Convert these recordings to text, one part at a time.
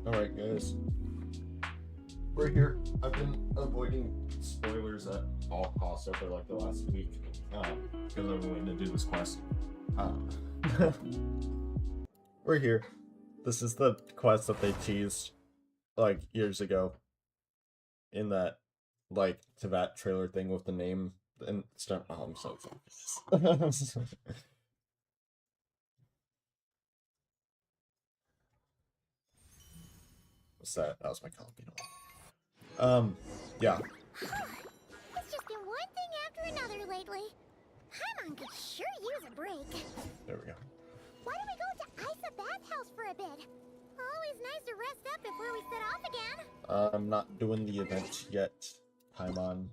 Alright guys, we're here. I've been avoiding spoilers at all costs over like the last week because I've been waiting to do this quest. We're here. This is the quest that they teased like years ago in that like Teyvat trailer thing with the name and stuff. Oh, I'm so excited. What's that? That was my jalapeno. Yeah. It's just been one thing after another lately. Paimon could sure use a break. There we go. Why don't we go to Isa Bathhouse for a bit? Always nice to rest up before we set off again. I'm not doing the event yet, Paimon.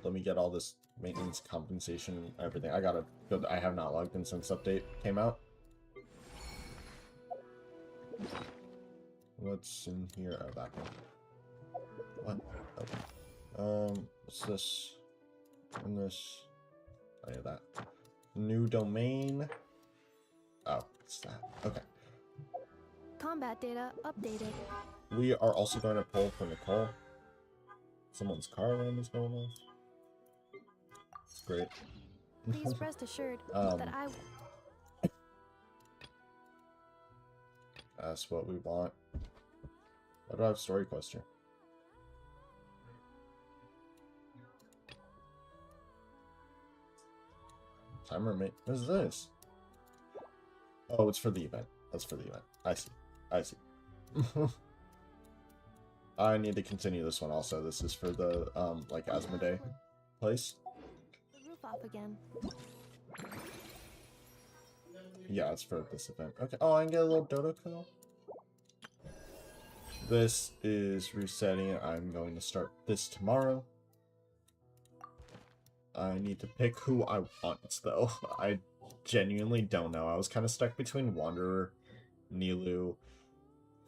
Let me get all this maintenance compensation and everything. I gotta go. I have not logged in since update came out. What's in here? Oh, that one. What? Okay. What's this? And this. Oh, yeah, that. New domain. Oh, what's that? Okay. Combat data updated. We are also going to pull for Nicole. Someone's car alarm is going off. It's great. Please rest assured that I... That's what we want. Why do I have story quest here? Timer mate. What is this? Oh, it's for the event. That's for the event. I see. I see. I need to continue this one also. This is for the like Asmodee place. The roof off again. Yeah, it's for this event. Okay. Oh, I can get a little Dodoko. This is resetting. I'm going to start this tomorrow. I need to pick who I want, though. I genuinely don't know. I was kind of stuck between Wanderer, Nilou,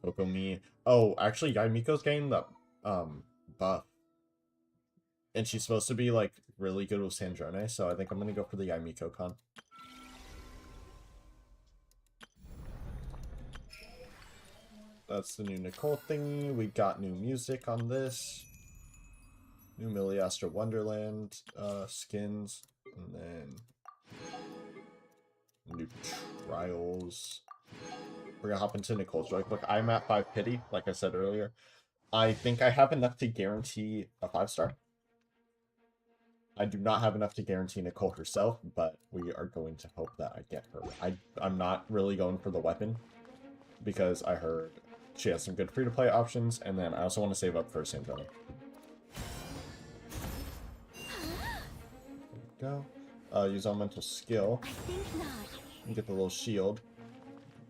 Kokomi. Oh, actually, Yaimiko's getting the buff. And she's supposed to be, like, really good with Sandrone, so I think I'm going to go for the Yaimiko con. That's the new Nicole thingy. We got new music on this. New Miliastra Wonderland skins. And then new trials. We're gonna hop into Nicole's really quick. I'm at 5 pity, like I said earlier. I think I have enough to guarantee a 5-star. I do not have enough to guarantee Nicole herself, but we are going to hope that I get her. I'm not really going for the weapon because I heard she has some good free-to-play options, and then I also want to save up for Sandrone. There we go. Use elemental skill. And get the little shield.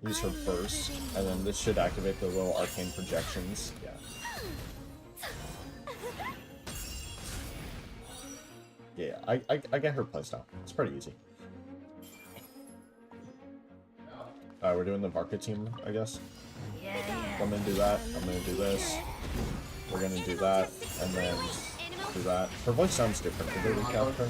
Use her burst, and then this should activate the little arcane projections. Yeah. Yeah, I get her playstyle. It's pretty easy. We're doing the Varka team, I guess. Yeah, I'm gonna do that. I'm gonna do this. We're gonna do that, and then do that. Her voice sounds different. Did they recap her?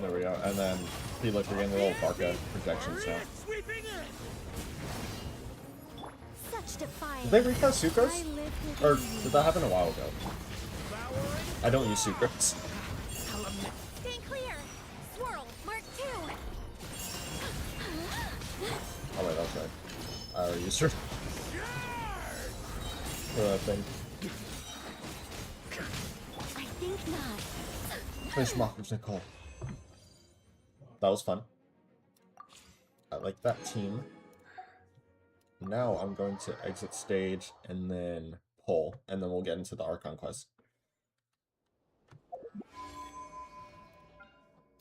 There we go. And then feel like we're getting a little Barca projections now. Such defiance. Did they recast Sucrose? Or did that happen a while ago? I don't use Sucrose. Stand clear. Swirl. Mark 2. Oh wait, that's right. I already used her. For that thing. I think not. Finish Mockers, Nicole. That was fun. I like that team. Now I'm going to exit stage and then pull, and then we'll get into the Archon quest.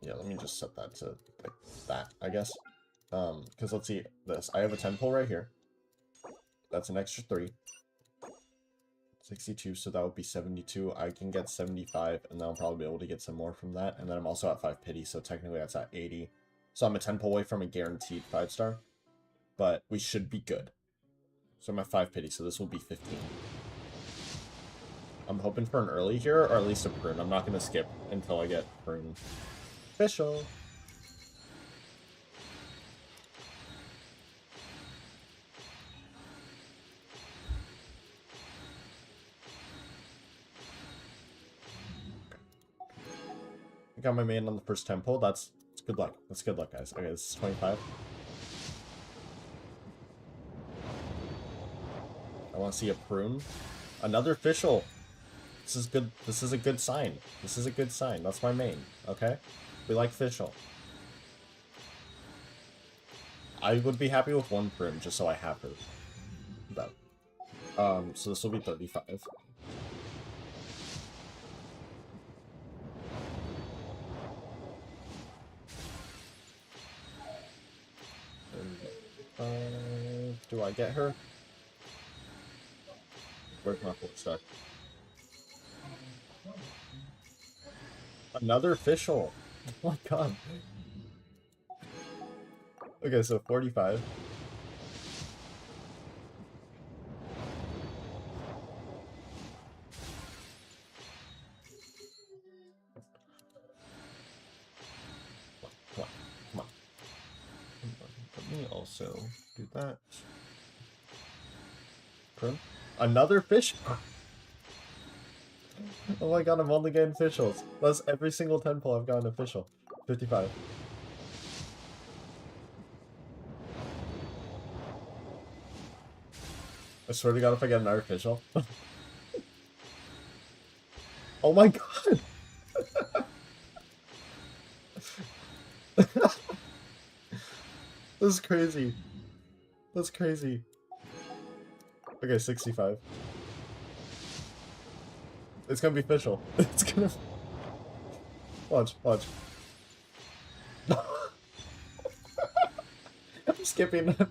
Yeah, let me just set that to like that, I guess. Because let's see this. I have a 10 pull right here. That's an extra 3. 62, so that would be 72. I can get 75, and then I'll probably be able to get some more from that. And then I'm also at 5 pity, so technically that's at 80. So I'm a 10 pull away from a guaranteed 5-star. But we should be good. So I'm at 5 pity, so this will be 15. I'm hoping for an early here, or at least a prune. I'm not going to skip until I get prune. Official. I got my main on the first temple. That's good luck. That's good luck, guys. Okay, this is 25. I want to see a prune. Another official. This is good. This is a good sign. This is a good sign. That's my main. Okay? We like official. I would be happy with 1 prune just so I have her. But, so this will be 35. Do I get her? Where's my 4-star? Another official. Oh my god. Okay, so 45. Come on, come on. Let me also do that. Prune. Another fish. Oh my god, I'm only getting officials. That's every single 10 pull I've gotten official. 55. I swear to god if I get another official. Oh my god! This is crazy. That's crazy. Okay, 65. It's gonna be official. It's gonna... Watch, watch. I'm skipping that.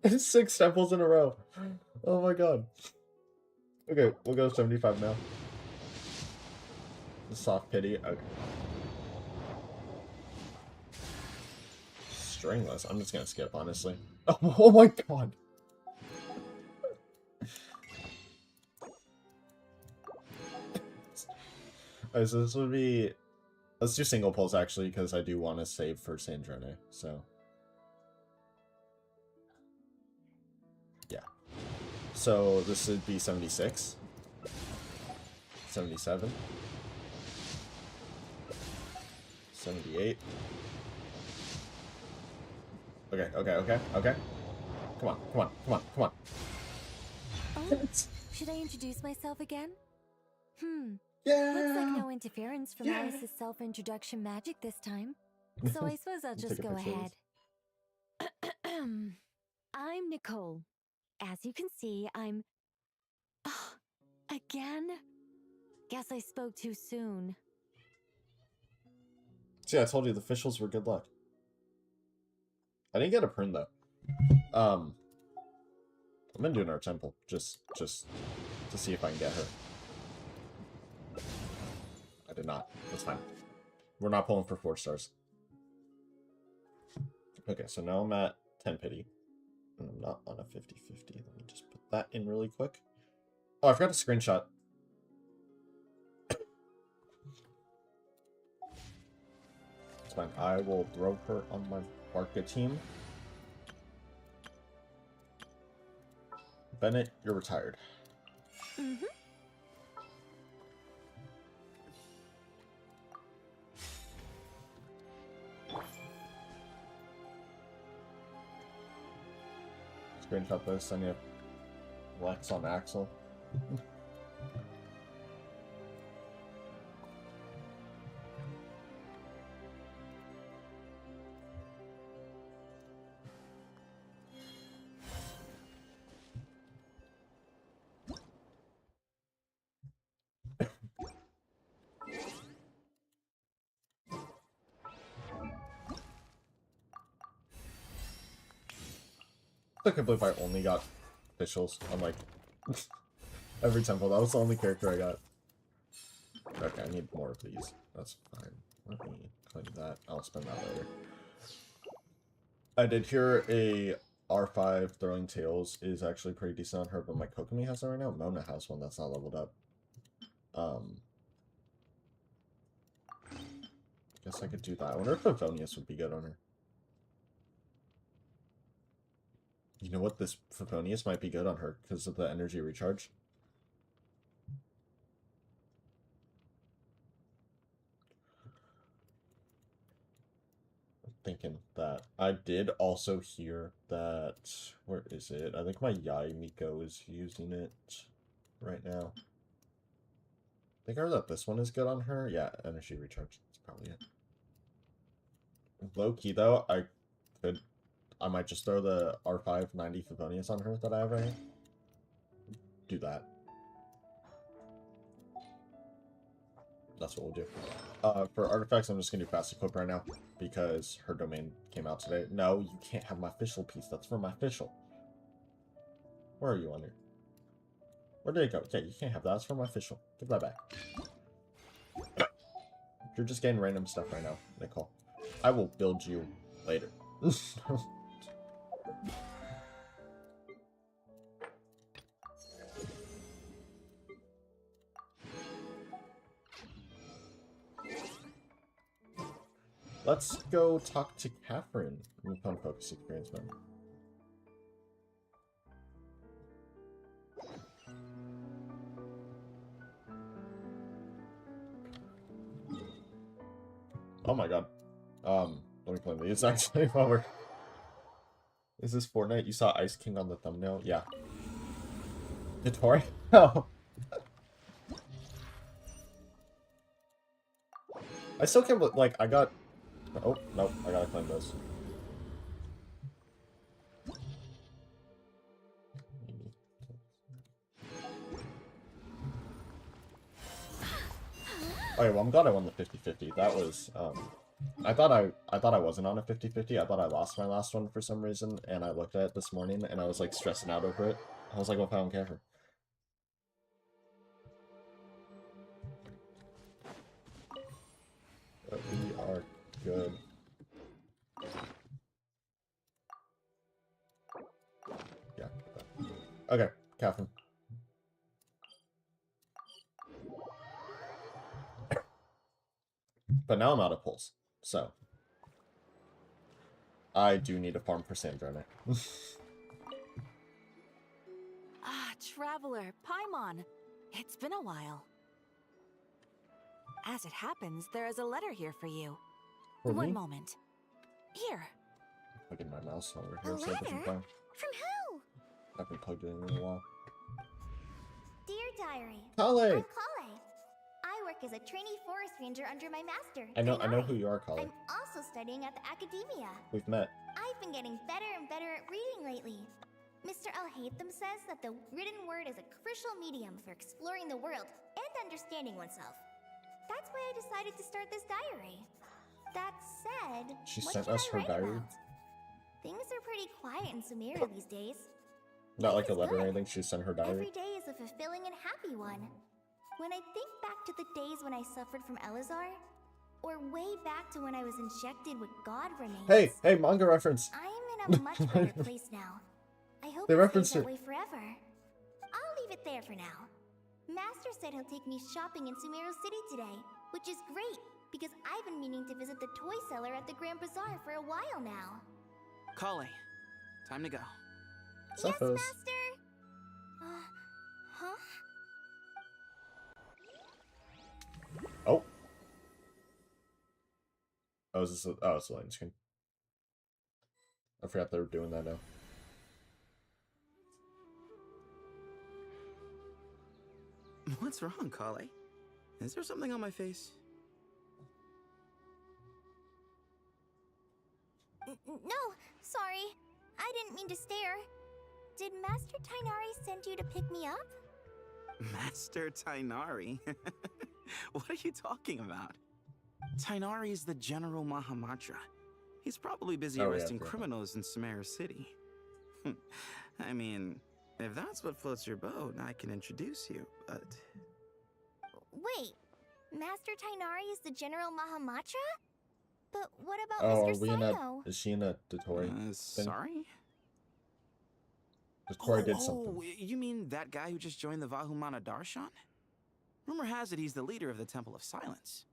It's 6 temples in a row. Oh my god. Okay, we'll go 75 now. The soft pity. Okay. Stringless. I'm just gonna skip, honestly. Oh my god. Alright, so this would be... Let's do single pulls, actually, because I do want to save for Sandrone, so... Yeah. So, this would be 76. 77. 78. Okay, okay, okay, okay. Come on, come on, come on, come on. Oh, should I introduce myself again? Yeah! Looks like no interference from Alice's self-introduction magic this time. So I suppose I'll just go ahead. I'm Nicole. As you can see, I'm... Oh, again? Guess I spoke too soon. See, I told you the officials were good luck. I didn't get a prune though. I'm gonna do another temple just to see if I can get her. I did not. That's fine. We're not pulling for 4 stars. Okay, so now I'm at 10 pity. And I'm not on a 50-50. Let me just put that in really quick. Oh, I forgot to screenshot. It's fine. I will throw her on my Barca team. Bennett, you're retired. Mm-hmm. Screenshot this, and you have Lex on Axel. I can't believe I only got officials on like every temple. That was the only character I got. Okay, I need more of these. That's fine. Let me claim that. I'll spend that later. I did hear a R5 throwing tails is actually pretty decent on her, but my Kokomi has it right now. Mona has one that's not leveled up. Guess I could do that. I wonder if Favonius would be good on her. You know what? This Favonius might be good on her because of the energy recharge. I'm thinking that. I did also hear that... Where is it? I think my Yai Miko is using it right now. I think I heard that this one is good on her. Yeah, energy recharge. That's probably it. Low key though, I might just throw the R5 90 Favonius on her that I have right here. Do that. That's what we'll do. For artifacts, I'm just gonna do fast equip right now because her domain came out today. No, you can't have my official piece. That's for my official. Where are you under? Where did it go? Yeah, you can't have that. That's for my official. Give that back. You're just getting random stuff right now, Nicole. I will build you later. Let's go talk to Catherine. Fun focus experience, man. Oh my god. Let me claim these actually while we're... Is this Fortnite? You saw Ice King on the thumbnail? Yeah. Vittori? Oh. I still can't believe, like, I got... Oh, nope, I gotta claim those. Okay, well, I'm glad I won the 50-50. That was, I thought I wasn't on a 50-50. I thought I lost my last one for some reason, and I looked at it this morning, and I was, like, stressing out over it. I was like, well, I don't care. But we are good. Yeah. Okay, Catherine. But now I'm out of pulls, so I do need a farm for Sandrone. Ah, Traveler, Paimon. It's been a while. As it happens, there is a letter here for you. For One me? moment. Here. I'll get my mouse over A here so it doesn't letter? die. From who? I haven't plugged it in a while. Dear Diary, Kale! I'm Kale. I work as a trainee forest ranger under my master. I know Denai. who you are, Kale. I'm also studying at the academia. We've met. I've been getting better and better at reading lately. Mr. Al-Haytham says that the written word is a crucial medium for exploring the world and understanding oneself. That's why I decided to start this diary. That said, She what sent should us I her write diary? about? Things are pretty quiet in Sumeria these days. Not like a Life is letter or good. anything, she sent her diary. Every day is a fulfilling and happy one. When I think back to the days when I suffered from Elazar, or way back to when I was injected with God remains. Hey, manga reference. I am in a much better place now. I hope They it stays referenced that it. way forever. I'll leave it there for now. Master said he'll take me shopping in Sumeru City today, which is great because I've been meaning to visit the toy seller at the Grand Bazaar for a while now. Kale, time to go. Yes, Suffos. Master! Huh? Oh. Oh, is this it's a lighting screen. I forgot they were doing that now. What's wrong, Kale? Is there something on my face? No, sorry. I didn't mean to stare. Did Master Tainari send you to pick me up? Master Tainari? What are you talking about? Tainari is the General Mahamatra. He's probably busy arresting criminals in Sumeru City. I mean, if that's what floats your boat, I can introduce you, but... Wait, Master Tainari is the General Mahamatra? But what about Oh, Mr. Sino? is she in a Dotori thing? Sorry? Dotori did something. You mean that guy who just joined the Vahumana Darshan? Rumor has it he's the leader of the Temple of Silence.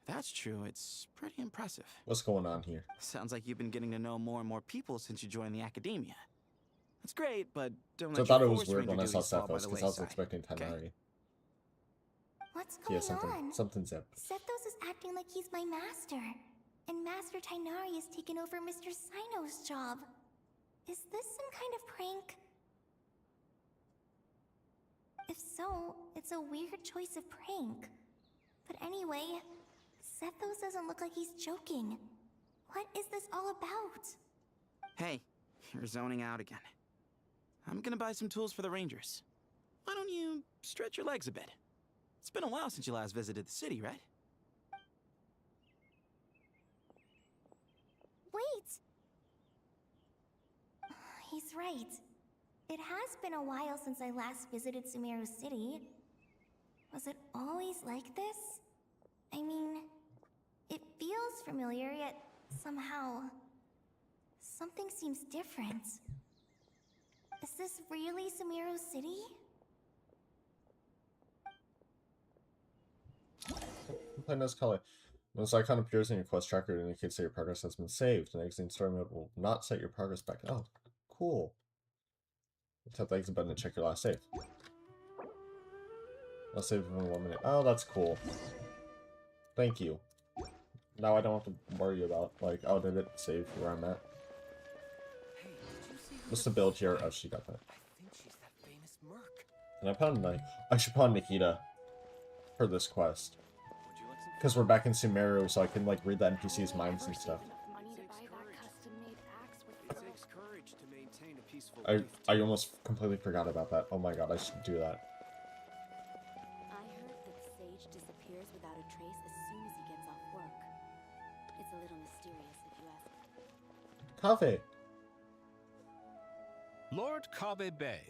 If that's true, it's pretty impressive. What's going on here? Sounds like you've been getting to know more and more people since you joined the academia. That's great, but don't So I let thought your it was forest weird when I ranger saw duties fall by Sethos the because I was wayside, expecting okay? Tainari. What's He going has on? something's up. Sethos is acting like he's my master. And Master Tainari has taken over Mr. Sino's job. Is this some kind of prank? If so, it's a weird choice of prank. But anyway, Sethos doesn't look like he's joking. What is this all about? Hey, you're zoning out again. I'm gonna buy some tools for the Rangers. Why don't you stretch your legs a bit? It's been a while since you last visited the city, right? Wait! He's right. It has been a while since I last visited Sumeru City. Was it always like this? I mean, it feels familiar, yet somehow... something seems different. Is this really Sumeru City? Play Nose Color. When this icon appears in your quest tracker, it indicates that your progress has been saved. An exiting story mode will not set your progress back. Oh, cool. Tap the exit button to check your last save. Last save in 1 minute. Oh, that's cool. Thank you. Now I don't have to worry about, like, oh, did it save where I'm at? What's the build here? Oh, she got that. I think she's that famous merc. And I put on, like, I should put on Nikita for this quest. Would you like some? Because we're back in Sumeru, so I can, like, read the NPC's minds and stuff. Money to buy that custom-made axe with It takes courage to maintain a peaceful I life. almost completely forgot about that. Oh my god, I should do that. I heard that Sage disappears without a trace as soon as he gets off work. It's a little mysterious, if you ask me. Cafe. Lord Kabe Bay,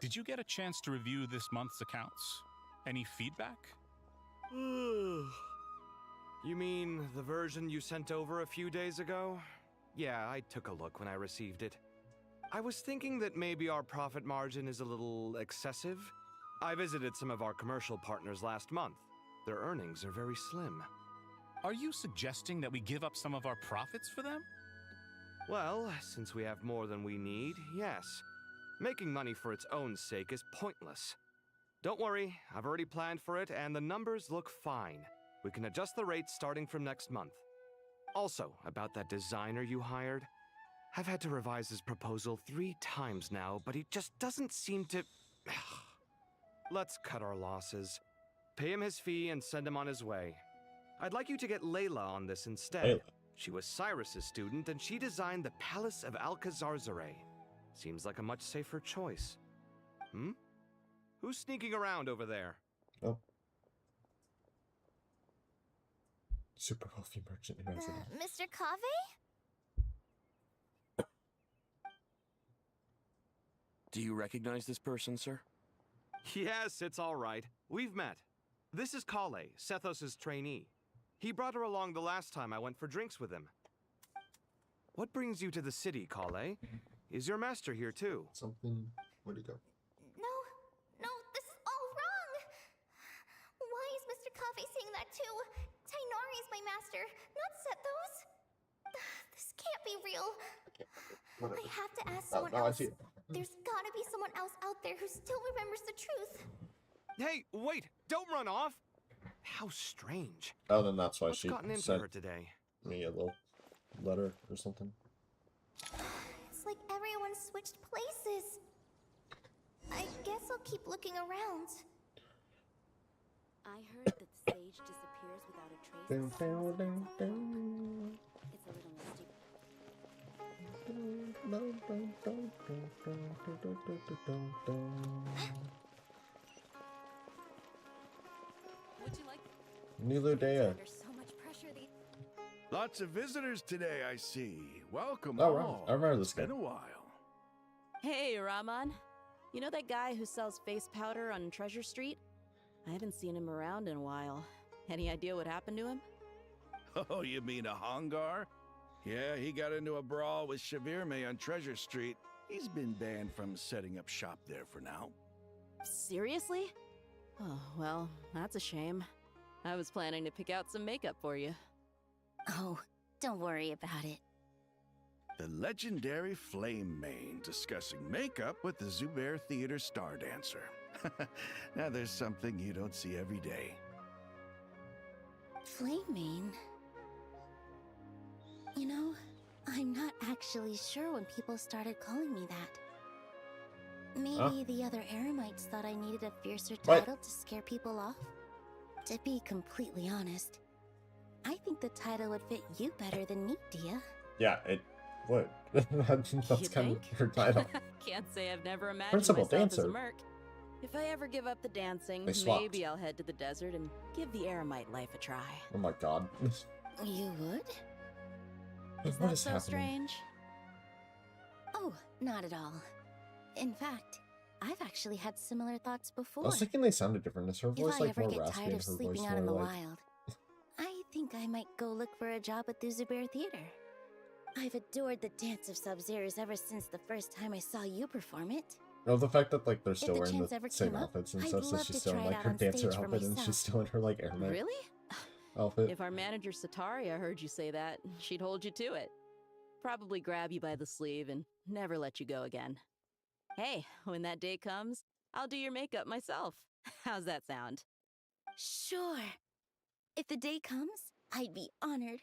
did you get a chance to review this month's accounts? Any feedback? You mean the version you sent over a few days ago? Yeah, I took a look when I received it. I was thinking that maybe our profit margin is a little excessive. I visited some of our commercial partners last month. Their earnings are very slim. Are you suggesting that we give up some of our profits for them? Well, since we have more than we need, yes. Making money for its own sake is pointless. Don't worry, I've already planned for it, and the numbers look fine. We can adjust the rates starting from next month. Also, about that designer you hired, I've had to revise his proposal 3 times now, but he just doesn't seem to... Let's cut our losses. Pay him his fee and send him on his way. I'd like you to get Layla on this instead. Layla. She was Cyrus's student, and she designed the Palace of Alcazarzare. Seems like a much safer choice. Who's sneaking around over there? Oh. Super wealthy merchant in residence. Mr. Kave? Do you recognize this person, sir? Yes, it's all right. We've met. This is Kale, Sethos' trainee. He brought her along the last time I went for drinks with him. What brings you to the city, Kale? Is your master here too? Something. Where'd he go? No, this is all wrong! Why is Mr. Cafe saying that too? Tainari is my master, not Sethos. This can't be real. Whatever. I have to ask someone I else. see it. There's gotta be someone else out there who still remembers the truth. Hey, wait! Don't run off! How strange. Oh, then that's why What's she gotten into sent her today? me a little letter or something. It's like everyone switched places. I guess I'll keep looking around. I heard that the sage disappears without a trace. Dun, as soon as it dun, gets dun, off dun. work. It's a little mysterious. Would you like Niludea. Under so much pressure, these Lots of visitors today, I see. Welcome Oh, right. all. I remember this It's been guy. a while. Hey, Rahman. You know that guy who sells face powder on Treasure Street? I haven't seen him around in a while. Any idea what happened to him? Oh, you mean a Hongar? Yeah, he got into a brawl with Shavirme on Treasure Street. He's been banned from setting up shop there for now. Seriously? Oh, well, that's a shame. I was planning to pick out some makeup for you. Oh, don't worry about it. The legendary Flame Mane discussing makeup with the Zubair Theater star dancer. Now there's something you don't see every day. Flaming? You know, I'm not actually sure when people started calling me that. Maybe the other Eremites thought I needed a fiercer What? title to scare people off? To be completely honest, I think the title would fit you better than me, Dia. Yeah, it would. That's You kind think? of her title. Can't say I've never imagined Principal myself as dancer. a merc. If I ever give up the dancing, They swapped. maybe I'll head to the desert and give the Eremite life a try. Oh my god. You would? Is What that is so happening? strange? Oh, not at all. In fact, I've actually had similar thoughts I before. was thinking they sounded different. Is her If voice I like ever more get raspy tired and of her voice sleeping out in the more like... wild, I think I might go look for a job at the Zubair Theater. I've adored the dance of Sub-Zeros ever since the first time I saw you perform it. No, the fact that like they're If still the wearing chance the ever same came up, outfits and I'd stuff, so love she's to still in try it like out her on dancer stage for outfit and she's myself. still in her like airman Really? outfit. If our manager Sataria heard you say that, she'd hold you to it. Probably grab you by the sleeve and never let you go again. Hey, when that day comes, I'll do your makeup myself. How's that sound? Sure. If the day comes, I'd be honored.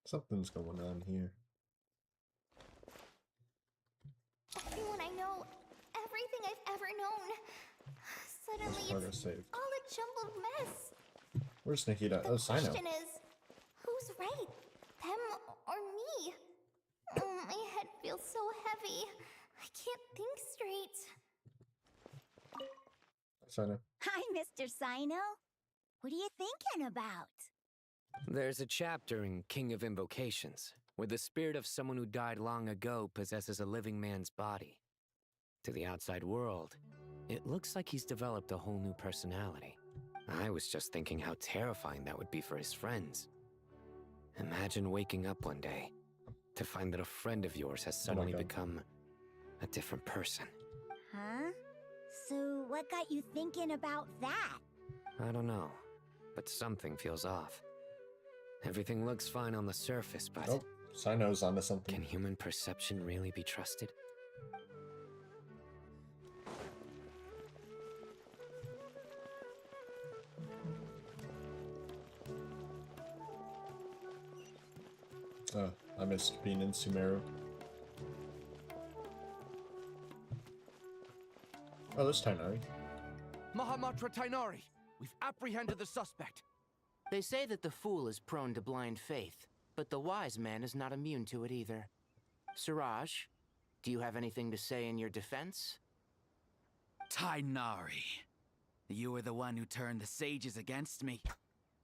Something's going on here. Everyone I know, everything I've ever known. Suddenly Progress it's saved. all a jumbled mess. Where's Nikita? The Oh, Sino. question is, who's right? Them or me? My head feels so heavy. I can't think straight. Sino. Hi, Mr. Sino. What are you thinking about? There's a chapter in King of Invocations where the spirit of someone who died long ago possesses a living man's body. To the outside world, it looks like he's developed a whole new personality. I was just thinking how terrifying that would be for his friends. Imagine waking up one day to find that a friend of yours has suddenly God. become a different person. Huh? So, what got you thinking about that? I don't know, but something feels off. Everything looks fine on the surface, but Oh, Sino's onto something. can human perception really be trusted? I missed being in Sumeru. Oh, there's Tainari. Mahamatra Tainari, we've apprehended the suspect. They say that the fool is prone to blind faith, but the wise man is not immune to it either. Siraj, do you have anything to say in your defense? Tainari, you were the one who turned the sages against me.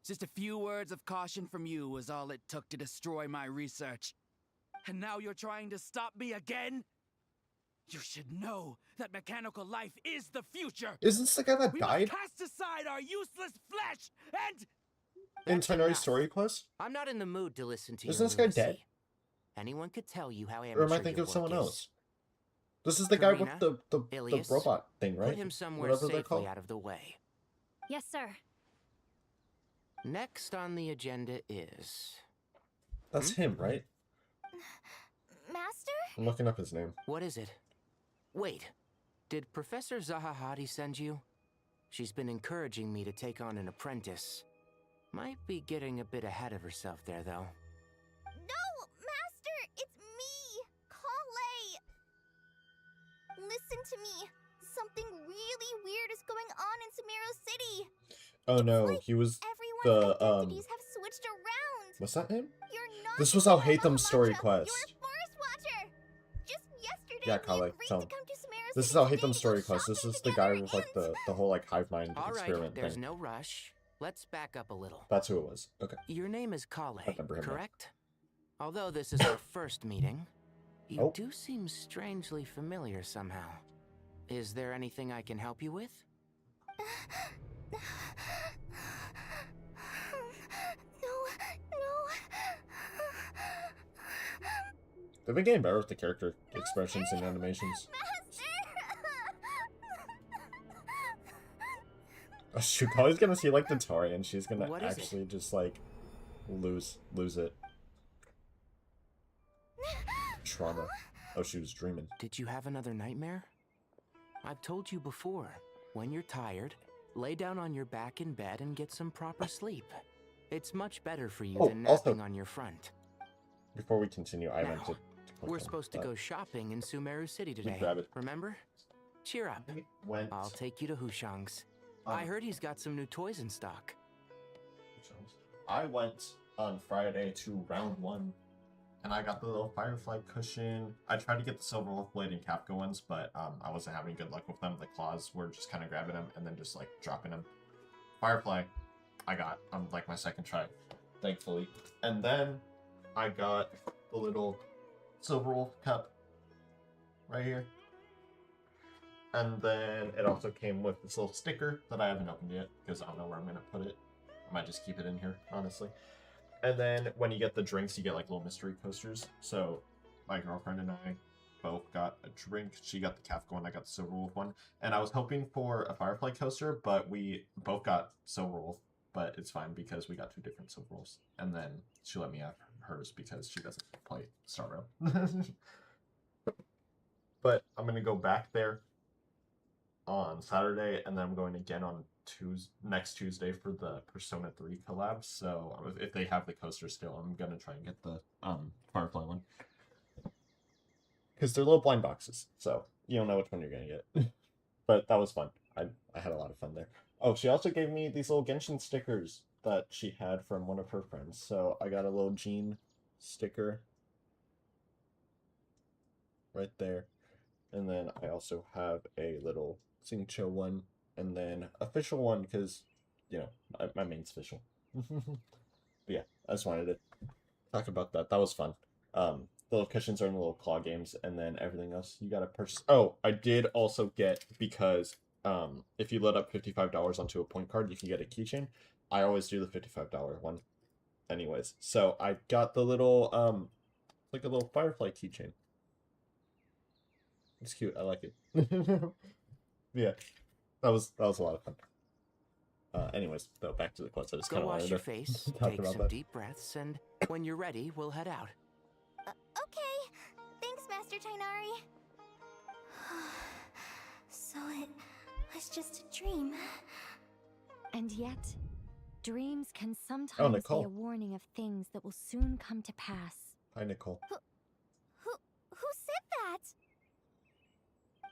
Just a few words of caution from you was all it took to destroy my research. And now you're trying to stop me again? You should know that mechanical life is the future. Isn't this the guy that We died must cast aside our useless flesh and... in That's Tighnari's enough. story quest? I'm not in the mood to listen to Isn't your this guy lunacy. dead? Anyone could tell you how Or am I amateur thinking your of someone work is. else? This is the guy with Purana, the Ilias, robot thing, right? Put him somewhere Whatever they're safely called. out of the way. Yes, sir. Next on the agenda is... That's him, right? Master? I'm looking up his name. What is it? Wait, did Professor Zahahati send you? She's been encouraging me to take on an apprentice. Might be getting a bit ahead of herself there, though. No, Master! It's me! Kale! Listen to me. Something really weird is going on in Sumeru City. Oh no, like he was Everyone's the identities have switched around. What's that name? You're not This was the I'll real hate them Mahamatra. story You're a quest. forest watcher. Just yesterday, Yeah, we Kale, agreed tell to him. come to Sumeru This is City I'll hate today them to go story quest. This shopping is the guy together with like and- the whole like hive mind All right, experiment there's thing. no rush. Let's back up a little. That's who it was. Okay. Your name is Kale, I remember him now. correct? Although this is our first meeting, you Oh. do seem strangely familiar somehow. Is there anything I can help you with? They've been getting better with the character expressions and animations. Oh shoot, Kale's gonna see like the Tari and she's gonna What is it? actually just like lose it. Trauma. Oh, she was dreaming. Did you have another nightmare? I've told you before, when you're tired, lay down on your back in bed and get some proper sleep. It's much better for you Oh, than also- napping on your front. Before we continue, I meant to click We're on supposed to that. go shopping in Sumeru City today. grab it. Remember? Cheer up. Went. I'll take you to Hushang's. I heard he's got some new toys in stock. I went on Friday to round 1, and I got the little Firefly cushion. I tried to get the Silver Wolf Blade and Capco ones, but I wasn't having good luck with them. The claws were just kind of grabbing them and then just like dropping them. Firefly, I got on like my second try, thankfully. And then I got the little Silver Wolf cup right here. And then it also came with this little sticker that I haven't opened yet because I don't know where I'm going to put it. I might just keep it in here, honestly. And then when you get the drinks, you get like little mystery coasters. So my girlfriend and I both got a drink. She got the Kafka one, I got the Silver Wolf one. And I was hoping for a Firefly coaster, but we both got Silver Wolf. But it's fine because we got 2 different Silver Wolves. And then she let me have hers because she doesn't play Star Rail. But I'm going to go back there on Saturday, and then I'm going again on next Tuesday for the Persona 3 collab. So if they have the coaster still, I'm gonna try and get the Firefly one because they're little blind boxes, so you don't know which one you're gonna get. But that was fun. I had a lot of fun there. Oh, she also gave me these little Genshin stickers that she had from one of her friends. So I got a little Jean sticker right there, and then I also have a little Xingqiu one, and then official one because, you know, my main's official. But yeah, I just wanted to talk about that. That was fun. The little cushions are in the little claw games, and then everything else you gotta purchase. Oh, I did also get, because if you load up $55 onto a point card, you can get a keychain. I always do the $55 one anyways. So I got the little like a little Firefly keychain. It's cute. I like it. Yeah, that was a lot of fun. Anyways, though, back to the quest. I just kind Go of wash wanted your to face, talk take about some that. deep breaths, and when you're ready, we'll head out. Okay. Thanks, Master Tainari. So it was just a dream. And yet, dreams can sometimes be Nicole. a warning of things that will soon come to pass. Hi, Nicole. Who said that?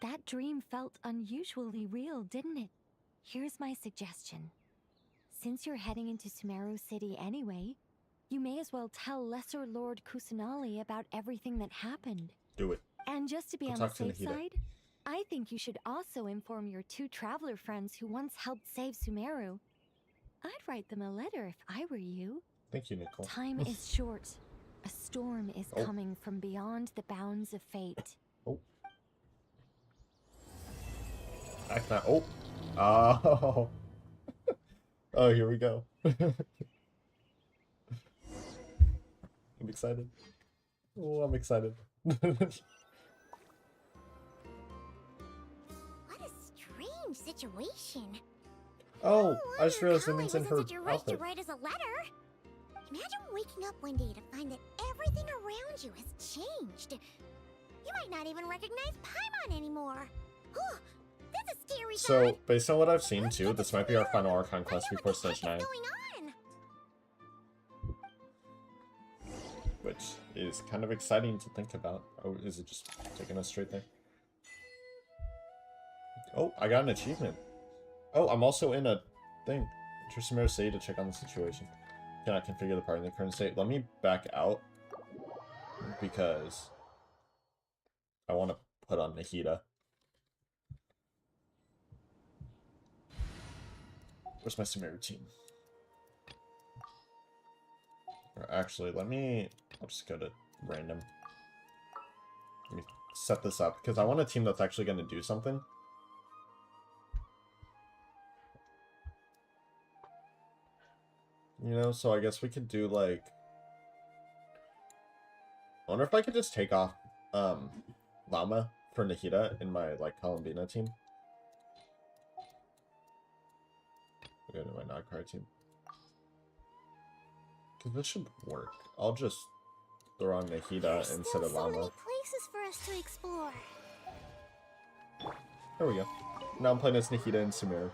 That dream felt unusually real, didn't it? Here's my suggestion. Since you're heading into Sumeru City anyway, you may as well tell Lesser Lord Kusanali about everything that happened. Do it. And just to be Go on the talk to safe Nahida. side, I think you should also inform your 2 traveler friends who once helped save Sumeru. I'd write them a letter if I were you. Thank you, Nicole. Time is short. A storm is Oh. coming from beyond the bounds of fate. Oh. Act not. Oh. Oh. Oh, here we go. I'm excited. Oh, I'm excited. What a strange situation. Oh, I just realized Colin Vivian's in wasn't her such a rush to outfit. write us a letter. Imagine waking up one day to find that everything around you has changed. You might not even recognize Paimon anymore. Whew, that's a scary thought. So, based on what I've seen too, this might be our final Archon quest before Stage 9. Which is kind of exciting to think about. Oh, is it just taking us straight there? Oh, I got an achievement. Oh, I'm also in a thing. Enter Sumeru City to check on the situation. Cannot configure the party in the current state. Let me back out because I want to put on Nahida. Where's my Sumeru team? Or actually, I'll just go to random. Let me set this up because I want a team that's actually going to do something. You know, so I guess we could do like... I wonder if I could just take off Llama for Nahida in my like Columbina team. Go to my Nagkar team. Because this should work. I'll just throw on Nahida instead of Llama. So many places for us to explore. There we go. Now I'm playing as Nahida and Sumeru.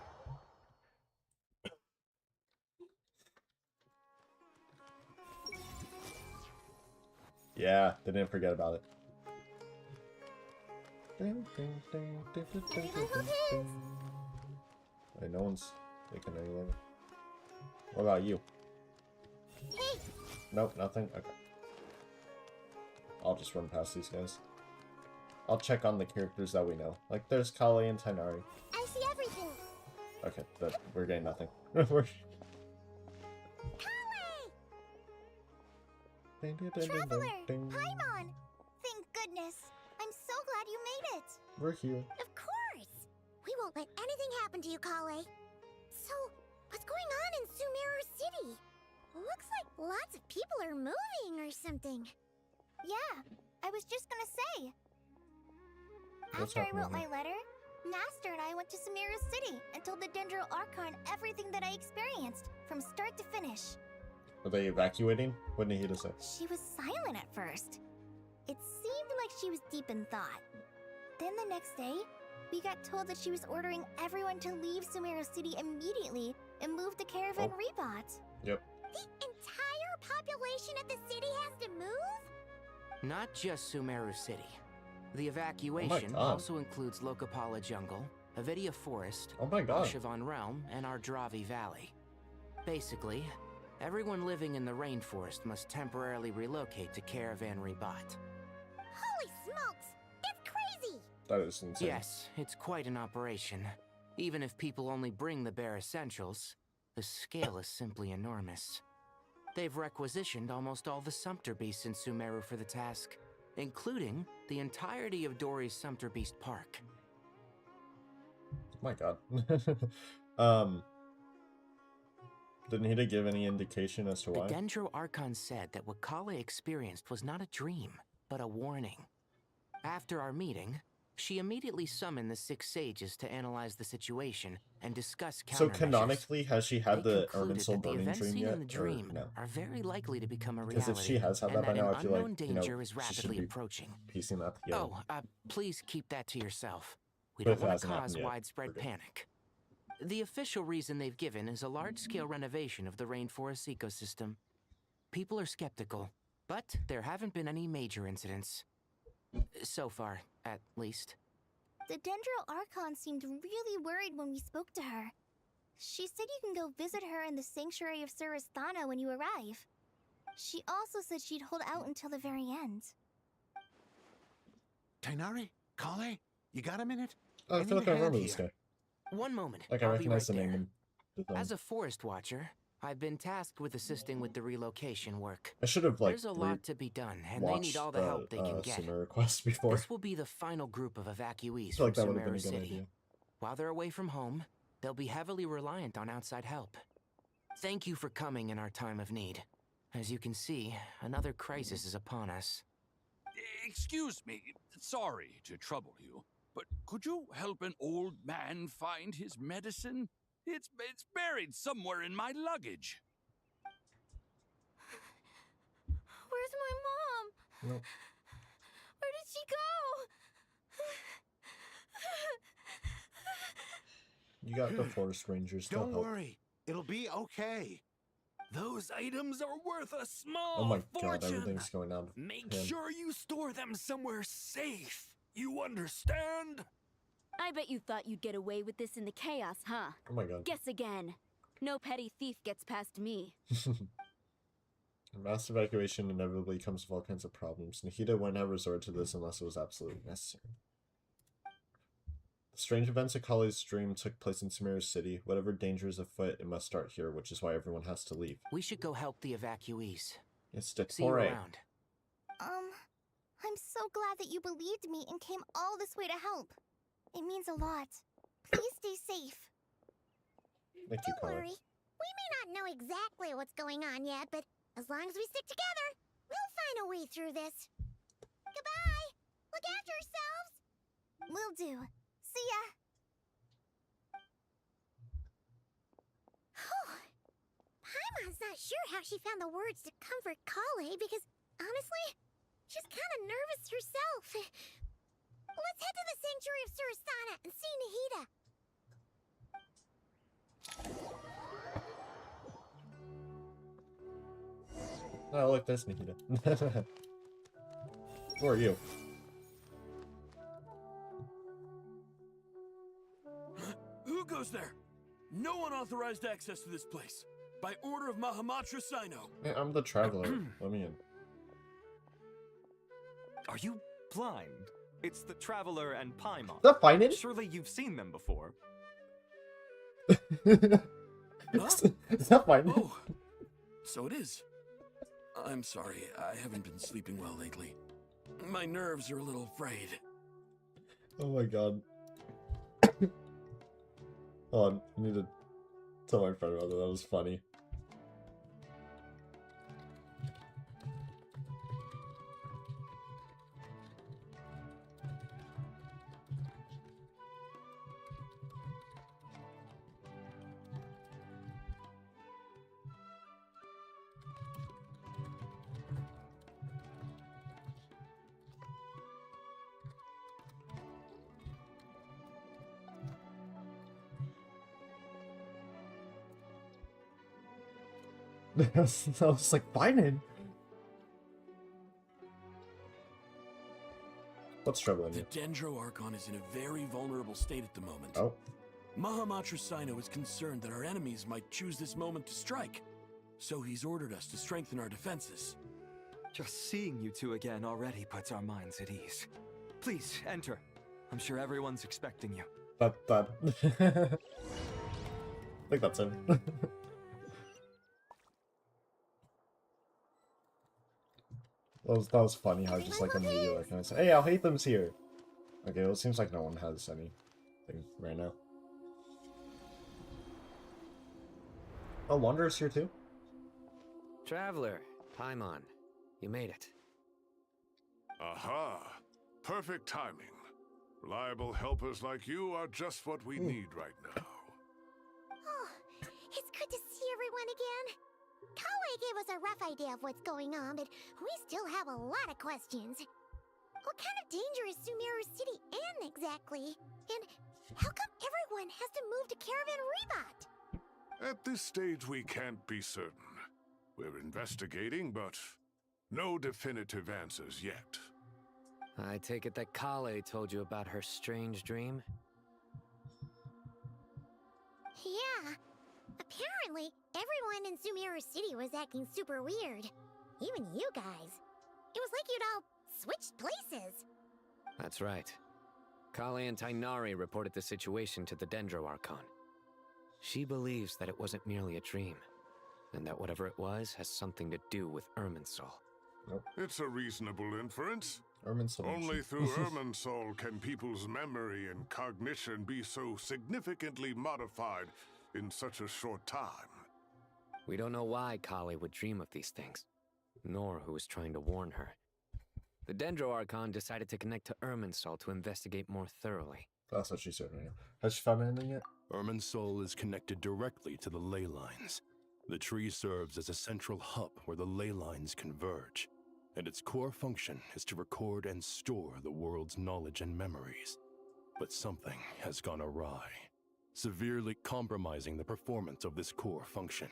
Yeah, they didn't forget about it. Wait, no one's thinking anything. What about you? Hey. Nope, nothing? Okay. I'll just run past these guys. I'll check on the characters that we know. Like, there's Kale and Tainari. I see everything. Okay, we're getting nothing. We're... Traveler! Paimon! Thank goodness! I'm so glad you made it! We're here. Of course! We won't let anything happen to you, Kale. So, what's going on in Sumeru City? Looks like lots of people are moving or something. Yeah, I was just gonna say. After I wrote my letter, Master and I went to Sumeru City and told the Dendro Archon everything that I experienced, from start to finish. Are they evacuating? What did Nahida say? She was silent at first. It seemed like she was deep in thought. Then the next day, we got told that she was ordering everyone to leave Sumeru City immediately and move to Caravan Rebot. Yep. The entire population of the city has to move? Not just Sumeru City. The evacuation also includes Lokapala Jungle, Avidia Forest, Arshavan Realm, and Ardravi Valley. Basically, everyone living in the rainforest must temporarily relocate to Caravan Rebot. Holy smokes! That's crazy! That is insane. Yes, it's quite an operation. Even if people only bring the bare essentials, the scale is simply enormous. They've requisitioned almost all the Sumpter Beasts in Sumeru for the task, including the entirety of Dori's Sumpter Beast Park. Oh my god. Didn't he give any indication as to why? The Dendro Archon said that what Kale experienced was not a dream, but a warning. After our meeting, she immediately summoned the 6 sages to analyze the situation and discuss countermeasures. So canonically, has she had the Irminsul burning dream yet? In the dream no? are very likely to become a Because reality. if she has had that by now, I feel like, you know, is rapidly she should be approaching. piecing that together. Oh, please keep that to yourself. We But don't if it want to hasn't cause happened yet, widespread panic. The official reason they've given is a large-scale renovation of the rainforest ecosystem. People are skeptical, but there haven't been any major incidents. So far, at least. The Dendro Archon seemed really worried when we spoke to her. She said you can go visit her in the Sanctuary of Surasthana when you arrive. She also said she'd hold out until the very end. Tainari? Kale? You got a minute? Oh, I feel like I remember this guy. One moment. Like I recognize the name. As a forest watcher, I've been tasked with assisting with the relocation work. I should have like. There's a lot to be done, and they need all the help they can get. Sumeru quest before. This will be the final group of evacuees I feel like from that would have been Sumeru a good City. idea. while they're away from home, they'll be heavily reliant on outside help. Thank you for coming in our time of need. As you can see, another crisis is upon us. Excuse me, sorry to trouble you, but could you help an old man find his medicine? It's buried somewhere in my luggage. Where's my mom? No. Where did she go? You got the forest rangers. Don't worry, it'll be okay. Those items are worth a small Oh my fortune. god, everything's going down. Make sure you store them somewhere safe. You understand? I bet you thought you'd get away with this in the chaos, huh? Oh my god. Guess again. No petty thief gets past me. Mass evacuation inevitably comes with all kinds of problems. Nahida wouldn't have resorted to this unless it was absolutely necessary. The strange events of Kali's dream took place in Sumeru City. Whatever danger is afoot, it must start here, which is why everyone has to leave. We should go help the evacuees. It's See you around. I'm so glad that you believed me and came all this way to help. It means a lot. Please stay safe. Thank you, Don't Kali. worry. We may not know exactly what's going on yet, but as long as we stick together, we'll find a way through this. Goodbye! Look after yourselves! Will do. See ya! Paimon's not sure how she found the words to comfort Kale because, honestly, she's kind of nervous herself. Let's head to the Sanctuary of Surasana and see Nahida. Oh, look, there's Nahida. Who are you? Who goes there? No one authorized access to this place. By order of Mahamatra Sino. Hey, I'm the traveler. Let me in. Are you blind? It's the Traveler and Paimon. Is that Finan? Surely you've seen them before. Is that Finan? Oh, so it is. I'm sorry, I haven't been sleeping well lately. My nerves are a little frayed. Oh my god. Hold on, I need to tell my friend about that. That was funny. I was like, Biden. What's troubling you? The Dendro Archon is in a very vulnerable state at the moment. Oh. Mahamatra Sino is concerned that our enemies might choose this moment to strike. So he's ordered us to strengthen our defenses. Just seeing you two again already puts our minds at ease. Please, enter. I'm sure everyone's expecting you. That. I think that's him. That was funny how just like immediately recognized, hey, Alhaitham's here. Okay, well, it seems like no one has anything right now. Oh, Wanderer's here too? Traveler, Paimon, you made it. Aha! Perfect timing. Reliable helpers like you are just what we need right now. Oh, it's good to see everyone again. Kawaii gave us a rough idea of what's going on, but we still have a lot of questions. What kind of danger is Sumeru City in exactly? And how come everyone has to move to Caravan Rebot? At this stage, we can't be certain. We're investigating, but no definitive answers yet. I take it that Kale told you about her strange dream? Yeah. Apparently, everyone in Sumeru City was acting super weird. Even you guys. It was like you'd all switched places. That's right. Kale and Tainari reported the situation to the Dendro Archon. She believes that it wasn't merely a dream, and that whatever it was has something to do with Irminsul. It's a reasonable inference. Only through Irminsul can people's memory and cognition be so significantly modified in such a short time. We don't know why Kali would dream of these things, nor who was trying to warn her. The Dendro Archon decided to connect to Irminsul to investigate more thoroughly. That's what she said right now. Has she found anything yet? Irminsul is connected directly to the ley lines. The tree serves as a central hub where the ley lines converge, and its core function is to record and store the world's knowledge and memories. But something has gone awry, severely compromising the performance of this core function.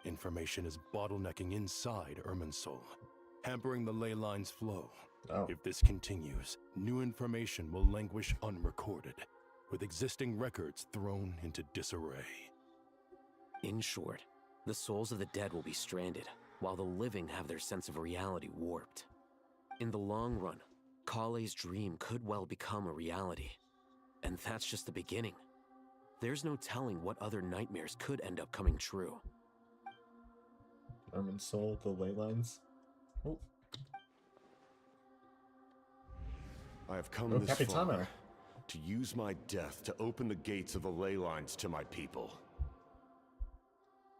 Information is bottlenecking inside Irminsul, hampering the ley line's flow. If this continues, new information will languish unrecorded, with existing records thrown into disarray. In short, the souls of the dead will be stranded, while the living have their sense of reality warped. In the long run, Kale's dream could well become a reality. And that's just the beginning. There's no telling what other nightmares could end up coming true. Irminsul, the ley lines. Oh. I have come this far to use my death to open the gates of the ley lines to my people.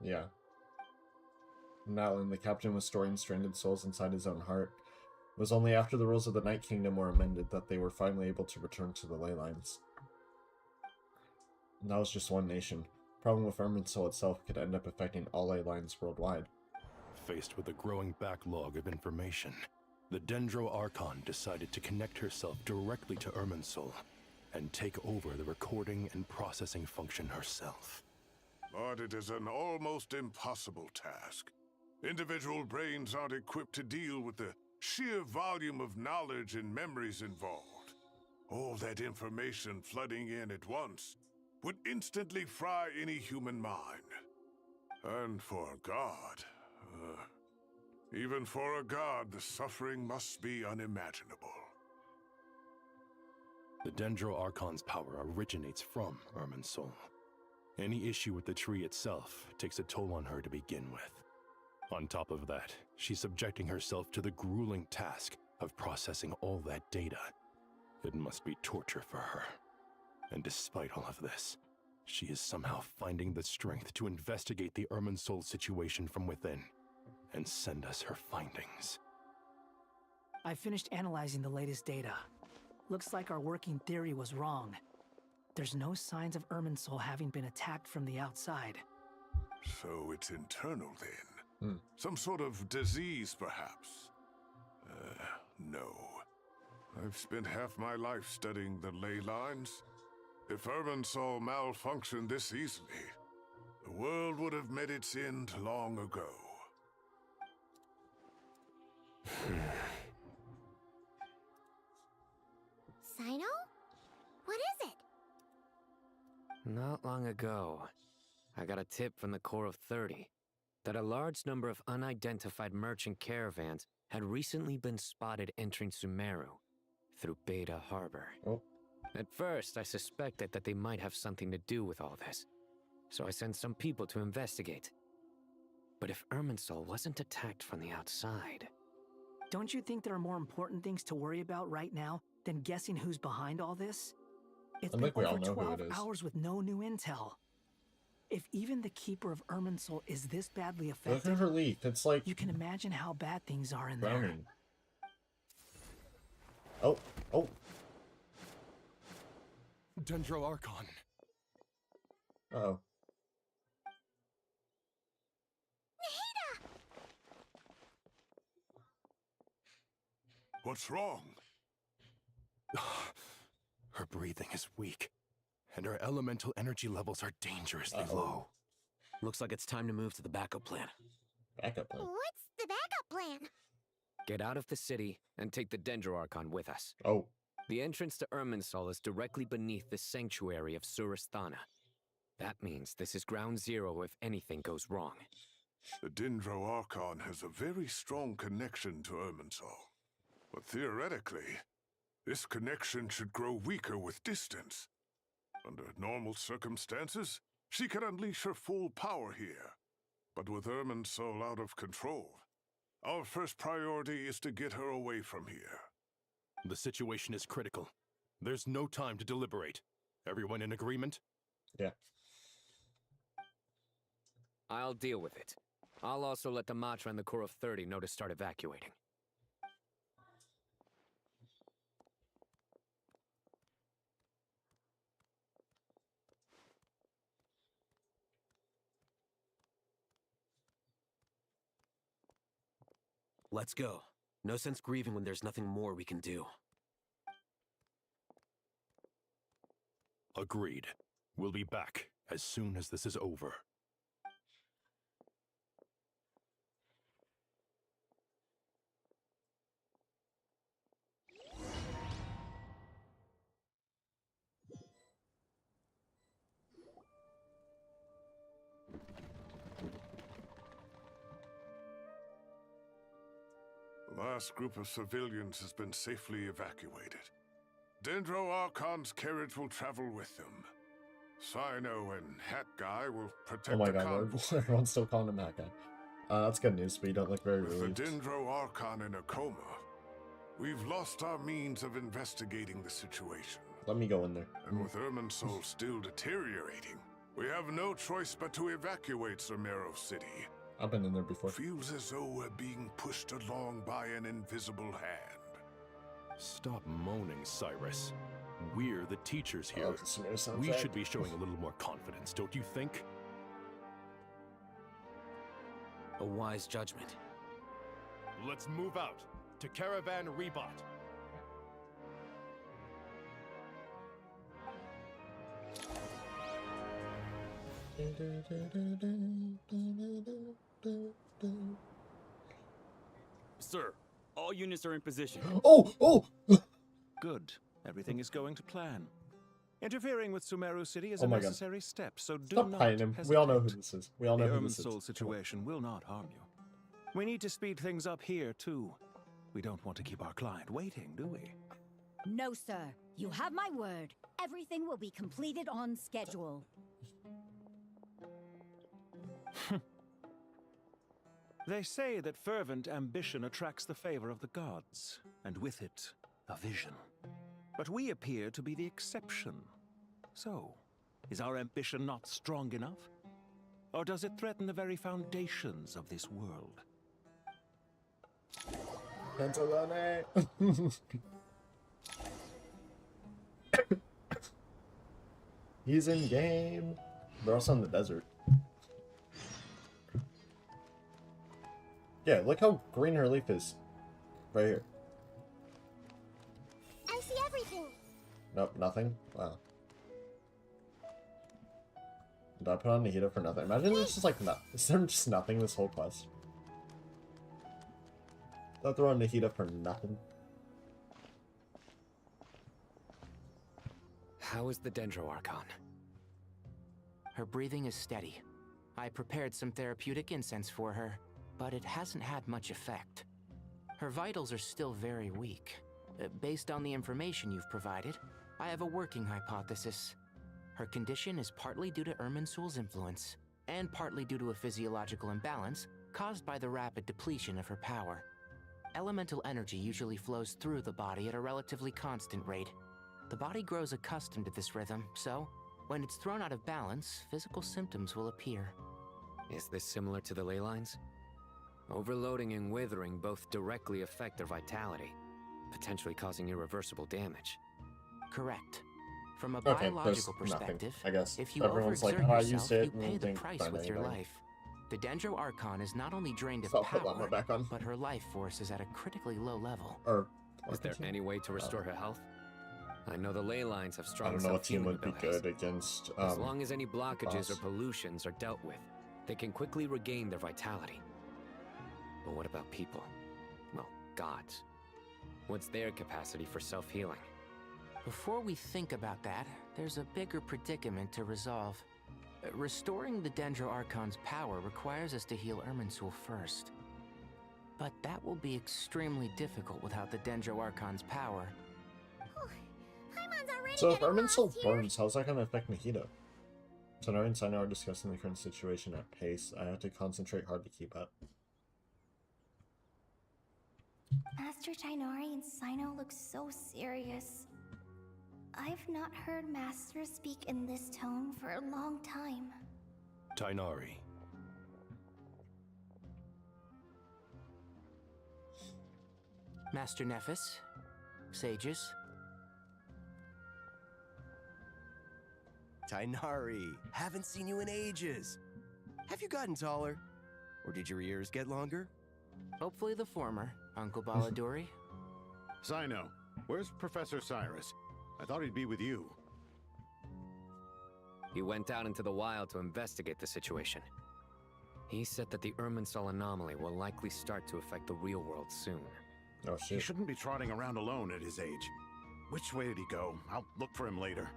Yeah. Now, when the captain was storing stranded souls inside his own heart, it was only after the rules of the Night Kingdom were amended that they were finally able to return to the ley lines. And that was just one nation. The problem with Irminsul itself could end up affecting all ley lines worldwide. Faced with a growing backlog of information, the Dendro Archon decided to connect herself directly to Irminsul and take over the recording and processing function herself. But it is an almost impossible task. Individual brains aren't equipped to deal with the sheer volume of knowledge and memories involved. All that information flooding in at once would instantly fry any human mind. And for a god, even for a god, the suffering must be unimaginable. The Dendro Archon's power originates from Irminsul. Any issue with the tree itself takes a toll on her to begin with. On top of that, she's subjecting herself to the grueling task of processing all that data. It must be torture for her. And despite all of this, she is somehow finding the strength to investigate the Irminsul situation from within and send us her findings. I finished analyzing the latest data. Looks like our working theory was wrong. There's no signs of Irminsul having been attacked from the outside. So it's internal then? Some sort of disease, perhaps? No. I've spent half my life studying the ley lines. If Irminsul malfunctioned this easily, the world would have met its end long ago. Sino? What is it? Not long ago, I got a tip from the Core of 30 that a large number of unidentified merchant caravans had recently been spotted entering Sumeru through Beta Harbor. At first, I suspected that they might have something to do with all this, so I sent some people to investigate. But if Irminsul wasn't attacked from the outside... Don't you think there are more important things to worry about right now than guessing who's behind all this? It's been over 12 hours with no new intel. If even the Keeper of Irminsul is this badly affected, look at her leaf. It's like you can imagine how bad things are in Browning. Oh. Dendro Archon. Uh-oh. What's wrong? Her breathing is weak, and her elemental energy levels are dangerously low. Looks like it's time to move to the backup plan. Backup plan? What's the backup plan? Get out of the city and take the Dendro Archon with us. Oh. The entrance to Irminsul is directly beneath the sanctuary of Surasthana. That means this is ground zero if anything goes wrong. The Dendro Archon has a very strong connection to Irminsul. But theoretically, this connection should grow weaker with distance. Under normal circumstances, she could unleash her full power here. But with Irminsul out of control, Our first priority is to get her away from here. The situation is critical. There's no time to deliberate. Everyone in agreement? Yeah. I'll deal with it. I'll also let the Matra and the Core of 30 know to start evacuating. Let's go. No sense grieving when there's nothing more we can do. Agreed. We'll be back as soon as this is over. The last group of civilians has been safely evacuated. Dendro Archon's carriage will travel with them. Sino and Hat Guy will protect my the god, convoy. everyone's still calling him Hat Guy. That's good news, but you don't look very With relieved. the Dendro Archon in a coma, we've lost our means of investigating the situation. Let me go in there. And with Irminsul still deteriorating, we have no choice but to evacuate Sumeru City. I've been in there before. Feels as though we're being pushed along by an invisible hand. Stop moaning, Cyrus. We're the teachers here. Oh, we should be showing a little more confidence, don't you think? A wise judgment. Let's move out to Caravan Rebot. Sir, all units are in position. Oh! Good. Everything is going to plan. Interfering with Sumeru City is Oh a my God. necessary step, so do Stop not fighting him. hesitate. We all know who this is. We all know the who this is. Irminsul situation will not harm you. We need to speed things up here, too. We don't want to keep our client waiting, do we? No, sir. You have my word. Everything will be completed on schedule. They say that fervent ambition attracts the favor of the gods, and with it, a vision. But we appear to be the exception. So, is our ambition not strong enough? Or does it threaten the very foundations of this world? Pantalone! He's in game. They're also in the desert. Yeah, look how green her leaf is. Right here. I see everything. Nope, nothing. Wow. Did I put on Nahida for nothing? Imagine there's just like is there just nothing this whole quest? Did I throw on Nahida for nothing? How is the Dendro Archon? Her breathing is steady. I prepared some therapeutic incense for her, but it hasn't had much effect. Her vitals are still very weak. Based on the information you've provided, I have a working hypothesis. Her condition is partly due to Irminsul's influence, and partly due to a physiological imbalance caused by the rapid depletion of her power. Elemental energy usually flows through the body at a relatively constant rate. The body grows accustomed to this rhythm, so when it's thrown out of balance, physical symptoms will appear. Is this similar to the ley lines? Overloading and withering both directly affect their vitality, potentially causing irreversible damage. Correct. From a Okay, biological there's nothing, perspective, I guess. if you Everyone's like, overexert "Oh, I yourself, used it," you and pay the think price done with your anything. life. The Dendro Archon is not only drained of So I'll put Llama power, back on. but her life force is at a critically low level. Is there any way to restore her health? I know the ley lines have I strong don't know what team self-healing would be abilities. good against. As long as any blockages or boss. pollutions are dealt with, they can quickly regain their vitality. But what about people? Well, gods. What's their capacity for self-healing? Before we think about that, there's a bigger predicament to resolve. Restoring the Dendro Archon's power requires us to heal Irminsul first. But that will be extremely difficult without the Dendro Archon's power. Paimon's already So if getting Irminsul lost here. burns, how's that going to affect Nahida? Sonari and Sino are discussing the current situation at pace. I have to concentrate hard to keep up. Master Tighnari and Sino look so serious. I've not heard Master speak in this tone for a long time. Tighnari. Master Nephis, sages. Tighnari, haven't seen you in ages. Have you gotten taller? Or did your ears get longer? Hopefully the former, Uncle Baladuri. Sino, where's Professor Cyrus? I thought he'd be with you. He went out into the wild to investigate the situation. He said that the Irminsul anomaly will likely start to affect the real world soon. Oh He shit. shouldn't be trotting around alone at his age. Which way did he go? I'll look for him later.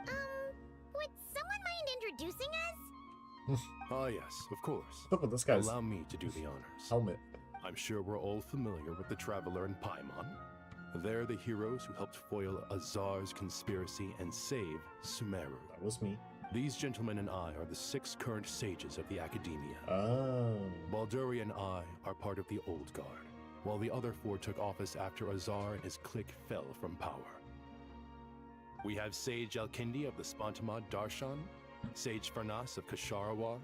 Would someone mind introducing us? Ah, yes, of course. Look at this guy's Allow me to do the honors. helmet. I'm sure we're all familiar with the Traveler and Paimon. They're the heroes who helped foil Azar's conspiracy and save Sumeru. That was me. These gentlemen and I are the 6 current sages of the Academia. Oh. Balduri and I are part of the Old Guard, while the other 4 took office after Azar and his clique fell from power. We have Sage Elkindi of the Spontamad Darshan, Sage Farnas of Kasharawar,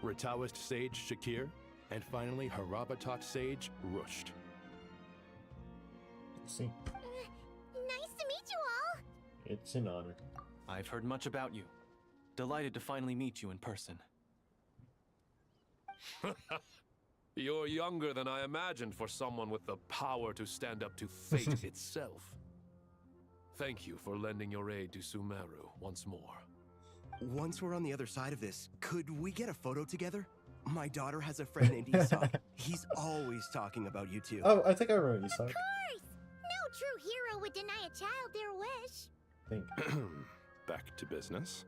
Rataoist Sage Shakir, and finally Harabatot Sage Rusht. See, Nice to meet you all. it's an honor. I've heard much about you. Delighted to finally meet you in person. You're younger than I imagined for someone with the power to stand up to fate itself. Thank you for lending your aid to Sumeru once more. Once we're on the other side of this, could we get a photo together? My daughter has a friend named Esau. He's always talking about you two. Oh, I think I remember Isak. Of course! No true hero would deny a child their wish. Think. Back to business.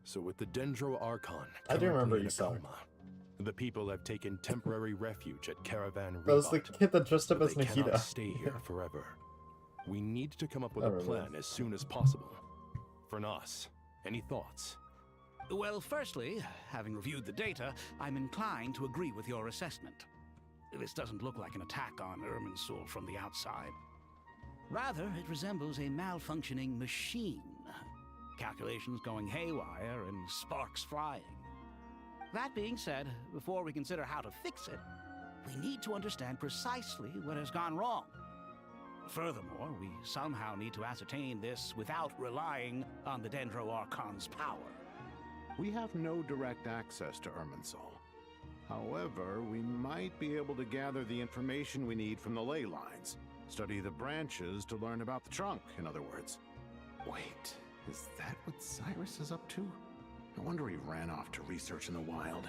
So with the Dendro Archon I do remember currently in Isak. a coma, the people have taken temporary refuge at Caravan That was the Rebot, kid that dressed up but as they cannot Nikita. stay here forever. We need to come up with I a remember plan as soon as possible. Fernas, any thoughts? Well, firstly, having reviewed the data, I'm inclined to agree with your assessment. This doesn't look like an attack on Irminsul from the outside. Rather, it resembles a malfunctioning machine. Calculations going haywire and sparks flying. That being said, before we consider how to fix it, we need to understand precisely what has gone wrong. Furthermore, we somehow need to ascertain this without relying on the Dendro Archon's power. We have no direct access to Irminsul. However, we might be able to gather the information we need from the ley lines. Study the branches to learn about the trunk, in other words. Wait, is that what Cyrus is up to? No wonder he ran off to research in the wild.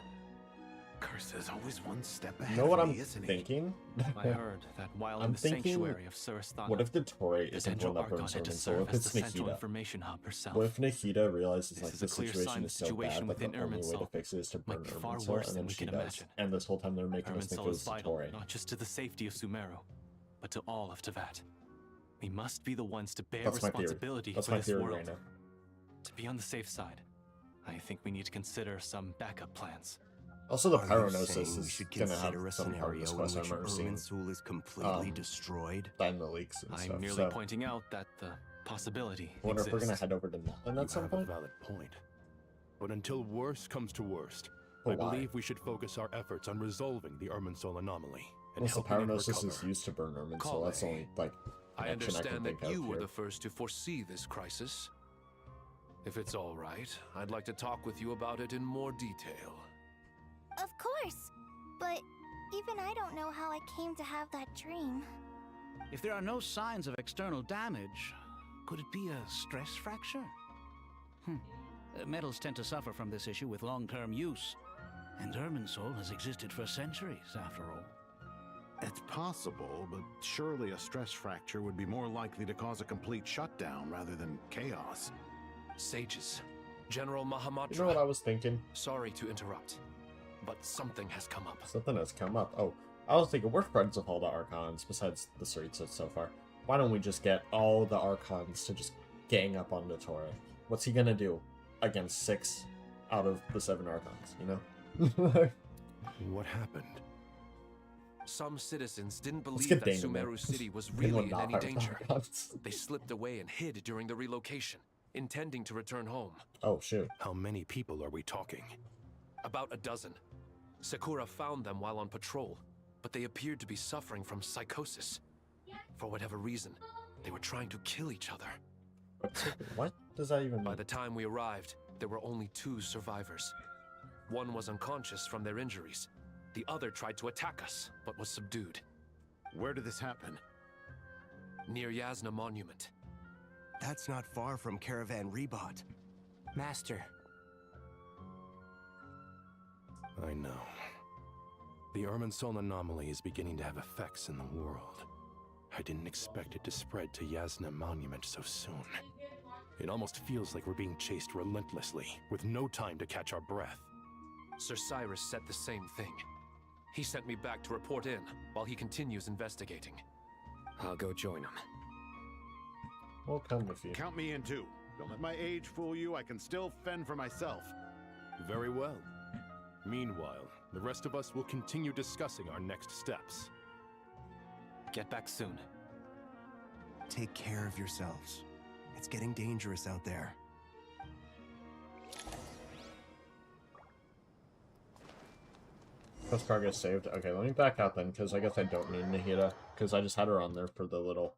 Curse is always one step You ahead know what of I'm me, isn't he? thinking? I heard that while in I'm the thinking, sanctuary of Surasthana, what if the Tory the isn't one Dendro that Archon burns had to Irminsul? serve What if as it's the central Nikita? information hub herself. What if Nikita realizes This like is the a clear situation sign is the so bad situation that the within only way to Irminsul fix it is to burn might be far Irminsul, worse and than then we she can does. imagine. And this whole time they're making us think it Irminsul is was the vital, Tory. not just to the safety of Sumeru, but to all of Teyvat. We must be the ones to bear That's my theory. responsibility That's for my this theory world. right now. To be on the safe side, I think we need to consider some backup plans. Also, the Are you Pyranosis saying we is should gonna have consider a some part of scenario this in quest. I which remember seeing Irminsul is completely destroyed? that in the leaks and I'm stuff. merely So, pointing out that the possibility I wonder if we're gonna exists. head over to Nathan You at some have point. a valid point. But until worst comes to worst, But I why? believe we should focus our efforts on resolving the Irminsul anomaly and Unless the helping it Pyranosis is recover. used to burn Irminsul, that's the only like I connection I can understand think that of you were here. the first to foresee this crisis. If it's all right, I'd like to talk with you about it in more detail. Of course. But even I don't know how I came to have that dream. If there are no signs of external damage, could it be a stress fracture? Metals tend to suffer from this issue with long-term use, and Irminsul has existed for centuries, after all. It's possible, but surely a stress fracture would be more likely to cause a complete shutdown rather than chaos. Sages, General Mahamatra. You know what I was thinking? Sorry to interrupt, but something has come up. Something has come up. Oh, I was thinking we're friends with all the Archons besides the Cereats so far. Why don't we just get all the Archons to just gang up on the Tory? What's he gonna do against 6 out of the 7 Archons, you know? What happened? Some citizens didn't believe that Sumeru City was really in any danger. They slipped away and hid during the relocation, intending to return home. Oh, shoot. How many people are we talking? About a dozen. Sakura found them while on patrol, but they appeared to be suffering from psychosis. For whatever reason, they were trying to kill each other. What does that even mean? By the time we arrived, there were only 2 survivors. One was unconscious from their injuries. The other tried to attack us, but was subdued. Where did this happen? Near Yasna Monument. That's not far from Caravan Rebot. Master. I know. The Irminsul anomaly is beginning to have effects in the world. I didn't expect it to spread to Yasna Monument so soon. It almost feels like we're being chased relentlessly, with no time to catch our breath. Sir Cyrus said the same thing. He sent me back to report in, while he continues investigating. I'll go join him. We'll come with you. Count me in too. Don't let my age fool you, I can still fend for myself. Very well. Meanwhile, the rest of us will continue discussing our next steps. Get back soon. Take care of yourselves. It's getting dangerous out there. Quest progress saved. Okay, let me back out then, because I guess I don't need Nahida, because I just had her on there for the little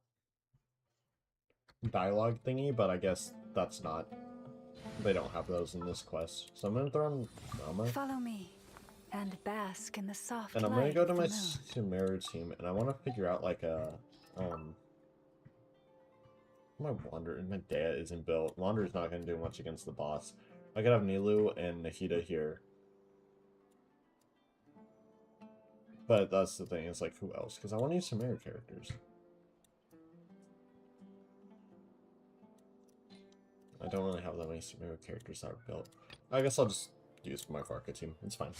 dialogue thingy, but I guess that's not. They don't have those in this quest. So I'm gonna throw in Rama. Follow me and bask in the soft And I'm light gonna go to of my the moon. Sumeru team, and I want to figure out like a my Dea isn't built. Wander's not gonna do much against the boss. I could have Nilu and Nahida here, but that's the thing. It's like, who else? Because I want to use Sumeru characters. I don't really have that many Sumeru characters that are built. I guess I'll just use my Varka team. It's fine.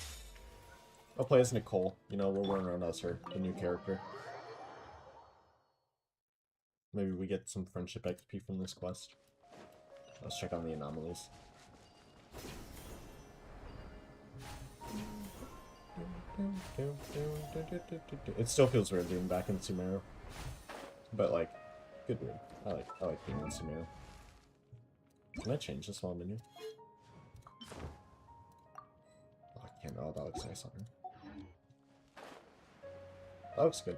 I'll play as Nicole. You know, we'll run around as her, the new character. Maybe we get some friendship XP from this quest. Let's check on the anomalies. It still feels weird being back in Sumeru. But like, good weird. I like being in Sumeru. Can I change this while I'm in here? Oh, I can't. Oh, that looks nice on her. That looks good.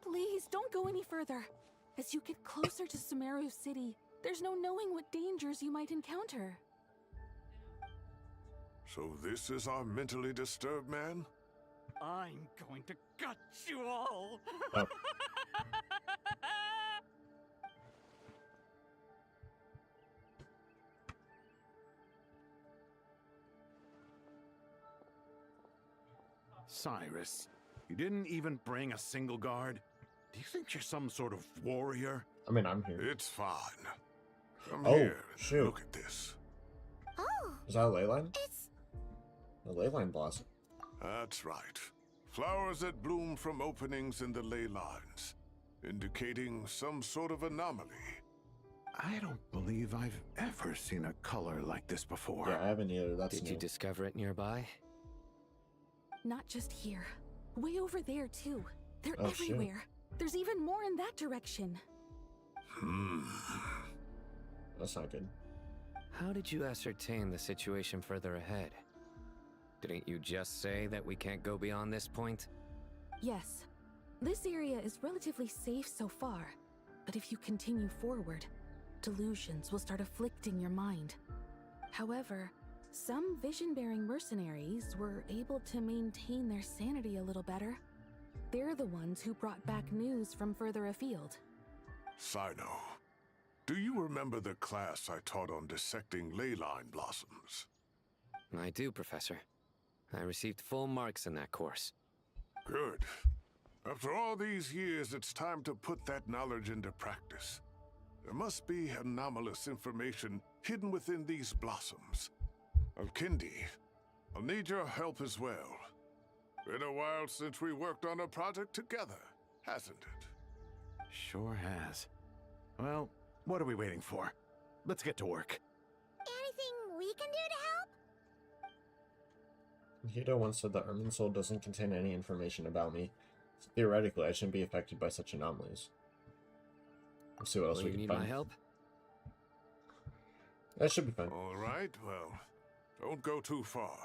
Please, don't go any further. As you get closer to Sumeru City, there's no knowing what dangers you might encounter. So this is our mentally disturbed man? I'm going to gut you all! Oh. Cyrus, you didn't even bring a single guard? Do you think you're some sort of warrior? I mean, I'm here. It's fine. Come Oh, here. shoot. Look at this. Oh, Is that a ley line? it's... A ley line blossom. That's right. Flowers that bloom from openings in the ley lines, indicating some sort of anomaly. I don't believe I've ever seen a color like this before. Yeah, I haven't either. That's Did new. you discover it nearby? Not just here. Way over there, too. They're Oh, shit. everywhere. There's even more in that direction. That's not good. How did you ascertain the situation further ahead? Didn't you just say that we can't go beyond this point? Yes. This area is relatively safe so far, but if you continue forward, delusions will start afflicting your mind. However, some vision-bearing mercenaries were able to maintain their sanity a little better. They're the ones who brought back news from further afield. Sino, do you remember the class I taught on dissecting ley line blossoms? I do, Professor. I received full marks in that course. Good. After all these years, it's time to put that knowledge into practice. There must be anomalous information hidden within these blossoms. Alkindi, I'll need your help as well. Been a while since we worked on a project together, hasn't it? Sure has. Well, what are we waiting for? Let's get to work. Anything we can do to help? Hito once said that Irminsul doesn't contain any information about me. So theoretically, I shouldn't be affected by such anomalies. Let's see what else we can find. Need my help? That should be fine. All right, well, don't go too far.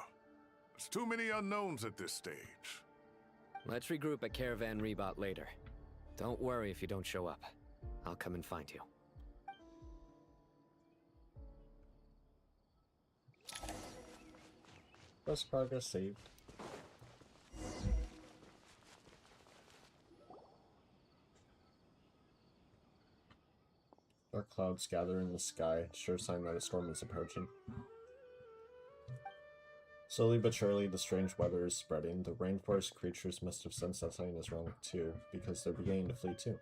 There's too many unknowns at this stage. Let's regroup at Caravan Rebot later. Don't worry if you don't show up. I'll come and find you. First progress saved. Dark clouds gather in the sky, sure sign that a storm is approaching. Slowly but surely, the strange weather is spreading. The rainforest creatures must have sensed that something is wrong too, because they're beginning to flee too.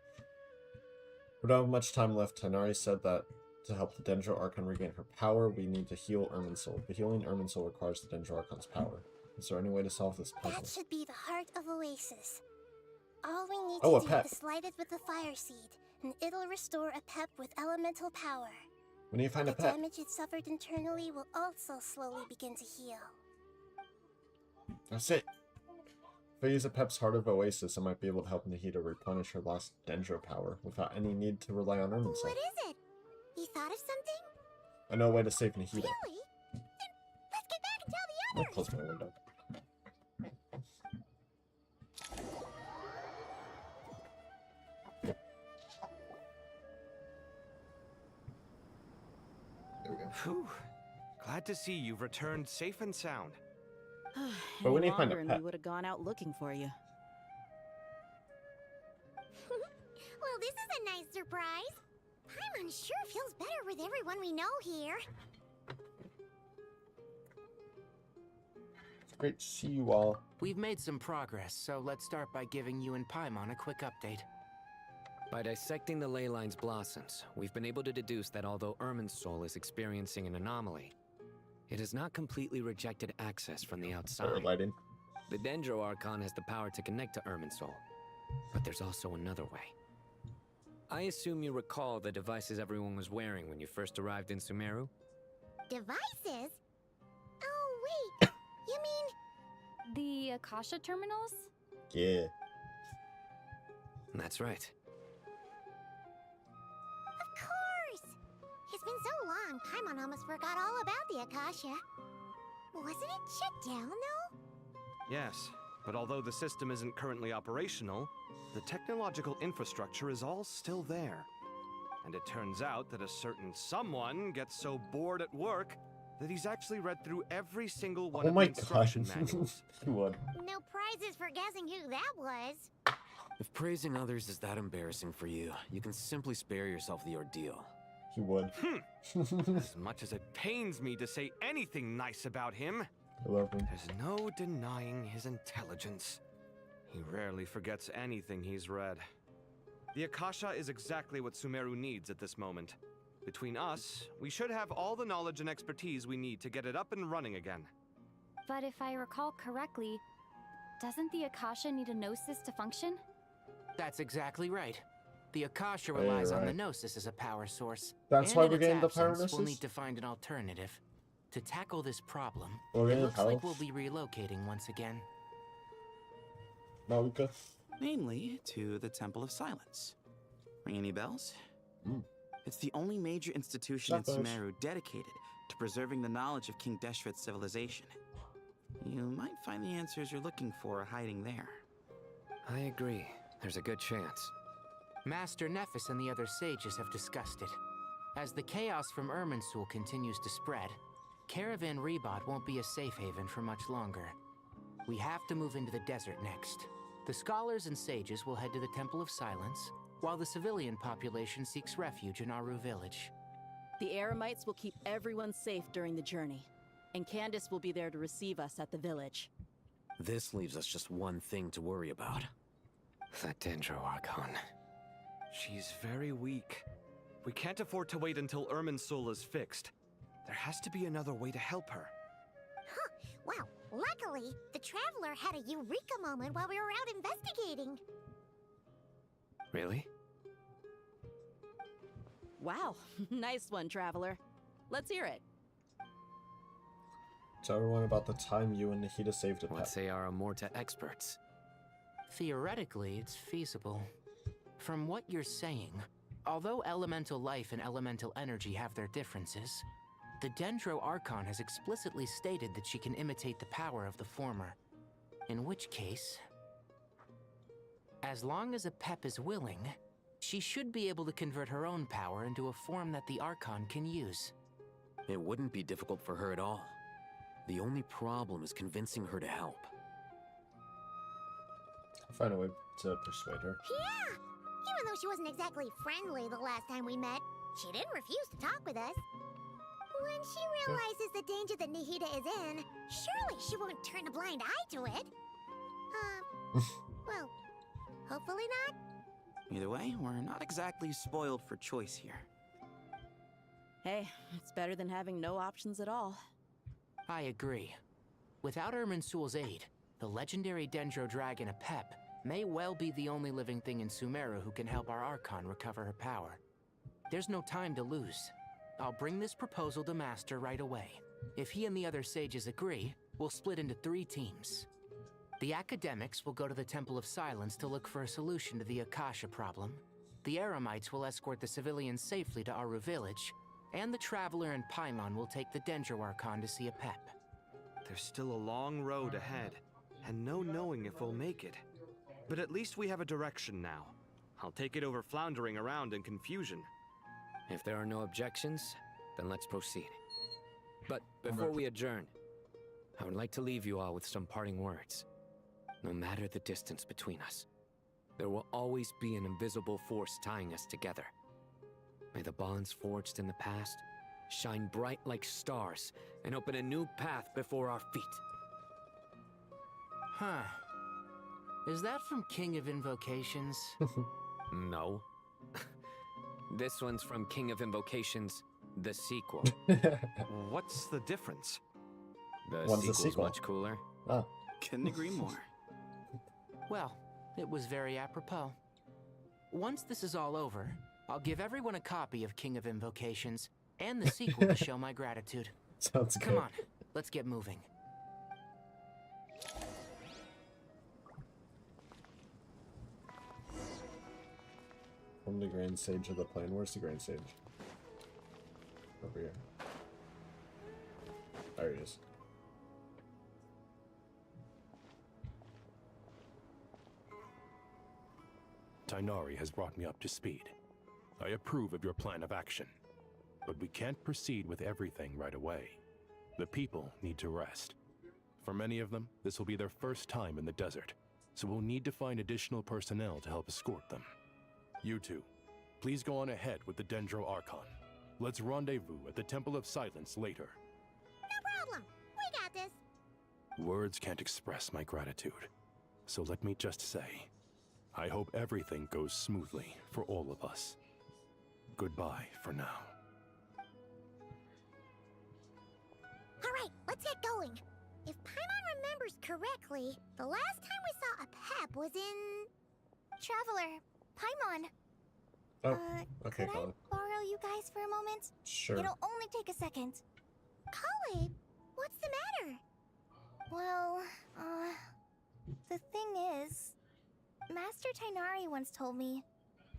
We don't have much time left. Tanari said that to help the Dendro Archon regain her power, we need to heal Irminsul. But healing Irminsul requires the Dendro Archon's power. Is there any way to solve this puzzle? That should be the heart of Oasis. All we need a to pep. do is light it with the fire seed, and it'll restore a pep with elemental power. We need to find a The pep. damage it suffered internally will also slowly begin to heal. That's it. If I use a Pep's Heart of Oasis, I might be able to help Nahida replenish her lost Dendro power without any need to rely on Irminsul. What is it? You thought of something? I know a way to save Nahida. Really? Then let's get back and tell the I'll others! close my window. There we go. Whew. Glad to see you've returned safe and sound. But we need to find a and pet. we would have gone out looking for you. Well, this is a nice surprise. Paimon sure feels better with everyone we know here. It's great to see you all. We've made some progress, so let's start by giving you and Paimon a quick update. By dissecting the ley line's blossoms, we've been able to deduce that although Irminsul is experiencing an anomaly, it has not completely rejected access from the outside. Lighting. The Dendro Archon has the power to connect to Irminsul, but there's also another way. I assume you recall the devices everyone was wearing when you first arrived in Sumeru? Devices? Oh, wait. You mean... The Akasha terminals? Yeah. That's right. Of course! It's been so long, Paimon almost forgot all about the Akasha. Wasn't it shut down, though? Yes, but although the system isn't currently operational, the technological infrastructure is all still there. And it turns out that a certain someone gets so bored at work that he's actually read through every single one of the instruction manuals. What? No prizes for guessing who that was. If praising others is that embarrassing for you, you can simply spare yourself the ordeal. He would. As much as it pains me to say anything nice about him, I love him. there's no denying his intelligence. He rarely forgets anything he's read. The Akasha is exactly what Sumeru needs at this moment. Between us, we should have all the knowledge and expertise we need to get it up and running again. But if I recall correctly, doesn't the Akasha need a gnosis to function? That's exactly right. The Akasha relies on the Gnosis as a power source. That's and why in we're its getting the absence, Pyronosis? We'll need to find an alternative. To tackle this problem, We're it getting looks the like power? we'll be relocating once again. Malika. Namely, to the Temple of Silence. Ring any bells? It's the only major institution in Suckers. Sumeru dedicated to preserving the knowledge of King Deshret's civilization. You might find the answers you're looking for hiding there. I agree. There's a good chance. Master Nephis and the other sages have discussed it. As the chaos from Irminsul continues to spread, Caravan Rebot won't be a safe haven for much longer. We have to move into the desert next. The scholars and sages will head to the Temple of Silence, while the civilian population seeks refuge in Aru village. The Eremites will keep everyone safe during the journey, and Candace will be there to receive us at the village. This leaves us just one thing to worry about. That Dendro Archon. She's very weak. We can't afford to wait until Irminsul is fixed. There has to be another way to help her. Huh. Well, luckily, the Traveler had a eureka moment while we were out investigating. Really? Wow, nice one, Traveler. Let's hear it. Tell everyone about the time you and Nahida saved a pet. Let's say our Amorta experts. Theoretically, it's feasible. From what you're saying, although elemental life and elemental energy have their differences, the Dendro Archon has explicitly stated that she can imitate the power of the former. In which case, as long as a Pep is willing, she should be able to convert her own power into a form that the Archon can use. It wouldn't be difficult for her at all. The only problem is convincing her to help. I'll find a way to persuade her. Yeah! Even though she wasn't exactly friendly the last time we met, she didn't refuse to talk with us. When she realizes the danger that Nahida is in, surely she won't turn a blind eye to it. Well, hopefully not. Either way, we're not exactly spoiled for choice here. Hey, it's better than having no options at all. I agree. Without Irminsul's aid, the legendary Dendro Dragon Apep may well be the only living thing in Sumeru who can help our Archon recover her power. There's no time to lose. I'll bring this proposal to Master right away. If he and the other sages agree, we'll split into 3 teams. The academics will go to the Temple of Silence to look for a solution to the Akasha problem. The Eremites will escort the civilians safely to Aru Village, and the Traveler and Paimon will take the Dendro Archon to see Apep. There's still a long road ahead, and no knowing if we'll make it. But at least we have a direction now. I'll take it over floundering around in confusion. If there are no objections, then let's proceed. But before we adjourn, I would like to leave you all with some parting words. No matter the distance between us, there will always be an invisible force tying us together. May the bonds forged in the past shine bright like stars and open a new path before our feet. Huh. Is that from King of Invocations? No. This one's from King of Invocations, the sequel. What's the difference? The sequel's much cooler. Oh. Couldn't agree more. Well, it was very apropos. Once this is all over, I'll give everyone a copy of King of Invocations and the sequel to show my gratitude. Sounds good. Come on, let's get moving. From the Grand Sage of the Plain. Where's the Grand Sage? Over here. There he is. Tighnari has brought me up to speed. I approve of your plan of action. But we can't proceed with everything right away. The people need to rest. For many of them, this will be their first time in the desert, so we'll need to find additional personnel to help escort them. You two, please go on ahead with the Dendro Archon. Let's rendezvous at the Temple of Silence later. No problem. We got this. Words can't express my gratitude. So let me just say, I hope everything goes smoothly for all of us. Goodbye for now. Alright, let's get going. If Paimon remembers correctly, the last time we saw a Pep was in... Traveler, Paimon. Oh, okay, could I borrow you guys for a moment? Sure. It'll only take a second. Kale, what's the matter? Well, the thing is, Master Tighnari once told me,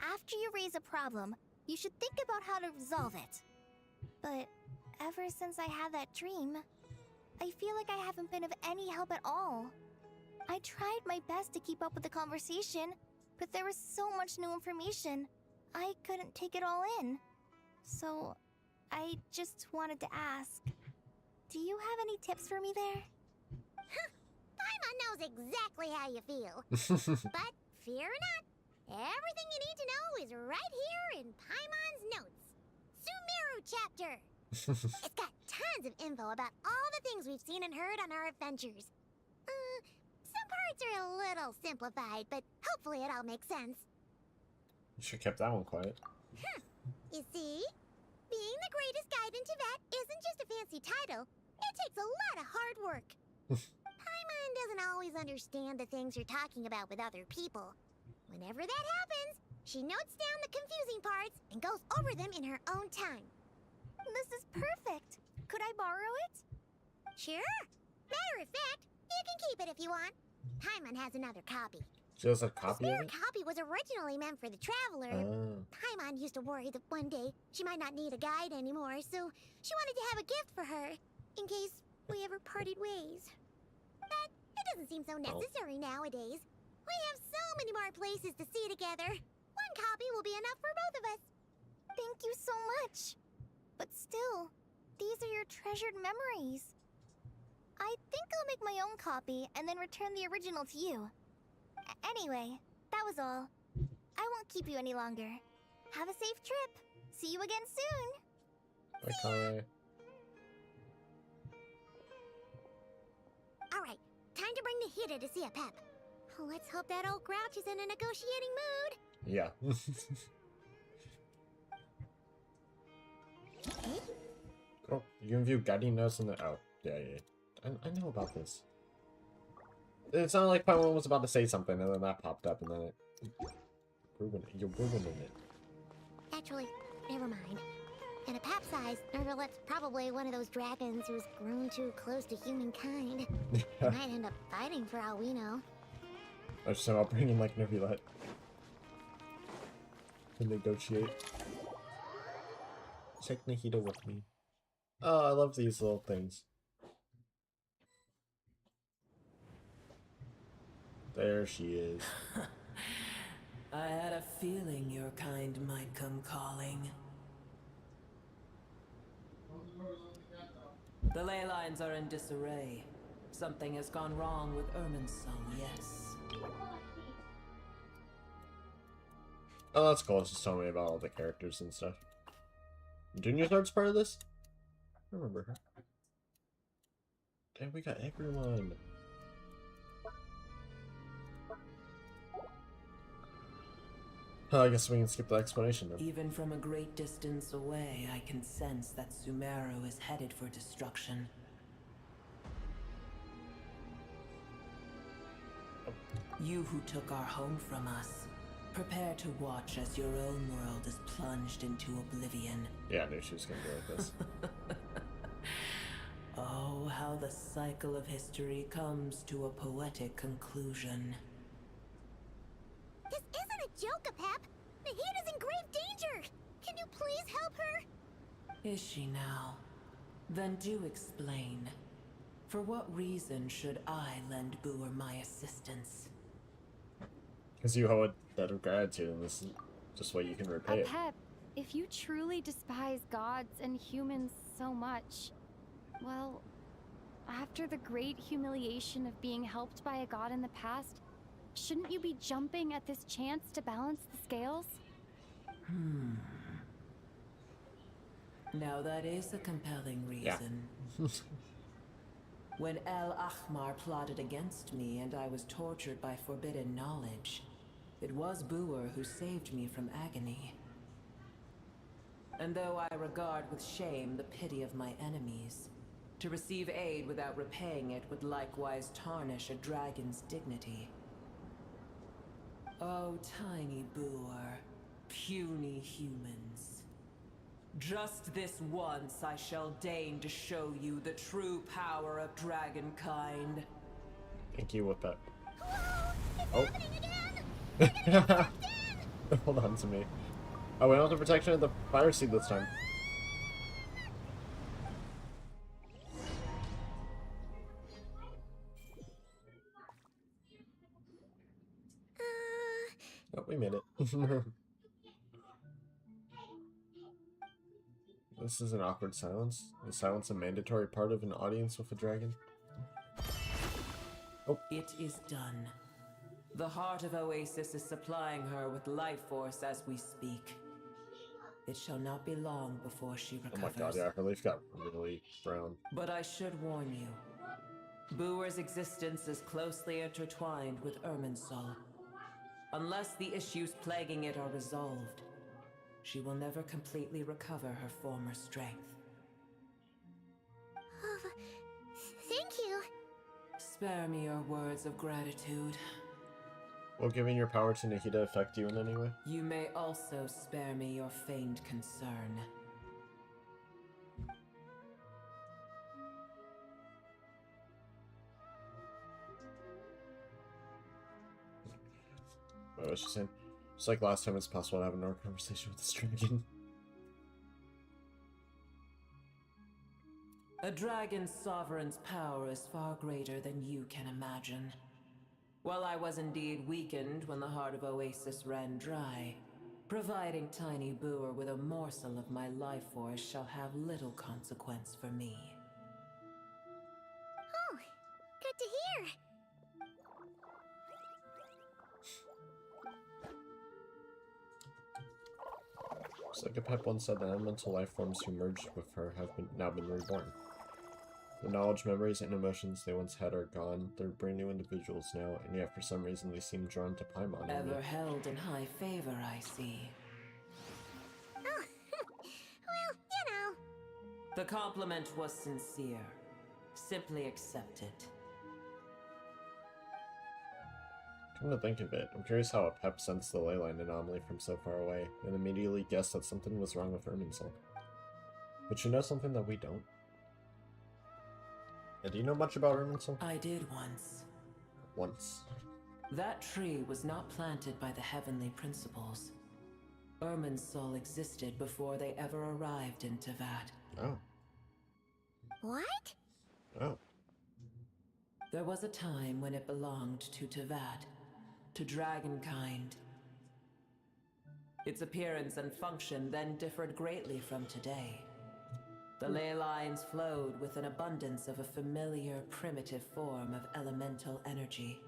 after you raise a problem, you should think about how to resolve it. But ever since I had that dream, I feel like I haven't been of any help at all. I tried my best to keep up with the conversation, but there was so much new information, I couldn't take it all in. So, I just wanted to ask, do you have any tips for me there? Huh, Paimon knows exactly how you feel. But fear not, everything you need to know is right here in Paimon's notes. Sumeru chapter. It's got tons of info about all the things we've seen and heard on our adventures. Some parts are a little simplified, but hopefully it all makes sense. You should have kept that one quiet. You see? Being the greatest guide in Tibet isn't just a fancy title. It takes a lot of hard work. Paimon doesn't always understand the things you're talking about with other people. Whenever that happens, She notes down the confusing parts and goes over them in her own time. This is perfect. Could I borrow it? Sure. Matter of fact, you can keep it if you want. Paimon has another copy. She has a copy of it? The copy was originally meant for the traveler. Paimon used to worry that one day she might not need a guide anymore, so she wanted to have a gift for her, in case we ever parted ways. But it doesn't seem so necessary nowadays. We have so many more places to see together. One copy will be enough for both of us. Thank you so much. But still, these are your treasured memories. I think I'll make my own copy and then return the original to you. Anyway, that was all. I won't keep you any longer. Have a safe trip. See you again soon. Okay. Alright, time to bring the Hida to see a Pep. Let's hope that old grouch is in a negotiating mood. Yeah. Oh, you can view guiding notes in the... Oh, yeah. I know about this. It sounded like Paimon was about to say something, and then that popped up, and then it... You're ruining it. Actually, never mind. At a Pep size, Nervalet's probably one of those dragons who's grown too close to humankind. Might end up fighting for all we know. I just about bringing like Nervalet to negotiate. Take Nahida with me. Oh, I love these little things. There she is. I had a feeling your kind might come calling. The ley lines are in disarray. Something has gone wrong with Irminsul, yes. Oh, that's cool. It's just telling me about all the characters and stuff. Junior Sword's part of this? I remember her. Damn, we got everyone. I guess we can skip the explanation then. Even from a great distance away, I can sense that Sumeru is headed for destruction. You who took our home from us, prepare to watch as your own world is plunged into oblivion. Yeah, I knew she was gonna be like this. Oh, how the cycle of history comes to a poetic conclusion. This isn't a joke, Pep. Nahida's in grave danger. Can you please help her? Is she now? Then do explain. For what reason should I lend Boer my assistance? Because you owe a debt of gratitude, and this is just what you can repay it. Pep, if you truly despise gods and humans so much, well, after the great humiliation of being helped by a god in the past, shouldn't you be jumping at this chance to balance the scales? Now that is a compelling reason. Yeah. When El Ahmar plotted against me and I was tortured by forbidden knowledge, it was Boer who saved me from agony. And though I regard with shame the pity of my enemies, to receive aid without repaying it would likewise tarnish a dragon's dignity. Oh, tiny Boer, puny humans. Just this once I shall deign to show you the true power of dragonkind. Thank you with that. Whoa, it's happening again! Hold on to me. Oh, we don't have the protection of the fire seed this time. Oh, we made it. This is an awkward silence. Is silence a mandatory part of an audience with a dragon? Oh. It is done. The heart of Oasis is supplying her with life force as we speak. It shall not be long before she recovers. Oh my god, yeah, her leaf got really brown. But I should warn you. Boer's existence is closely intertwined with Irminsul. Unless the issues plaguing it are resolved, she will never completely recover her former strength. Thank you. Spare me your words of gratitude. Will giving your power to Nahida affect you in any way? You may also spare me your feigned concern. What was she saying? Just like last time, it's possible to have a normal conversation with this dragon. A dragon's sovereign's power is far greater than you can imagine. While I was indeed weakened when the heart of Oasis ran dry, providing Tiny Booer with a morsel of my life force shall have little consequence for me. Oh, good to hear. Psychopep once said that elemental life forms who merged with her have now been reborn. The knowledge, memories, and emotions they once had are gone. They're brand new individuals now, and yet for some reason they seem drawn to Paimon. Ever held in high favor, I see. Oh, well, you know. The compliment was sincere. Simply accept it. Come to think of it, I'm curious how a Pep sensed the leyline anomaly from so far away, and immediately guessed that something was wrong with Irminsul. But you know something that we don't? Yeah, do you know much about Irminsul? I did once. Once. That tree was not planted by the heavenly principles. Irminsul existed before they ever arrived in Teyvat. Oh. What? Oh. There was a time when it belonged to Teyvat, to dragonkind. Its appearance and function then differed greatly from today. The ley lines flowed with an abundance of a familiar, primitive form of elemental energy.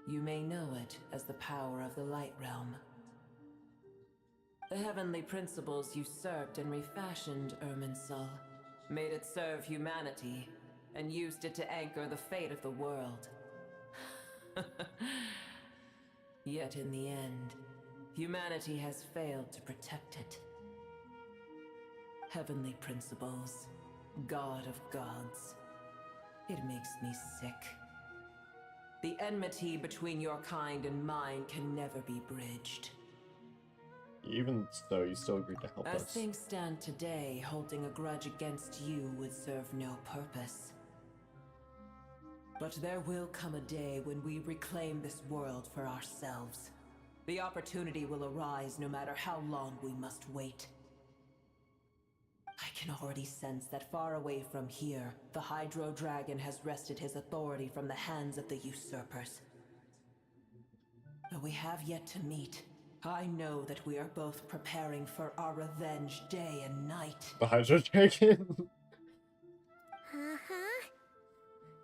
You may know it as the power of the Light Realm. The heavenly principles usurped and refashioned Irminsul, made it serve humanity, and used it to anchor the fate of the world. Yet in the end, humanity has failed to protect it. Heavenly principles, God of gods. It makes me sick. The enmity between your kind and mine can never be bridged. Even though you still agreed to help As us. things stand today, holding a grudge against you would serve no purpose. But there will come a day when we reclaim this world for ourselves. The opportunity will arise no matter how long we must wait. I can already sense that far away from here, the Hydro Dragon has wrested his authority from the hands of the usurpers. Though we have yet to meet, I know that we are both preparing for our revenge day and night. The Hydro Dragon? Uh-huh.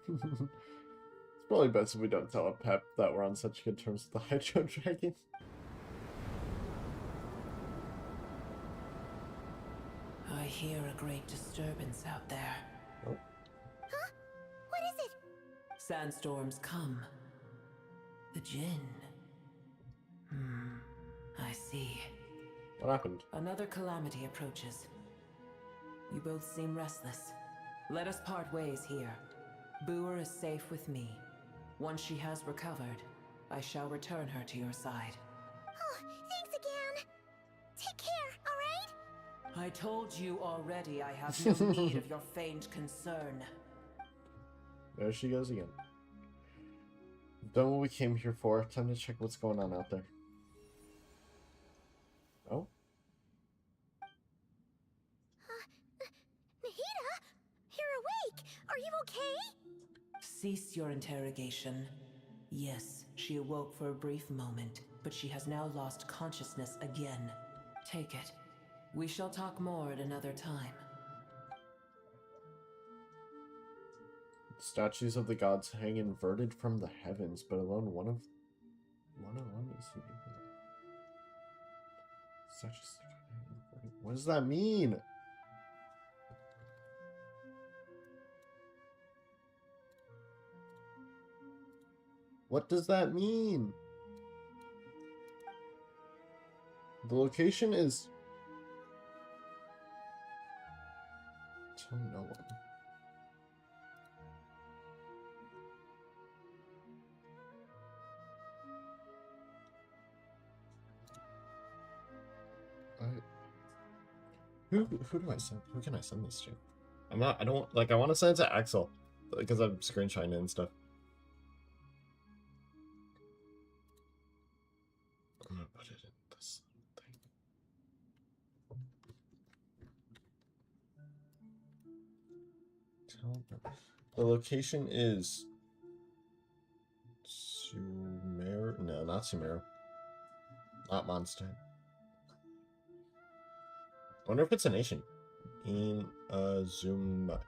It's probably best if we don't tell a Pep that we're on such good terms with the Hydro Dragon. I hear a great disturbance out there. Oh. Huh? What is it? Sandstorms come. The Jinn. I see. What happened? Another calamity approaches. You both seem restless. Let us part ways here. Booer is safe with me. Once she has recovered, I shall return her to your side. Oh, thanks again. Take care, alright? I told you already I have no need of your feigned concern. There she goes again. We've done what we came here for. Time to check what's going on out there. Oh? Nahida? You're awake! Are you okay? Cease your interrogation. Yes, she awoke for a brief moment, but she has now lost consciousness again. Take it. We shall talk more at another time. Statues of the gods hang inverted from the heavens, but alone one of them is seen. Statues hang inverted. What does that mean? What does that mean? The location is... Tell no one. Who do I send? Who can I send this to? I don't like. I want to send it to Axel because I'm screenshotting it and stuff. I'm gonna put it in this thing. The location is Sumer. No, not Sumer. Not Mondstadt. I wonder if it's a nation. In Azuma?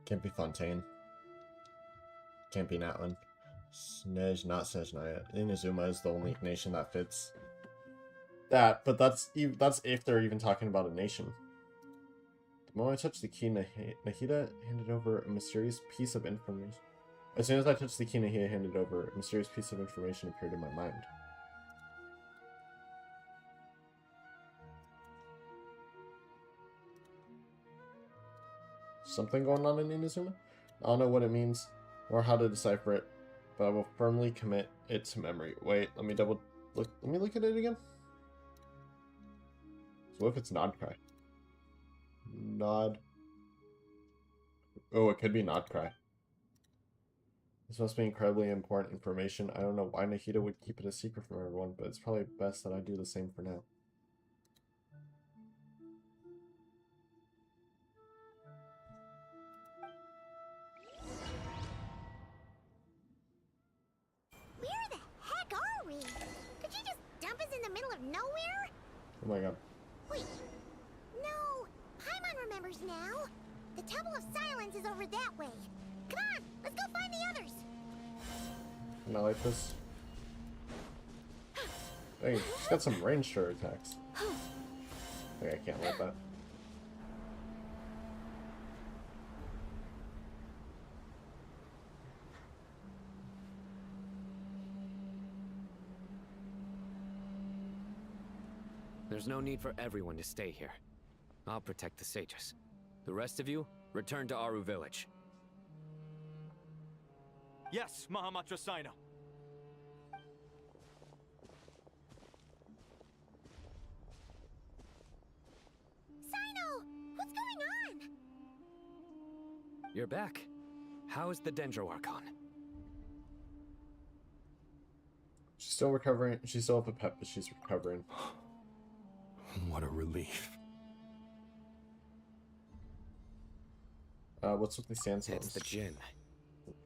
Can't be Fontaine. Can't be Natlan. Snej, not Snezhnaya. Inazuma is the only nation that fits. That, but that's if they're even talking about a nation. The moment I touched the key, Nahida handed over a mysterious piece of information. As soon as I touched the key, Nahida handed over a mysterious piece of information appeared in my mind. Something going on in Inazuma? I don't know what it means or how to decipher it, but I will firmly commit it to memory. Wait, let me look at it again. So what if it's Nodcry? Nod. Oh, it could be Nodcry. This must be incredibly important information. I don't know why Nahida would keep it a secret from everyone, but it's probably best that I do the same for now. Where the heck are we? Did you just dump us in the middle of nowhere? Oh my god. Wait. No. Paimon remembers now. The Temple of Silence is over that way. Come on, let's go find the others. Can I like this? Hey, she's got some ranged attacks. I think I can't let that. There's no need for everyone to stay here. I'll protect the sages. The rest of you, return to Aru village. Yes, Mahamatra Sino. Sino! What's going on? You're back. How is the Dendro Archon? She's still recovering. She's still up a pep, but she's recovering. What a relief. What's with the sandstorms? It's the Jinn.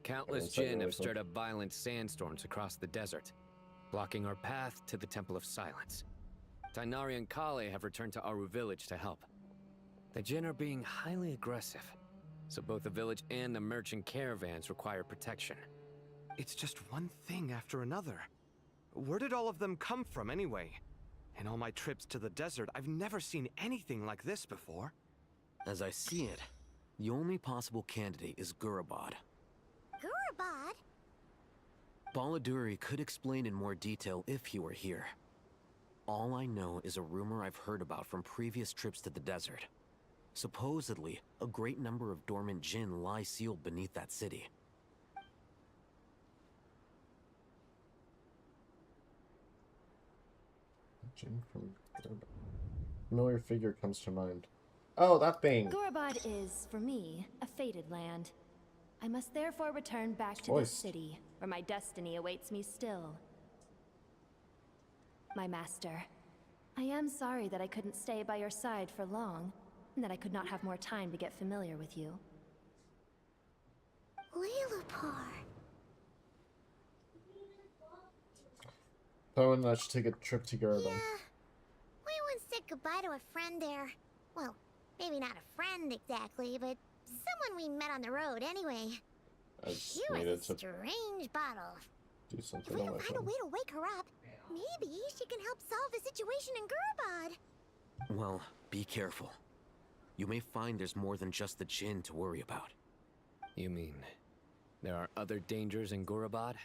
Countless Jinn have stirred up violent sandstorms across the desert, blocking our path to the Temple of Silence. Tainari and Kale have returned to Aru village to help. The Jinn are being highly aggressive, so both the village and the merchant caravans require protection. It's just one thing after another. Where did all of them come from anyway? In all my trips to the desert, I've never seen anything like this before. As I see it, the only possible candidate is Gurabad. Gurabad? Baladuri could explain in more detail if he were here. All I know is a rumor I've heard about from previous trips to the desert. Supposedly, a great number of dormant Jinn lie sealed beneath that city. Jinn from familiar figure comes to mind. Oh, that thing! Gurabad is, for me, a fated land. I must therefore return back to this city, where my destiny awaits me still. My master, I am sorry that I couldn't stay by your side for long, and that I could not have more time to get familiar with you. Lilipar. I should take a trip to Gurabad. Yeah. We once said goodbye to a friend there. Well, maybe not a friend exactly, but someone we met on the road anyway. She was a strange bottle. Do something If we on my can find a phone. way to wake her up, maybe she can help solve the situation in Gurabad. Well, be careful. You may find there's more than just the Jinn to worry about. You mean, there are other dangers in Gurabad?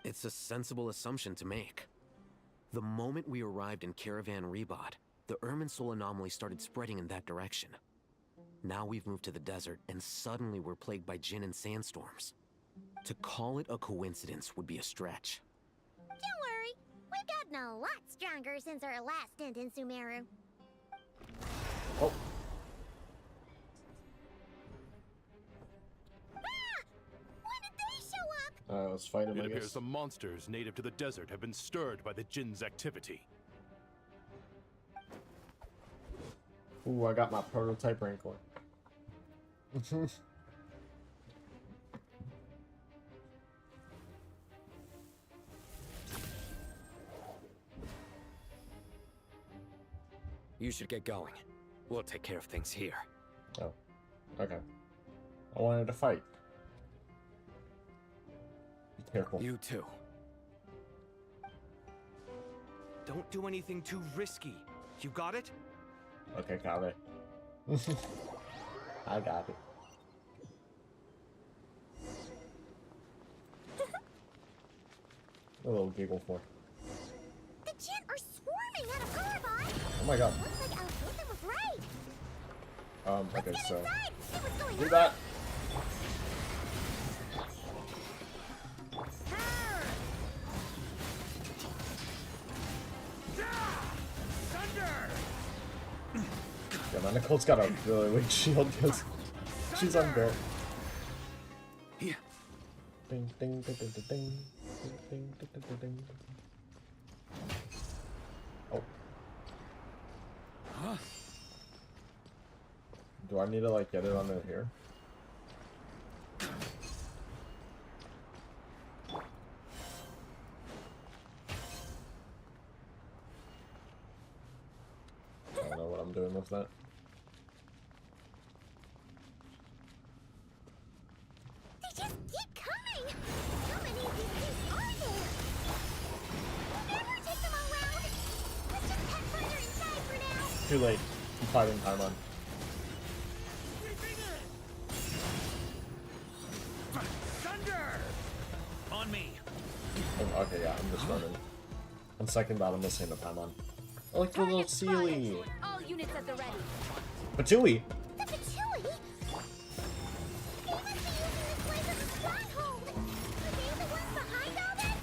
It's a sensible assumption to make. The moment we arrived in Caravan Rebod, the Irminsul anomaly started spreading in that direction. Now we've moved to the desert, and suddenly we're plagued by Jinn and sandstorms. To call it a coincidence would be a stretch. Don't worry, we've got gotten a lot stronger since our last stint in Sumeru. Oh. When did they show up? I was fighting, It I appears guess. the monsters native to the desert have been stirred by the Jinn's activity. Ooh, I got my prototype Rancor. You should get going. We'll take care of things here. Oh, okay. I wanted to fight. Be careful. You too. Don't do anything too risky. You got it? Okay, got it. I got it. A little giggle for. The Jinn are swarming out of Gurabon. Oh my god. Looks like Alhaitham was right. Okay, so Inside, see what's going do on. that. Yeah, man, Nicole's got a really weak shield because she's unbuilt. Yeah. Ding ding ding ding ding ding ding ding ding ding. Oh. Huh? Do I need to like get it under here? I don't know what I'm doing with that. They just keep coming. How many of these things are there? We'll never take them all out. Let's just head further inside for now. Too late. I'm fighting Paimon. Thunder! On me. Oh, okay, yeah, I'm just running. On second thought, I'm listening to Paimon. I like the little Sealy. All units at the ready. Patooey. The Patooey? They must be using this place as a stronghold. Are they the ones behind all this?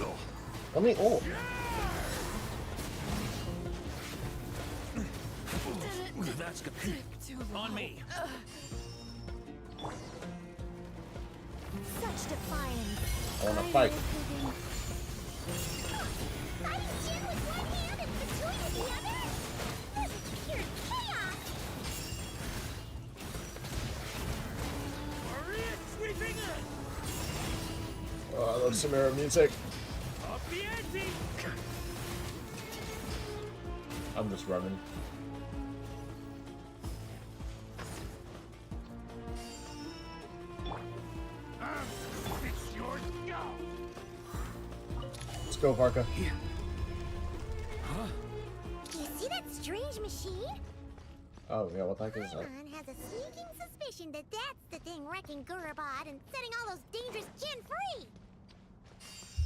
Oh. Let me ult. That's good. On me. Such defiance. I wanna fight. Fighting Jin with one hand and Patooey with the other? This is pure chaos. Sweeping it. Oh, I love Samara music. Up the ante. I'm just running. It's yours now. Let's go, Varka. Huh? Do you see that strange machine? Oh, yeah, what the heck is that? Paimon has a sneaking suspicion that that's the thing wrecking Gurabad and setting all those dangerous Jinn free.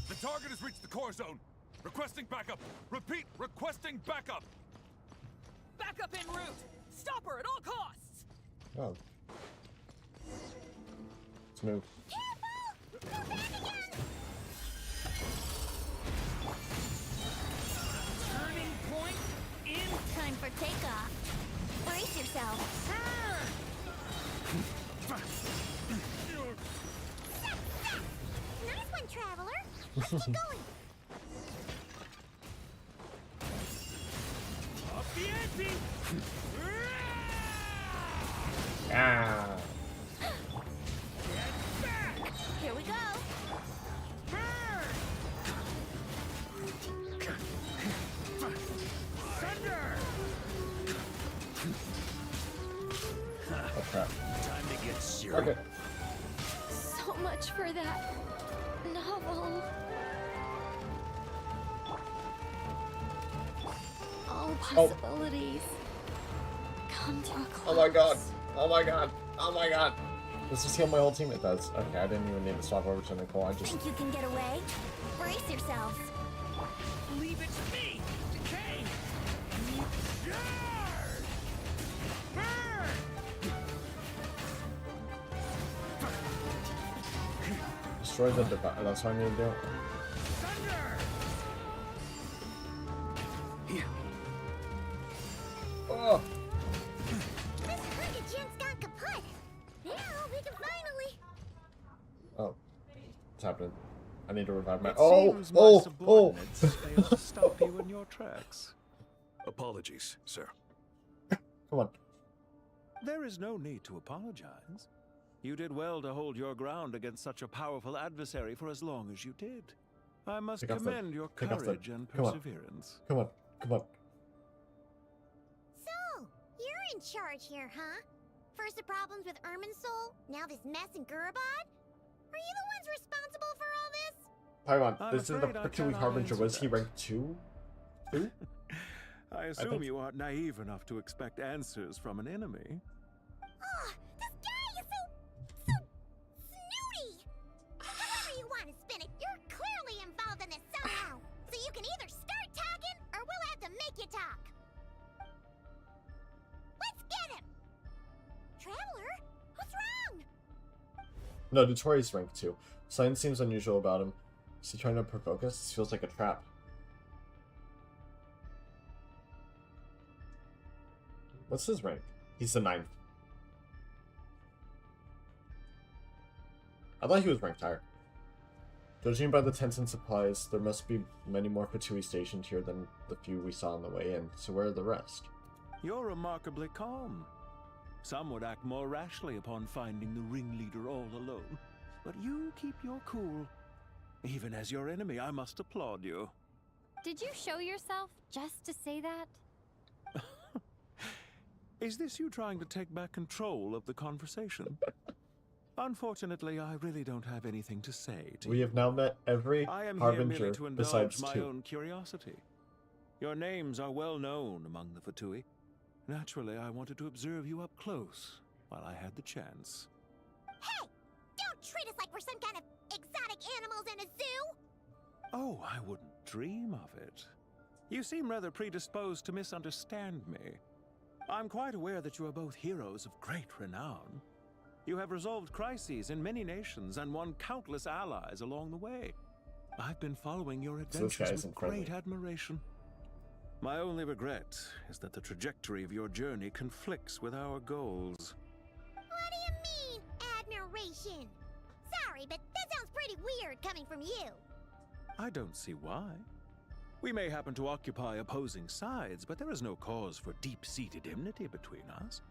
The target has reached the core zone. Requesting backup. Repeat, requesting backup. Backup en route. Stop her at all costs. Oh. Let's move. Turning point in. Time for takeoff. Brace yourself. Nice one, traveler. Let's keep going. Up the ante. Ah. Here we go. Thunder. Oh, crap. Time to get serious. Okay. So much for that novel. All possibilities come to a close. Oh my god. Oh my god. Oh my god. Does this heal my whole team? It does. Okay, I didn't even need to swap over to Nicole. I just... Think you can get away? Brace yourselves. Leave it to me. Decay. Destroy the device. That's what I need to do. Oh! This cricket gent's gone kaput. Now we can finally. Oh. What's happening? I need to revive my. It Oh! seems my Oh! Oh! subordinates failed to stop you in your tracks. Apologies, sir. Come on. There is no need to apologize. You did well to hold your ground against such a powerful adversary for as long as you did. I must commend your courage and perseverance. Come on. Come on. So, you're in charge here, huh? First the problems with Irminsul, now this mess in Gurabad? Are you the ones responsible for all this? Paimon, this is the Fatui Harbinger. Was he rank 2? 2? I assume you aren't naive enough to expect answers from an enemy. Oh, this guy is so snooty! However you want to spin it, you're clearly involved in this somehow. So you can either start talking, or we'll have to make you talk. Let's get him! Traveler, what's wrong? No, Notorious rank 2. Something seems unusual about him. Is he trying to provoke us? This feels like a trap. What's his rank? He's the 9th. I thought he was ranked higher. Judging by the tents and supplies, there must be many more Fatui stationed here than the few we saw on the way in. So where are the rest? You're remarkably calm. Some would act more rashly upon finding the ringleader all alone. But you keep your cool. Even as your enemy, I must applaud you. Did you show yourself just to say that? Is this you trying to take back control of the conversation? Unfortunately, I really don't have anything to say to We have now met every I am Harbinger here merely to indulge besides my 2. own curiosity. Your names are well known among the Fatui. Naturally, I wanted to observe you up close while I had the chance. Hey! Don't treat us like we're some kind of exotic animals in a zoo! Oh, I wouldn't dream of it. You seem rather predisposed to misunderstand me. I'm quite aware that you are both heroes of great renown. You have resolved crises in many nations and won countless allies along the way. I've been following your adventures with great admiration. My only regret is that the trajectory of your journey conflicts with our goals. What do you mean, admiration? Sorry, but that sounds pretty weird coming from you. I don't see why. We may happen to occupy opposing sides, but there is no cause for deep-seated enmity between us.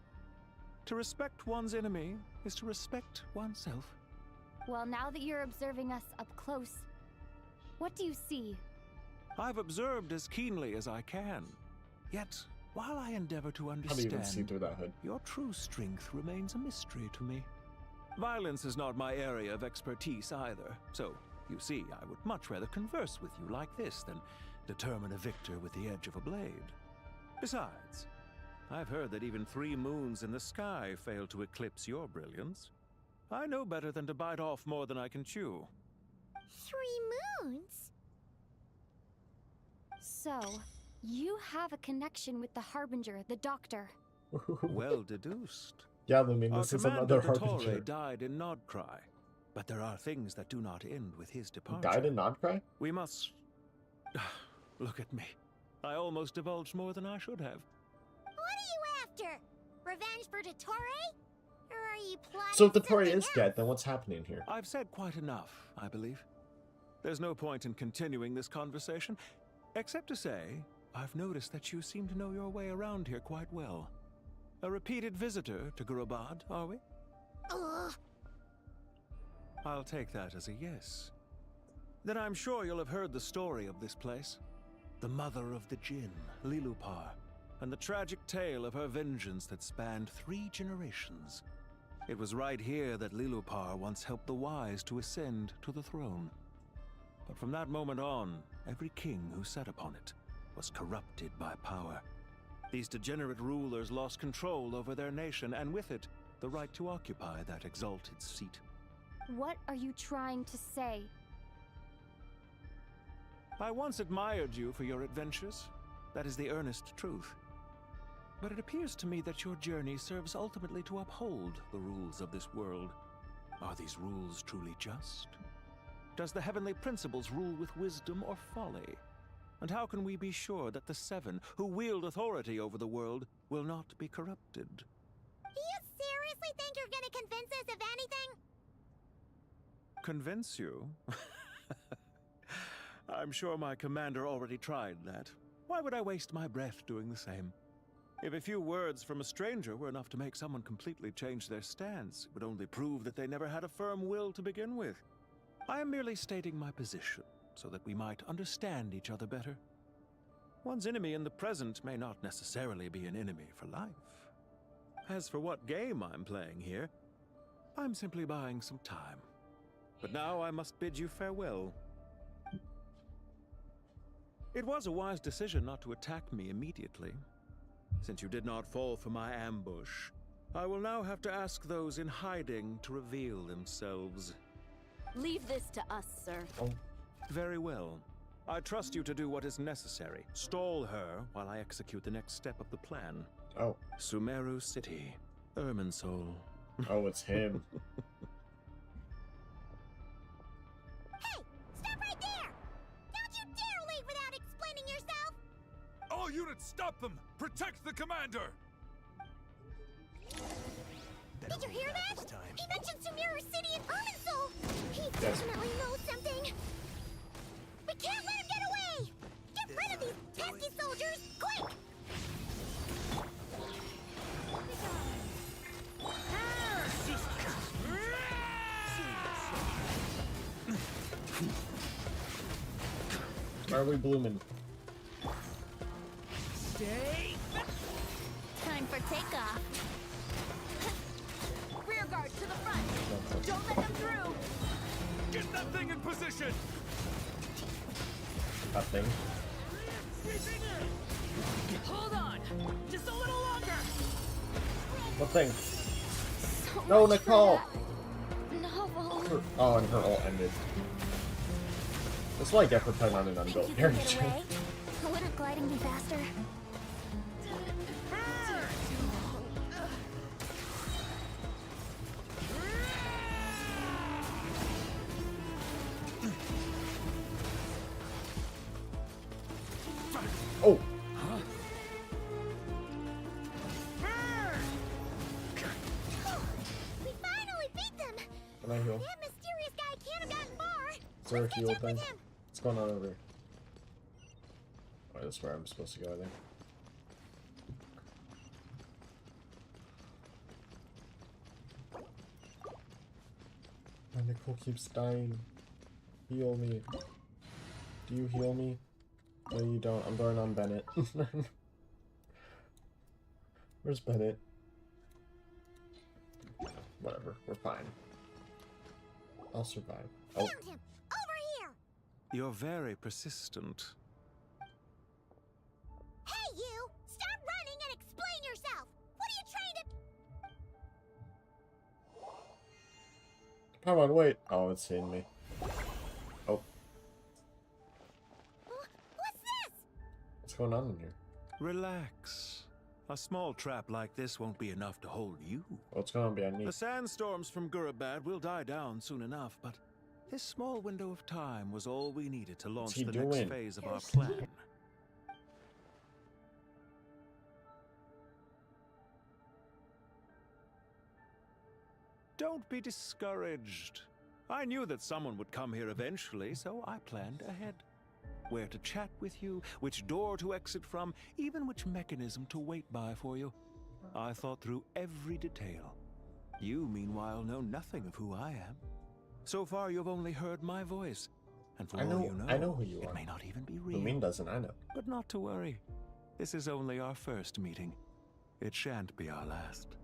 To respect one's enemy is to respect oneself. Well, now that you're observing us up close, what do you see? I've observed as keenly as I can. Yet, while I endeavor to How do you even see understand, through that hood? your true strength remains a mystery to me. Violence is not my area of expertise either, so, you see, I would much rather converse with you like this than determine a victor with the edge of a blade. Besides, I've heard that even 3 moons in the sky fail to eclipse your brilliance. I know better than to bite off more than I can chew. 3 moons? So, you have a connection with the Harbinger, the Doctor. Well deduced. Yeah, Lumin, this Our is another commander Harbinger. Dottore died in Nodcry, but there are things that do not end with his departure. Died in Nodcry? We must... Look at me. I almost divulged more than I should have. What are you after? Revenge for Dottore? Or are you plotting So if Dottore something is dead, then what's happening here? I've said quite enough, I believe. There's no point in continuing this conversation, except to say, I've noticed that you seem to know your way around here quite well. A repeated visitor to Gurabad, are we? Ugh. I'll take that as a yes. Then I'm sure you'll have heard the story of this place. The mother of the Jinn, Lilupar, and the tragic tale of her vengeance that spanned 3 generations. It was right here that Lilupar once helped the wise to ascend to the throne. But from that moment on, every king who sat upon it was corrupted by power. These degenerate rulers lost control over their nation, and with it, the right to occupy that exalted seat. What are you trying to say? I once admired you for your adventures. That is the earnest truth. But it appears to me that your journey serves ultimately to uphold the rules of this world. Are these rules truly just? Does the heavenly principles rule with wisdom or folly? And how can we be sure that the seven who wield authority over the world will not be corrupted? Do you seriously think you're gonna convince us of anything? Convince you? I'm sure my commander already tried that. Why would I waste my breath doing the same? If a few words from a stranger were enough to make someone completely change their stance, it would only prove that they never had a firm will to begin with. I am merely stating my position, so that we might understand each other better. One's enemy in the present may not necessarily be an enemy for life. As for what game I'm playing here, I'm simply buying some time. But now I must bid you farewell. It was a wise decision not to attack me immediately. Since you did not fall for my ambush, I will now have to ask those in hiding to reveal themselves. Leave this to us, sir. Oh. Very well. I trust you to do what is necessary. Stall her while I execute the next step of the plan. Oh. Sumeru City, Irminsul. Oh, it's him. Hey! Stop right there! Don't you dare leave without explaining yourself! All units, stop them! Protect the commander! Did you hear that? He mentioned Sumeru City and Irminsul! He definitely knows something! We can't let him get away! Get rid of these pesky soldiers, quick! Why are we blooming? Stay. Time for takeoff. Rear guard to the front. Don't let them through. Get that thing in position! That thing? Hold on. Just a little longer. What thing? So No, much for Nicole! that novel. Oh, and her ult ended. That's what I get for playing on an unbuilt You can get character. away. Wouldn't gliding be faster? Oh! We finally beat them! Can I heal? That mysterious guy can't have gotten far! Is there a Let's catch heal up with thing? him. What's going on over here? Alright, that's where I'm supposed to go, I think. My Nicole keeps dying. Heal me. Do you heal me? No, you don't. I'm going on Bennett. Where's Bennett? Whatever, we're fine. I'll survive. Oh. Found him! Over here! You're very persistent. Hey, you! Stop running and explain yourself! What are you trying to... Come on, wait. Oh, it's seeing me. Oh. What's this? What's going on in here? Relax. A small trap like this won't be enough to hold you. What's going on behind me? The sandstorms from Gurabad will die down soon enough, but this small window of time was all we needed to launch the next phase of our plan. Don't be discouraged. I knew that someone would come here eventually, so I planned ahead. Where to chat with you, which door to exit from, even which mechanism to wait by for you. I thought through every detail. You, meanwhile, know nothing of who I am. So far, you've only heard my voice. And for all you know, I know who you are. It may not even be real. Lumine doesn't, I know. But not to worry. This is only our first meeting. It shan't be our last.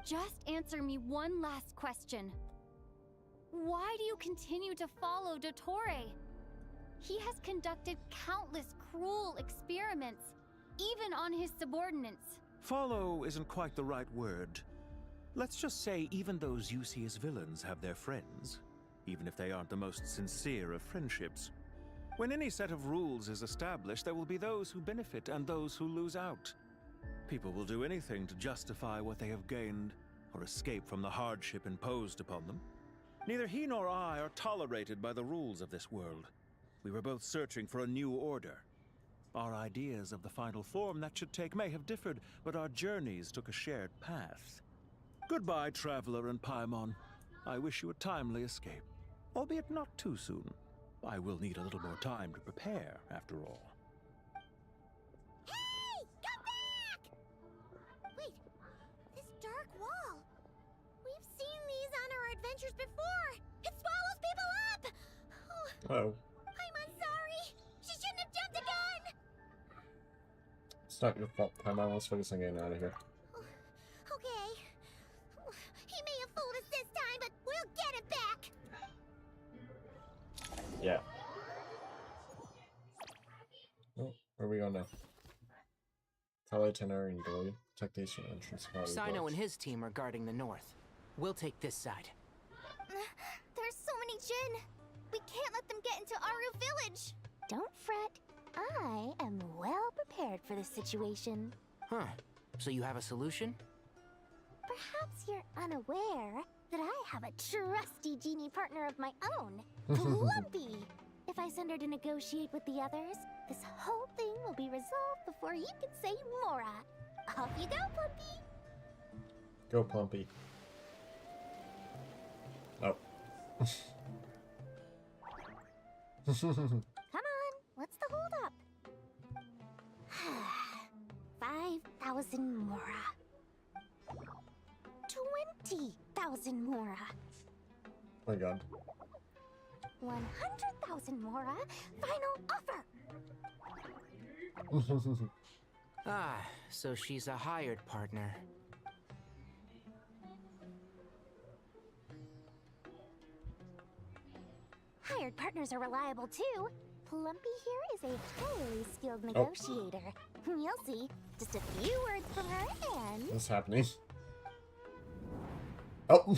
Just answer me one last question. Why do you continue to follow Dottore? He has conducted countless cruel experiments, even on his subordinates. Follow isn't quite the right word. Let's just say even those you see as villains have their friends, even if they aren't the most sincere of friendships. When any set of rules is established, there will be those who benefit and those who lose out. People will do anything to justify what they have gained or escape from the hardship imposed upon them. Neither he nor I are tolerated by the rules of this world. We were both searching for a new order. Our ideas of the final form that should take may have differed, but our journeys took a shared path. Goodbye, Traveler and Paimon. I wish you a timely escape, albeit not too soon. I will need a little more time to prepare, after all. Hey! Come back! Wait, this dark wall. We've seen these on our adventures before. It swallows people up! Oh. I'm sorry. She shouldn't have jumped the gun! It's not your fault, Paimon. Let's focus on getting out of here. Okay. He may have fooled us this time, but we'll get him back! Yeah. Oh, where are we going now? Kale, Tenari, and Dory. Protect the eastern entrance. Sino and his team are guarding the north. We'll take this side. There's so many Jinn. We can't let them get into Aru village. Don't fret. I am well prepared for this situation. Huh. So you have a solution? Perhaps you're unaware that I have a trusty genie partner of my own, Plumpy. If I send her to negotiate with the others, this whole thing will be resolved before you can say Mora. Off you go, Plumpy. Go, Plumpy. Oh. Come on, what's the holdup? 5,000 Mora. 20,000 Mora. Oh my god. 100,000 Mora. Final offer. Ah, so she's a hired partner. Hired partners are reliable too. Plumpy here is a highly skilled negotiator. You'll see. Just a few words from her and... What's happening? Oh! Plumpy!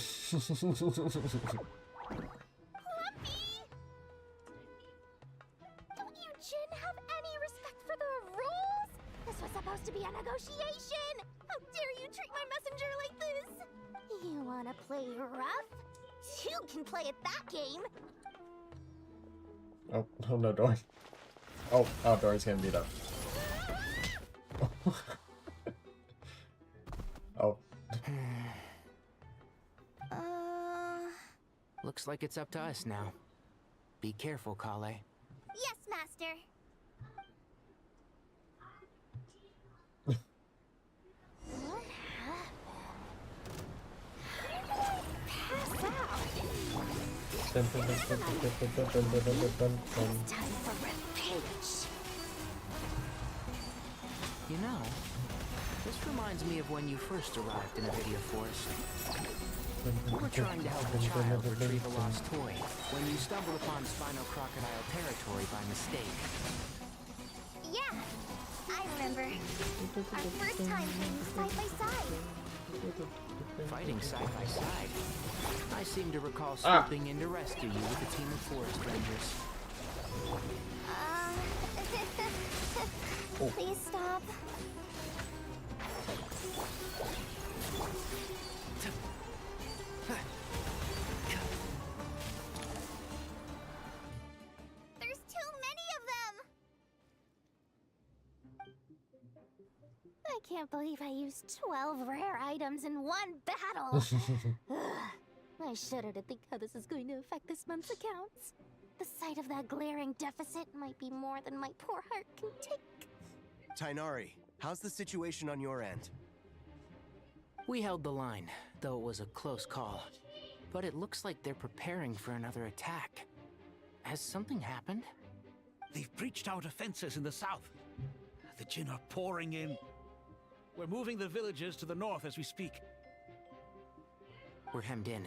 Don't you Jinn have any respect for the rules? This was supposed to be a negotiation! How dare you treat my messenger like this? You wanna play rough? You can play at that game! Oh, oh no, Dory. Oh, Dory's getting beat up. Oh. Looks like it's up to us now. Be careful, Kale. Yes, Master. What happened? Pass out. It's time for revenge. You know, this reminds me of when you first arrived in Avidia Forest. You were trying to help a child retrieve a lost toy when you stumbled upon Spino Crocodile territory by mistake. Yeah, I remember. Our first time being side by side. Fighting side by side. I seem to recall swooping in to rescue you with a team of forest rangers. Please stop. There's too many of them! I can't believe I used 12 rare items in one battle! Ugh, I shudder to think how this is going to affect this month's accounts. The sight of that glaring deficit might be more than my poor heart can take. Tainari, how's the situation on your end? We held the line, though it was a close call. But it looks like they're preparing for another attack. Has something happened? They've breached our defenses in the south. The Jinn are pouring in. We're moving the villagers to the north as we speak. We're hemmed in.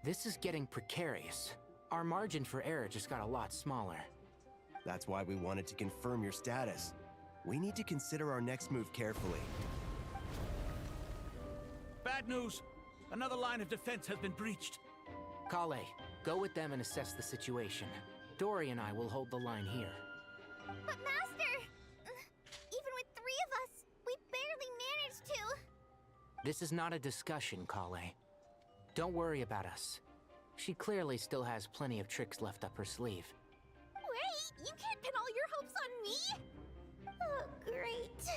This is getting precarious. Our margin for error just got a lot smaller. That's why we wanted to confirm your status. We need to consider our next move carefully. Bad news! Another line of defense has been breached. Kale, go with them and assess the situation. Dory and I will hold the line here. But Master! Even with 3 of us, we barely managed to. This is not a discussion, Kale. Don't worry about us. She clearly still has plenty of tricks left up her sleeve. Wait, you can't pin all your hopes on me! Oh, great.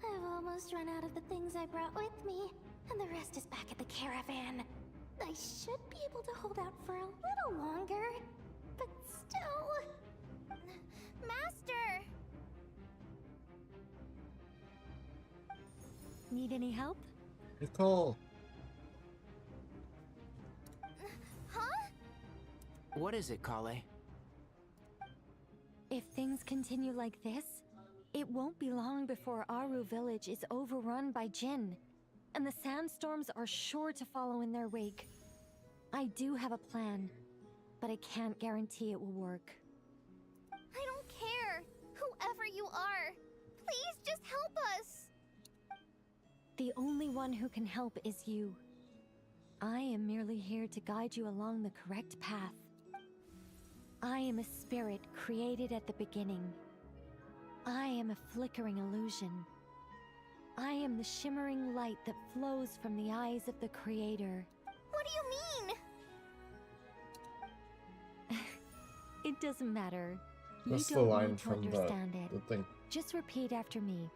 I've almost run out of the things I brought with me, and the rest is back at the caravan. I should be able to hold out for a little longer, but still... Master! Need any help? Nicole! Huh? What is it, Kale? If things continue like this, it won't be long before Aru village is overrun by Jinn, and the sandstorms are sure to follow in their wake. I do have a plan, but I can't guarantee it will work. I don't care, whoever you are. Please just help us. The only one who can help is you. I am merely here to guide you along the correct path. I am a spirit created at the beginning. I am a flickering illusion. I am the shimmering light that flows from the eyes of the Creator. What do you mean? It doesn't matter. That's You the don't line need to from understand the it. thing. Just repeat after me,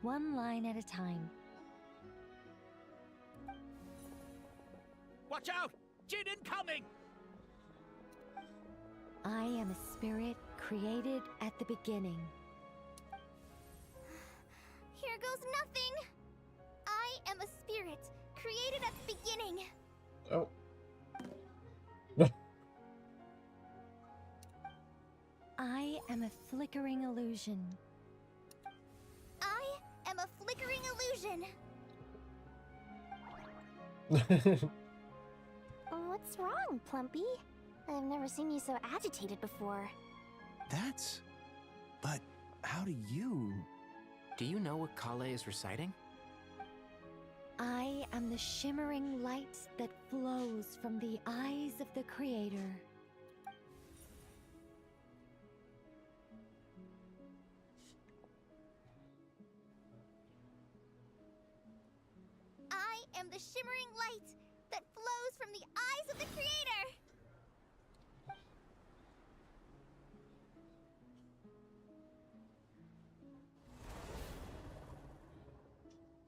one line at a time. Watch out! Jinn incoming! I am a spirit created at the beginning. Here goes nothing. I am a spirit created at the beginning. Oh. I am a flickering illusion. I am a flickering illusion. What's wrong, Plumpy? I've never seen you so agitated before. That's... But how do you... Do you know what Kale is reciting? I am the shimmering light that flows from the eyes of the Creator. I am the shimmering light that flows from the eyes of the Creator.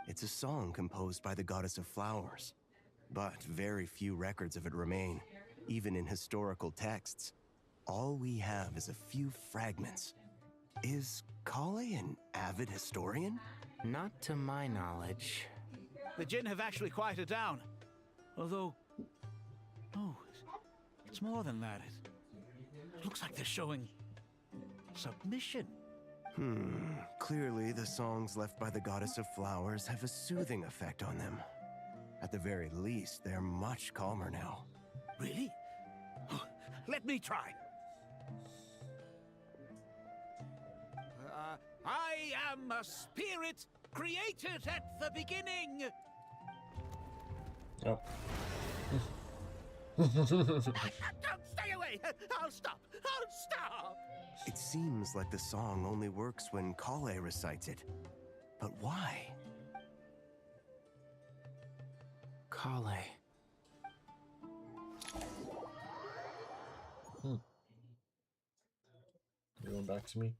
It's a song composed by the goddess of flowers, but very few records of it remain, even in historical texts. All we have is a few fragments. Is Kale an avid historian? Not to my knowledge. The Jinn have actually quieted down. Although... Oh, it's more than that. It looks like they're showing... submission. Clearly the songs left by the goddess of flowers have a soothing effect on them. At the very least, they're much calmer now. Really? Let me try. I am a spirit created at the beginning. Oh. Don't stay away! I'll stop! I'll stop! It seems like the song only works when Kale recites it. But why? Kale. You going back to me?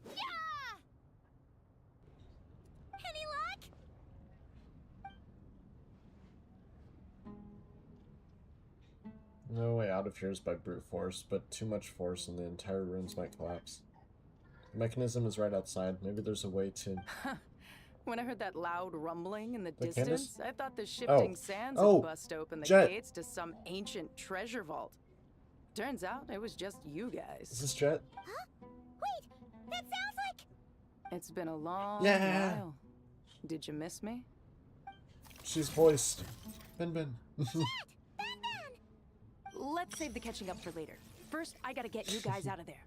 Yeah! Any luck? No way out of here is by brute force, but too much force and the entire ruins might collapse. The mechanism is right outside. Maybe there's a way to... When I heard that loud rumbling in the Like distance, Candace? I thought the shifting sands Oh, had bust open the Jet. gates to some ancient treasure vault. Turns out it was just you guys. Is this Jet? Huh? Wait, that sounds like... It's been a long Yeah. while. Did you miss me? She's voiced. Ben. Let's save the catching up for later. First, I gotta get you guys out of there.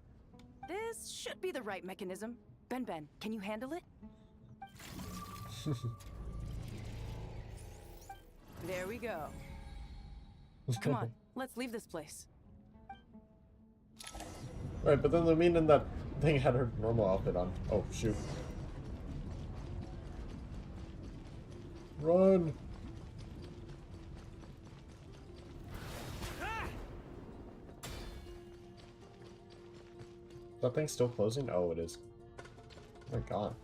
This should be the right mechanism. Ben, can you handle it? There we go. Come on, let's leave this place. Right, but then Lumine and that thing had her normal outfit on. Oh, shoot. Run! that thing still closing? Oh, it is. Oh my god.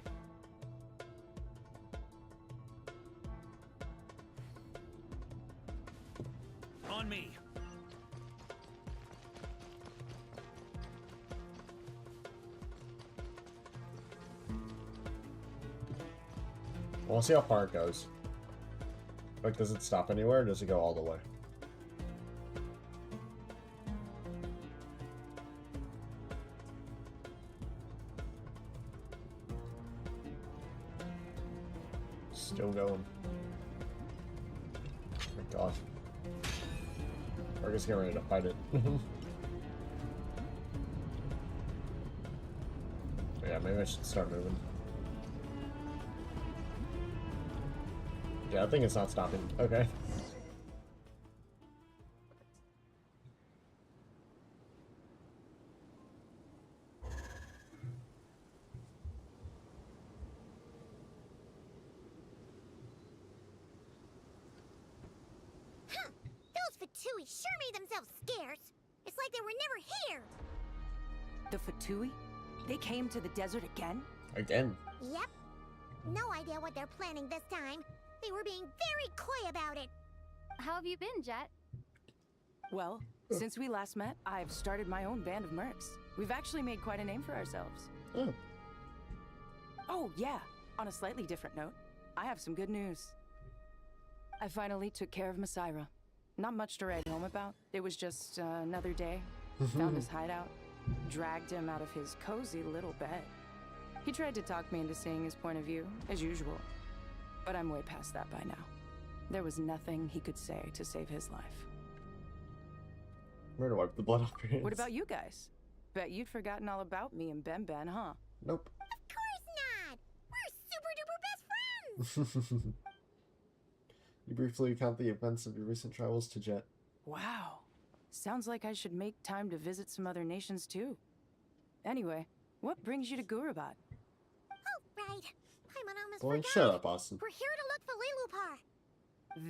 On me. We'll see how far it goes. Like, does it stop anywhere, or does it go all the way? Still going. Oh my god. We're just getting ready to fight it. Yeah, maybe I should start moving. Yeah, I think it's not stopping. Okay. Those Fatui sure made themselves scarce. It's like they were never here. The Fatui? They came to the desert again? Again? Yep. No idea what they're planning this time. They were being very coy about it. How have you been, Jet? Well, since we last met, I've started my own band of mercs. We've actually made quite a name for ourselves. Oh, yeah. On a slightly different note, I have some good news. I finally took care of Masaira. Not much to write home about. It was just another day. Found his hideout. Dragged him out of his cozy little bed. He tried to talk me into seeing his point of view, as usual. But I'm way past that by now. There was nothing he could say to save his life. Where to wipe the blood off your hands? What about you guys? Bet you'd forgotten all about me and Ben Ben, huh? Nope. Of course not! We're super duper best friends! You briefly recount the events of your recent travels to Jet. Wow. Sounds like I should make time to visit some other nations too. Anyway, what brings you to Gurabad? Oh, right. Paimon almost Boy, forgot. shut up, Austin. We're here to look for Lilupar.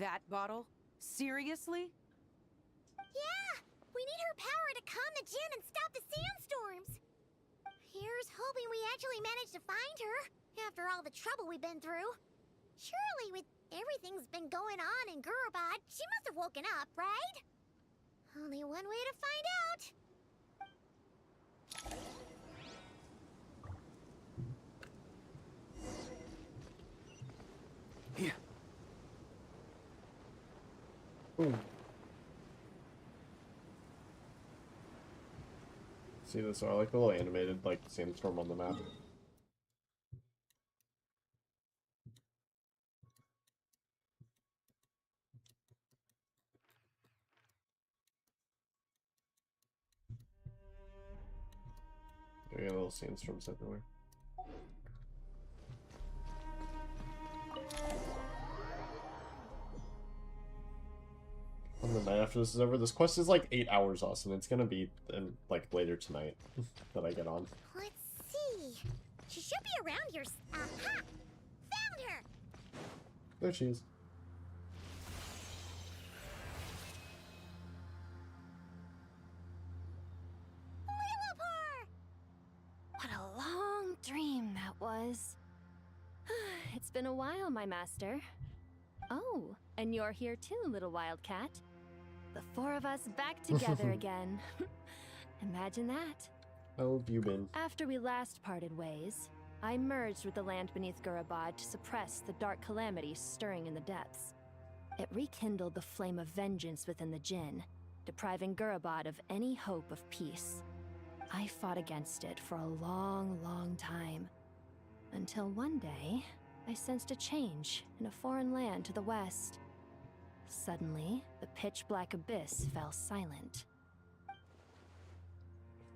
That bottle? Seriously? Yeah! We need her power to calm the Jinn and stop the sandstorms. Here's hoping we actually manage to find her, after all the trouble we've been through. Surely with everything's been going on in Gurabad, she must have woken up, right? Only one way to find out. Here. Ooh. See this? I like a little animated, like, sandstorm on the map. Getting little sandstorms everywhere. On the night after this is over, this quest is like 8 hours, Austin. It's gonna be like later tonight that I get on. Let's see. She should be around here. Aha! Found her! There she is. What a long dream that was. It's been a while, my master. Oh, and you're here too, little wildcat. The four of us back together again. Imagine that. How have you been? After we last parted ways, I merged with the land beneath Gurabad to suppress the dark calamities stirring in the depths. It rekindled the flame of vengeance within the Jinn, depriving Gurabad of any hope of peace. I fought against it for a long, long time. Until one day, I sensed a change in a foreign land to the west. Suddenly, the pitch-black abyss fell silent.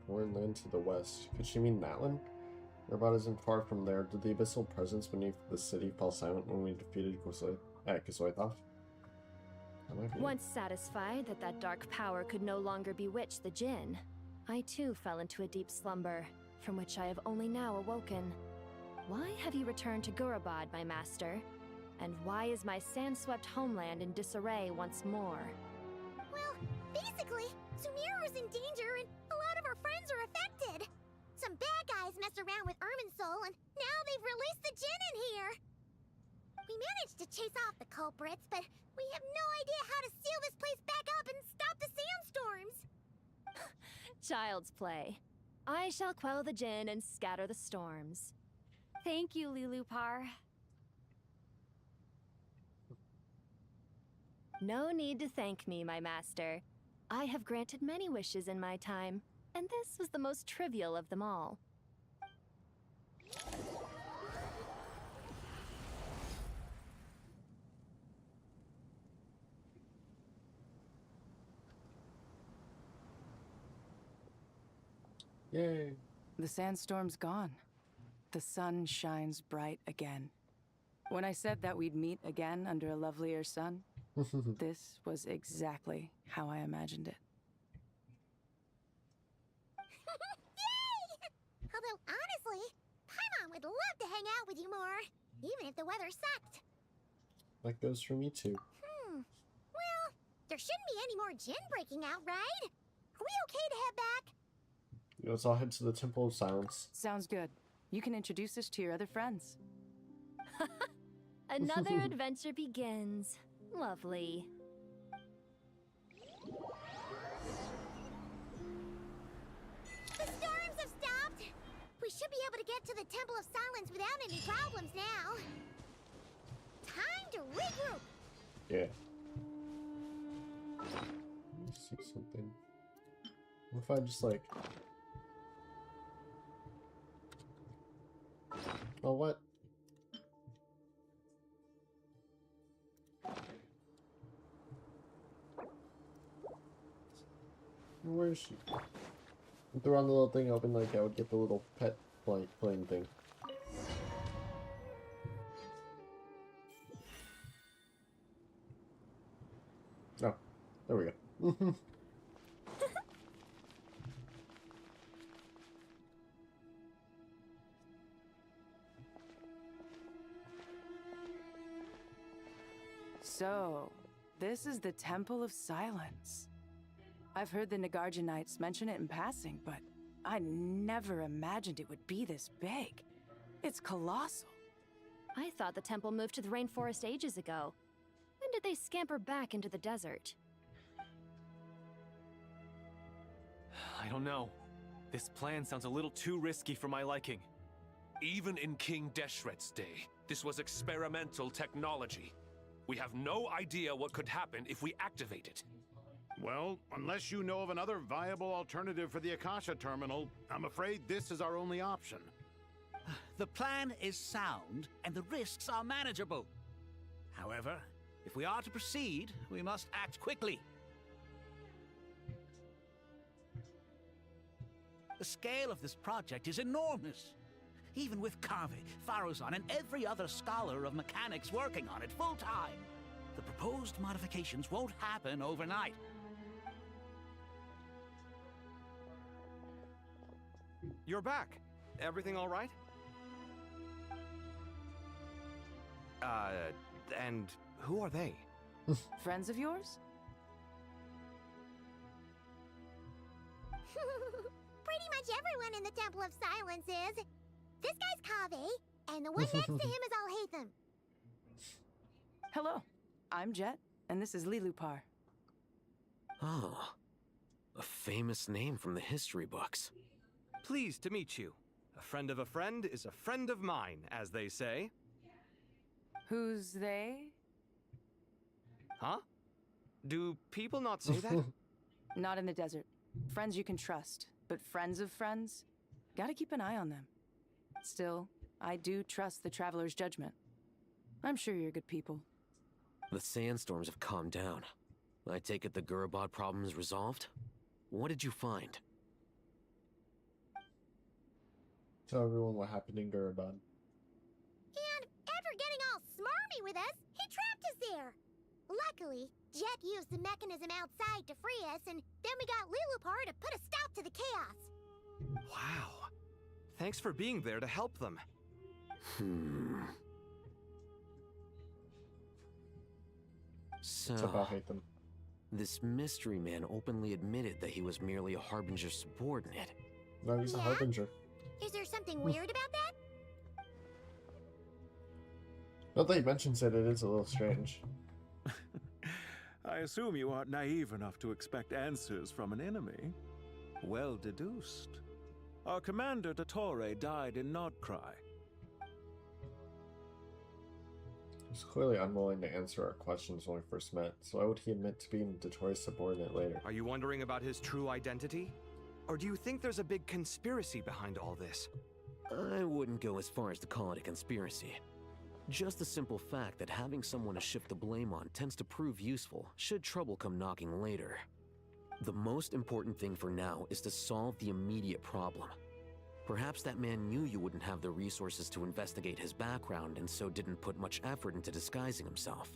Foreign land to the west. Could she mean that one? Gurabad isn't far from there. Did the abyssal presence beneath the city fall silent when we defeated Kisoithov? Once satisfied that that dark power could no longer bewitch the Jinn, I too fell into a deep slumber, from which I have only now awoken. Why have you returned to Gurabad, my master? And why is my sand-swept homeland in disarray once more? Well, basically, Sumeru's in danger and a lot of our friends are affected. So some bad guys messed around with Irminsul, and now they've released the djinn in here. We managed to chase off the culprits, but we have no idea how to seal this place back up and stop the sandstorms. Child's play. I shall quell the djinn and scatter the storms. Thank you, Lilupar. No need to thank me, my master. I have granted many wishes in my time, and this was the most trivial of them all. Yay. The sandstorm's gone. The sun shines bright again. When I said that we'd meet again under a lovelier sun, this was exactly how I imagined it. Yay! Although, honestly, Paimon would love to hang out with you more, even if the weather sucked. That goes for me too. Well, there shouldn't be any more djinn breaking out, right? Are we okay to head back? Let's all head to the Temple of Silence. Sounds good. You can introduce us to your other friends. Another adventure begins. Lovely. The storms have stopped! We should be able to get to the Temple of Silence without any problems now. Time to regroup! Yeah. Let me see something. What if I just like... Oh, what? Where is she? I throw on the little thing open like I would get the little pet plane thing. Oh, there we go. So, this is the Temple of Silence. I've heard the Nagarjanites mention it in passing, but I never imagined it would be this big. It's colossal. I thought the temple moved to the rainforest ages ago. When did they scamper back into the desert? I don't know. This plan sounds a little too risky for my liking. Even in King Deshret's day, this was experimental technology. We have no idea what could happen if we activate it. Well, unless you know of another viable alternative for the Akasha terminal, I'm afraid this is our only option. The plan is sound, and the risks are manageable. However, if we are to proceed, we must act quickly. The scale of this project is enormous. Even with Kaveh, Faruzan, and every other scholar of mechanics working on it full-time, the proposed modifications won't happen overnight. You're back. Everything all right? And who are they? Friends of yours? Pretty much everyone in the Temple of Silence is. This guy's Kaveh, and the one next to him is Alhaitham. Hello, I'm Jet, and this is Lilupar. Oh, a famous name from the history books. Pleased to meet you. A friend of a friend is a friend of mine, as they say. Who's they? Huh? Do people not say that? Not in the desert. Friends you can trust, but friends of friends? Gotta keep an eye on them. Still, I do trust the Traveler's judgment. I'm sure you're good people. The sandstorms have calmed down. I take it the Gurabad problem is resolved? What did you find? Tell everyone what happened in Gurabad. And after getting all smarmy with us, he trapped us there. Luckily, Jet used the mechanism outside to free us, and then we got Lilupar to put a stop to the chaos. Wow. Thanks for being there to help them. So, this mystery man openly admitted that he was merely a Harbinger's subordinate. No, he's a Harbinger. Is there something weird about that? Now that he mentions it, it is a little strange. I assume you aren't naive enough to expect answers from an enemy. Well deduced. Our commander, Dottore, died in Nordcry. He's clearly unwilling to answer our questions when we first met, so why would he admit to being Dottore's subordinate later? Are you wondering about his true identity? Or do you think there's a big conspiracy behind all this? I wouldn't go as far as to call it a conspiracy. Just the simple fact that having someone to shift the blame on tends to prove useful should trouble come knocking later. The most important thing for now is to solve the immediate problem. Perhaps that man knew you wouldn't have the resources to investigate his background and so didn't put much effort into disguising himself.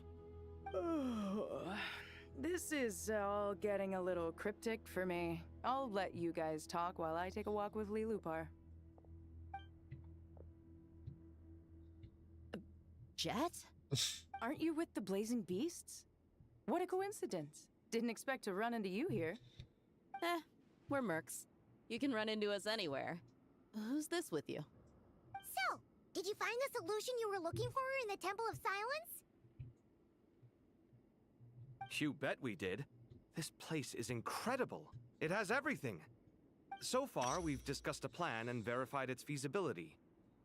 This is all getting a little cryptic for me. I'll let you guys talk while I take a walk with Lilupar. Jet? Aren't you with the Blazing Beasts? What a coincidence. Didn't expect to run into you here. We're mercs. You can run into us anywhere. Who's this with you? So, did you find the solution you were looking for in the Temple of Silence? You bet we did. This place is incredible. It has everything. So far, we've discussed a plan and verified its feasibility.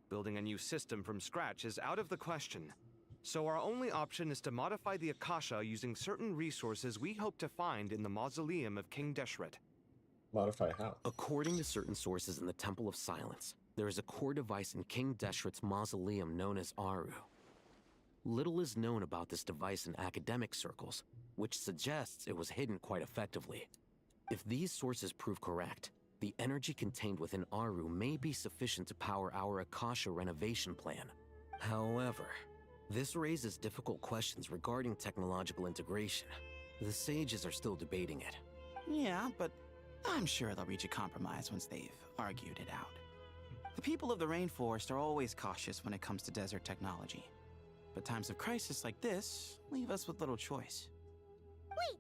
Building a new system from scratch is out of the question. So our only option is to modify the Akasha using certain resources we hope to find in the mausoleum of King Deshret. Modify how? According to certain sources in the Temple of Silence, there is a core device in King Deshret's mausoleum known as Aru. Little is known about this device in academic circles, which suggests it was hidden quite effectively. If these sources prove correct, the energy contained within Aru may be sufficient to power our Akasha renovation plan. However, this raises difficult questions regarding technological integration. The sages are still debating it. Yeah, but I'm sure they'll reach a compromise once they've argued it out. The people of the rainforest are always cautious when it comes to desert technology. But times of crisis like this leave us with little choice. Wait,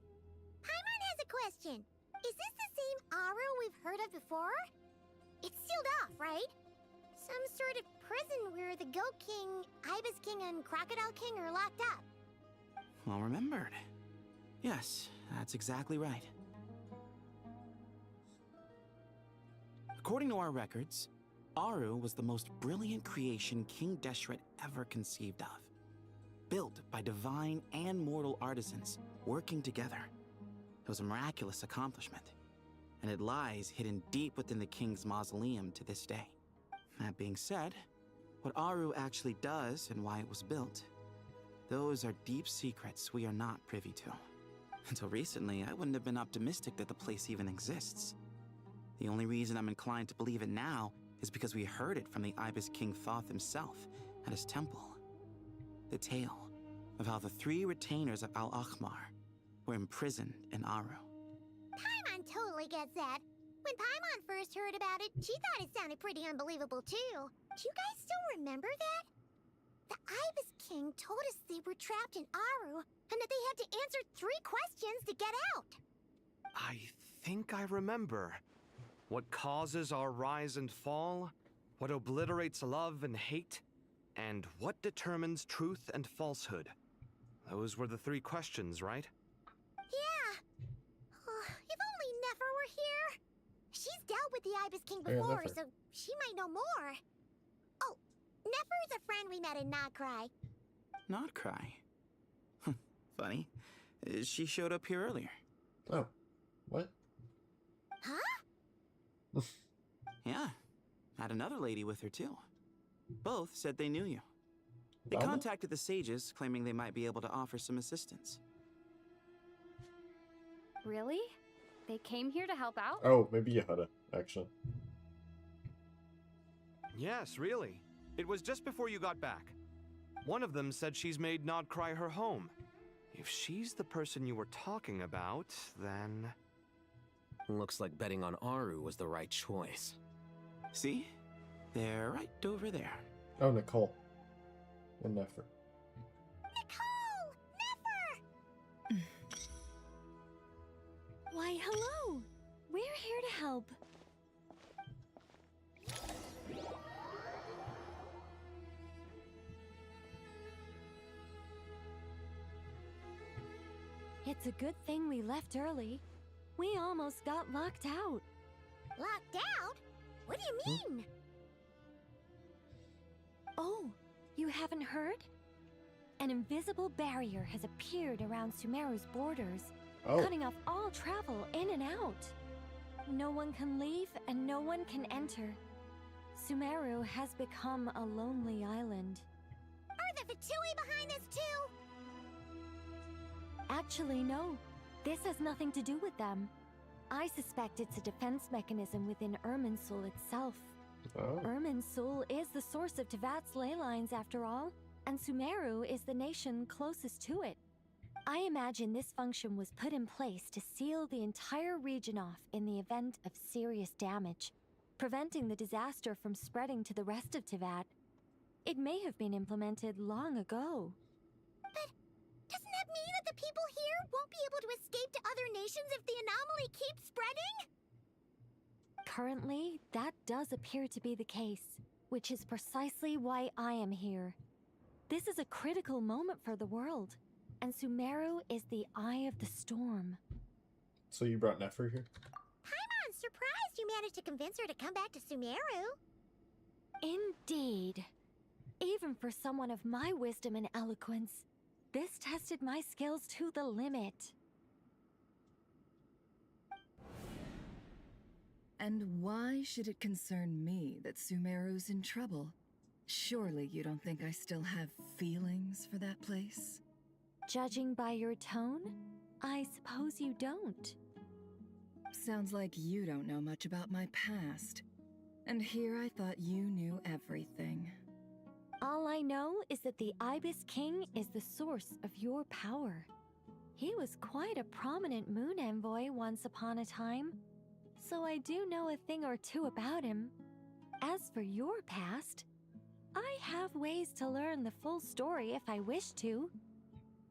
Paimon has a question. Is this the same Aru we've heard of before? It's sealed off, right? Some sort of prison where the Goat King, Ibis King, and Crocodile King are locked up. Well remembered. Yes, that's exactly right. According to our records, Aru was the most brilliant creation King Deshret ever conceived of. Built by divine and mortal artisans working together. It was a miraculous accomplishment, and it lies hidden deep within the king's mausoleum to this day. That being said, what Aru actually does and why it was built, those are deep secrets we are not privy to. Until recently, I wouldn't have been optimistic that the place even exists. The only reason I'm inclined to believe it now is because we heard it from the Ibis King Thoth himself at his temple. The tale of how the 3 retainers of Al-Akhmar were imprisoned in Aru. Paimon totally gets that. When Paimon first heard about it, she thought it sounded pretty unbelievable too. Do you guys still remember that? The Ibis King told us they were trapped in Aru and that they had to answer 3 questions to get out. I think I remember. What causes our rise and fall? What obliterates love and hate? And what determines truth and falsehood? Those were the 3 questions, right? Yeah. If only Nefer were here. She's dealt with the Ibis King before, so she might know more. Oh, Nefer is a friend we met in Nordcry. Nordcry? Funny. She showed up here earlier. Oh. What? Huh? Yeah. Had another lady with her too. Both said they knew you. They Dama? contacted the sages, claiming they might be able to offer some assistance. Really? They came here to help out? Oh, maybe Yehada, actually. Yes, really. It was just before you got back. One of them said she's made Nordcry her home. If she's the person you were talking about, then... Looks like betting on Aru was the right choice. See? They're right over there. Oh, Nicole. And Nefer. Nicole! Nefer! Why, hello! We're here to help. It's a good thing we left early. We almost got locked out. Locked out? What do you mean? Oh, you haven't heard? An invisible barrier has appeared around Sumeru's borders, cutting off all travel in and out. No one can leave and no one can enter. Sumeru has become a lonely island. Are the Fatui behind this too? Actually, no. This has nothing to do with them. I suspect it's a defense mechanism within Irminsul itself. Irminsul is the source of Tevat's ley lines, after all, and Sumeru is the nation closest to it. I imagine this function was put in place to seal the entire region off in the event of serious damage, preventing the disaster from spreading to the rest of Tevat. It may have been implemented long ago. But doesn't that mean that the people here won't be able to escape to other nations if the anomaly keeps spreading? Currently, that does appear to be the case, which is precisely why I am here. This is a critical moment for the world, and Sumeru is the eye of the storm. So you brought Nefer here? Paimon's surprised you managed to convince her to come back to Sumeru. Indeed. Even for someone of my wisdom and eloquence, this tested my skills to the limit. And why should it concern me that Sumeru's in trouble? Surely you don't think I still have feelings for that place? Judging by your tone, I suppose you don't. Sounds like you don't know much about my past. And here I thought you knew everything. All I know is that the Ibis King is the source of your power. He was quite a prominent moon envoy once upon a time, so I do know a thing or two about him. As for your past, I have ways to learn the full story if I wish to.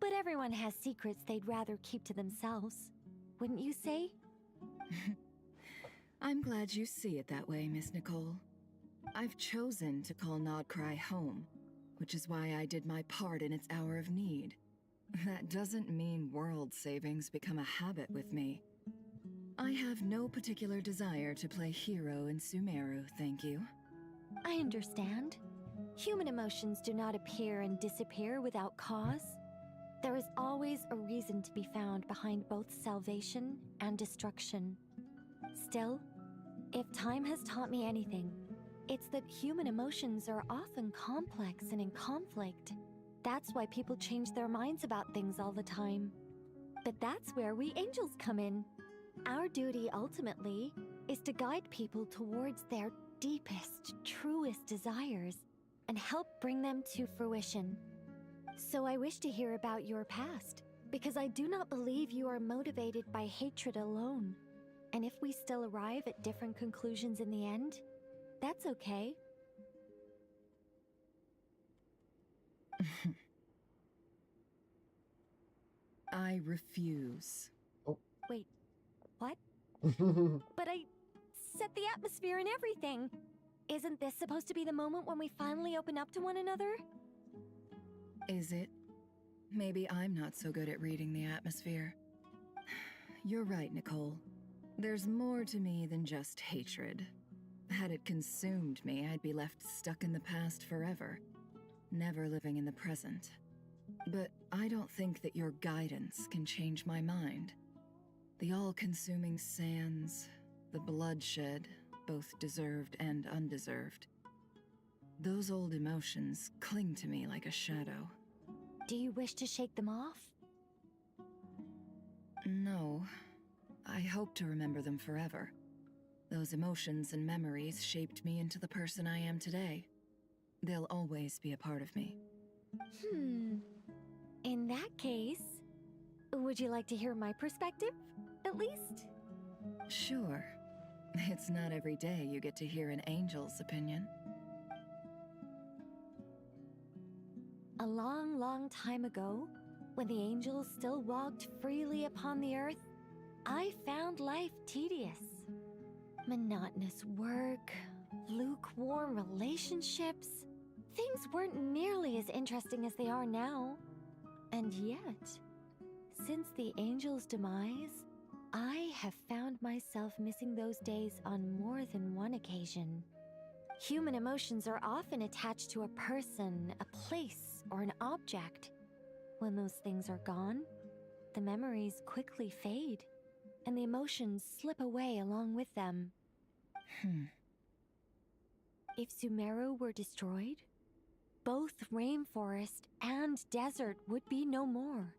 But everyone has secrets they'd rather keep to themselves. Wouldn't you say? I'm glad you see it that way, Miss Nicole. I've chosen to call Nodcry home, which is why I did my part in its hour of need. That doesn't mean world savings become a habit with me. I have no particular desire to play hero in Sumeru, thank you. I understand. Human emotions do not appear and disappear without cause. There is always a reason to be found behind both salvation and destruction. Still, if time has taught me anything, it's that human emotions are often complex and in conflict. That's why people change their minds about things all the time. But that's where we angels come in. Our duty, ultimately, is to guide people towards their deepest, truest desires and help bring them to fruition. So I wish to hear about your past, because I do not believe you are motivated by hatred alone. And if we still arrive at different conclusions in the end, that's okay. I refuse. Wait, what? But I set the atmosphere and everything. Isn't this supposed to be the moment when we finally open up to one another? Is it? Maybe I'm not so good at reading the atmosphere. You're right, Nicole. There's more to me than just hatred. Had it consumed me, I'd be left stuck in the past forever, never living in the present. But I don't think that your guidance can change my mind. The all-consuming sands, the bloodshed, both deserved and undeserved. Those old emotions cling to me like a shadow. Do you wish to shake them off? No. I hope to remember them forever. Those emotions and memories shaped me into the person I am today. They'll always be a part of me. In that case, would you like to hear my perspective, at least? Sure. It's not every day you get to hear an angel's opinion. A long, long time ago, when the angels still walked freely upon the earth, I found life tedious. Monotonous work, lukewarm relationships. Things weren't nearly as interesting as they are now. And yet, Since the angel's demise, I have found myself missing those days on more than one occasion. Human emotions are often attached to a person, a place, or an object. When those things are gone, the memories quickly fade, and the emotions slip away along with them. If Sumeru were destroyed, both rainforest and desert would be no more.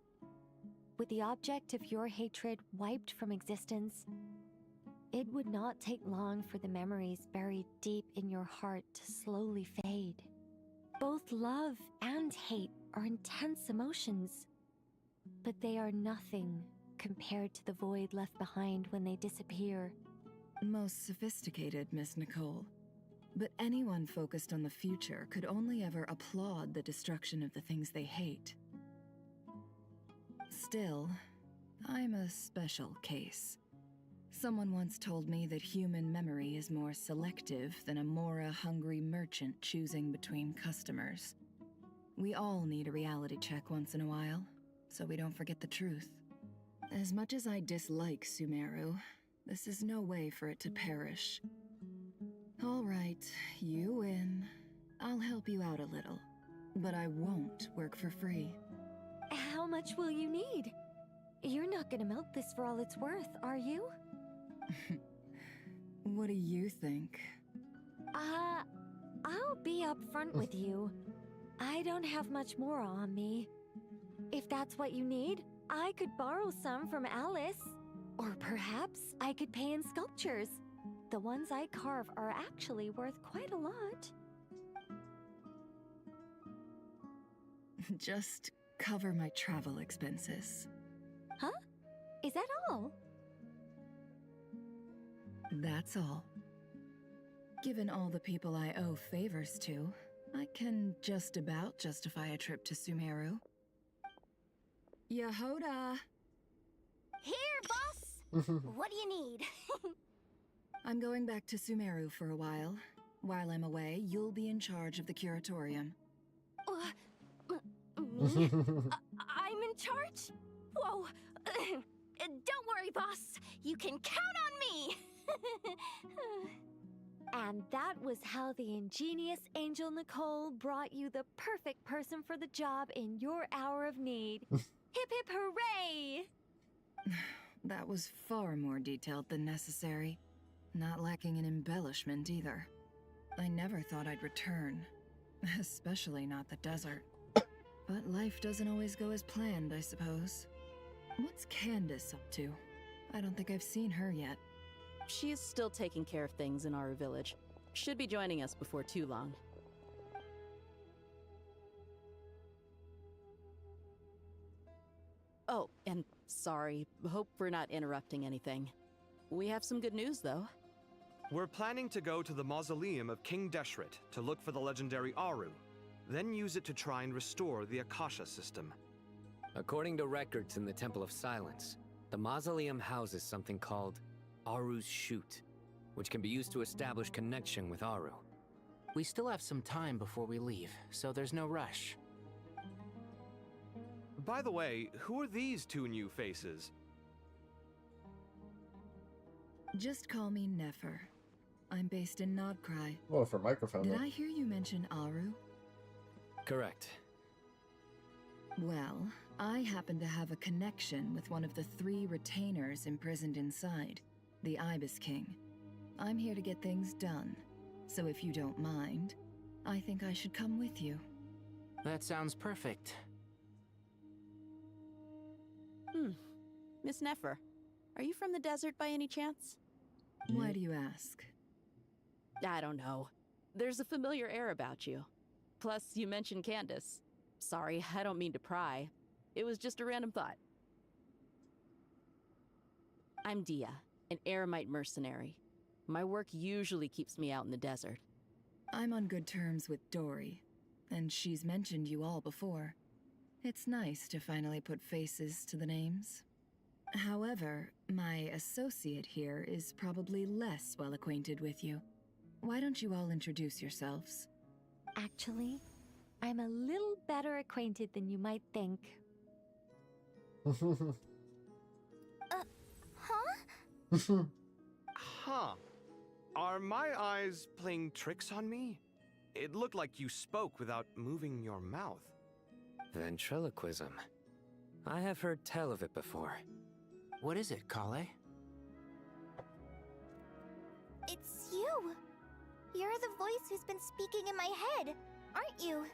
With the object of your hatred wiped from existence, it would not take long for the memories buried deep in your heart to slowly fade. Both love and hate are intense emotions, but they are nothing compared to the void left behind when they disappear. Most sophisticated, Miss Nicole. But anyone focused on the future could only ever applaud the destruction of the things they hate. Still, I'm a special case. Someone once told me that human memory is more selective than a Mora-hungry merchant choosing between customers. We all need a reality check once in a while, so we don't forget the truth. As much as I dislike Sumeru, this is no way for it to perish. All right, you win. I'll help you out a little, but I won't work for free. How much will you need? You're not gonna milk this for all it's worth, are you? What do you think? I'll be upfront with you. I don't have much more on me. If that's what you need, I could borrow some from Alice. Or perhaps I could pay in sculptures. The ones I carve are actually worth quite a lot. Just cover my travel expenses. Huh? Is that all? That's all. Given all the people I owe favors to, I can just about justify a trip to Sumeru. Yehoda! Here, boss! What do you need? I'm going back to Sumeru for a while. While I'm away, you'll be in charge of the curatorium. Me? I'm in charge? Whoa. Don't worry, boss. You can count on me. And that was how the ingenious Angel Nicole brought you the perfect person for the job in your hour of need. Hip hip hooray! That was far more detailed than necessary. Not lacking in embellishment either. I never thought I'd return. Especially not the desert. But life doesn't always go as planned, I suppose. What's Candace up to? I don't think I've seen her yet. She is still taking care of things in our village. Should be joining us before too long. Oh, and sorry. Hope we're not interrupting anything. We have some good news, though. We're planning to go to the mausoleum of King Deshret to look for the legendary Aru, then use it to try and restore the Akasha system. According to records in the Temple of Silence, the mausoleum houses something called Aru's Chute, which can be used to establish connection with Aru. We still have some time before we leave, so there's no rush. By the way, who are these two new faces? Just call me Nefer. I'm based in Nodcry. Well, for microphone. Did I hear you mention Aru? Correct. Well, I happen to have a connection with one of the 3 retainers imprisoned inside, the Ibis King. I'm here to get things done, so if you don't mind, I think I should come with you. That sounds perfect. Miss Nefer, are you from the desert by any chance? Why do you ask? I don't know. There's a familiar air about you. Plus, you mentioned Candace. Sorry, I don't mean to pry. It was just a random thought. I'm Dia, an Eremite mercenary. My work usually keeps me out in the desert. I'm on good terms with Dory, and she's mentioned you all before. It's nice to finally put faces to the names. However, my associate here is probably less well acquainted with you. Why don't you all introduce yourselves? Actually, I'm a little better acquainted than you might think. Huh? Huh. Are my eyes playing tricks on me? It looked like you spoke without moving your mouth. Ventriloquism. I have heard tell of it before. What is it, Kale? It's you! You're the voice who's been speaking in my head, aren't you?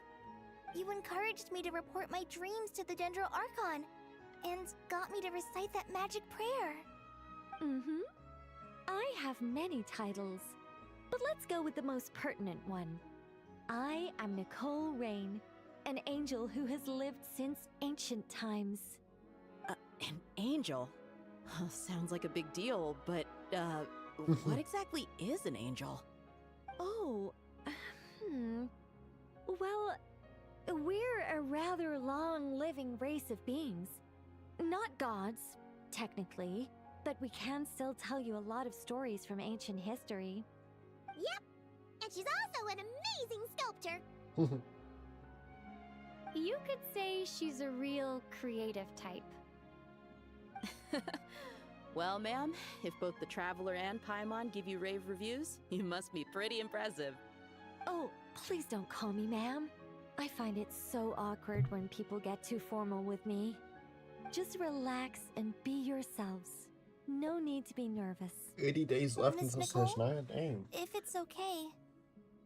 You encouraged me to report my dreams to the Dendro Archon, and got me to recite that magic prayer. Mm-hmm. I have many titles, but let's go with the most pertinent one. I am Nicole Rain, an angel who has lived since ancient times. An angel? Sounds like a big deal, but, what exactly is an angel? Oh, Well, we're a rather long-living race of beings. Not gods, technically, but we can still tell you a lot of stories from ancient history. Yep, and she's also an amazing sculptor. You could say she's a real creative type. Well, ma'am, if both the Traveler and Paimon give you rave reviews, you must be pretty impressive. Oh, please don't call me ma'am. I find it so awkward when people get too formal with me. Just relax and be yourselves. No need to be nervous. 80 days left Miss until Nicole? stage 9. Dang. If it's okay,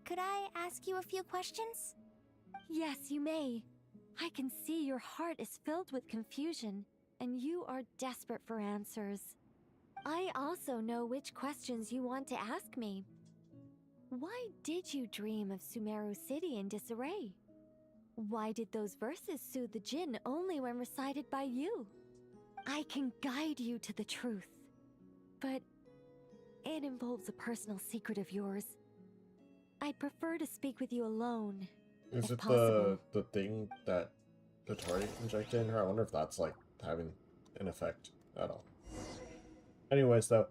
could I ask you a few questions? Yes, you may. I can see your heart is filled with confusion, and you are desperate for answers. I also know which questions you want to ask me. Why did you dream of Sumeru City in disarray? Why did those verses soothe the Jinn only when recited by you? I can guide you to the truth, but it involves a personal secret of yours. I'd prefer to speak with you alone. Is if it possible. the thing that the Tori injected in her? I wonder if that's like having an effect at all. Anyways, though,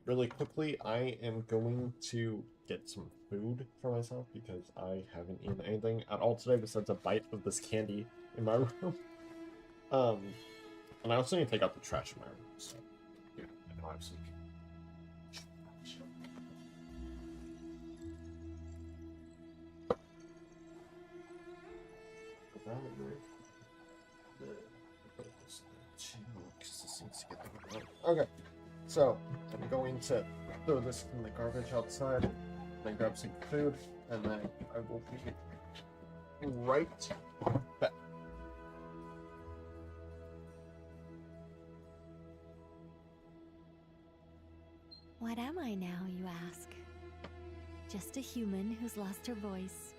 really quickly, I am going to get some food for myself because I haven't eaten anything at all today besides a bite of this candy in my room. And I also need to take out the trash in my room. So, yeah, I know I'm sleepy. Okay, so I'm going to throw this in the garbage outside, then grab some food, and then I will be right back. What am I now, you ask? Just a human who's lost her voice.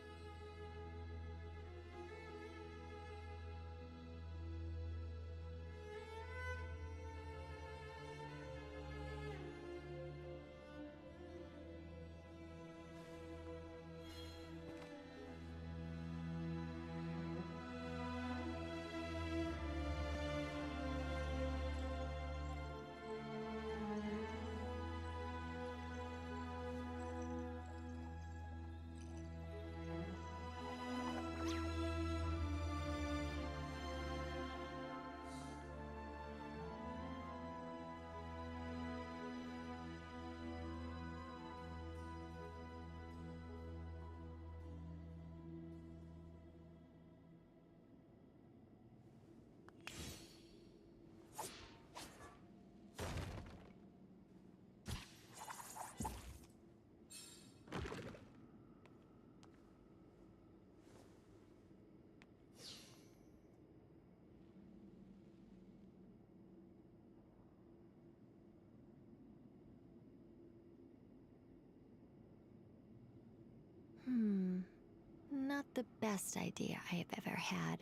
Not the best idea I have ever had.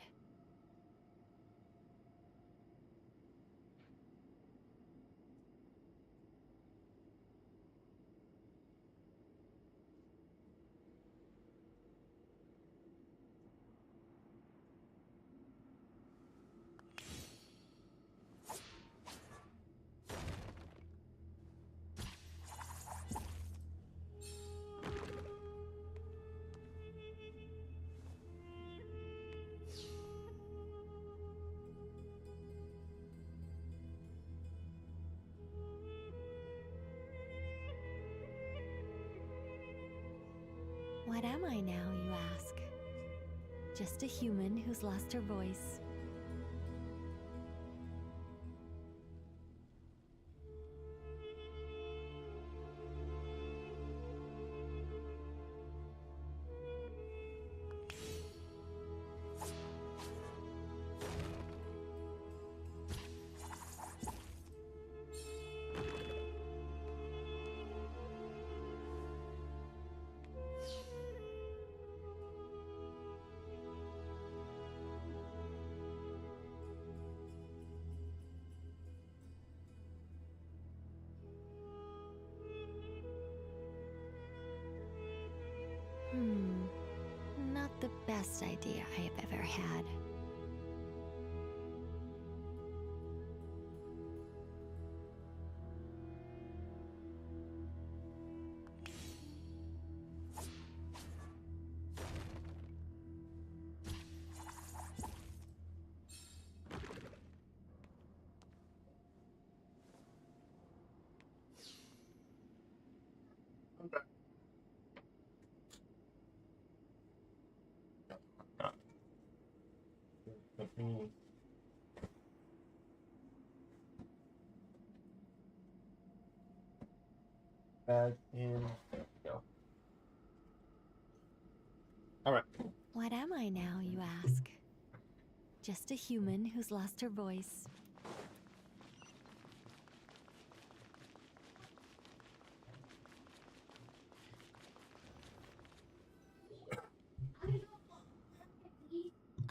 I now, you ask? Just a human who's lost her voice. Not the best idea I have ever had. Let me... Back in. There we go. Alright. What am I now, you ask? Just a human who's lost her voice.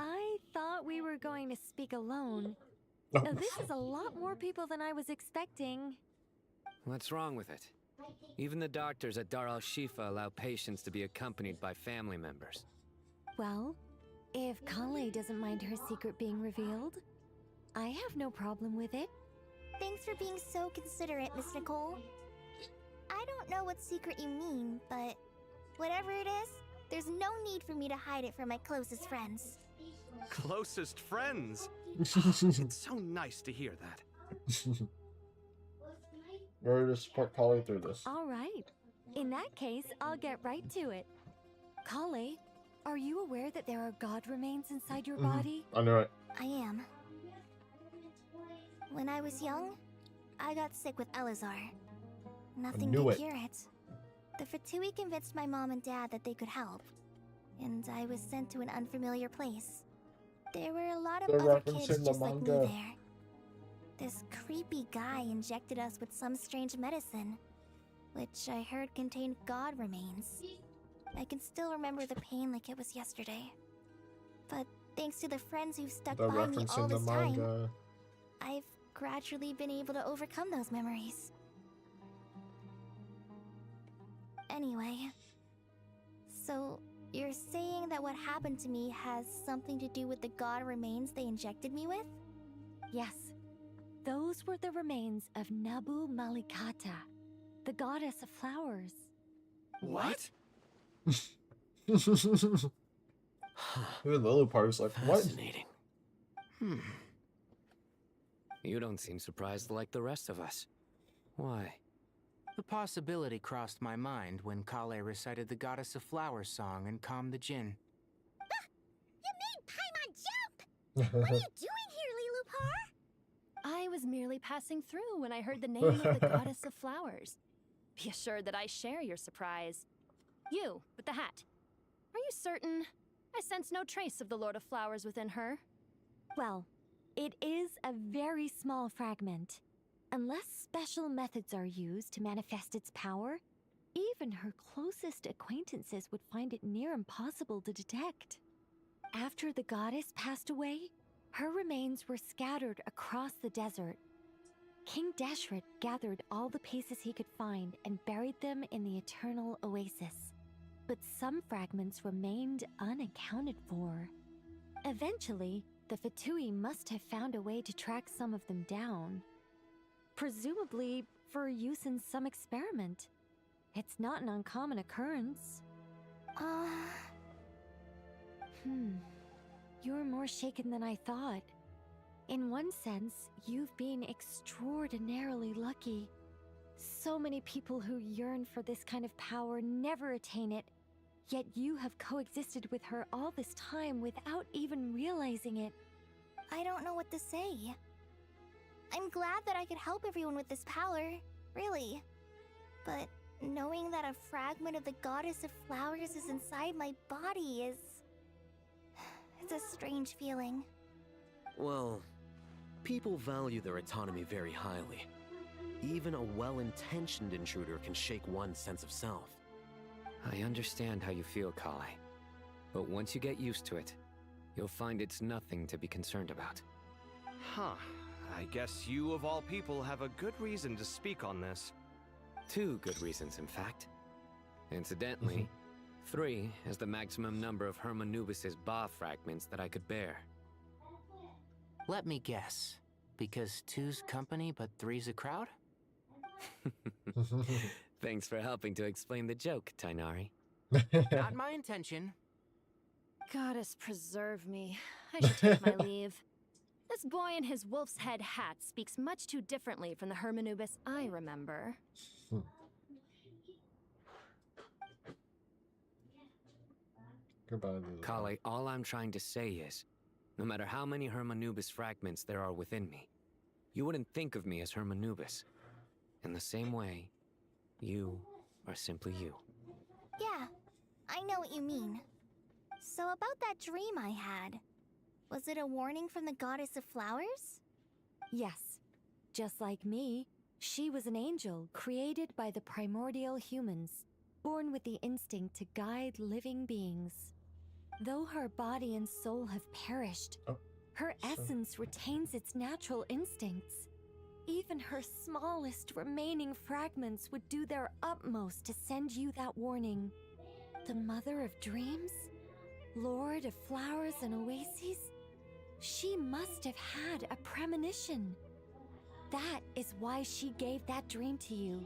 I thought we were going to speak alone. This is a lot more people than I was expecting. What's wrong with it? Even the doctors at Dar al-Shifa allow patients to be accompanied by family members. Well, if Kale doesn't mind her secret being revealed, I have no problem with it. Thanks for being so considerate, Miss Nicole. I don't know what secret you mean, but whatever it is, there's no need for me to hide it from my closest friends. Closest friends? It's so nice to hear that. We're to support Kale through this. All right. In that case, I'll get right to it. Kale, are you aware that there are god remains inside your body? I know it. I am. When I was young, I got sick with Elazar. Nothing to cure it. The Fatui convinced my mom and dad that they could help, and I was sent to an unfamiliar place. There were a lot of other kids just like me there. This creepy guy injected us with some strange medicine, which I heard contained god remains. I can still remember the pain like it was yesterday. But thanks to the friends who've stuck by me all this time, I've gradually been able to overcome those memories. Anyway, so you're saying that what happened to me has something to do with the god remains they injected me with? Yes. Those were the remains of Nabu Malikata, the goddess of flowers. What? Even Lilupar's like, what? Fascinating. You don't seem surprised like the rest of us. Why? The possibility crossed my mind when Kale recited the Goddess of Flowers song and calmed the Jinn. You made Paimon jump! What are you doing here, Lilupar? I was merely passing through when I heard the name of the Goddess of Flowers. Be assured that I share your surprise. You, with the hat. Are you certain? I sense no trace of the Lord of Flowers within her. Well, it is a very small fragment. Unless special methods are used to manifest its power, even her closest acquaintances would find it near impossible to detect. After the goddess passed away, her remains were scattered across the desert. King Deshret gathered all the pieces he could find and buried them in the Eternal Oasis. But some fragments remained unaccounted for. Eventually, the Fatui must have found a way to track some of them down. Presumably for use in some experiment. It's not an uncommon occurrence. You're more shaken than I thought. In one sense, you've been extraordinarily lucky. So many people who yearn for this kind of power never attain it, Yet you have coexisted with her all this time without even realizing it. I don't know what to say. I'm glad that I could help everyone with this power, really. But knowing that a fragment of the goddess of flowers is inside my body is... it's a strange feeling. Well, people value their autonomy very highly. Even a well-intentioned intruder can shake one's sense of self. I understand how you feel, Kale. But once you get used to it, you'll find it's nothing to be concerned about. Huh. I guess you, of all people, have a good reason to speak on this. 2 good reasons, in fact. Incidentally, 3 is the maximum number of Hermanubis's Ba fragments that I could bear. Let me guess. Because 2's company, but 3's a crowd? Thanks for helping to explain the joke, Tainari. Not my intention. Goddess preserve me. I should take my leave. This boy in his wolf's head hat speaks much too differently from the Hermanubis I remember. Goodbye, Kale, all I'm trying to say is, no matter how many Hermanubis fragments there are within me, you wouldn't think of me as Hermanubis. In the same way, you are simply you. Yeah, I know what you mean. So about that dream I had, was it a warning from the goddess of flowers? Yes. Just like me, she was an angel created by the primordial humans, born with the instinct to guide living beings. Though her body and soul have perished, her essence retains its natural instincts. Even her smallest remaining fragments would do their utmost to send you that warning. The Mother of Dreams? Lord of Flowers and Oases? She must have had a premonition. That is why she gave that dream to you.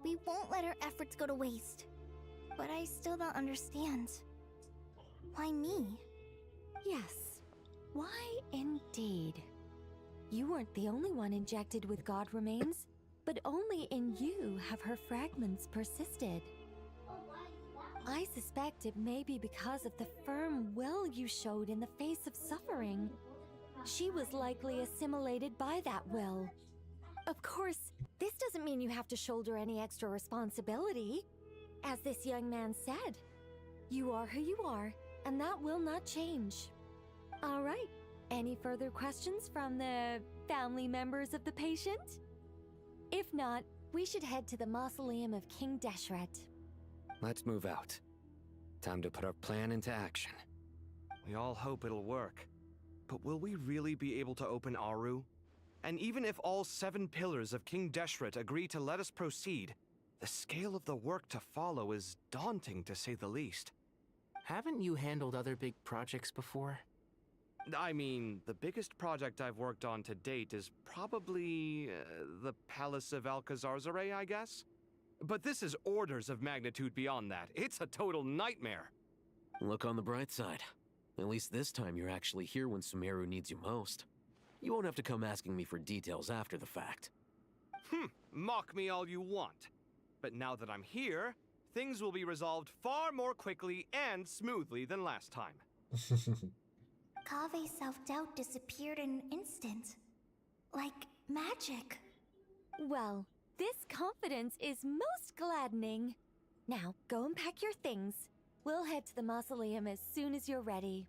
We won't let her efforts go to waste. But I still don't understand. Why me? Yes. Why indeed? You weren't the only one injected with god remains, but only in you have her fragments persisted. I suspect it may be because of the firm will you showed in the face of suffering. She was likely assimilated by that will. Of course, this doesn't mean you have to shoulder any extra responsibility. As this young man said, you are who you are, and that will not change. All right, any further questions from the family members of the patient? If not, we should head to the mausoleum of King Deshret. Let's move out. Time to put our plan into action. We all hope it'll work. But will we really be able to open Aru? And even if all 7 pillars of King Deshret agree to let us proceed, the scale of the work to follow is daunting, to say the least. Haven't you handled other big projects before? I mean, the biggest project I've worked on to date is probably the Palace of Alcazarzaray, I guess? But this is orders of magnitude beyond that. It's a total nightmare. Look on the bright side. At least this time you're actually here when Sumeru needs you most. You won't have to come asking me for details after the fact. Mock me all you want. But now that I'm here, things will be resolved far more quickly and smoothly than last time. Kave's self-doubt disappeared in an instant. Like magic. Well, this confidence is most gladdening. Now, go and pack your things. We'll head to the mausoleum as soon as you're ready.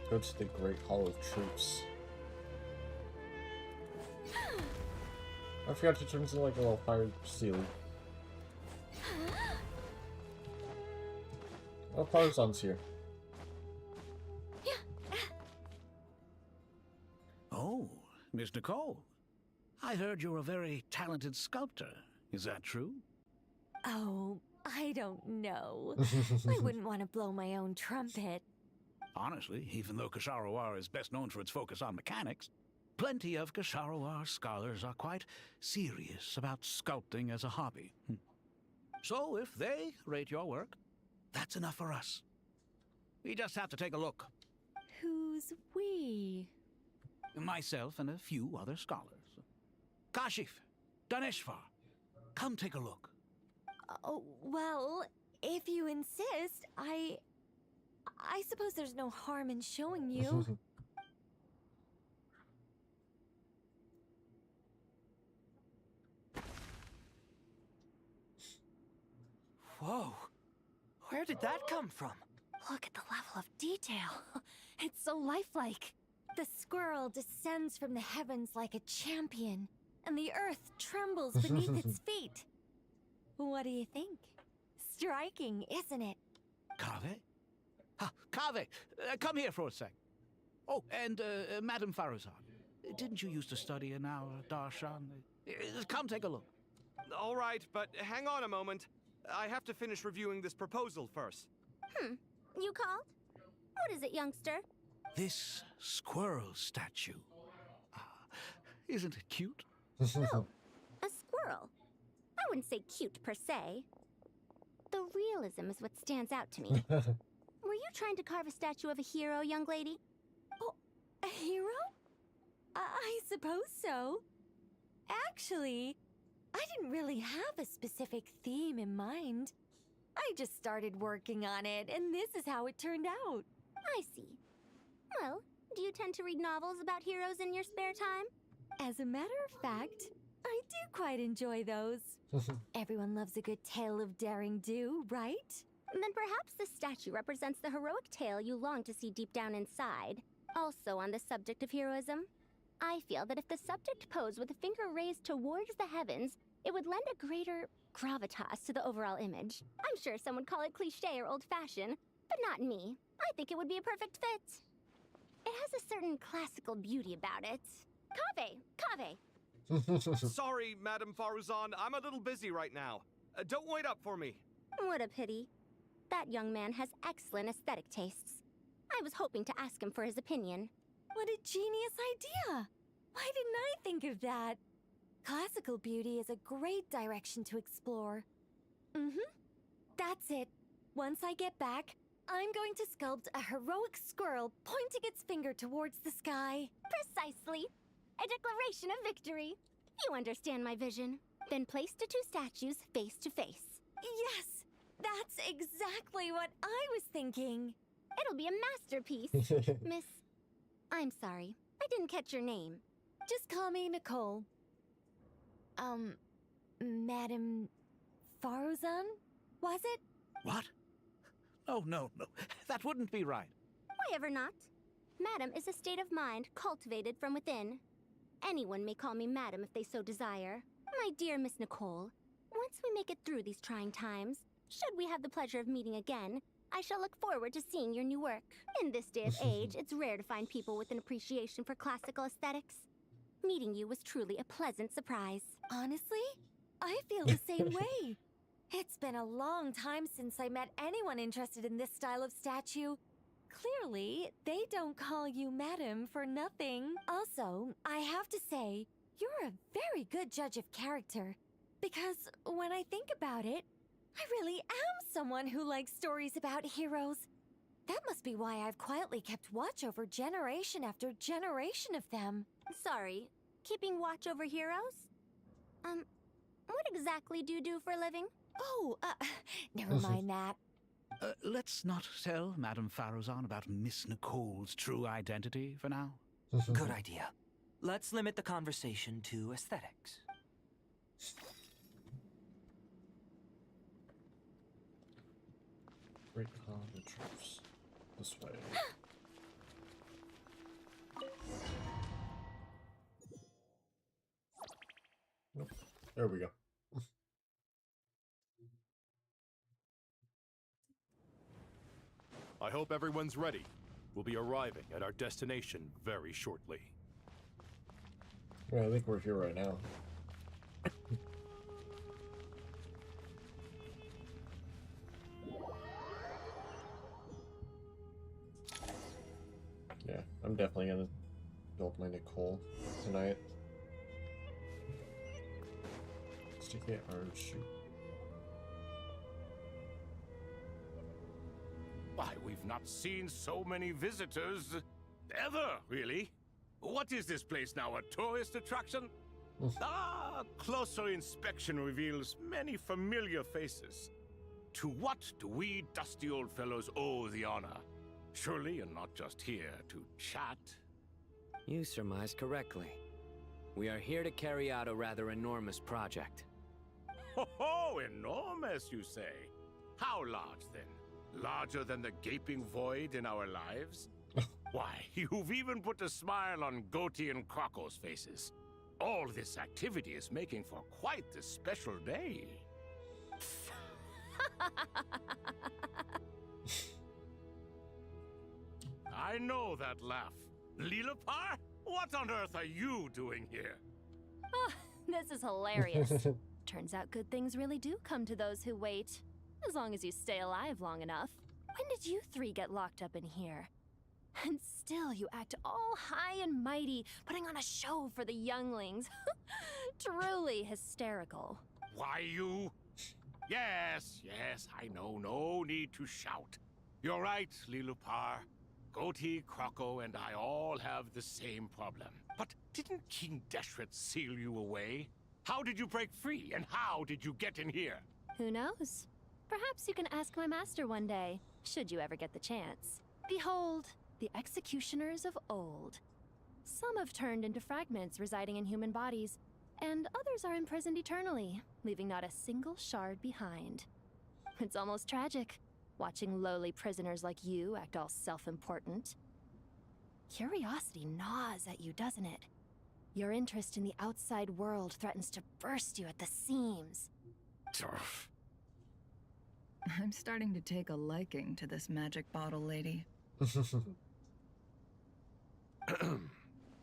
Go to the Great Hall of Troops. I forgot to turn into like a little fire seal. Oh, Parzon's here. Oh, Miss Nicole. I heard you're a very talented sculptor. Is that true? Oh, I don't know. I wouldn't want to blow my own trumpet. Honestly, even though Ksharoar is best known for its focus on mechanics, plenty of Ksharoar scholars are quite serious about sculpting as a hobby. So if they rate your work, that's enough for us. We just have to take a look. Who's we? Myself and a few other scholars. Kashif, Daneshvar, come take a look. Oh, well, if you insist, I suppose there's no harm in showing you. Whoa! Where did that come from? Look at the level of detail. It's so lifelike. The squirrel descends from the heavens like a champion, and the earth trembles beneath its feet. What do you think? Striking, isn't it? Kaveh? Kaveh, come here for a sec. Oh, and Madame Faruzan, didn't you used to study in our darshan? Come take a look. All right, but hang on a moment. I have to finish reviewing this proposal first. You called? What is it, youngster? This squirrel statue. Isn't it cute? Oh, a squirrel. I wouldn't say cute per se. The realism is what stands out to me. Were you trying to carve a statue of a hero, young lady? Oh, a hero? I suppose so. Actually, I didn't really have a specific theme in mind. I just started working on it, and this is how it turned out. I see. Well, do you tend to read novels about heroes in your spare time? As a matter of fact, I do quite enjoy those. Everyone loves a good tale of daring do, right? Then perhaps this statue represents the heroic tale you long to see deep down inside. Also on the subject of heroism, I feel that if the subject posed with a finger raised towards the heavens, it would lend a greater gravitas to the overall image. I'm sure some would call it cliché or old-fashioned, but not me. I think it would be a perfect fit. It has a certain classical beauty about it. Kaveh! Sorry, Madame Faruzan, I'm a little busy right now. Don't wait up for me. What a pity. That young man has excellent aesthetic tastes. I was hoping to ask him for his opinion. What a genius idea! Why didn't I think of that? Classical beauty is a great direction to explore. That's it. Once I get back, I'm going to sculpt a heroic squirrel pointing its finger towards the sky. Precisely. A declaration of victory. You understand my vision. Then place the two statues face to face. Yes! That's exactly what I was thinking. It'll be a masterpiece. Miss... I'm sorry. I didn't catch your name. Just call me Nicole. Madame Faruzan? Was it? What? Oh, no. That wouldn't be right. Why ever not? Madam is a state of mind cultivated from within. Anyone may call me Madam if they so desire. My dear Miss Nicole, once we make it through these trying times, should we have the pleasure of meeting again, I shall look forward to seeing your new work. In this day of age, it's rare to find people with an appreciation for classical aesthetics. Meeting you was truly a pleasant surprise. Honestly, I feel the same way. It's been a long time since I met anyone interested in this style of statue. Clearly, they don't call you Madam for nothing. Also, I have to say, you're a very good judge of character. Because when I think about it, I really am someone who likes stories about heroes. That must be why I've quietly kept watch over generation after generation of them. Sorry, keeping watch over heroes? What exactly do you do for a living? Oh, never mind that. Let's not tell Madame Faruzan about Miss Nicole's true identity for now. Good idea. Let's limit the conversation to aesthetics. Recon the troops. This way. Nope. There we go. I hope everyone's ready. We'll be arriving at our destination very shortly. Yeah, I think we're here right now. Yeah, I'm definitely gonna build my Nicole tonight. Sticky arrow shoot. Why, we've not seen so many visitors ever, really. What is this place now, a tourist attraction? Closer inspection reveals many familiar faces. To what do we dusty old fellows owe the honor? Surely you're not just here to chat. You surmise correctly. We are here to carry out a rather enormous project. Ho, enormous, you say? How large, then? Larger than the gaping void in our lives? Why, you've even put a smile on Goatee and Crocco's faces. All this activity is making for quite the special day. I know that laugh. Lilipar? What on earth are you doing here? Oh, this is hilarious. Turns out good things really do come to those who wait. As long as you stay alive long enough. When did you three get locked up in here? And still you act all high and mighty, putting on a show for the younglings. Truly hysterical. Why, you... Yes, I know. No need to shout. You're right, Lilipar. Goatee, Crocco, and I all have the same problem. But didn't King Deshret seal you away? How did you break free, and how did you get in here? Who knows? Perhaps you can ask my master one day, should you ever get the chance. Behold, the executioners of old. Some have turned into fragments residing in human bodies, and others are imprisoned eternally, leaving not a single shard behind. It's almost tragic, watching lowly prisoners like you act all self-important. Curiosity gnaws at you, doesn't it? Your interest in the outside world threatens to burst you at the seams. I'm starting to take a liking to this magic bottle lady.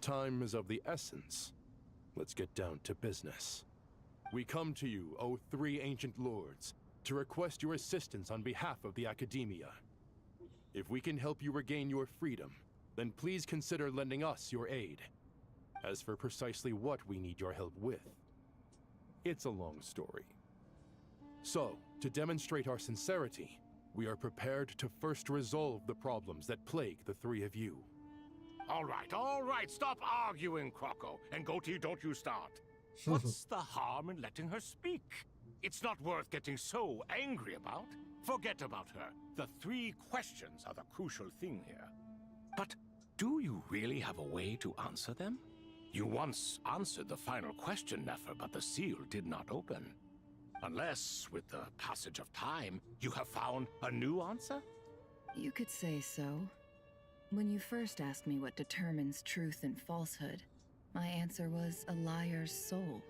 Time is of the essence. Let's get down to business. We come to you, O three ancient lords, to request your assistance on behalf of the Academia. If we can help you regain your freedom, then please consider lending us your aid. As for precisely what we need your help with, it's a long story. So, to demonstrate our sincerity, we are prepared to first resolve the problems that plague the three of you. All right, stop arguing, Crocco. And Goatee, don't you start. What's the harm in letting her speak? It's not worth getting so angry about. Forget about her. The three questions are the crucial thing here. But do you really have a way to answer them? You once answered the final question, Nefer, but the seal did not open. Unless, with the passage of time, you have found a new answer? You could say so. When you first asked me what determines truth and falsehood, my answer was a liar's soul.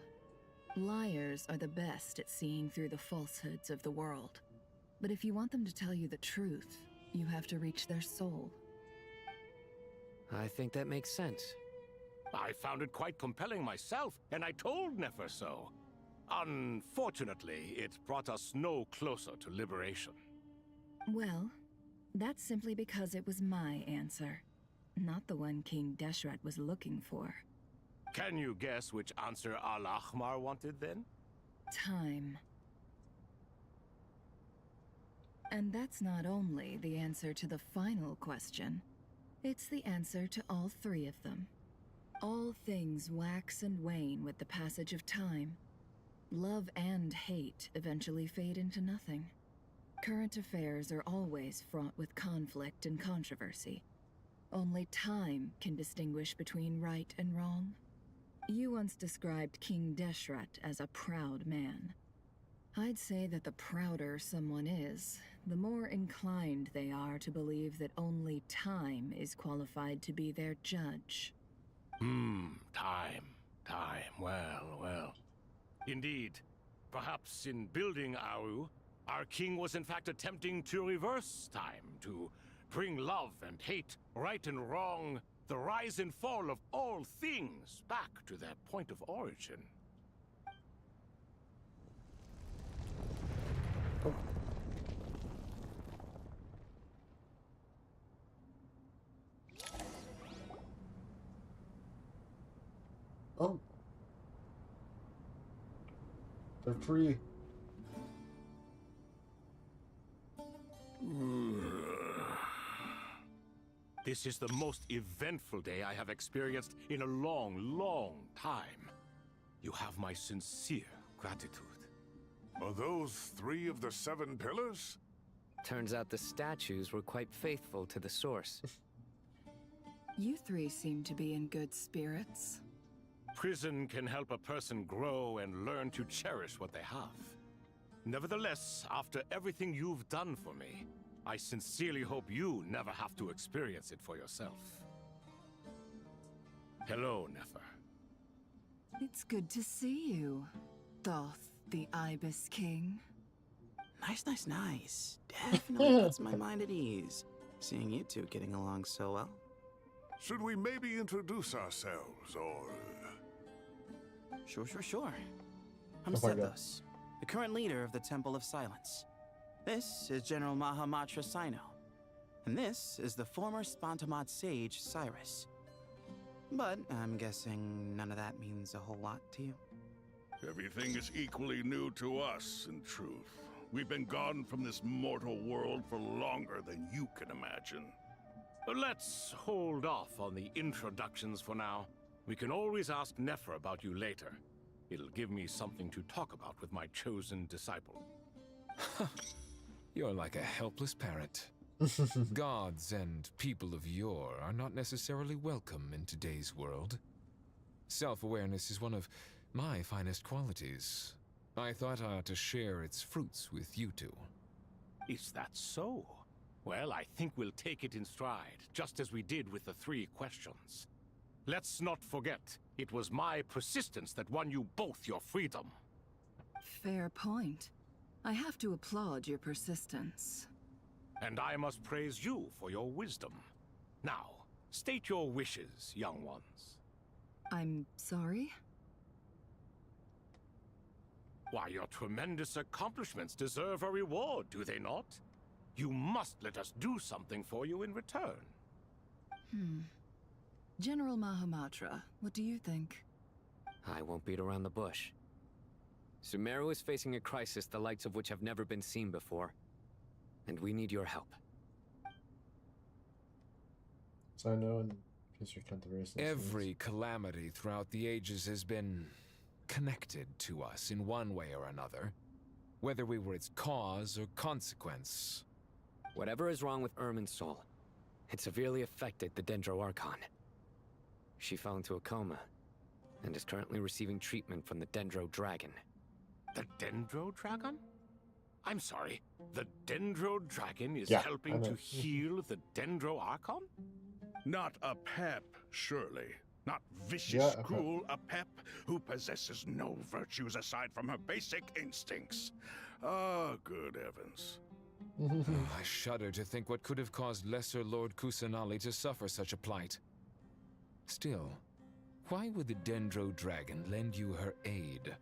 Liars are the best at seeing through the falsehoods of the world. But if you want them to tell you the truth, you have to reach their soul. I think that makes sense. I found it quite compelling myself, and I told Nefer so. Unfortunately, it brought us no closer to liberation. Well, that's simply because it was my answer, not the one King Deshret was looking for. Can you guess which answer Al-Ahmar wanted then? Time. And that's not only the answer to the final question, it's the answer to all three of them. All things wax and wane with the passage of time. Love and hate eventually fade into nothing. Current affairs are always fraught with conflict and controversy. Only time can distinguish between right and wrong. You once described King Deshret as a proud man. I'd say that the prouder someone is, the more inclined they are to believe that only time is qualified to be their judge. Time. Well. Indeed. Perhaps in building Aru, our king was in fact attempting to reverse time, to bring love and hate, right and wrong, the rise and fall of all things back to their point of origin. Oh. They're free. This is the most eventful day I have experienced in a long, long time. You have my sincere gratitude. Are those 3 of the 7 pillars? Turns out the statues were quite faithful to the source. You 3 seem to be in good spirits. Prison can help a person grow and learn to cherish what they have. Nevertheless, after everything you've done for me, I sincerely hope you never have to experience it for yourself. Hello, Nefer. It's good to see you, Thoth, the Ibis King. Nice. Definitely puts my mind at ease, seeing you 2 getting along so well. Should we maybe introduce ourselves, or... Sure. I'm Sethos, the current leader of the Temple of Silence. This is General Mahamatra Sino, and this is the former Spantamad sage, Cyrus. But I'm guessing none of that means a whole lot to you. Everything is equally new to us, in truth. We've been gone from this mortal world for longer than you can imagine. Let's hold off on the introductions for now. We can always ask Nefer about you later. It'll give me something to talk about with my chosen disciple. You're like a helpless parent. Gods and people of yore are not necessarily welcome in today's world. Self-awareness is one of my finest qualities. I thought I ought to share its fruits with you 2. Is that so? Well, I think we'll take it in stride, just as we did with the 3 questions. Let's not forget, it was my persistence that won you both your freedom. Fair point. I have to applaud your persistence. And I must praise you for your wisdom. Now, state your wishes, young ones. I'm sorry? Why, your tremendous accomplishments deserve a reward, do they not? You must let us do something for you in return. General Mahamatra, what do you think? I won't beat around the bush. Sumeru is facing a crisis the likes of which have never been seen before. And we need your help. So I know in case you're controversial. Every calamity throughout the ages has been connected to us in one way or another, whether we were its cause or consequence. Whatever is wrong with Irminsul, it severely affected the Dendro Archon. She fell into a coma and is currently receiving treatment from the Dendro Dragon. The Dendro Dragon? I'm sorry, the Dendro Dragon is Yeah, helping to heal the Dendro Archon? Not a pep, surely. Not vicious, Yeah, cruel, a pep who possesses no virtues aside from her basic instincts. Ah, good heavens. I shudder to think what could have caused Lesser Lord Kusanali to suffer such a plight. Still, why would the Dendro Dragon lend you her aid?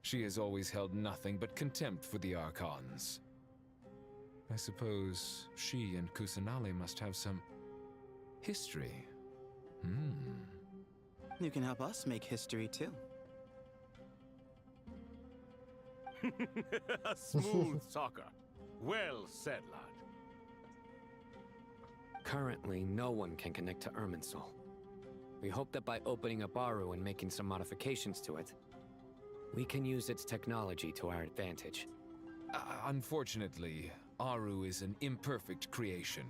She has always held nothing but contempt for the Archons. I suppose she and Kusanali must have some history. You can help us make history too. A smooth talker. Well said, lad. Currently, no one can connect to Irminsul. We hope that by opening up Aru and making some modifications to it, we can use its technology to our advantage. Unfortunately, Aru is an imperfect creation.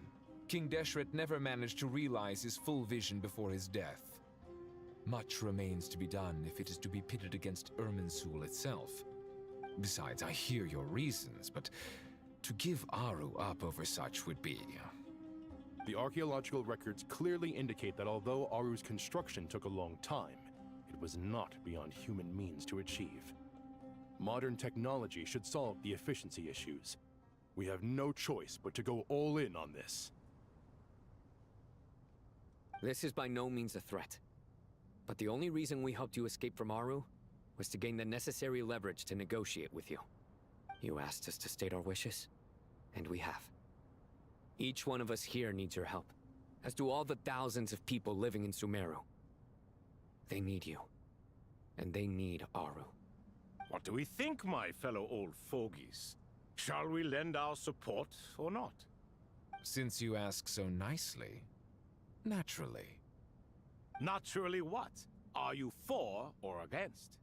King Deshret never managed to realize his full vision before his death. Much remains to be done if it is to be pitted against Irminsul itself. Besides, I hear your reasons, but to give Aru up over such would be... The archaeological records clearly indicate that although Aru's construction took a long time, it was not beyond human means to achieve. Modern technology should solve the efficiency issues. We have no choice but to go all in on this. This is by no means a threat. But the only reason we helped you escape from Aru was to gain the necessary leverage to negotiate with you. You asked us to state our wishes, and we have. Each one of us here needs your help, as do all the thousands of people living in Sumeru. They need you, and they need Aru. What do we think, my fellow old fogies? Shall we lend our support or not? Since you ask so nicely, naturally. Naturally what? Are you for or against?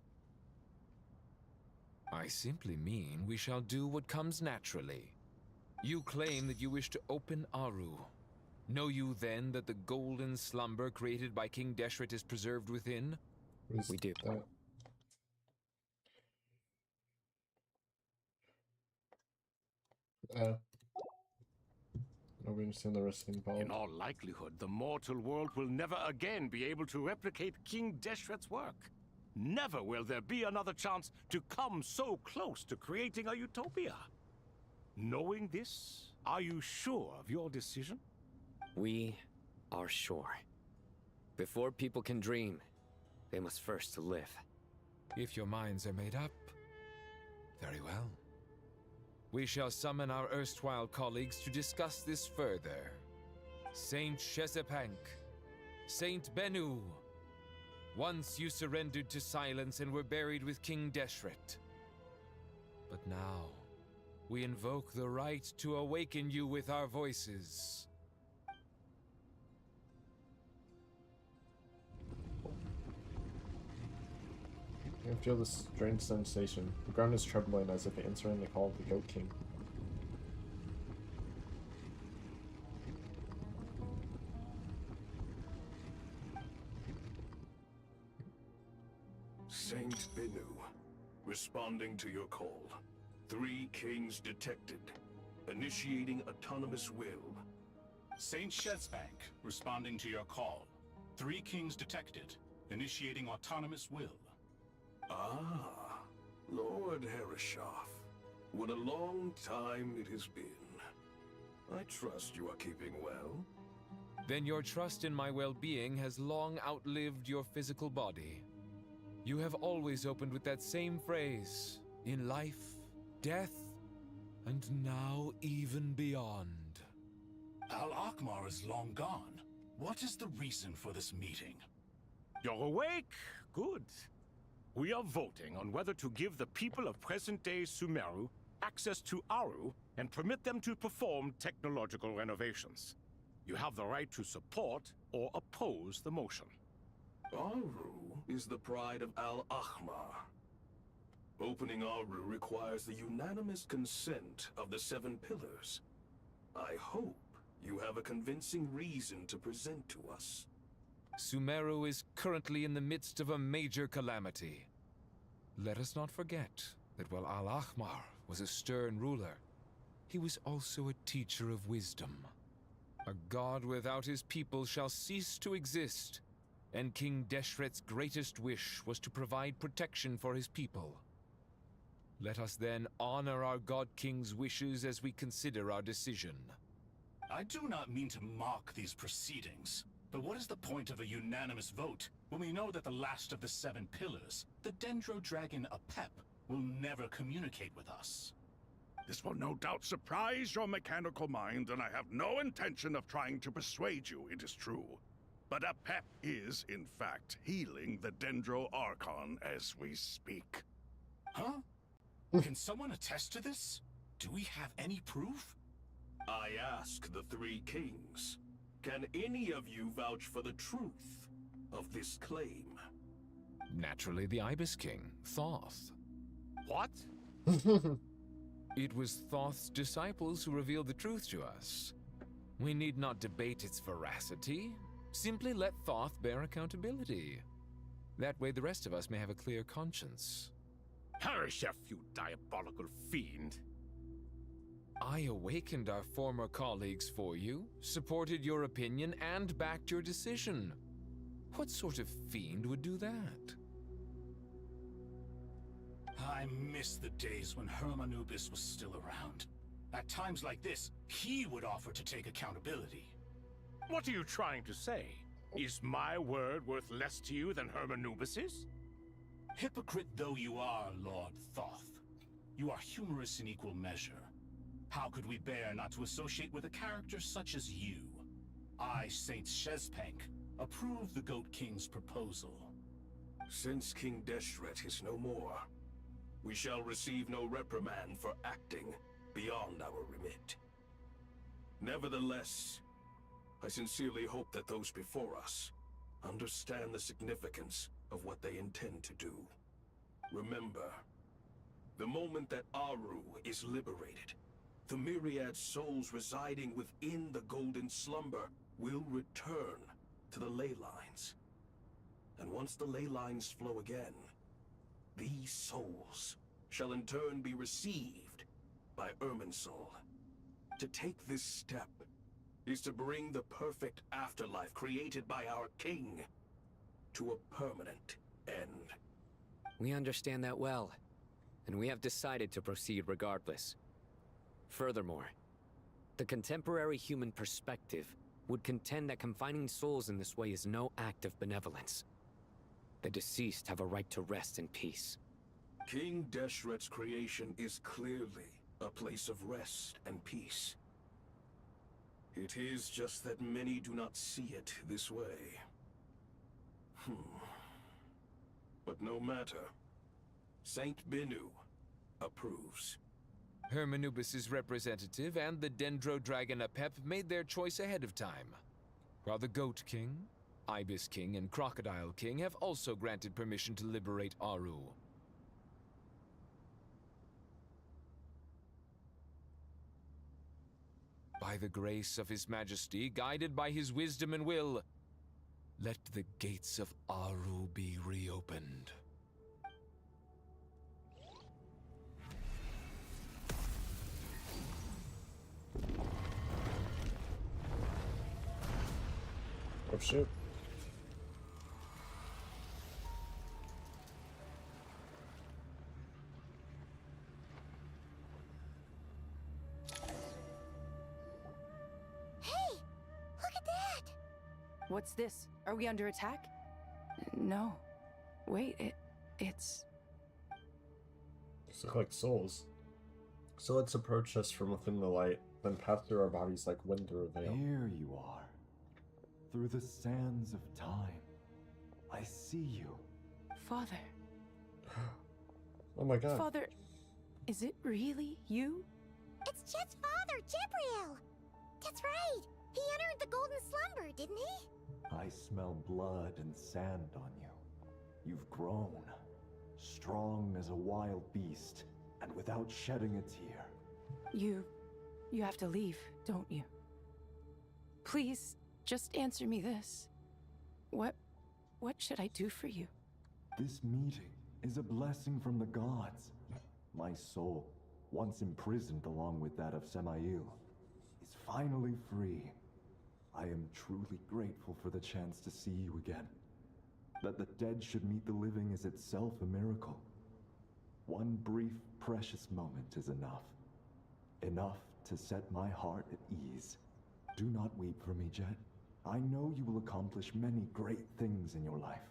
I simply mean we shall do what comes naturally. You claim that you wish to open Aru. Know you then that the golden slumber created by King Deshret is preserved within? We do. Nobody understand the risk involved. In all likelihood, the mortal world will never again be able to replicate King Deshret's work. Never will there be another chance to come so close to creating a utopia. Knowing this, are you sure of your decision? We are sure. Before people can dream, they must first live. If your minds are made up, very well. We shall summon our erstwhile colleagues to discuss this further. Saint Shezepank, Saint Bennu, once you surrendered to silence and were buried with King Deshret. But now, we invoke the right to awaken you with our voices. I can feel this strange sensation. The ground is trembling as if answering the call of the Goat King. Saint Bennu, responding to your call. 3 kings detected. Initiating autonomous will. Saint Shezepank, responding to your call. 3 kings detected. Initiating autonomous will. Ah, Lord Herreshoff. What a long time it has been. I trust you are keeping well. Then your trust in my well-being has long outlived your physical body. You have always opened with that same phrase, in life, death, and now even beyond. Al-Akhmar is long gone. What is the reason for this meeting? You're awake? Good. We are voting on whether to give the people of present-day Sumeru access to Aru and permit them to perform technological renovations. You have the right to support or oppose the motion. Aru is the pride of Al-Akhmar. Opening Aru requires the unanimous consent of the 7 pillars. I hope you have a convincing reason to present to us. Sumeru is currently in the midst of a major calamity. Let us not forget that while Al-Akhmar was a stern ruler, he was also a teacher of wisdom. A god without his people shall cease to exist, and King Deshret's greatest wish was to provide protection for his people. Let us then honor our God King's wishes as we consider our decision. I do not mean to mock these proceedings, but what is the point of a unanimous vote when we know that the last of the 7 pillars, the Dendro Dragon Apep, will never communicate with us? This will no doubt surprise your mechanical mind, and I have no intention of trying to persuade you it is true. But Apep is, in fact, healing the Dendro Archon as we speak. Huh? Can someone attest to this? Do we have any proof? I ask the 3 kings. Can any of you vouch for the truth of this claim? Naturally, the Ibis King, Thoth. What? It was Thoth's disciples who revealed the truth to us. We need not debate its veracity. Simply let Thoth bear accountability. That way the rest of us may have a clear conscience. Herreshoff, you diabolical fiend. I awakened our former colleagues for you, supported your opinion, and backed your decision. What sort of fiend would do that? I miss the days when Hermanubis was still around. At times like this, he would offer to take accountability. What are you trying to say? Is my word worth less to you than Hermanubis's? Hypocrite though you are, Lord Thoth, you are humorous in equal measure. How could we bear not to associate with a character such as you? I, Saint Shezepank, approve the Goat King's proposal. Since King Deshret is no more, we shall receive no reprimand for acting beyond our remit. Nevertheless, I sincerely hope that those before us understand the significance of what they intend to do. Remember, the moment that Aru is liberated, the myriad souls residing within the Golden Slumber will return to the ley lines. And once the ley lines flow again, these souls shall in turn be received by Irminsul. To take this step is to bring the perfect afterlife created by our king to a permanent end. We understand that well, and we have decided to proceed regardless. Furthermore, the contemporary human perspective would contend that confining souls in this way is no act of benevolence. The deceased have a right to rest in peace. King Deshret's creation is clearly a place of rest and peace. It is just that many do not see it this way. But no matter. Saint Binu approves. Hermanubis' representative and the Dendro Dragon Apep made their choice ahead of time, while the Goat King, Ibis King, and Crocodile King have also granted permission to liberate Aru. By the grace of His Majesty, guided by his wisdom and will, let the gates of Aru be reopened. Oh shit. What's this? Are we under attack? No. Wait, it's... These look like souls. So let's approach us from within the light, then pass through our bodies like wind through a veil. Here you are. Through the sands of time. I see you. Father. Oh my god. Father, is it really you? It's Jet's father, Jibriel! That's right! He entered the Golden Slumber, didn't he? I smell blood and sand on you. You've grown. Strong as a wild beast, and without shedding a tear. You have to leave, don't you? Please, just answer me this. What should I do for you? This meeting is a blessing from the gods. My soul, once imprisoned along with that of Samael, is finally free. I am truly grateful for the chance to see you again. That the dead should meet the living is itself a miracle. One brief, precious moment is enough. Enough to set my heart at ease. Do not weep for me, Jet. I know you will accomplish many great things in your life.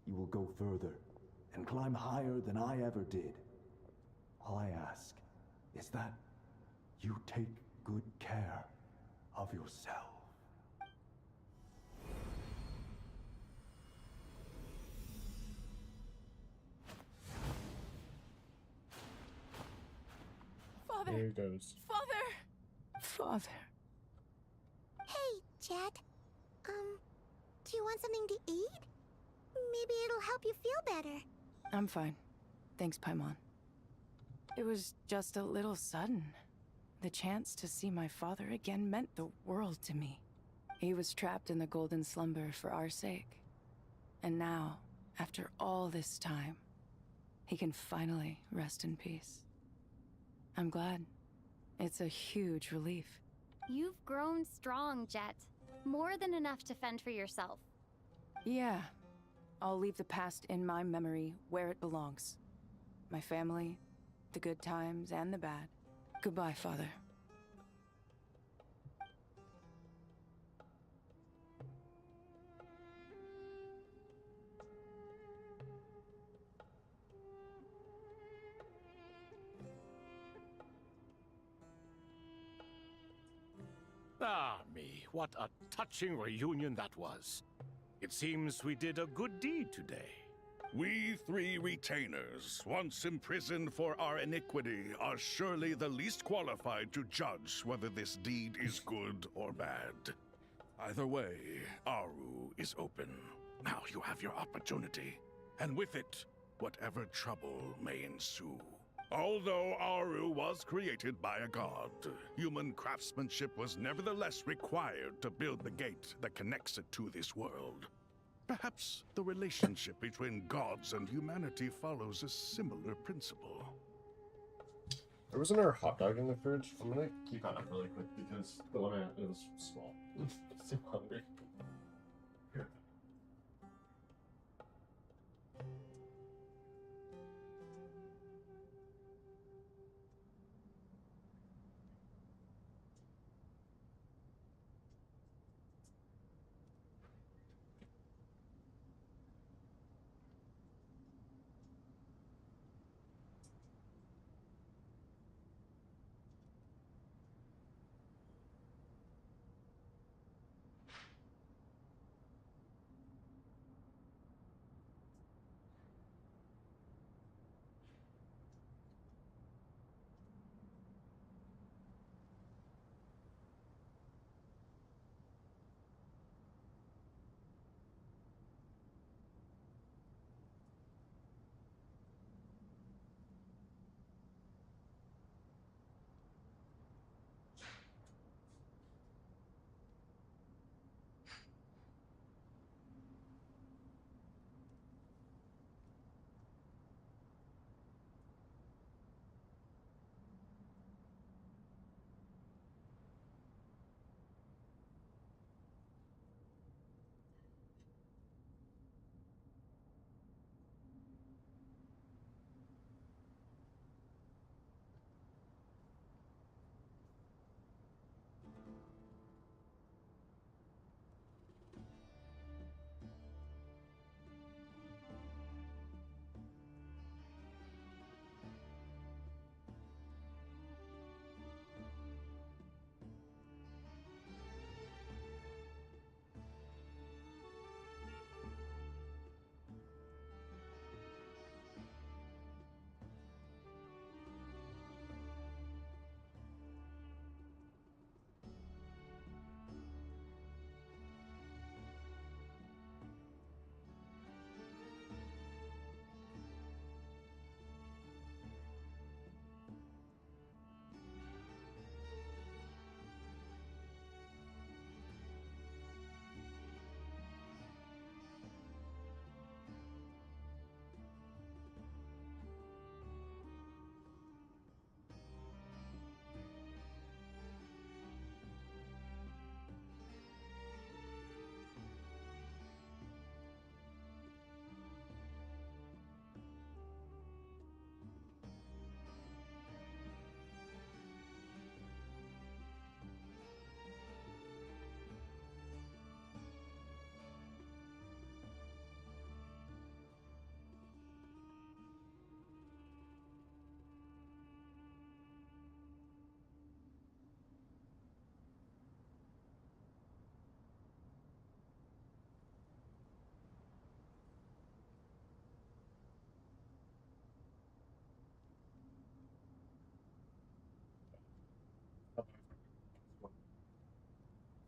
You will go further and climb higher than I ever did. All I ask is that you take good care of yourself. Father! There he goes. Father! Hey, Jet. Do you want something to eat? Maybe it'll help you feel better. I'm fine. Thanks, Paimon. It was just a little sudden. The chance to see my father again meant the world to me. He was trapped in the Golden Slumber for our sake. And now, after all this time, he can finally rest in peace. I'm glad. It's a huge relief. You've grown strong, Jet. More than enough to fend for yourself. Yeah. I'll leave the past in my memory where it belongs. My family, the good times and the bad. Goodbye, Father. Ah, me, what a touching reunion that was. It seems we did a good deed today. We three retainers, once imprisoned for our iniquity, are surely the least qualified to judge whether this deed is good or bad. Either way, Aru is open. Now you have your opportunity, and with it, whatever trouble may ensue. Although Aru was created by a god, human craftsmanship was nevertheless required to build the gate that connects it to this world. Perhaps the relationship between gods and humanity follows a similar principle. There was another hot dog in the fridge. I'm gonna keep that up really quick because the one I had was small. Still hungry.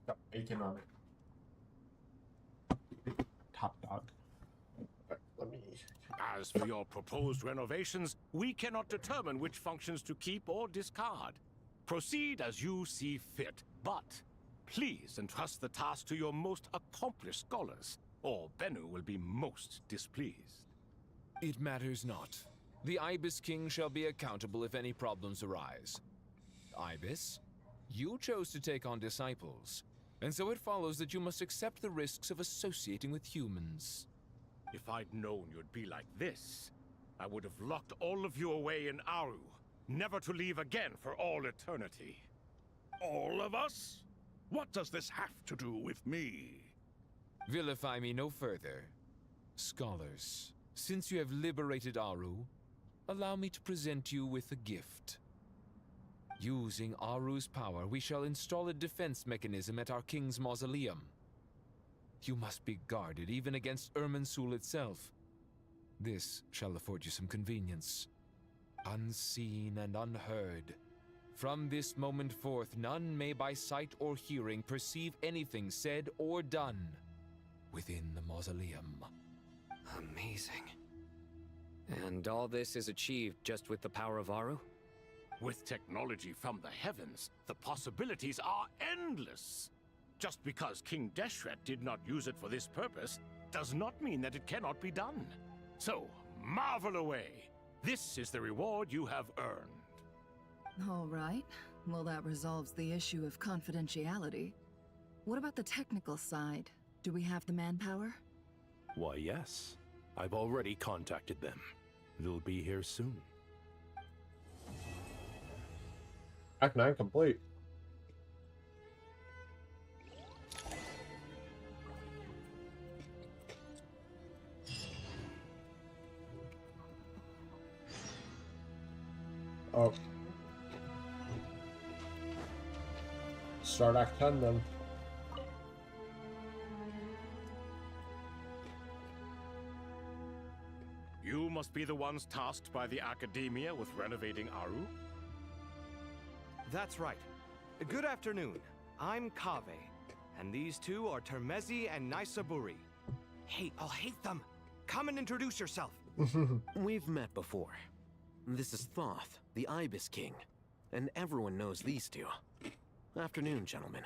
Got bacon on it. Top dog. Okay, let me. As for your proposed renovations, we cannot determine which functions to keep or discard. Proceed as you see fit, but please entrust the task to your most accomplished scholars, or Bennu will be most displeased. It matters not. The Ibis King shall be accountable if any problems arise. Ibis, you chose to take on disciples, and so it follows that you must accept the risks of associating with humans. If I'd known you'd be like this, I would have locked all of you away in Aru, never to leave again for all eternity. All of us? What does this have to do with me? Vilify me no further. Scholars, since you have liberated Aru, allow me to present you with a gift. Using Aru's power, we shall install a defense mechanism at our king's mausoleum. You must be guarded even against Irminsul itself. This shall afford you some convenience. Unseen and unheard. From this moment forth, none may by sight or hearing perceive anything said or done within the mausoleum. Amazing. And all this is achieved just with the power of Aru? With technology from the heavens, the possibilities are endless. Just because King Deshret did not use it for this purpose does not mean that it cannot be done. So, marvel away. This is the reward you have earned. All right. Well, that resolves the issue of confidentiality. What about the technical side? Do we have the manpower? Why, yes. I've already contacted them. They'll be here soon. Act 9 complete. Oh. Start Act 10 then. You must be the ones tasked by the Academia with renovating Aru? That's right. Good afternoon. I'm Kaveh, and these two are Termezi and Naisaburi. Hey, I'll hate them. Come and introduce yourself. We've met before. This is Thoth, the Ibis King, and everyone knows these two. Afternoon, gentlemen.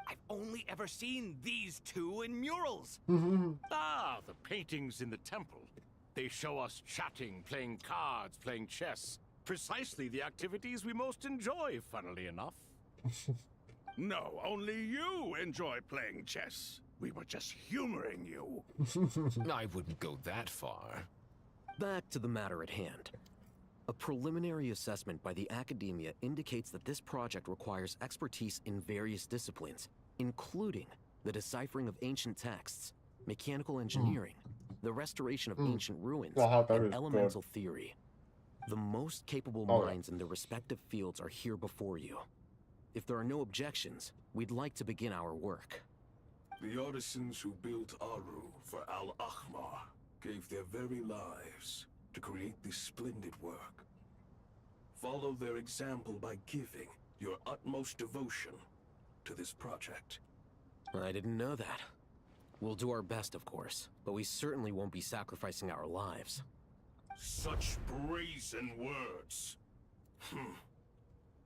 I've only ever seen these two in murals. Ah, the paintings in the temple. They show us chatting, playing cards, playing chess. Precisely the activities we most enjoy, funnily enough. No, only you enjoy playing chess. We were just humoring you. I wouldn't go that far. Back to the matter at hand. A preliminary assessment by the Academia indicates that this project requires expertise in various disciplines, including the deciphering of ancient texts, mechanical engineering, the restoration of ancient ruins, and elemental theory. The most capable minds in their respective fields are here before you. If there are no objections, we'd like to begin our work. The artisans who built Aru for Al-Ahmar gave their very lives to create this splendid work. Follow their example by giving your utmost devotion to this project. I didn't know that. We'll do our best, of course, but we certainly won't be sacrificing our lives. Such brazen words.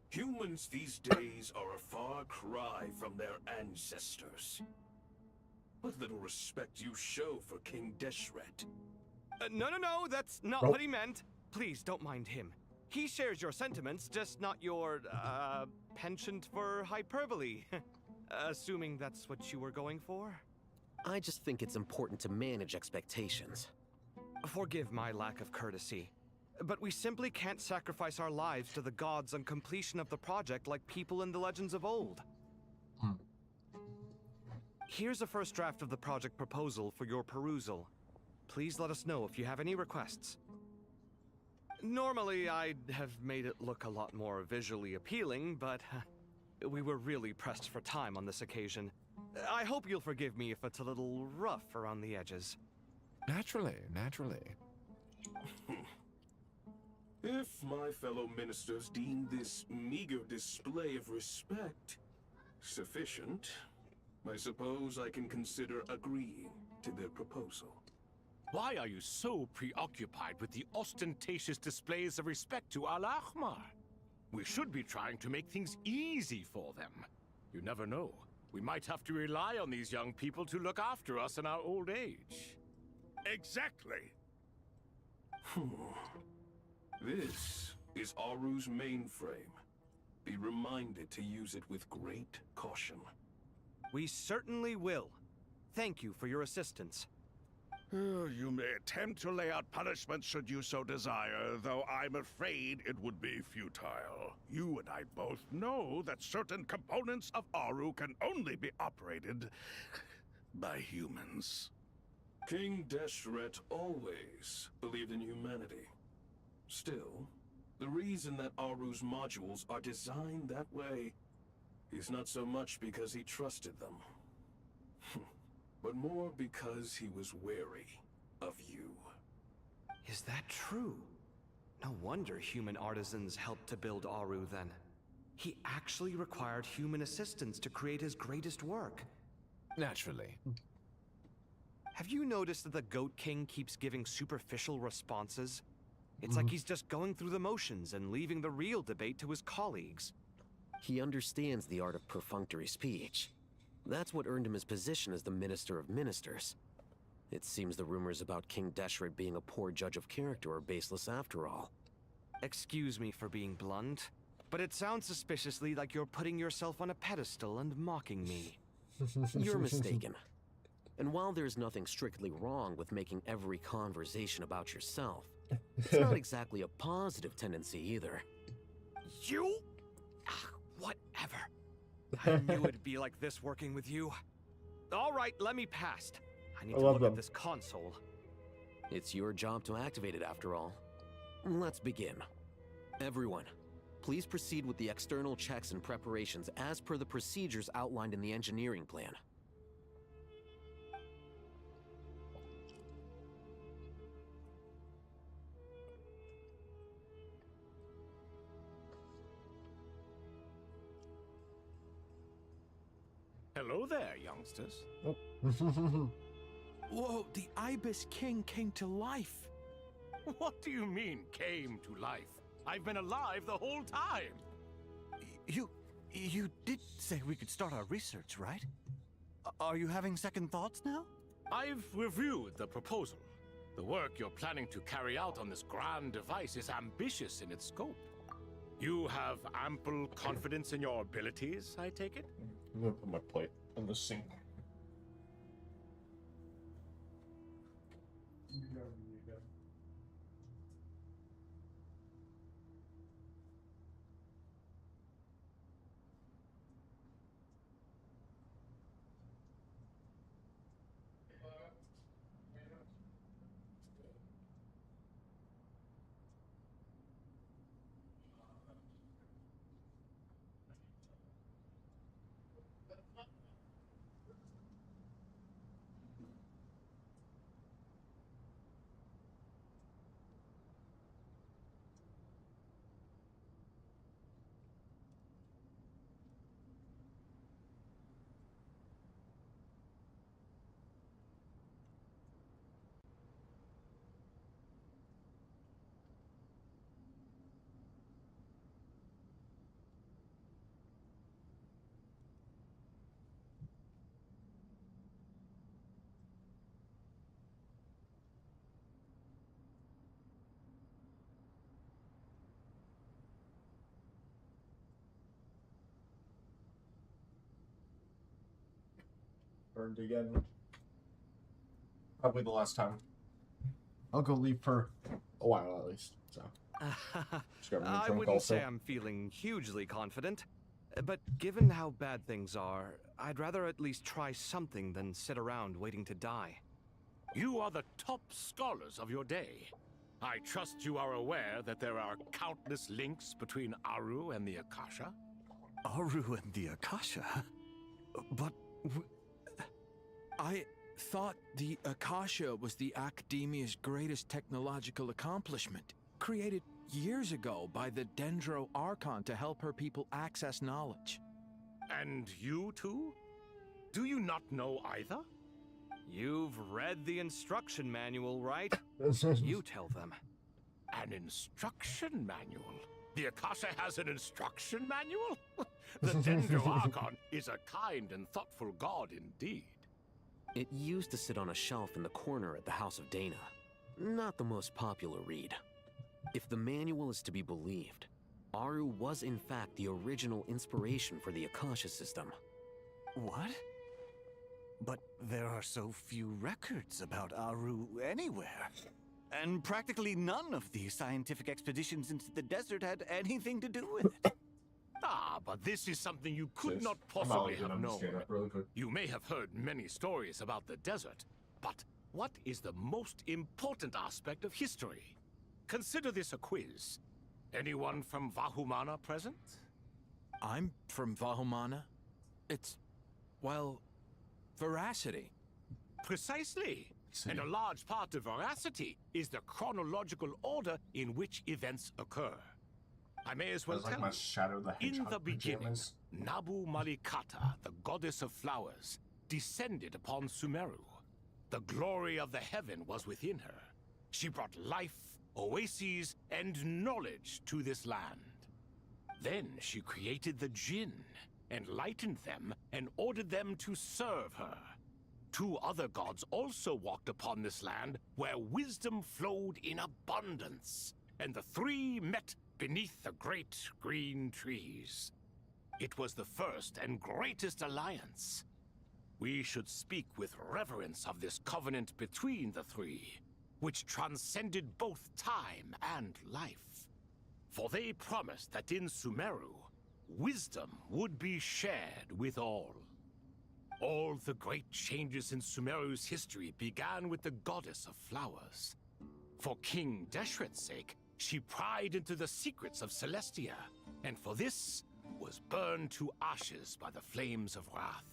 Humans these days are a far cry from their ancestors. What little respect you show for King Deshret. No, that's not what he meant. Please, don't mind him. He shares your sentiments, just not your, penchant for hyperbole. Assuming that's what you were going for? I just think it's important to manage expectations. Forgive my lack of courtesy, but we simply can't sacrifice our lives to the gods on completion of the project like people in the legends of old. Here's a first draft of the project proposal for your perusal. Please let us know if you have any requests. Normally, I'd have made it look a lot more visually appealing, but we were really pressed for time on this occasion. I hope you'll forgive me if it's a little rough around the edges. Naturally. If my fellow ministers deem this meager display of respect sufficient, I suppose I can consider agreeing to their proposal. Why are you so preoccupied with the ostentatious displays of respect to Al-Ahmar? We should be trying to make things easy for them. You never know. We might have to rely on these young people to look after us in our old age. Exactly. This is Aru's mainframe. Be reminded to use it with great caution. We certainly will. Thank you for your assistance. You may attempt to lay out punishment should you so desire, though I'm afraid it would be futile. You and I both know that certain components of Aru can only be operated by humans. King Deshret always believed in humanity. Still, the reason that Aru's modules are designed that way is not so much because he trusted them, but more because he was wary of you. Is that true? No wonder human artisans helped to build Aru then. He actually required human assistance to create his greatest work. Naturally. Have you noticed that the Goat King keeps giving superficial responses? It's like he's just going through the motions and leaving the real debate to his colleagues. He understands the art of perfunctory speech. That's what earned him his position as the Minister of Ministers. It seems the rumors about King Deshret being a poor judge of character are baseless after all. Excuse me for being blunt, but it sounds suspiciously like you're putting yourself on a pedestal and mocking me. You're mistaken. And while there's nothing strictly wrong with making every conversation about yourself, it's not exactly a positive tendency either. You? Whatever. I knew it'd be like this working with you. All right, let me past. I need to look at this console. It's your job to activate it after all. Let's begin. Everyone, please proceed with the external checks and preparations as per the procedures outlined in the engineering plan. Hello there, youngsters. Whoa, the Ibis King came to life. What do you mean, came to life? I've been alive the whole time. You did say we could start our research, right? Are you having second thoughts now? I've reviewed the proposal. The work you're planning to carry out on this grand device is ambitious in its scope. You have ample confidence in your abilities, I take it? I'm gonna put my plate in the sink. Burned again. Probably the last time. I'll go leave for a while at least. So. I wouldn't say I'm feeling hugely confident, but given how bad things are, I'd rather at least try something than sit around waiting to die. You are the top scholars of your day. I trust you are aware that there are countless links between Aru and the Akasha? Aru and the Akasha? But I thought the Akasha was the Academia's greatest technological accomplishment, created years ago by the Dendro Archon to help her people access knowledge. And you too? Do you not know either? You've read the instruction manual, right? You tell them. An instruction manual? The Akasha has an instruction manual? The Dendro Archon is a kind and thoughtful god indeed. It used to sit on a shelf in the corner at the House of Dana. Not the most popular read. If the manual is to be believed, Aru was in fact the original inspiration for the Akasha system. What? But there are so few records about Aru anywhere. And practically none of these scientific expeditions into the desert had anything to do with it. Ah, but this is something you could not possibly have known. You may have heard many stories about the desert, but what is the most important aspect of history? Consider this a quiz. Anyone from Vahumana present? I'm from Vahumana. It's, well, veracity. Precisely. And a large part of veracity is the chronological order in which events occur. I may as well That's like tell my you. Shadow the In Hedgehog the beginning, pajamas. Nabu Malikata, the goddess of flowers, descended upon Sumeru. The glory of the heaven was within her. She brought life, oases, and knowledge to this land. Then she created the Jinn, enlightened them, and ordered them to serve her. 2 other gods also walked upon this land where wisdom flowed in abundance, and the 3 met beneath the great green trees. It was the first and greatest alliance. We should speak with reverence of this covenant between the 3, which transcended both time and life. For they promised that in Sumeru, wisdom would be shared with all. All the great changes in Sumeru's history began with the goddess of flowers. For King Deshret's sake, she pried into the secrets of Celestia, and for this was burned to ashes by the flames of wrath.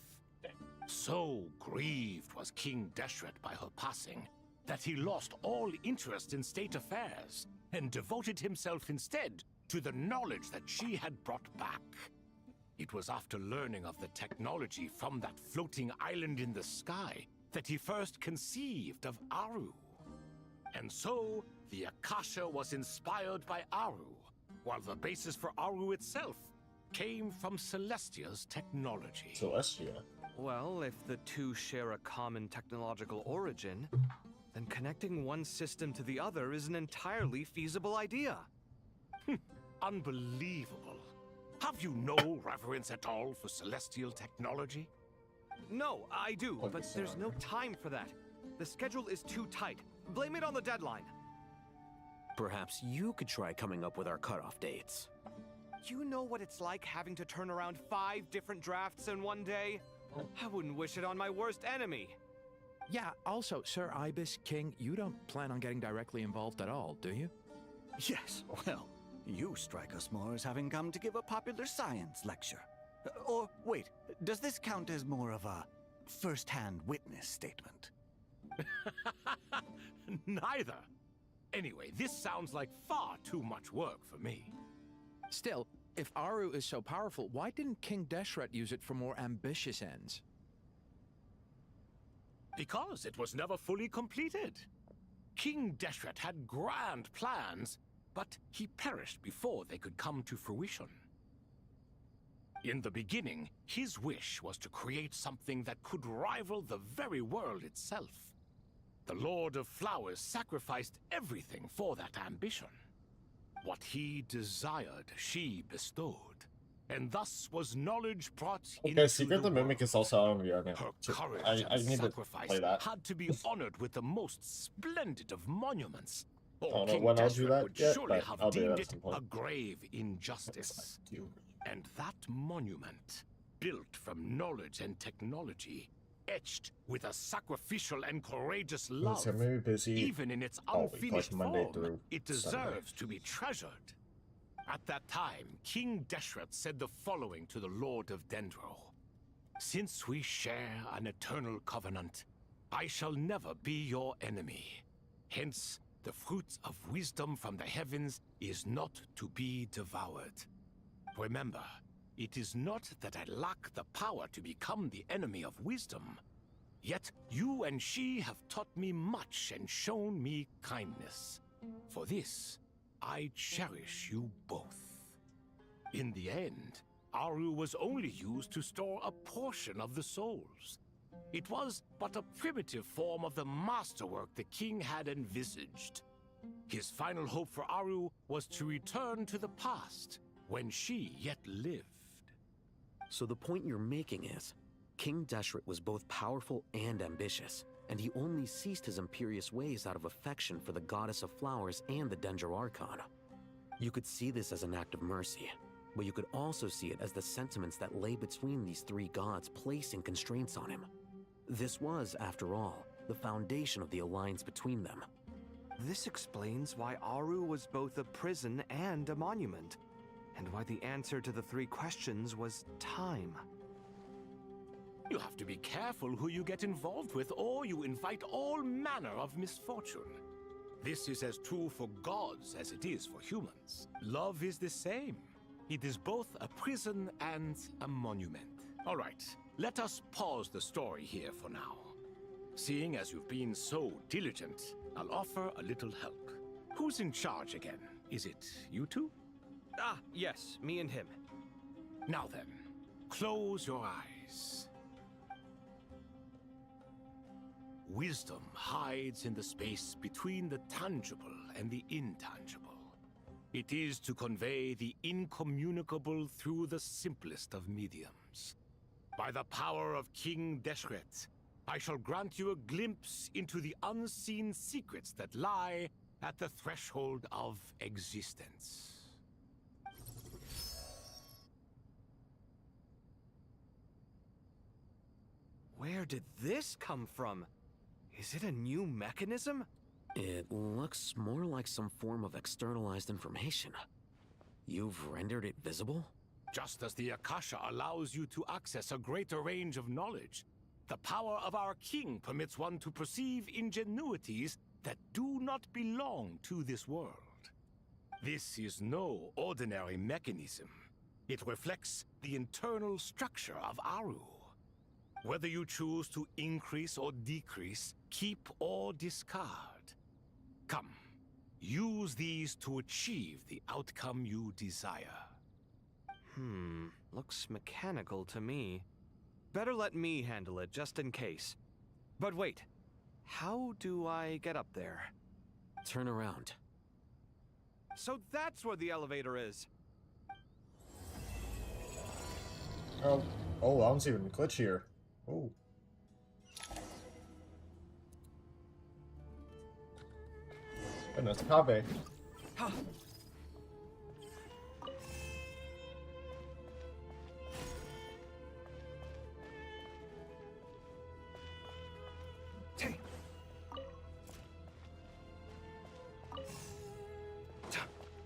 So grieved was King Deshret by her passing that he lost all interest in state affairs and devoted himself instead to the knowledge that she had brought back. It was after learning of the technology from that floating island in the sky that he first conceived of Aru. And so, the Akasha was inspired by Aru, while the basis for Aru itself came from Celestia's technology. Celestia? Well, if the 2 share a common technological origin, then connecting one system to the other is an entirely feasible idea. Unbelievable. Have you no reverence at all for celestial technology? No, I do, but there's no time for that. The schedule is too tight. Blame it on the deadline. Perhaps you could try coming up with our cutoff dates. You know what it's like having to turn around 5 different drafts in one day? I wouldn't wish it on my worst enemy. Yeah, also, Sir Ibis King, you don't plan on getting directly involved at all, do you? Yes, well, you strike us more as having come to give a popular science lecture. Or, wait, does this count as more of a first-hand witness statement? Neither. Anyway, this sounds like far too much work for me. Still, if Aru is so powerful, why didn't King Deshret use it for more ambitious ends? Because it was never fully completed. King Deshret had grand plans, but he perished before they could come to fruition. In the beginning, his wish was to create something that could rival the very world itself. The Lord of Flowers sacrificed everything for that ambition. What he desired, she bestowed. And thus was knowledge brought into Okay, Secret the the Mimic is also on VR now. Her courage I and need to sacrifice play that. had to be honored with the most splendid of monuments. I Or don't know King when I'll do Deshret that would yet, surely but have I'll do deemed that at it some point. a grave injustice. And that monument, built from knowledge and technology, etched with a sacrificial and courageous love, So maybe busy even in its all week, like unfinished Monday form, through it Sunday. deserves to be treasured. At that time, King Deshret said the following to the Lord of Dendro. Since we share an eternal covenant, I shall never be your enemy. Hence, the fruits of wisdom from the heavens is not to be devoured. Remember, it is not that I lack the power to become the enemy of wisdom. Yet you and she have taught me much and shown me kindness. For this, I cherish you both. In the end, Aru was only used to store a portion of the souls. It was but a primitive form of the masterwork the king had envisaged. His final hope for Aru was to return to the past, when she yet lived. So the point you're making is, King Deshret was both powerful and ambitious, and he only ceased his imperious ways out of affection for the goddess of flowers and the Dendro Archon. You could see this as an act of mercy, but you could also see it as the sentiments that lay between these 3 gods placing constraints on him. This was, after all, the foundation of the alliance between them. This explains why Aru was both a prison and a monument, and why the answer to the 3 questions was time. You have to be careful who you get involved with, or you invite all manner of misfortune. This is as true for gods as it is for humans. Love is the same. It is both a prison and a monument. All right, let us pause the story here for now. Seeing as you've been so diligent, I'll offer a little help. Who's in charge again? Is it you two? Ah, yes, me and him. Now then, close your eyes. Wisdom hides in the space between the tangible and the intangible. It is to convey the incommunicable through the simplest of mediums. By the power of King Deshret, I shall grant you a glimpse into the unseen secrets that lie at the threshold of existence. Where did this come from? Is it a new mechanism? It looks more like some form of externalized information. You've rendered it visible? Just as the Akasha allows you to access a greater range of knowledge, the power of our king permits one to perceive ingenuities that do not belong to this world. This is no ordinary mechanism. It reflects the internal structure of Aru. Whether you choose to increase or decrease, keep or discard. Come, use these to achieve the outcome you desire. Looks mechanical to me. Better let me handle it, just in case. But wait, how do I get up there? Turn around. So that's where the elevator is. Oh, I don't see even a glitch here. Oh. Goodness, Kave. Huh.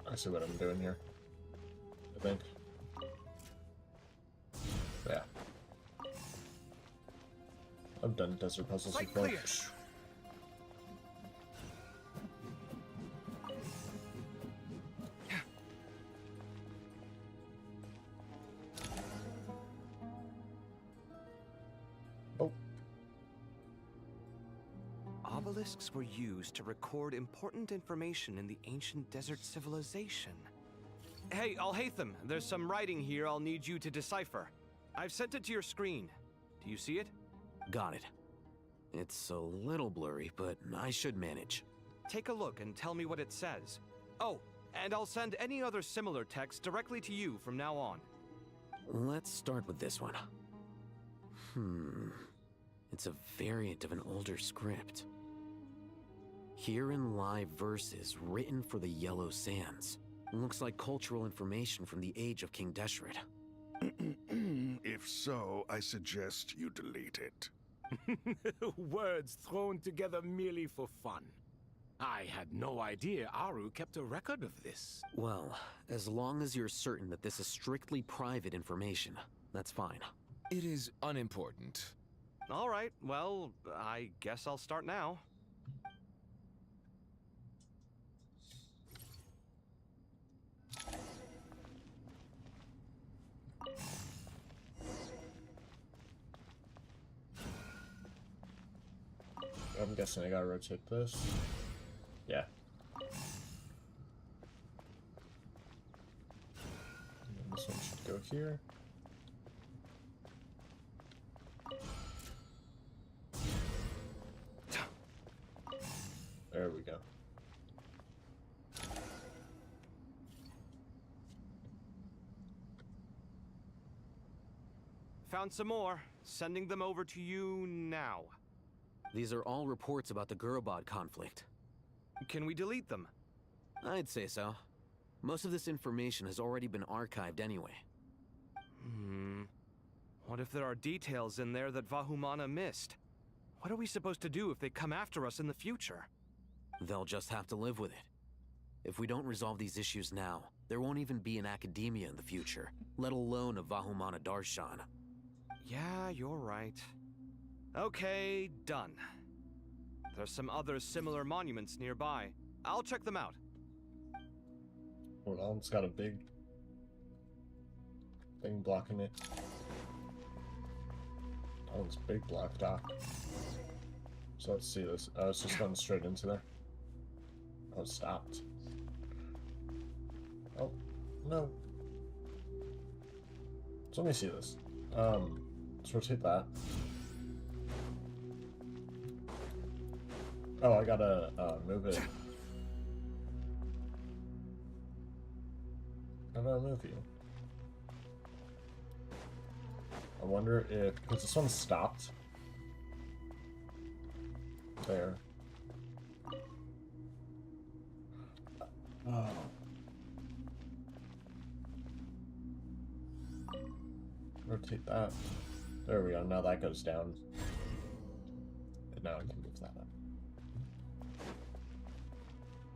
I see what I'm doing here. I think. Yeah. I've done desert puzzles before. Clear. Oh. Obelisks were used to record important information in the ancient desert civilization. Hey, Alhaitham, there's some writing here I'll need you to decipher. I've sent it to your screen. Do you see it? Got it. It's a little blurry, but I should manage. Take a look and tell me what it says. Oh, and I'll send any other similar text directly to you from now on. Let's start with this one. It's a variant of an older script. Herein lie verses written for the Yellow Sands. Looks like cultural information from the age of King Deshret. If so, I suggest you delete it. Words thrown together merely for fun. I had no idea Aru kept a record of this. Well, as long as you're certain that this is strictly private information, that's fine. It is unimportant. All right, well, I guess I'll start now. I'm guessing I gotta rotate this. Yeah. And then this one should go here. There we go. Found some more. Sending them over to you now. These are all reports about the Gurubad conflict. Can we delete them? I'd say so. Most of this information has already been archived anyway. What if there are details in there that Vahumana missed? What are we supposed to do if they come after us in the future? They'll just have to live with it. If we don't resolve these issues now, there won't even be an academia in the future, let alone a Vahumana Darshan. Yeah, you're right. Okay, done. There's some other similar monuments nearby. I'll check them out. Oh, that one's got a big thing blocking it. That one's big blocked off. So let's see this. Oh, it's just going straight into there. Oh, it stopped. Oh, no. So let me see this. Let's rotate that. Oh, I gotta move it. How do I move you? I wonder if, because this one stopped. There. Oh. Rotate that. There we go. Now that goes down. And now I can move that up.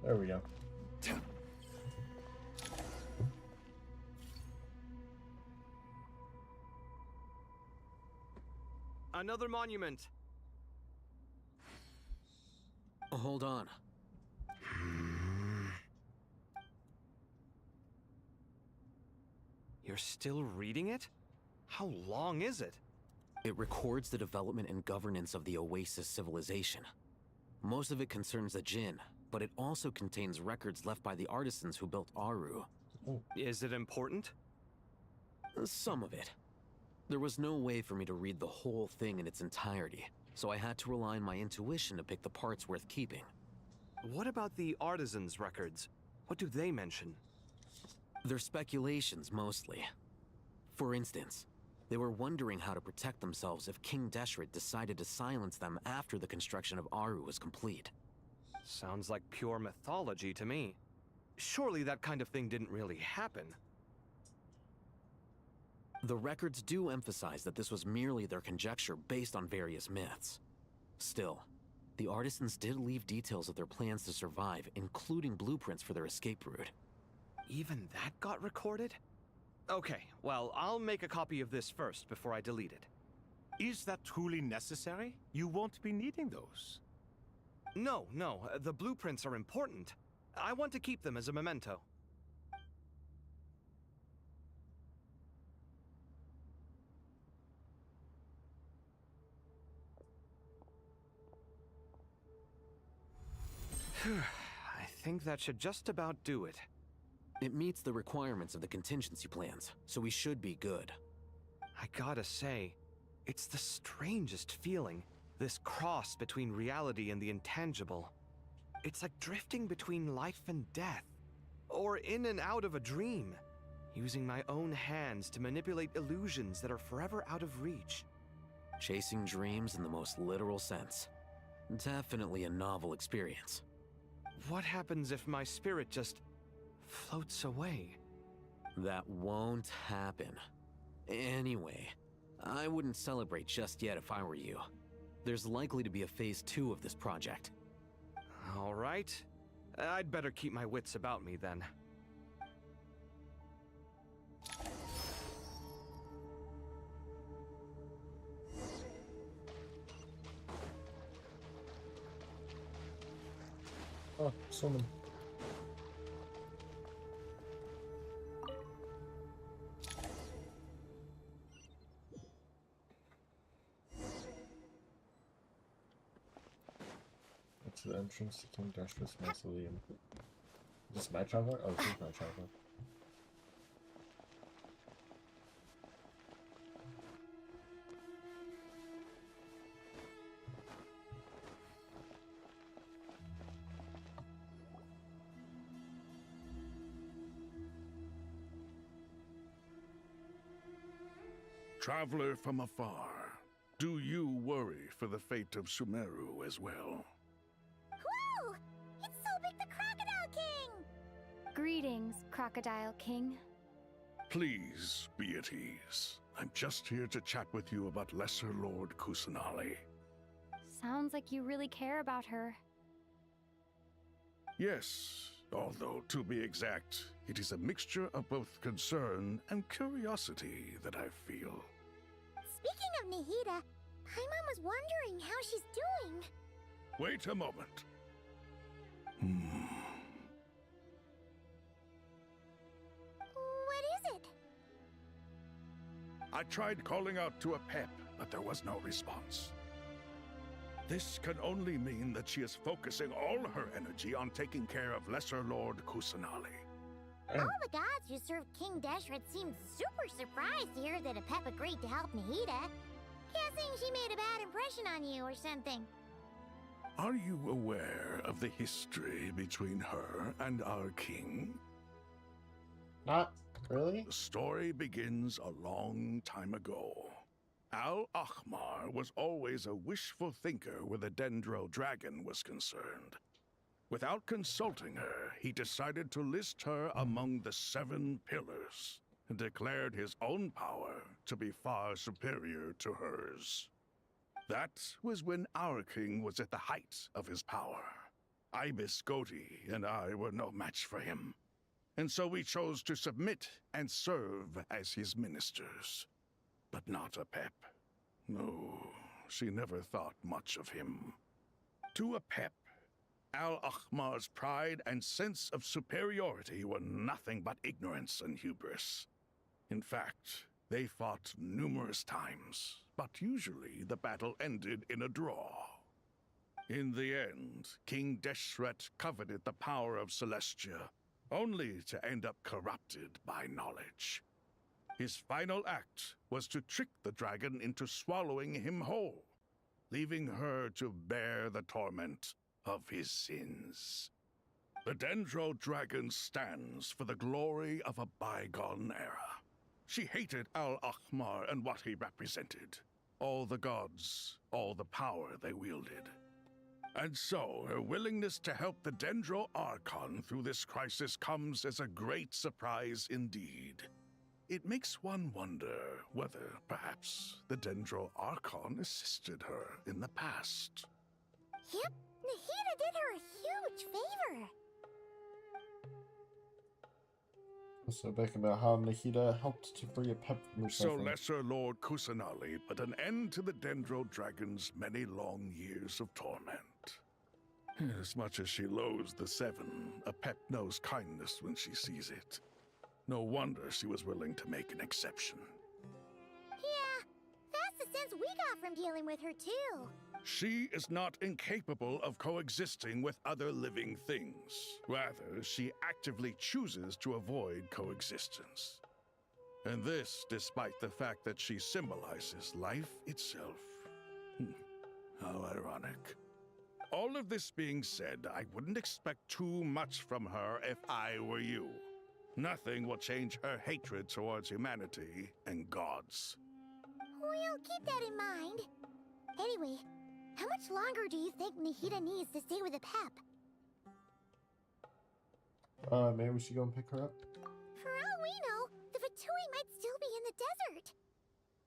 There we go. Another monument. Hold on. You're still reading it? How long is it? It records the development and governance of the Oasis civilization. Most of it concerns the Jinn, but it also contains records left by the artisans who built Aru. Is it important? Some of it. There was no way for me to read the whole thing in its entirety, so I had to rely on my intuition to pick the parts worth keeping. What about the artisans' records? What do they mention? They're speculations, mostly. For instance, they were wondering how to protect themselves if King Deshret decided to silence them after the construction of Aru was complete. Sounds like pure mythology to me. Surely that kind of thing didn't really happen. The records do emphasize that this was merely their conjecture based on various myths. Still, the artisans did leave details of their plans to survive, including blueprints for their escape route. Even that got recorded? Okay, well, I'll make a copy of this first before I delete it. Is that truly necessary? You won't be needing those. No, the blueprints are important. I want to keep them as a memento. I think that should just about do it. It meets the requirements of the contingency plans, so we should be good. I gotta say, it's the strangest feeling, this cross between reality and the intangible. It's like drifting between life and death, or in and out of a dream, using my own hands to manipulate illusions that are forever out of reach. Chasing dreams in the most literal sense. Definitely a novel experience. What happens if my spirit just floats away? That won't happen. Anyway, I wouldn't celebrate just yet if I were you. There's likely to be a phase 2 of this project. All right. I'd better keep my wits about me then. Oh, swimming. To the entrance to King Deshret's mausoleum. Is this my traveler? Oh, this is my traveler. Traveler from afar, do you worry for the fate of Sumeru as well? Whoa! It's so big the Crocodile King! Greetings, Crocodile King. Please be at ease. I'm just here to chat with you about Lesser Lord Kusanali. Sounds like you really care about her. Yes, although to be exact, it is a mixture of both concern and curiosity that I feel. Speaking of Nahida, Paimon was wondering how she's doing. Wait a moment. What is it? I tried calling out to Apep, but there was no response. This can only mean that she is focusing all her energy on taking care of Lesser Lord Kusanali. All the gods who served King Deshret seemed super surprised to hear that Apep agreed to help Nahida. Guessing she made a bad impression on you or something. Are you aware of the history between her and our king? Not really. The story begins a long time ago. Al-Ahmar was always a wishful thinker where the Dendro dragon was concerned. Without consulting her, he decided to list her among the 7 pillars and declared his own power to be far superior to hers. That was when our king was at the height of his power. Ibis Goti and I were no match for him, and so we chose to submit and serve as his ministers. But not Apep. No, she never thought much of him. To Apep, Al-Ahmar's pride and sense of superiority were nothing but ignorance and hubris. In fact, they fought numerous times, but usually the battle ended in a draw. In the end, King Deshret coveted the power of Celestia, only to end up corrupted by knowledge. His final act was to trick the dragon into swallowing him whole, leaving her to bear the torment of his sins. The Dendro dragon stands for the glory of a bygone era. She hated Al-Ahmar and what he represented. All the gods, all the power they wielded. And so, her willingness to help the Dendro Archon through this crisis comes as a great surprise indeed. It makes one wonder whether, perhaps, the Dendro Archon assisted her in the past. Yep, Nahida did her a huge favor. So back about how Nahida helped to free Apep from her So suffering. Lesser Lord Kusanali put an end to the Dendro Dragon's many long years of torment. As much as she loathes the 7, Apep knows kindness when she sees it. No wonder she was willing to make an exception. Yeah, that's the sense we got from dealing with her too. She is not incapable of coexisting with other living things. Rather, she actively chooses to avoid coexistence. And this despite the fact that she symbolizes life itself. How ironic. All of this being said, I wouldn't expect too much from her if I were you. Nothing will change her hatred towards humanity and gods. We'll keep that in mind. Anyway, how much longer do you think Nahida needs to stay with Apep? Maybe we should go and pick her up. For all we know, the Fatui might still be in the desert.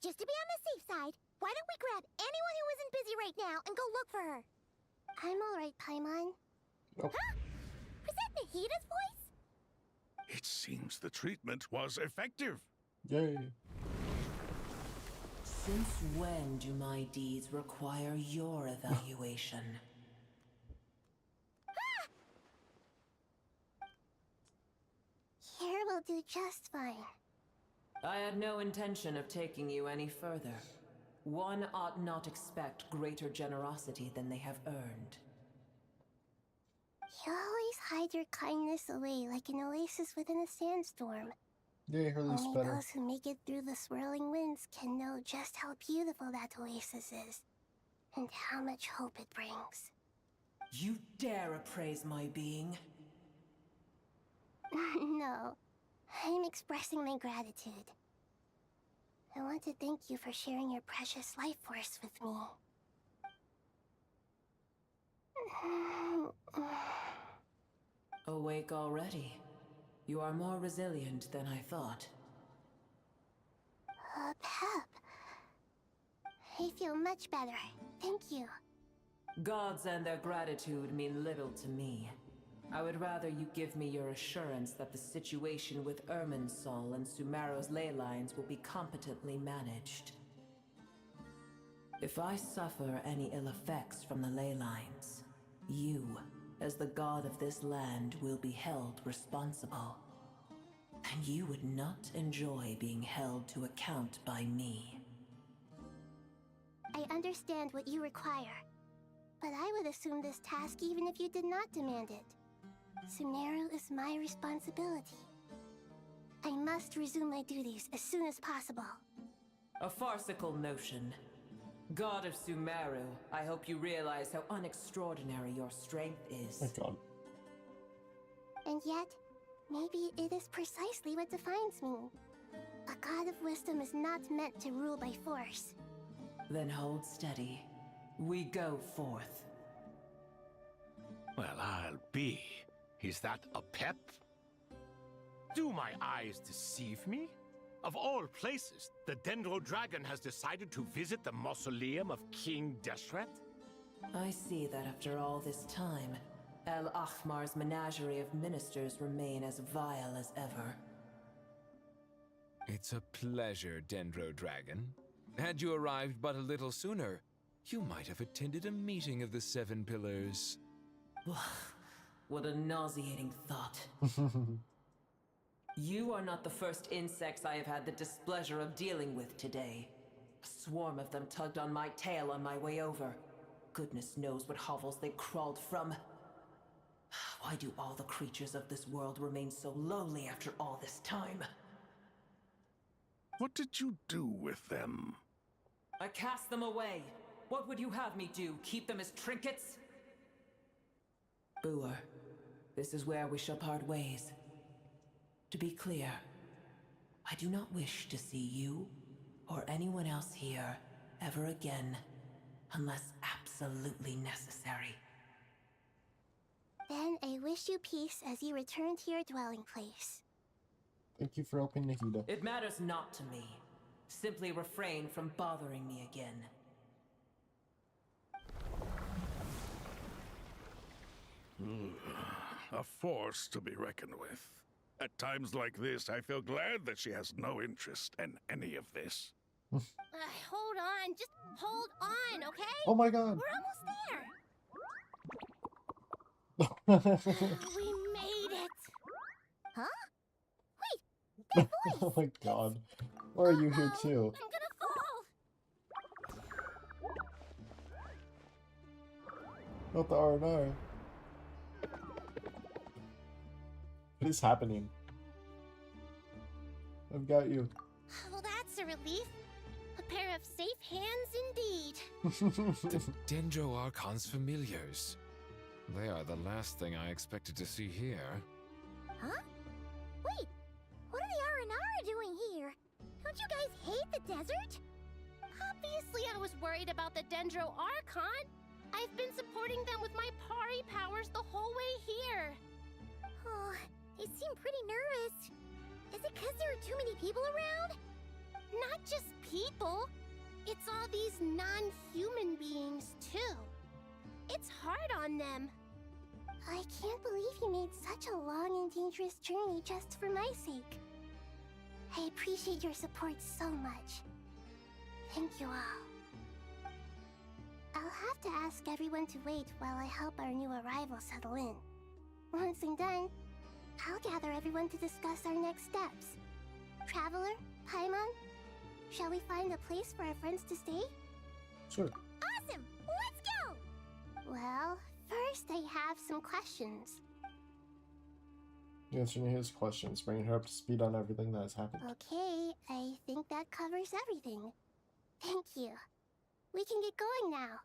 Just to be on the safe side, why don't we grab anyone who isn't busy right now and go look for her? I'm alright, Paimon. Nope. Huh? Was that Nahida's voice? It seems the treatment was effective. Yay. Since when do my deeds require your evaluation? Here will do just fine. I had no intention of taking you any further. One ought not expect greater generosity than they have earned. You always hide your kindness away like an oasis within a sandstorm. Yay, Hurley's Only better. those who make it through the swirling winds can know just how beautiful that oasis is, and how much hope it brings. You dare appraise my being? No, I'm expressing my gratitude. I want to thank you for sharing your precious life force with me. Awake already. You are more resilient than I thought. Pep. I feel much better. Thank you. Gods and their gratitude mean little to me. I would rather you give me your assurance that the situation with Irminsul and Sumeru's ley lines will be competently managed. If I suffer any ill effects from the ley lines, you, as the god of this land, will be held responsible. And you would not enjoy being held to account by me. I understand what you require, but I would assume this task even if you did not demand it. Sumeru is my responsibility. I must resume my duties as soon as possible. A farcical notion. God of Sumeru, I hope you realize how unextraordinary your strength is. My God. And yet, maybe it is precisely what defines me. A god of wisdom is not meant to rule by force. Then hold steady. We go forth. Well, I'll be. Is that a pep? Do my eyes deceive me? Of all places, the Dendro Dragon has decided to visit the mausoleum of King Deshret? I see that after all this time, El Ahmar's menagerie of ministers remain as vile as ever. It's a pleasure, Dendro Dragon. Had you arrived but a little sooner, you might have attended a meeting of the Seven Pillars. What a nauseating thought. You are not the first insects I have had the displeasure of dealing with today. A swarm of them tugged on my tail on my way over. Goodness knows what hovels they crawled from. Why do all the creatures of this world remain so lowly after all this time? What did you do with them? I cast them away. What would you have me do? Keep them as trinkets? Boer, this is where we shall part ways. To be clear, I do not wish to see you or anyone else here ever again, unless absolutely necessary. Then I wish you peace as you return to your dwelling place. Thank you for helping Nahida. It matters not to me. Simply refrain from bothering me again. A force to be reckoned with. At times like this, I feel glad that she has no interest in any of this. Hold on, just hold on, okay? Oh my God. We're almost there. We made it. Huh? Wait, that voice. Oh my God. Why are you here too? I'm gonna fall. Not the R&R. What is happening? I've got you. Well, that's a relief. A pair of safe hands indeed. The Dendro Archon's familiars. They are the last thing I expected to see here. Huh? Wait, what are the R&R doing here? Don't you guys hate the desert? Obviously I was worried about the Dendro Archon. I've been supporting them with my Pari powers the whole way here. Oh, they seem pretty nervous. Is it because there are too many people around? Not just people. It's all these non-human beings, too. It's hard on them. I can't believe you made such a long and dangerous journey just for my sake. I appreciate your support so much. Thank you all. I'll have to ask everyone to wait while I help our new arrival settle in. Once I'm done, I'll gather everyone to discuss our next steps. Traveler, Paimon, shall we find a place for our friends to stay? Sure. Awesome! Let's go! Well, first I have some questions. Answering his questions, bringing her up to speed on everything that has happened. Okay, I think that covers everything. Thank you. We can get going now.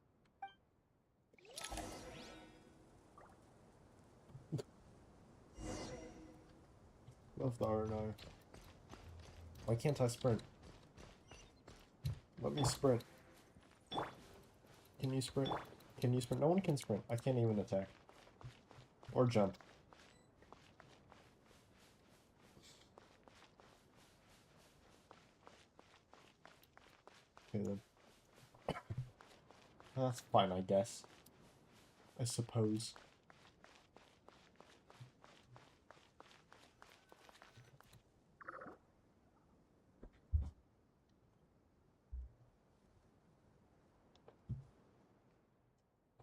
Love the R&R. Why can't I sprint? Let me sprint. Can you sprint? Can you sprint? No one can sprint. I can't even attack. Or jump. Okay then. That's fine, I guess. I suppose.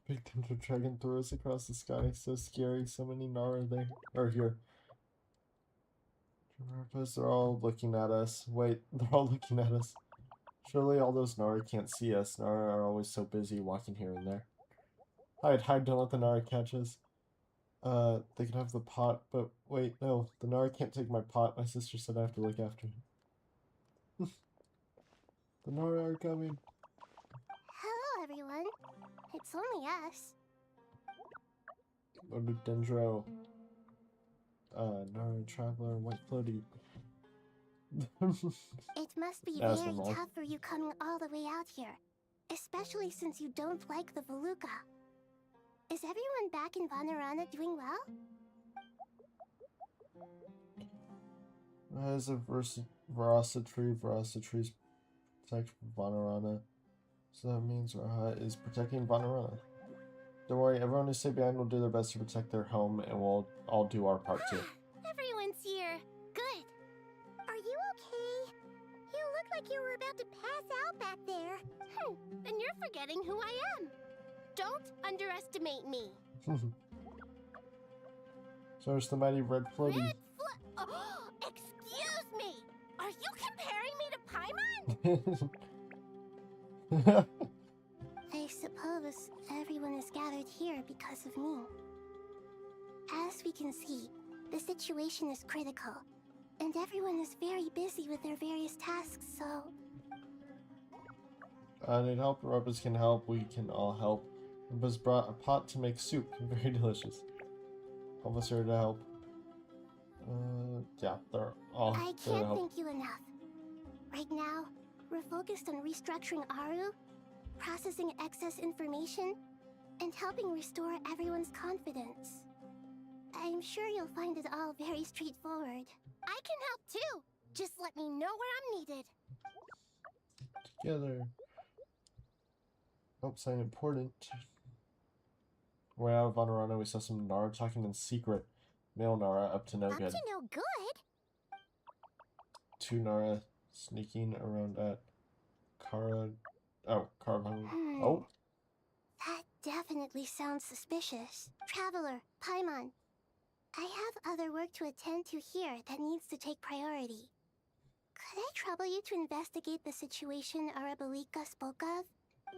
Big Tundra Dragon throws across the sky. So scary. So many Nara there. Or here. They're all looking at us. Wait, they're all looking at us. Surely all those Nara can't see us. Nara are always so busy walking here and there. Hide, hide, don't let the Nara catch us. They can have the pot, but wait, no. The Nara can't take my pot. My sister said I have to look after him. The Nara are coming. Hello, everyone. It's only us. Dendro. Nara Traveler, White Floaty. It must be That's very normal. tough for you coming all the way out here. Especially since you don't like the Voluka. Is everyone back in Vanarana doing well? As a Veracitries protect Vanarana. So that means Raha is protecting Vanarana. Don't worry, everyone is safe behind will do their best to protect their home, and we'll all do our part too. Everyone's here. Good. Are you okay? You look like you were about to pass out back there. Then you're forgetting who I am. Don't underestimate me. So it's the mighty Red Floaty. Oh, excuse me. Are you comparing me to Paimon? I suppose everyone is gathered here because of me. As we can see, the situation is critical, and everyone is very busy with their various tasks, so... I need help. Rebus can help. We can all help. Rebus brought a pot to make soup. Very delicious. All of us are to help. Yeah, they're all I there to can't help. thank you enough. Right now, we're focused on restructuring Aru, processing excess information, and helping restore everyone's confidence. I'm sure you'll find it all very straightforward. I can help too. Just let me know where I'm needed. Together. Oh, something important. Way out of Vanarana, we saw some Nara talking in secret. Male Nara up to no Up good. to no good? Two Nara sneaking around at Caravan. Oh, That definitely sounds suspicious. Traveler, Paimon, I have other work to attend to here that needs to take priority. Could I trouble you to investigate the situation Arabalika spoke of?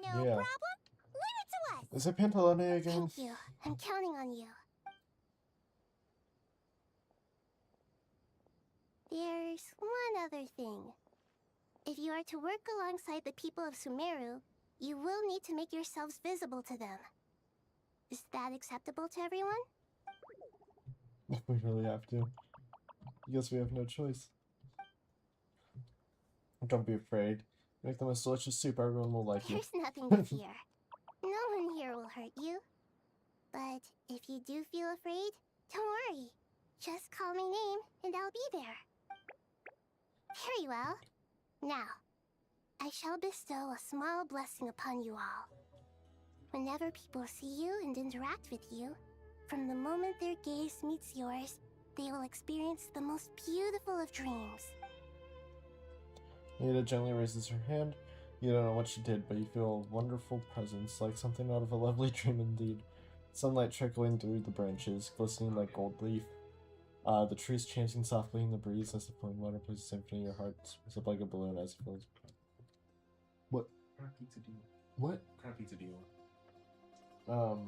No Yeah. problem. Leave it to us. Is it Pantalone again? Thank you. I'm counting on you. There's one other thing. If you are to work alongside the people of Sumeru, you will need to make yourselves visible to them. Is that acceptable to everyone? We really have to. I guess we have no choice. Don't be afraid. Make the most delicious soup, everyone will like you. There's nothing to fear. No one here will hurt you. But if you do feel afraid, don't worry. Just call my name and I'll be there. Very well. Now, I shall bestow a small blessing upon you all. Whenever people see you and interact with you, from the moment their gaze meets yours, they will experience the most beautiful of dreams. Ada gently raises her hand. You don't know what she did, but you feel a wonderful presence, like something out of a lovely dream indeed. Sunlight trickling through the branches, glistening like gold leaf. The trees chanting softly in the breeze as the flowing water plays a symphony. Your heart swells up like a balloon as it fills. What? What kind of pizza do you want? What? What kind of pizza do you want?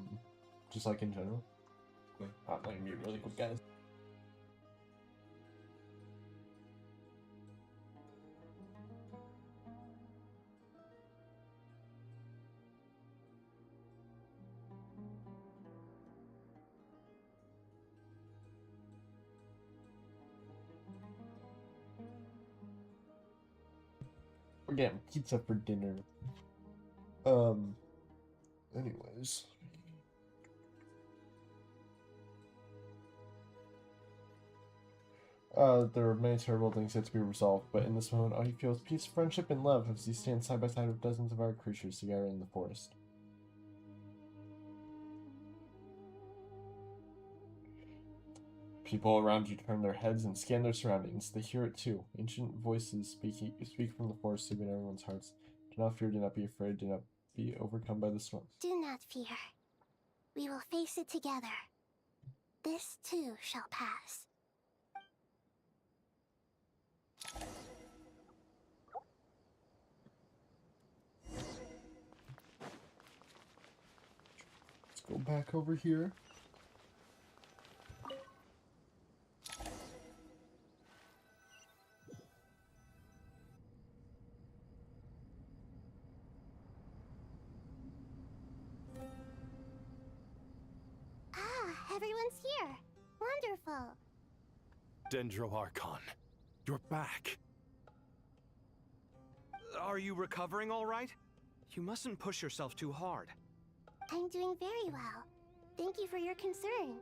Just like in general. Okay. I'm gonna be really quick, guys. We're getting pizza for dinner. Anyways. There are many terrible things yet to be resolved, but in this moment all you feel is peace, friendship, and love as you stand side by side with dozens of our creatures together in the forest. People around you turn their heads and scan their surroundings. They hear it too. Ancient voices speak from the forest, soothing everyone's hearts. Do not fear, do not be afraid, do not be overcome by the storm. Do not fear. We will face it together. This too shall pass. Let's go back over here. Ah, everyone's here. Wonderful. Dendro-Archon, you're back. Are you recovering all right? You mustn't push yourself too hard. I'm doing very well. Thank you for your concern.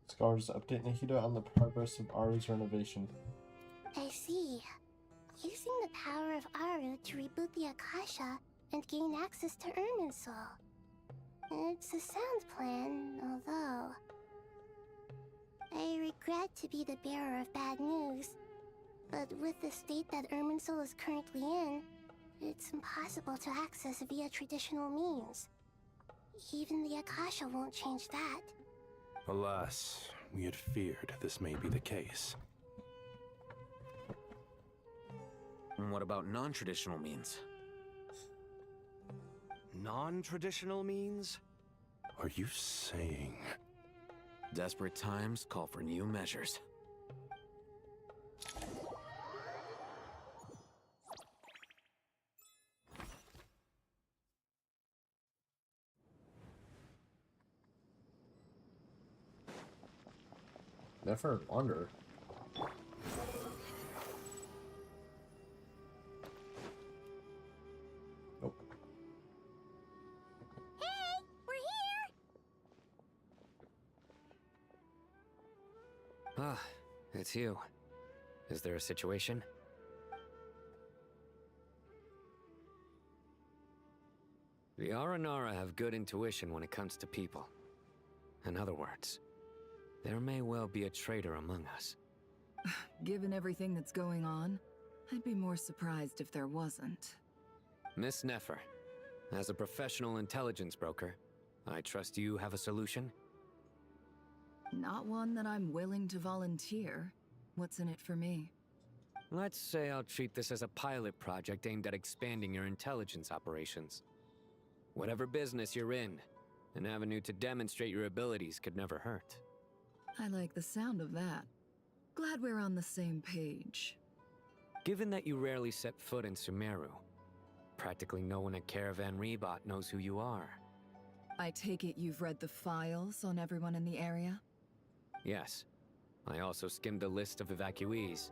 Scholars update Nahida on the progress of Aru's renovation. I see. Using the power of Aru to reboot the Akasha and gain access to Irminsul. It's a sound plan, although... I regret to be the bearer of bad news, but with the state that Irminsul is currently in, it's impossible to access via traditional means. Even the Akasha won't change that. Alas, we had feared this may be the case. And what about non-traditional means? Non-traditional means? Are you saying... Desperate times call for new measures. Never wonder. Nope. Hey, we're here! Ah, it's you. Is there a situation? The Aranara have good intuition when it comes to people. In other words, there may well be a traitor among us. Given everything that's going on, I'd be more surprised if there wasn't. Miss Nefer, as a professional intelligence broker, I trust you have a solution? Not one that I'm willing to volunteer. What's in it for me? Let's say I'll treat this as a pilot project aimed at expanding your intelligence operations. Whatever business you're in, an avenue to demonstrate your abilities could never hurt. I like the sound of that. Glad we're on the same page. Given that you rarely set foot in Sumeru, practically no one at Caravan Rebot knows who you are. I take it you've read the files on everyone in the area? Yes. I also skimmed a list of evacuees,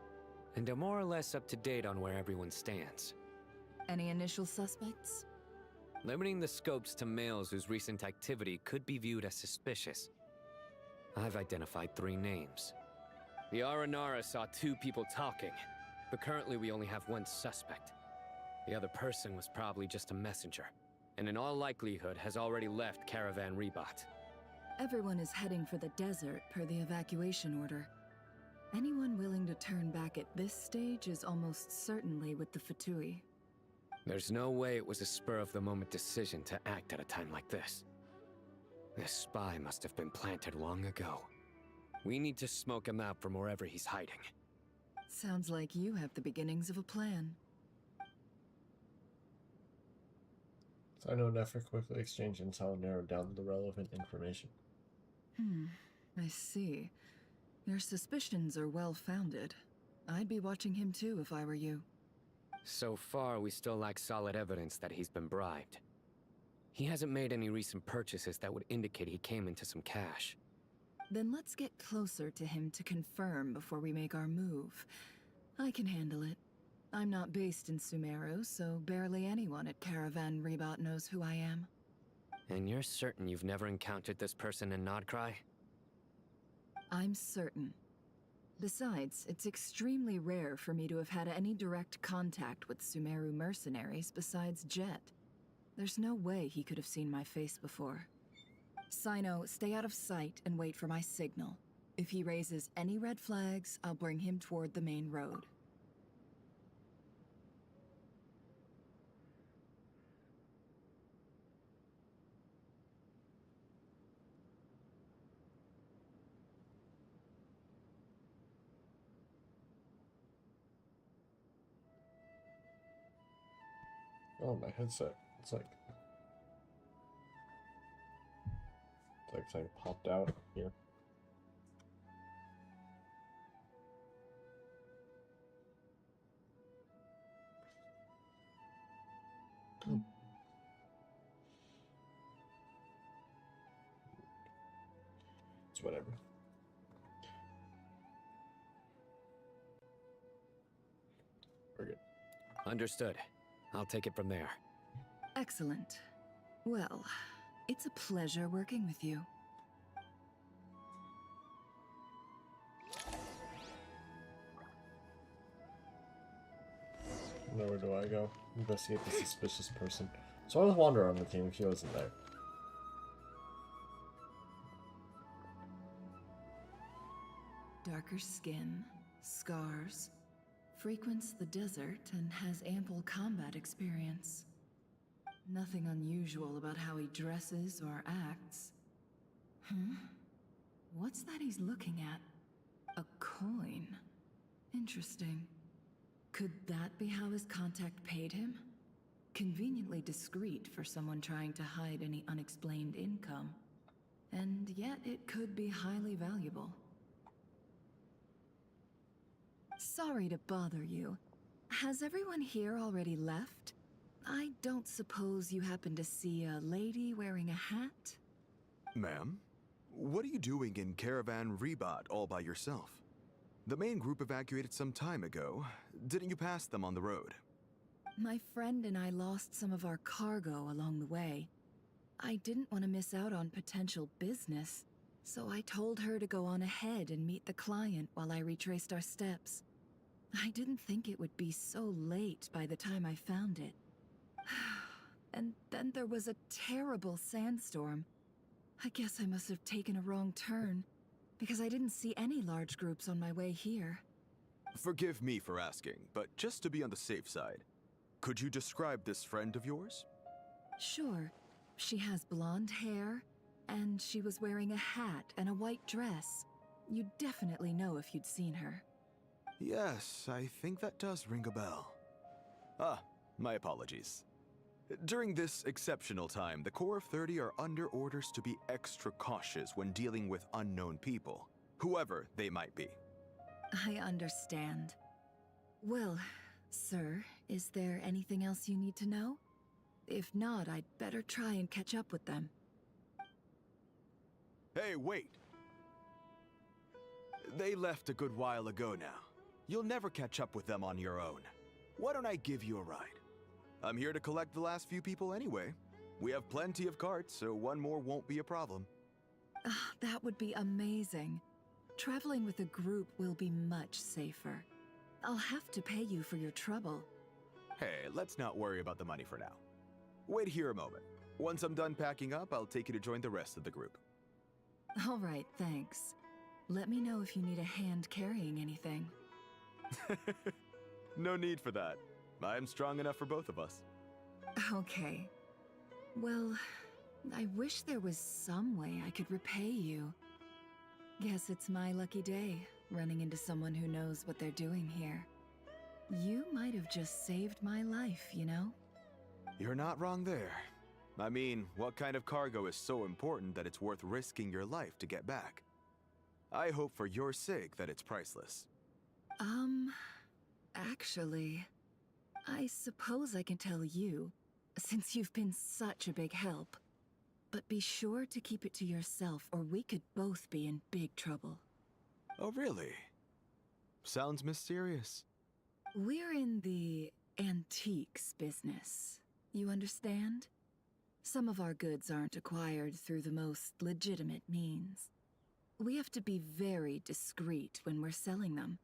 and am more or less up to date on where everyone stands. Any initial suspects? Limiting the scopes to males whose recent activity could be viewed as suspicious. I've identified 3 names. The Aranara saw 2 people talking, but currently we only have 1 suspect. The other person was probably just a messenger, and in all likelihood has already left Caravan Rebot. Everyone is heading for the desert per the evacuation order. Anyone willing to turn back at this stage is almost certainly with the Fatui. There's no way it was a spur-of-the-moment decision to act at a time like this. This spy must have been planted long ago. We need to smoke him out from wherever he's hiding. Sounds like you have the beginnings of a plan. Sino and Nefer quickly exchange intel and narrow down the relevant information. I see. Your suspicions are well-founded. I'd be watching him too if I were you. So far, we still lack solid evidence that he's been bribed. He hasn't made any recent purchases that would indicate he came into some cash. Then let's get closer to him to confirm before we make our move. I can handle it. I'm not based in Sumeru, so barely anyone at Caravan Rebot knows who I am. And you're certain you've never encountered this person in Nodcry? I'm certain. Besides, it's extremely rare for me to have had any direct contact with Sumeru mercenaries besides Jet. There's no way he could have seen my face before. Sino, stay out of sight and wait for my signal. If he raises any red flags, I'll bring him toward the main road. Oh, my headset. It's like something popped out here. It's whatever. We're good. Understood. I'll take it from there. Excellent. Well, it's a pleasure working with you. Now where do I go? Investigate the suspicious person. So I was wandering on the team if he wasn't there. Darker skin, scars, frequents the desert and has ample combat experience. Nothing unusual about how he dresses or acts. What's that he's looking at? A coin. Interesting. Could that be how his contact paid him? Conveniently discreet for someone trying to hide any unexplained income. And yet it could be highly valuable. Sorry to bother you. Has everyone here already left? I don't suppose you happen to see a lady wearing a hat? Ma'am, what are you doing in Caravan Rebat all by yourself? The main group evacuated some time ago. Didn't you pass them on the road? My friend and I lost some of our cargo along the way. I didn't want to miss out on potential business, so I told her to go on ahead and meet the client while I retraced our steps. I didn't think it would be so late by the time I found it. And then there was a terrible sandstorm. I guess I must have taken a wrong turn, because I didn't see any large groups on my way here. Forgive me for asking, but just to be on the safe side, could you describe this friend of yours? Sure. She has blonde hair, and she was wearing a hat and a white dress. You'd definitely know if you'd seen her. Yes, I think that does ring a bell. Ah, my apologies. During this exceptional time, the Corps of 30 are under orders to be extra cautious when dealing with unknown people, whoever they might be. I understand. Well, sir, is there anything else you need to know? If not, I'd better try and catch up with them. Hey, wait! They left a good while ago now. You'll never catch up with them on your own. Why don't I give you a ride? I'm here to collect the last few people anyway. We have plenty of carts, so one more won't be a problem. That would be amazing. Traveling with a group will be much safer. I'll have to pay you for your trouble. Hey, let's not worry about the money for now. Wait here a moment. Once I'm done packing up, I'll take you to join the rest of the group. All right, thanks. Let me know if you need a hand carrying anything. No need for that. I'm strong enough for both of us. Okay. Well, I wish there was some way I could repay you. Guess it's my lucky day, running into someone who knows what they're doing here. You might have just saved my life, you know? You're not wrong there. I mean, what kind of cargo is so important that it's worth risking your life to get back? I hope for your sake that it's priceless. Actually, I suppose I can tell you, since you've been such a big help. But be sure to keep it to yourself, or we could both be in big trouble. Oh, really? Sounds mysterious. We're in the antiques business. You understand? Some of our goods aren't acquired through the most legitimate means. We have to be very discreet when we're selling them.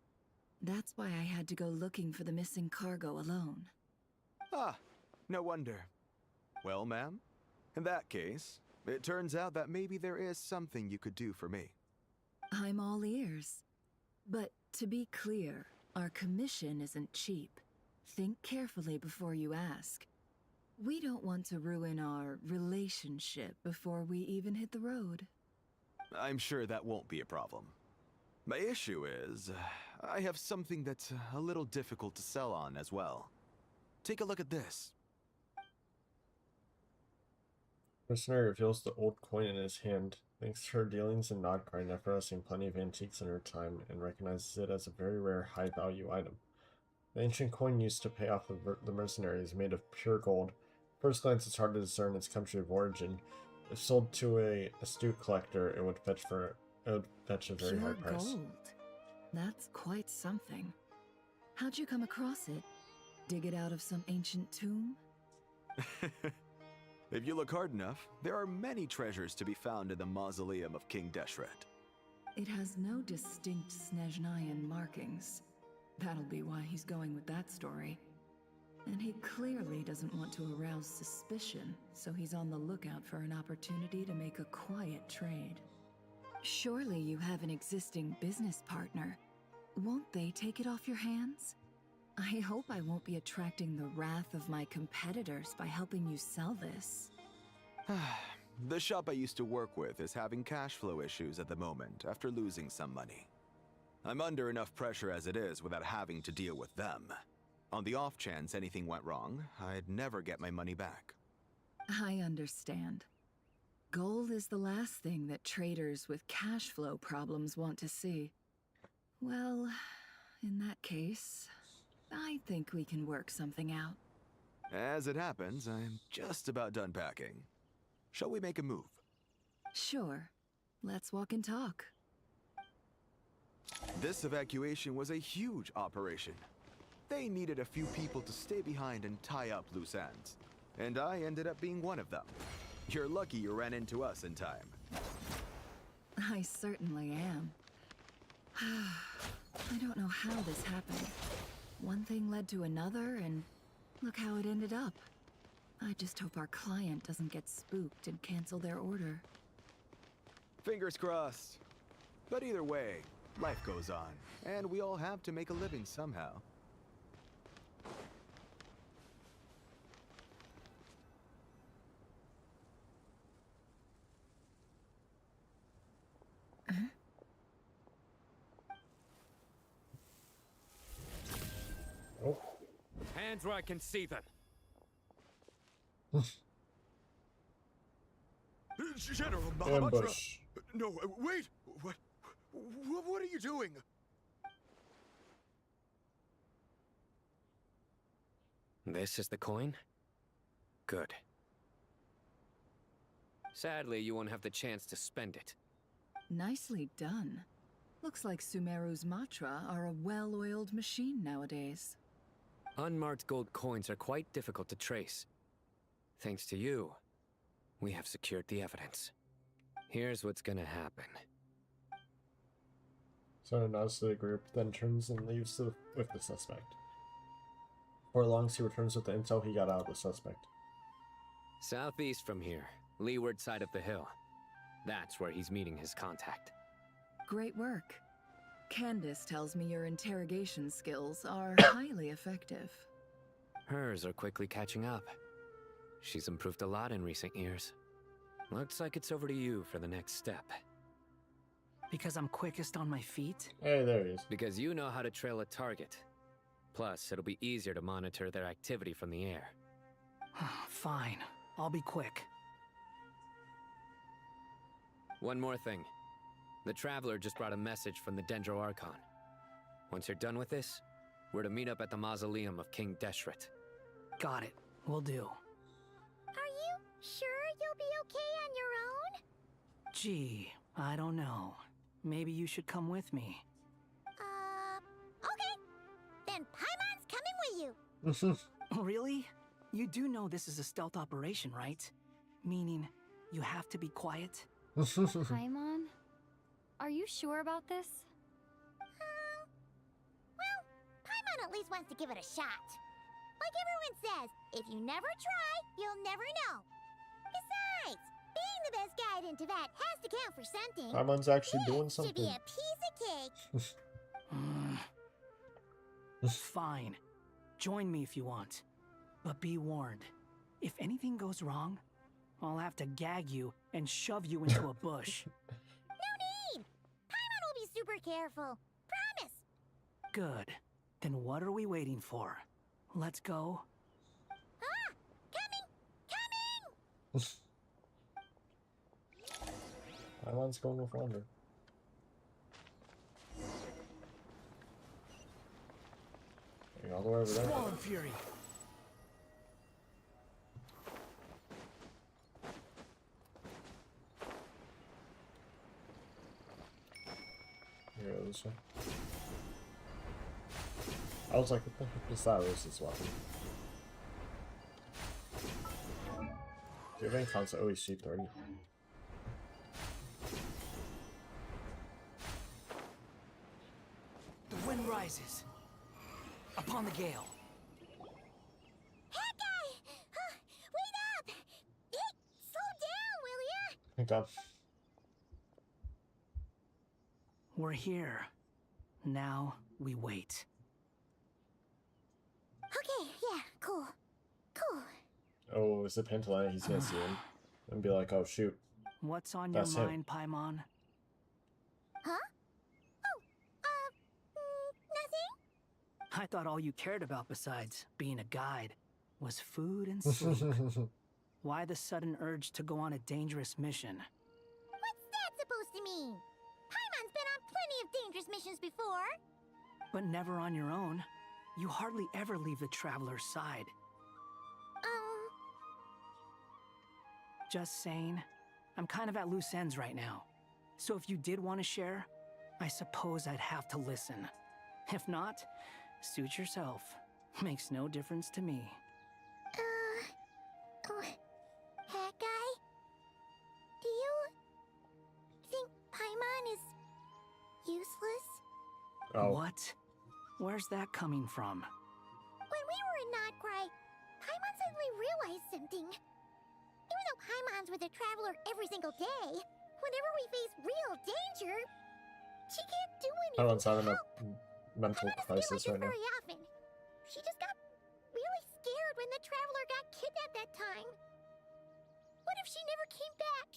That's why I had to go looking for the missing cargo alone. Ah, no wonder. Well, ma'am, in that case, it turns out that maybe there is something you could do for me. I'm all ears. But to be clear, our commission isn't cheap. Think carefully before you ask. We don't want to ruin our relationship before we even hit the road. I'm sure that won't be a problem. My issue is, I have something that's a little difficult to sell on as well. Take a look at this. Mercenary reveals the old coin in his hand. Thanks to her dealings in Nodgar, Nephra has seen plenty of antiques in her time and recognizes it as a very rare, high-value item. The ancient coin used to pay off the mercenary is made of pure gold. First glance, it's hard to discern its country of origin. If sold to a astute collector, it would fetch a very high Pure price. gold. That's quite something. How'd you come across it? Dig it out of some ancient tomb? If you look hard enough, there are many treasures to be found in the mausoleum of King Deshret. It has no distinct Snezhnayan markings. That'll be why he's going with that story. And he clearly doesn't want to arouse suspicion, so he's on the lookout for an opportunity to make a quiet trade. Surely you have an existing business partner. Won't they take it off your hands? I hope I won't be attracting the wrath of my competitors by helping you sell this. The shop I used to work with is having cash flow issues at the moment after losing some money. I'm under enough pressure as it is without having to deal with them. On the off chance anything went wrong, I'd never get my money back. I understand. Gold is the last thing that traders with cash flow problems want to see. Well, in that case, I think we can work something out. As it happens, I'm just about done packing. Shall we make a move? Sure. Let's walk and talk. This evacuation was a huge operation. They needed a few people to stay behind and tie up loose ends. And I ended up being one of them. You're lucky you ran into us in time. I certainly am. I don't know how this happened. One thing led to another, and look how it ended up. I just hope our client doesn't get spooked and cancel their order. Fingers crossed. But either way, life goes on, and we all have to make a living somehow. Oh. Hands where I can see them. General Mahamudra! Ambush. No, wait! What are you doing? This is the coin? Good. Sadly, you won't have the chance to spend it. Nicely done. Looks like Sumeru's Matra are a well-oiled machine nowadays. Unmarked gold coins are quite difficult to trace. Thanks to you, we have secured the evidence. Here's what's gonna happen. Sona nods to the group, then turns and leaves with the suspect. Before long, he returns with the intel he got out of the suspect. Southeast from here, leeward side of the hill. That's where he's meeting his contact. Great work. Candace tells me your interrogation skills are highly effective. Hers are quickly catching up. She's improved a lot in recent years. Looks like it's over to you for the next step. Because I'm quickest on my feet? Hey, there he is. Because you know how to trail a target. Plus, it'll be easier to monitor their activity from the air. Fine. I'll be quick. One more thing. The Traveler just brought a message from the Dendro Archon. Once you're done with this, we're to meet up at the mausoleum of King Deshret. Got it. Will do. Are you sure you'll be okay on your own? Gee, I don't know. Maybe you should come with me. Okay. Then Paimon's coming with you. Really? You do know this is a stealth operation, right? Meaning, you have to be quiet? Paimon? Are you sure about this? Well, Paimon at least wants to give it a shot. Like everyone says, if you never try, you'll never know. Besides, being the best guide into that has to count for something. Paimon's actually doing It should something. be a piece of cake. Fine. Join me if you want. But be warned, if anything goes wrong, I'll have to gag you and shove you into a bush. No need! Paimon will be super careful. Promise! Good. Then what are we waiting for? Let's go. Ah! Coming! Coming! Paimon's going with Wander. Going all the way over there. Swollen Fury. Here, this way. I was like, what the heck is that? Where's this weapon? Do you have any concept? Oh, he's C30. The wind rises. Upon the gale. Hawkeye! Wait up! Hey, slow down, will ya? Thank God. We're here. Now we wait. Okay, yeah, cool. Cool. Oh, is it Pantalena? He's gonna see him and be like, oh shoot. What's on That's your him. mind, Paimon? Huh? Oh, nothing? I thought all you cared about besides being a guide was food and sleep. Why the sudden urge to go on a dangerous mission? What's that supposed to mean? Paimon's been on plenty of dangerous missions before. But never on your own. You hardly ever leave the traveler's side. Just saying, I'm kind of at loose ends right now. So if you did want to share, I suppose I'd have to listen. If not, suit yourself. Makes no difference to me. Hawkeye? Do you think Paimon is useless? Oh. What? Where's that coming from? When we were in Notcry, Paimon suddenly realized something. Even though Paimon's with a traveler every single day, whenever we face real danger, she can't do anything. Paimon's to having a help. mental Paimon doesn't crisis feel right like now. this very often. She just got really scared when the traveler got kidnapped that time. What if she never came back?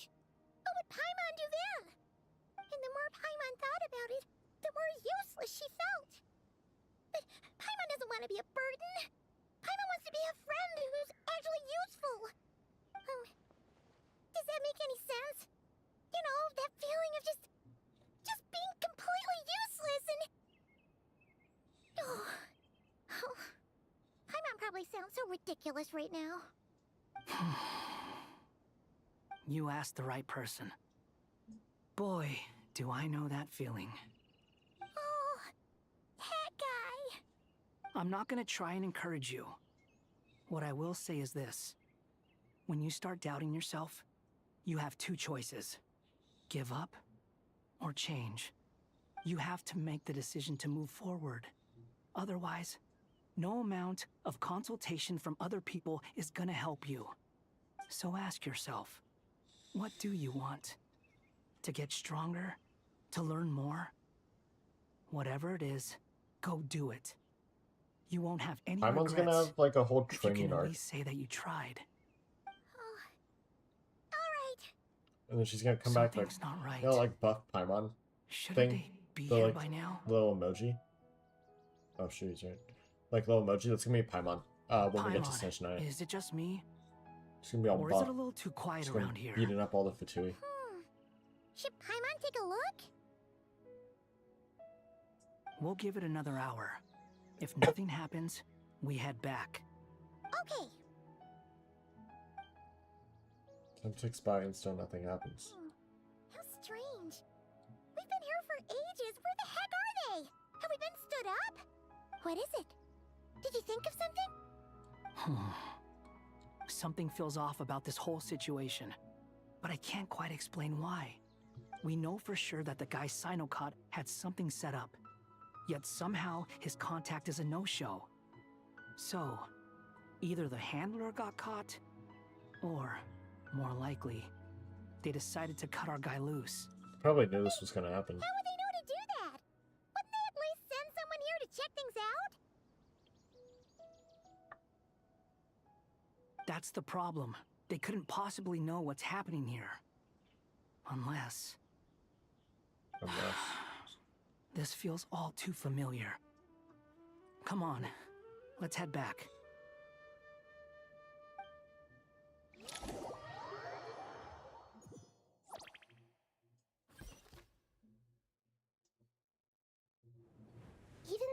What would Paimon do then? And the more Paimon thought about it, the more useless she felt. But Paimon doesn't want to be a burden. Paimon wants to be a friend who's actually useful. Does that make any sense? You know, that feeling of just being completely useless and... Oh. Paimon probably sounds so ridiculous right now. You asked the right person. Boy, do I know that feeling. Oh, that guy. I'm not gonna try and encourage you. What I will say is this. When you start doubting yourself, you have two choices. Give up or change. You have to make the decision to move forward. Otherwise, no amount of consultation from other people is gonna help you. So ask yourself, what do you want? To get stronger? To learn more? Whatever it is, go do it. You won't have any Paimon's regrets gonna have like a whole if you training can at arc. least say that you tried. And then she's gonna come back like, Something's not right. you know, like buff Paimon Shouldn't thing. they be The here like by now? little emoji. Oh shoot, he's right. Like little emoji. That's gonna be Paimon. When we get to Paimon, Station 9. is it just me? She's gonna be all Or is buff. it a little too quiet She's gonna around here? beating up all the Fatui. Should Paimon take a look? We'll give it another hour. If nothing happens, we head back. Okay. Time ticks by and still nothing happens. How strange. We've been here for ages. Where the heck are they? Have we been stood up? What is it? Did you think of something? Something feels off about this whole situation, but I can't quite explain why. We know for sure that the guy Sinocot had something set up, yet somehow his contact is a no-show. So, either the handler got caught, or, more likely, they decided to cut our guy loose. Probably knew this was gonna happen. How would they know to do that? Wouldn't they at least send someone here to check things out? That's the problem. They couldn't possibly know what's happening here. Unless... This feels all too familiar. Come on, let's head back.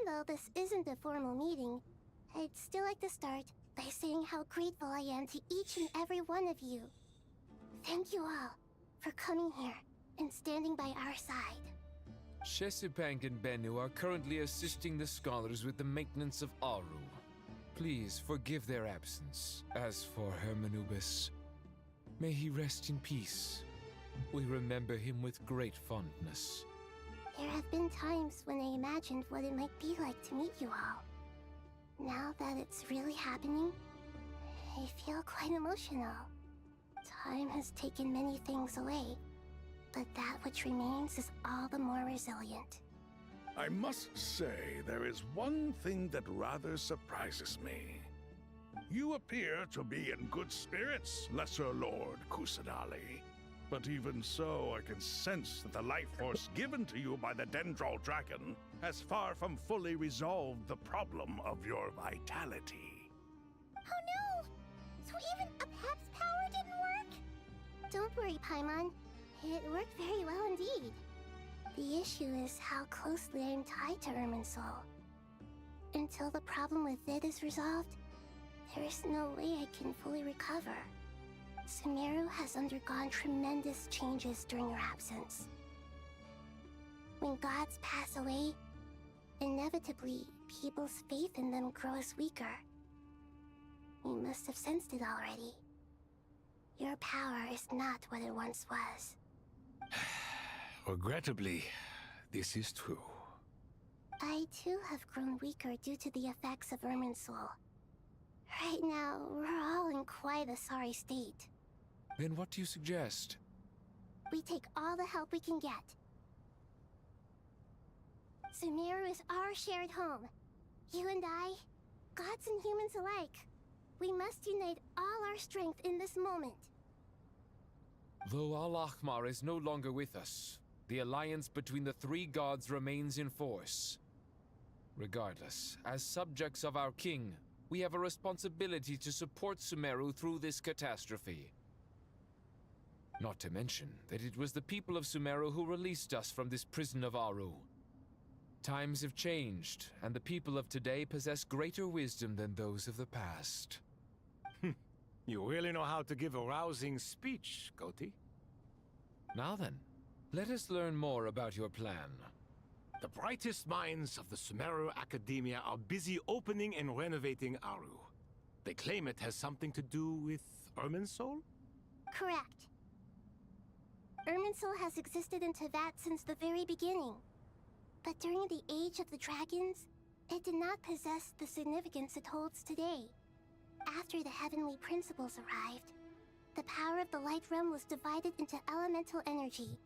though this isn't a formal meeting, I'd still like to start by saying how grateful I am to each and every one of you. Thank you all for coming here and standing by our side. Shesipank and Bennu are currently assisting the scholars with the maintenance of Aru. Please forgive their absence. As for Hermanubis, may he rest in peace. We remember him with great fondness. There have been times when I imagined what it might be like to meet you all. Now that it's really happening, I feel quite emotional. Time has taken many things away, but that which remains is all the more resilient. I must say, there is one thing that rather surprises me. You appear to be in good spirits, Lesser Lord Kusanali. But even so, I can sense that the life force given to you by the Dendral Dragon has far from fully resolved the problem of your vitality. Oh no! So even a Pep's power didn't work? Don't worry, Paimon. It worked very well indeed. The issue is how closely I am tied to Irminsul. Until the problem with it is resolved, there is no way I can fully recover. Sumeru has undergone tremendous changes during your absence. When gods pass away, inevitably, people's faith in them grows weaker. You must have sensed it already. Your power is not what it once was. Regrettably, this is true. I too have grown weaker due to the effects of Irminsul. Right now, we're all in quite a sorry state. Then what do you suggest? We take all the help we can get. Sumeru is our shared home. You and I, gods and humans alike. We must unite all our strength in this moment. Though Al-Ahmar is no longer with us, the alliance between the three gods remains in force. Regardless, as subjects of our king, we have a responsibility to support Sumeru through this catastrophe. Not to mention that it was the people of Sumeru who released us from this prison of Aru. Times have changed, and the people of today possess greater wisdom than those of the past. You really know how to give a rousing speech, Goti. Now then, let us learn more about your plan. The brightest minds of the Sumeru Academia are busy opening and renovating Aru. They claim it has something to do with Irminsul? Correct. Irminsul has existed in Teyvat since the very beginning. But during the Age of the Dragons, it did not possess the significance it holds today. After the heavenly principles arrived, the power of the Light Realm was divided into elemental energy,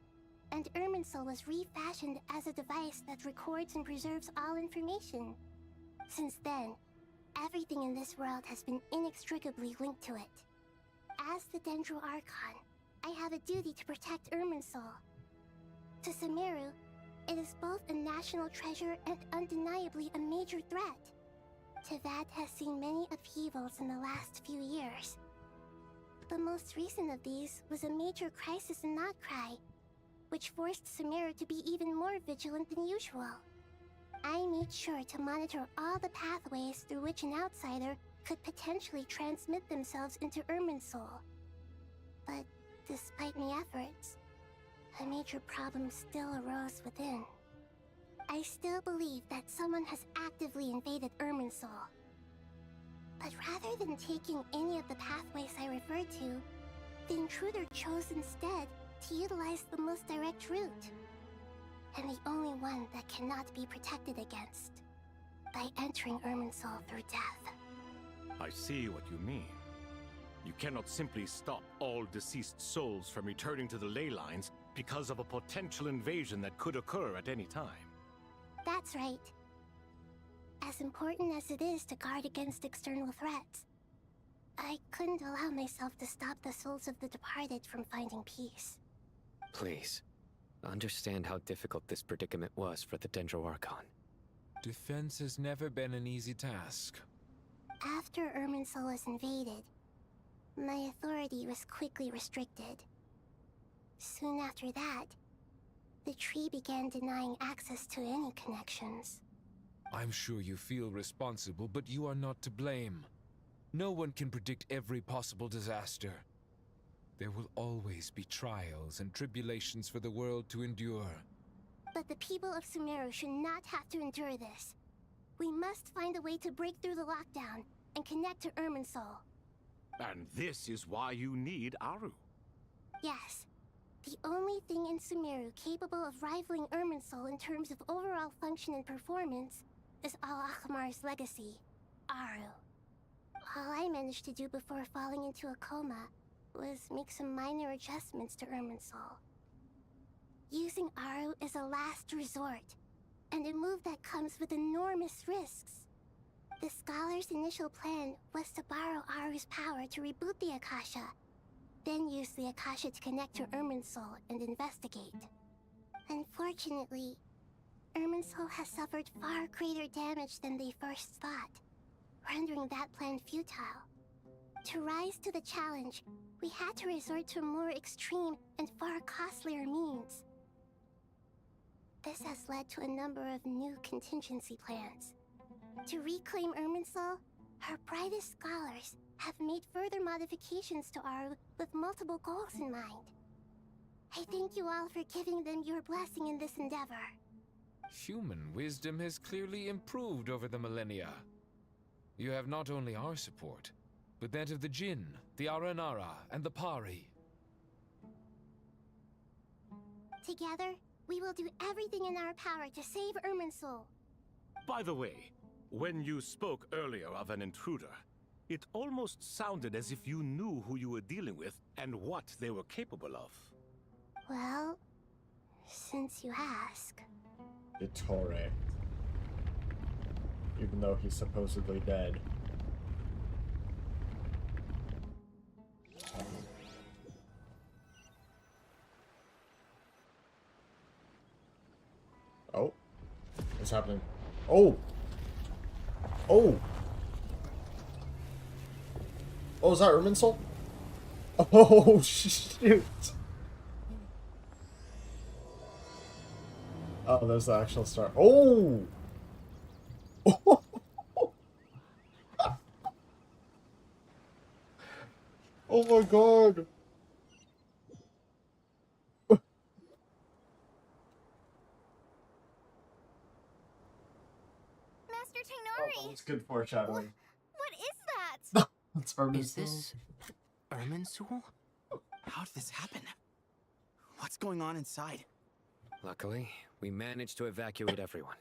and Irminsul was refashioned as a device that records and preserves all information. Since then, everything in this world has been inextricably linked to it. As the Dendro Archon, I have a duty to protect Irminsul. To Sumeru, it is both a national treasure and undeniably a major threat. Teyvat has seen many upheavals in the last few years. The most recent of these was a major crisis in Notcry, which forced Sumeru to be even more vigilant than usual. I made sure to monitor all the pathways through which an outsider could potentially transmit themselves into Irminsul. But despite my efforts, a major problem still arose within. I still believe that someone has actively invaded Irminsul. But rather than taking any of the pathways I referred to, the intruder chose instead to utilize the most direct route, and the only one that cannot be protected against, by entering Irminsul through death. I see what you mean. You cannot simply stop all deceased souls from returning to the ley lines because of a potential invasion that could occur at any time. That's right. As important as it is to guard against external threats, I couldn't allow myself to stop the souls of the departed from finding peace. Please, understand how difficult this predicament was for the Dendro Archon. Defense has never been an easy task. After Irminsul was invaded, my authority was quickly restricted. Soon after that, the tree began denying access to any connections. I'm sure you feel responsible, but you are not to blame. No one can predict every possible disaster. There will always be trials and tribulations for the world to endure. But the people of Sumeru should not have to endure this. We must find a way to break through the lockdown and connect to Irminsul. And this is why you need Aru. Yes. The only thing in Sumeru capable of rivaling Irminsul in terms of overall function and performance is Al-Akhmar's legacy, Aru. All I managed to do before falling into a coma was make some minor adjustments to Irminsul. Using Aru is a last resort, and a move that comes with enormous risks. The scholar's initial plan was to borrow Aru's power to reboot the Akasha, then use the Akasha to connect to Irminsul and investigate. Unfortunately, Irminsul has suffered far greater damage than they first thought, rendering that plan futile. To rise to the challenge, we had to resort to more extreme and far costlier means. This has led to a number of new contingency plans. To reclaim Irminsul, our brightest scholars have made further modifications to Aru with multiple goals in mind. I thank you all for giving them your blessing in this endeavor. Human wisdom has clearly improved over the millennia. You have not only our support, but that of the Jinn, the Aranara, and the Pari. Together, we will do everything in our power to save Irminsul. By the way, when you spoke earlier of an intruder, it almost sounded as if you knew who you were dealing with and what they were capable of. Well, since you ask. Ettore. Even though he's supposedly dead. Oh. What's happening? Oh! Oh! Oh, is that Irminsul? Oh, shoot! Oh, there's the actual star. Oh! Oh my god! Master Oh, Tainari! that's good foreshadowing. What is that? That's Irminsul. Is this Irminsul? How did this happen? What's going on inside? Luckily, we managed to evacuate everyone.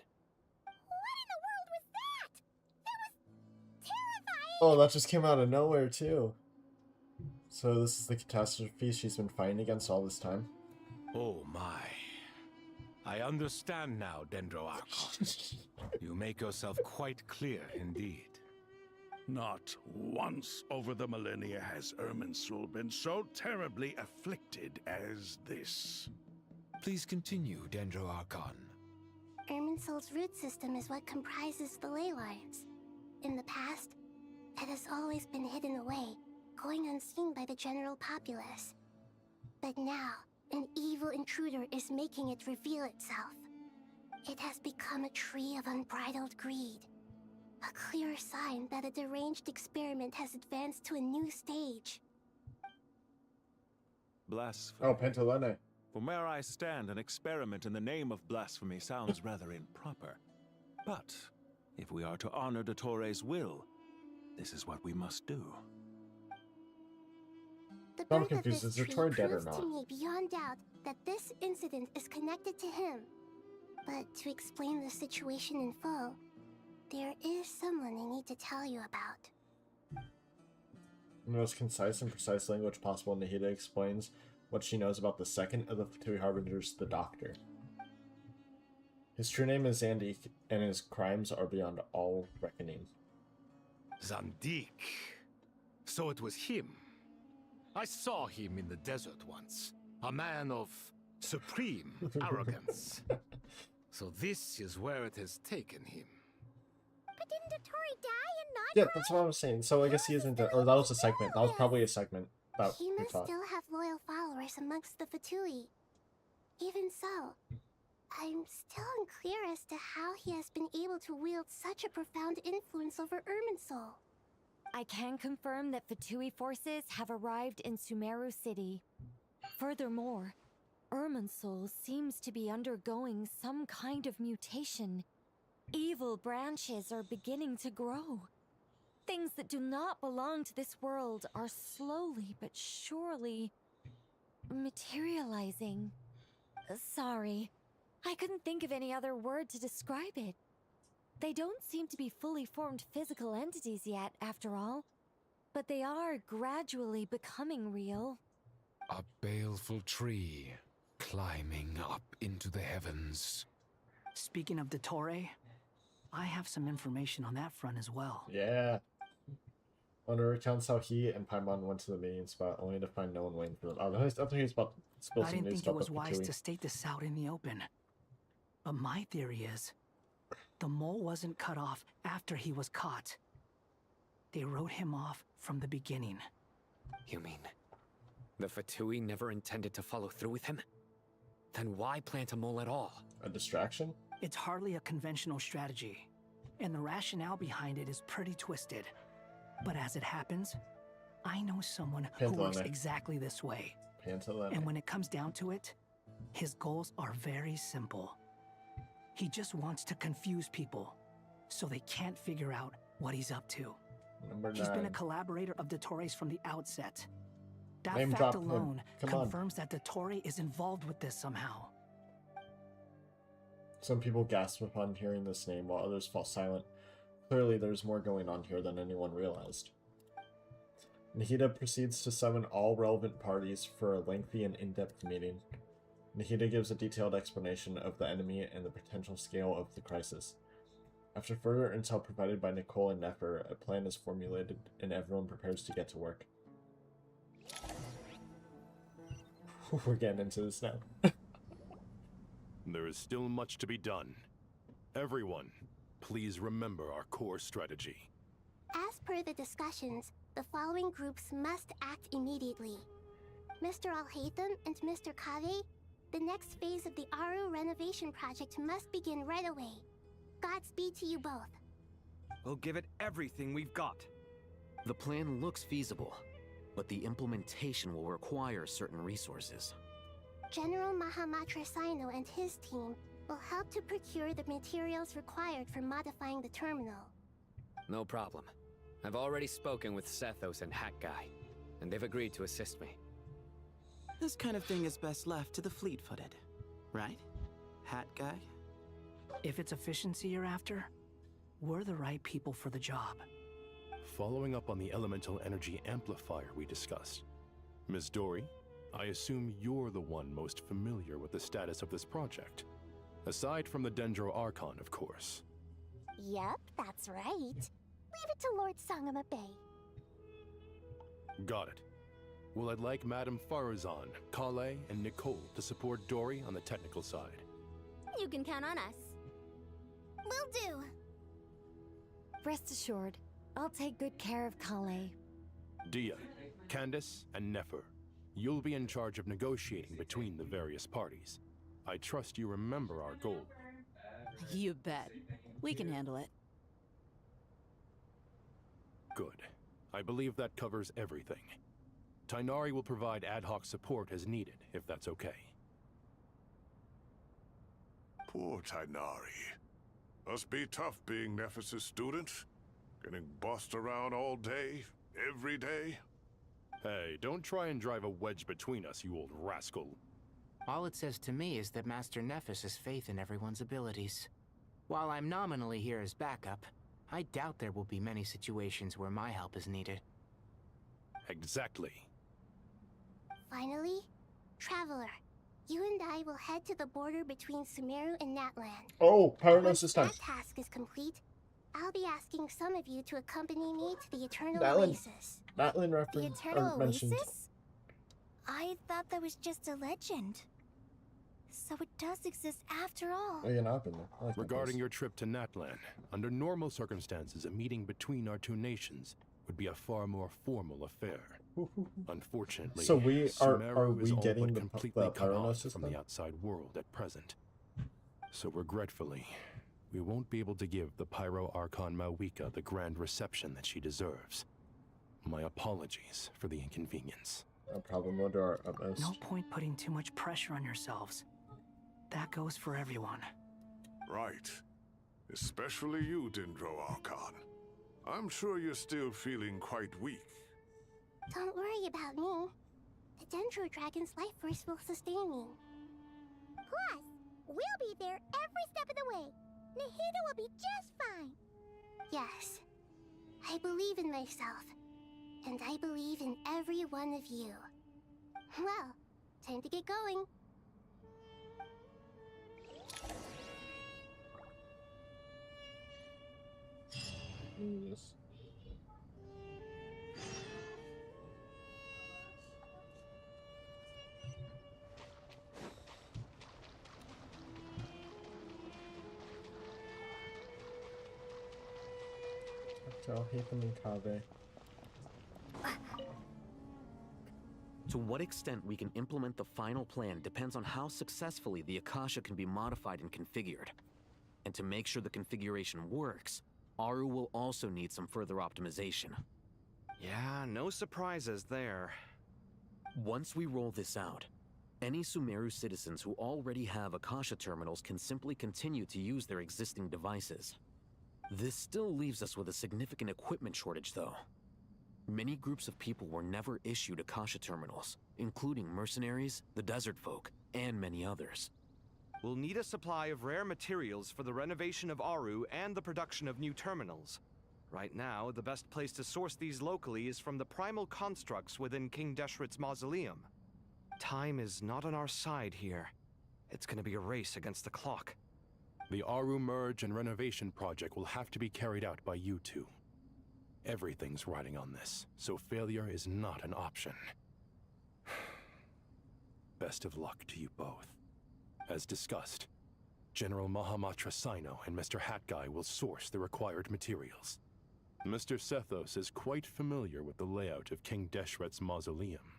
Oh, that just came out of nowhere, too. So this is the catastrophe she's been fighting against all this time? Oh my. I understand now, Dendro Archon. You make yourself quite clear indeed. Not once over the millennia has Irminsul been so terribly afflicted as this. Please continue, Dendro Archon. Irminsul's root system is what comprises the ley lines. In the past, it has always been hidden away, going unseen by the general populace. But now, an evil intruder is making it reveal itself. It has become a tree of unbridled greed. A clear sign that a deranged experiment has advanced to a new stage. Blasphemy. Oh, Pentalene. From where I stand, an experiment in the name of blasphemy sounds rather improper. But if we are to honor Dottores' will, this is what we must do. The I'm birth of confused. this Is tree Dottore dead or proves not? to me beyond doubt that this incident is connected to him. But to explain the situation in full, there is someone I need to tell you about. In the most concise and precise language possible, Nahida explains what she knows about the second of the three harbingers, the Doctor. His true name is Zandik, and his crimes are beyond all reckoning. Zandik. So it was him. I saw him in the desert once. A man of supreme arrogance. So this is where it has taken him. But didn't Dottore die and not Yeah, that's what I was saying. So I guess he isn't dead. Or that was a segment. That was probably a segment about He we must thought. still have loyal followers amongst the Fatui. Even so, I'm still unclear as to how he has been able to wield such a profound influence over Irminsul. I can confirm that Fatui forces have arrived in Sumeru City. Furthermore, Irminsul seems to be undergoing some kind of mutation. Evil branches are beginning to grow. Things that do not belong to this world are slowly but surely materializing. Sorry, I couldn't think of any other word to describe it. They don't seem to be fully formed physical entities yet, after all, but they are gradually becoming real. A baleful tree climbing up into the heavens. Speaking of Dottore, I have some information on that front as well. Yeah. Wonder recounts how he and Paimon went to the meeting spot only to find no one waiting for them. Oh, I think he's about to spill I some didn't news think it about was the wise Fatui. to state this out in the open. But my theory is, the mole wasn't cut off after he was caught. They wrote him off from the beginning. You mean, the Fatui never intended to follow through with him? Then why plant a mole at all? A distraction? It's hardly a conventional strategy, and the rationale behind it is pretty twisted. But as it happens, I know someone who works Pantolone. exactly this way. Pantolone. And when it comes down to it, his goals are very simple. He just wants to confuse people, so they can't figure out what he's up to. Number 9. He's been a collaborator of Dottore's from the outset. That Name fact drop him. alone Come on. confirms that Dottore is involved with this somehow. Some people gasp upon hearing this name, while others fall silent. Clearly, there's more going on here than anyone realized. Nahida proceeds to summon all relevant parties for a lengthy and in-depth meeting. Nahida gives a detailed explanation of the enemy and the potential scale of the crisis. After further intel provided by Nicole and Nefer, a plan is formulated and everyone prepares to get to work. We're getting into this now. There is still much to be done. Everyone, please remember our core strategy. As per the discussions, the following groups must act immediately. Mr. Alhaitham and Mr. Kave, the next phase of the Aru renovation project must begin right away. Godspeed to you both. We'll give it everything we've got. The plan looks feasible, but the implementation will require certain resources. General Mahamatra Sino and his team will help to procure the materials required for modifying the terminal. No problem. I've already spoken with Sethos and Hat Guy, and they've agreed to assist me. This kind of thing is best left to the fleet-footed, right? Hat Guy? If it's efficiency you're after, we're the right people for the job. Following up on the elemental energy amplifier we discussed, Ms. Dory, I assume you're the one most familiar with the status of this project. Aside from the Dendro Archon, of course. Yep, that's right. Leave it to Lord Sangama Bay. Got it. Well, I'd like Madame Farazan, Kale, and Nicole to support Dory on the technical side. You can count on us. Will do. Rest assured, I'll take good care of Kale. Dia, Candace, and Nefer, you'll be in charge of negotiating between the various parties. I trust you remember our goal. You bet. We can handle it. Good. I believe that covers everything. Tainari will provide ad hoc support as needed, if that's okay. Poor Tainari. Must be tough being Nephis' student. Getting bossed around all day, every day. Hey, don't try and drive a wedge between us, you old rascal. All it says to me is that Master Nephis has faith in everyone's abilities. While I'm nominally here as backup, I doubt there will be many situations where my help is needed. Exactly. Finally, Traveler, you and I will head to the border between Sumeru and Natlan. Oh, Pyronos Once this time. that task is complete, I'll be asking some of you to accompany me to the Eternal Natlan. Oasis. Natlan The reference Eternal mentioned. Oasis? I thought that was just a legend. So it does exist after all. Oh, yeah, no, I've been there. I like that Regarding place. your trip to Natlan, under normal circumstances, a meeting between our two nations would be a far more formal affair. Unfortunately, So are Sumeru we is all getting but the completely cut Pyronos off system? from the outside world at present. So regretfully, we won't be able to give the Pyro Archon Mawika the grand reception that she deserves. My apologies for the inconvenience. No problem, we'll do our utmost. No point putting too much pressure on yourselves. That goes for everyone. Right. Especially you, Dendro Archon. I'm sure you're still feeling quite weak. Don't worry about me. The Dendro Dragon's life force will sustain me. Plus, we'll be there every step of the way. Nahida will be just fine. Yes, I believe in myself. And I believe in every one of you. Well, time to get going. Yes. Tell Hatham and Kave. To what extent we can implement the final plan depends on how successfully the Akasha can be modified and configured. And to make sure the configuration works, Aru will also need some further optimization. Yeah, no surprises there. Once we roll this out, any Sumeru citizens who already have Akasha terminals can simply continue to use their existing devices. This still leaves us with a significant equipment shortage, though. Many groups of people were never issued Akasha terminals, including mercenaries, the desert folk, and many others. We'll need a supply of rare materials for the renovation of Aru and the production of new terminals. Right now, the best place to source these locally is from the primal constructs within King Deshret's mausoleum. Time is not on our side here. It's gonna be a race against the clock. The Aru merge and renovation project will have to be carried out by you two. Everything's riding on this, so failure is not an option. Best of luck to you both. As discussed, General Mahamatra Sino and Mr. Hatguy will source the required materials. Mr. Sethos is quite familiar with the layout of King Deshret's mausoleum.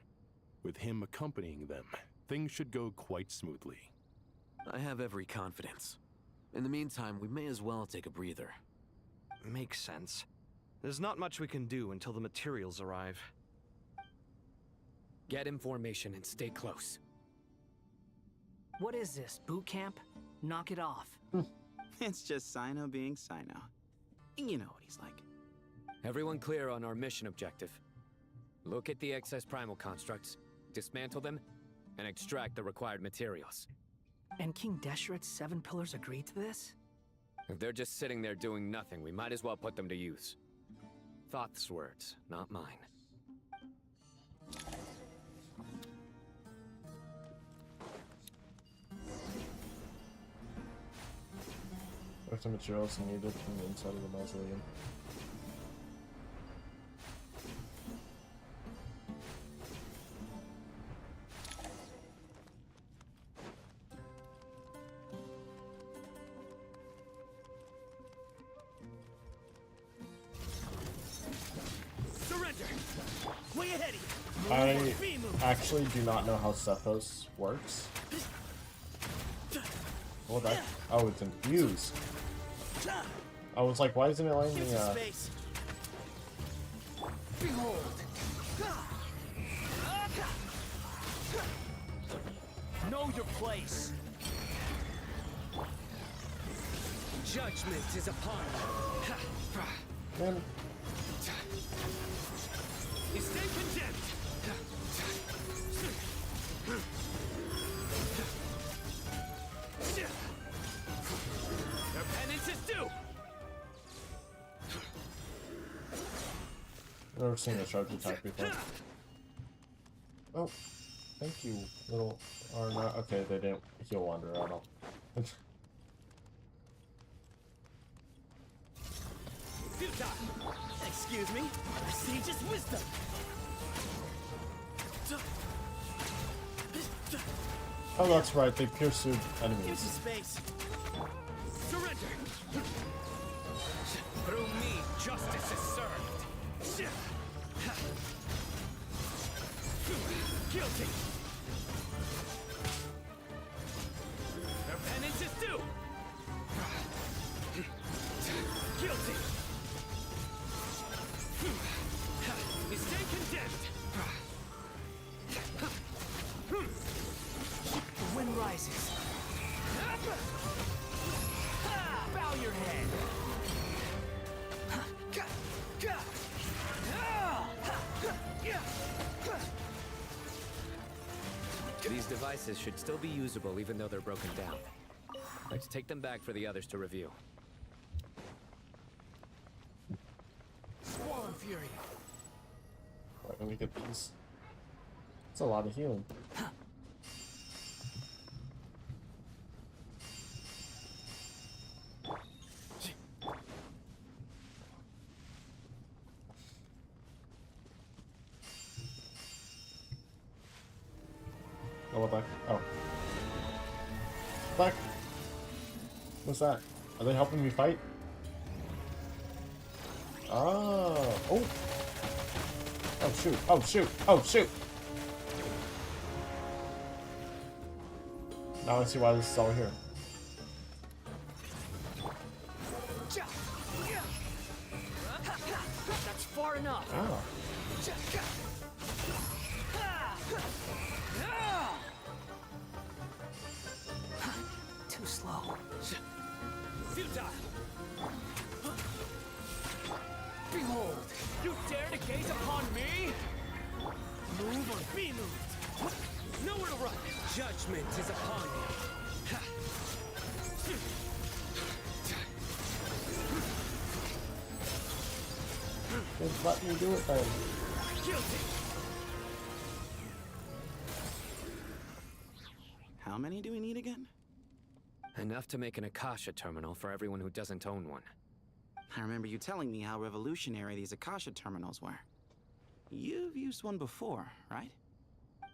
With him accompanying them, things should go quite smoothly. I have every confidence. In the meantime, we may as well take a breather. Makes sense. There's not much we can do until the materials arrive. Get in formation and stay close. What is this, boot camp? Knock it off. It's just Sino being Sino. You know what he's like. Everyone clear on our mission objective. Look at the excess primal constructs, dismantle them, and extract the required materials. And King Deshret's 7 pillars agreed to this? If they're just sitting there doing nothing, we might as well put them to use. Thoth's words, not mine. What's the materials needed from the inside of the mausoleum? Surrender! Way ahead of you! I actually do not know how Sethos works. What that? Oh, it's infused. I was like, why isn't it letting me, Behold! Know your place! Judgment is upon you! Man. You stay condemned! Their penance is due! Never seen a charge attack before. Oh, thank you, little. Or not. Okay, they didn't heal Wanderer at all. Futile! Excuse me, Sage's wisdom! Oh, that's right. They pierce through Into enemies. space! Surrender! Through me, justice is served! Guilty! Their penance is due! These devices should still be usable even though they're broken down. Let's take them back for the others to review. Swarm Fury. Alright, let me get these. That's a lot of healing. Oh, what the heck? Oh. What the heck? What's that? Are they helping me fight? Oh. Oh. Oh, shoot. Oh, shoot. Oh, shoot. Now I see why this is all here. That's far enough. Oh. Too slow. Futile. Behold, you dare to gaze upon me? Move or be moved. Nowhere to run. Judgment is upon you. Just let me do it then. Guilty. How many do we need again? Enough to make an Akasha terminal for everyone who doesn't own one. I remember you telling me how revolutionary these Akasha terminals were. You've used one before, right?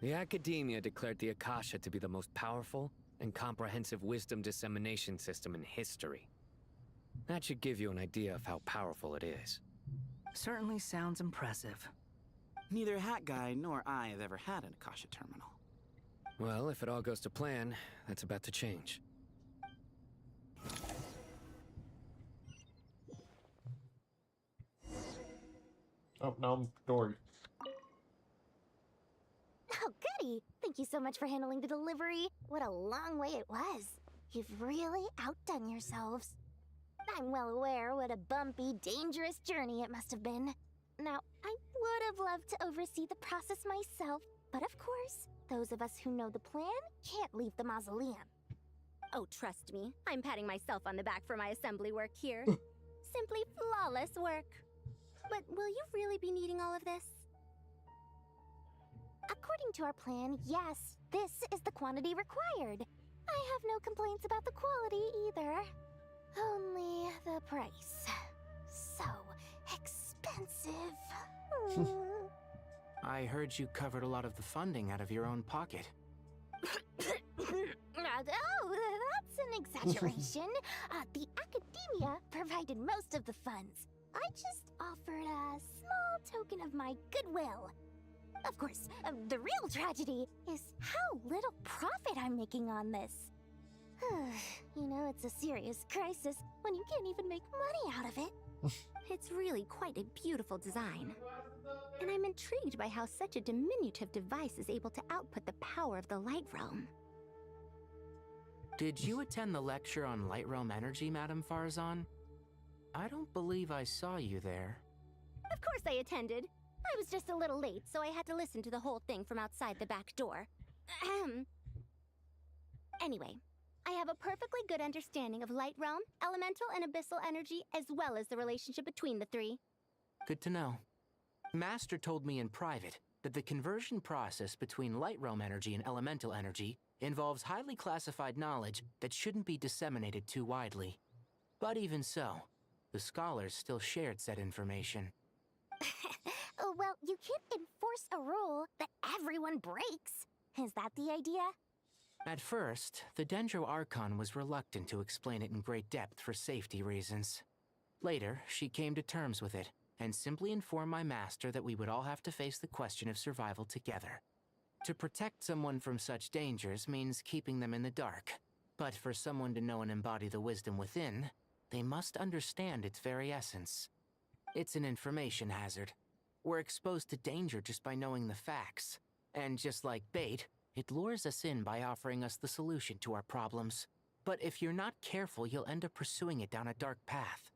The Academia declared the Akasha to be the most powerful and comprehensive wisdom dissemination system in history. That should give you an idea of how powerful it is. Certainly sounds impressive. Neither Hat Guy nor I have ever had an Akasha terminal. Well, if it all goes to plan, that's about to change. Oh, now I'm Dory. Oh, goody! Thank you so much for handling the delivery. What a long way it was. You've really outdone yourselves. I'm well aware what a bumpy, dangerous journey it must have been. Now, I would have loved to oversee the process myself, but of course, those of us who know the plan can't leave the mausoleum. Oh, trust me, I'm patting myself on the back for my assembly work here. Simply flawless work. But will you really be needing all of this? According to our plan, yes, this is the quantity required. I have no complaints about the quality either. Only the price. So expensive. I heard you covered a lot of the funding out of your own pocket. Oh, that's an exaggeration. The Academia provided most of the funds. I just offered a small token of my goodwill. Of course, the real tragedy is how little profit I'm making on this. You know, it's a serious crisis when you can't even make money out of it. It's really quite a beautiful design. And I'm intrigued by how such a diminutive device is able to output the power of the Light Realm. Did you attend the lecture on Light Realm energy, Madame Farzan? I don't believe I saw you there. Of course I attended. I was just a little late, so I had to listen to the whole thing from outside the back door. Anyway, I have a perfectly good understanding of Light Realm, elemental and abyssal energy, as well as the relationship between the three. Good to know. Master told me in private that the conversion process between Light Realm energy and elemental energy involves highly classified knowledge that shouldn't be disseminated too widely. But even so, the scholars still shared said information. Well, you can't enforce a rule that everyone breaks. Is that the idea? At first, the Dendro Archon was reluctant to explain it in great depth for safety reasons. Later, she came to terms with it, and simply informed my master that we would all have to face the question of survival together. To protect someone from such dangers means keeping them in the dark, but for someone to know and embody the wisdom within, they must understand its very essence. It's an information hazard. We're exposed to danger just by knowing the facts, and just like bait, it lures us in by offering us the solution to our problems. But if you're not careful, you'll end up pursuing it down a dark path.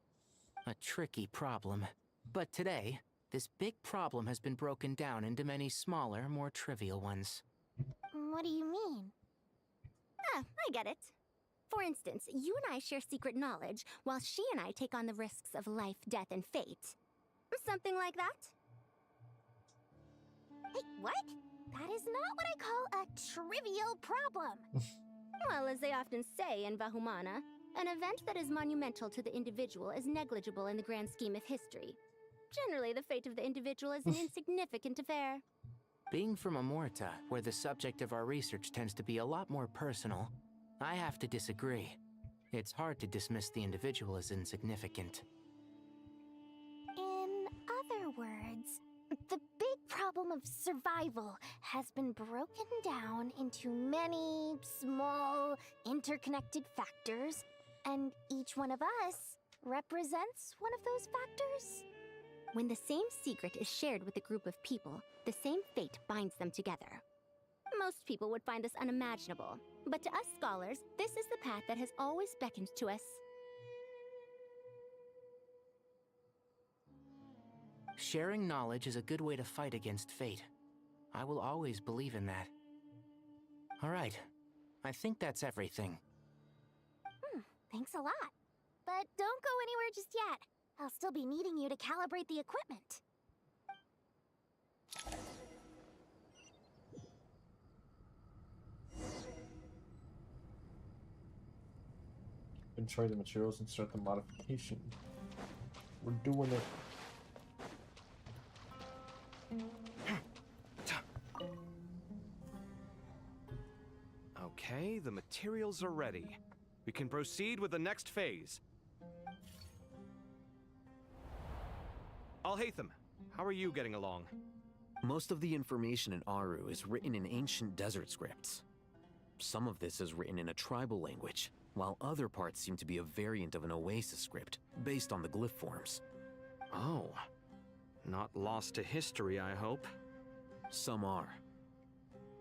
A tricky problem. But today, this big problem has been broken down into many smaller, more trivial ones. What do you mean? Ah, I get it. For instance, you and I share secret knowledge, while she and I take on the risks of life, death, and fate. Something like that? Hey, what? That is not what I call a trivial problem. Well, as they often say in Vahumana, an event that is monumental to the individual is negligible in the grand scheme of history. Generally, the fate of the individual is an insignificant affair. Being from Amorta, where the subject of our research tends to be a lot more personal, I have to disagree. It's hard to dismiss the individual as insignificant. In other words, the big problem of survival has been broken down into many small, interconnected factors, and each one of us represents one of those factors. When the same secret is shared with a group of people, the same fate binds them together. Most people would find this unimaginable, but to us scholars, this is the path that has always beckoned to us. Sharing knowledge is a good way to fight against fate. I will always believe in that. All right, I think that's everything. Thanks a lot. But don't go anywhere just yet. I'll still be needing you to calibrate the equipment. Enjoy the materials and start the modification. We're doing it. Okay, the materials are ready. We can proceed with the next phase. Alhaitham, how are you getting along? Most of the information in Aru is written in ancient desert scripts. Some of this is written in a tribal language, while other parts seem to be a variant of an Oasis script, based on the glyph forms. Oh. Not lost to history, I hope. Some are.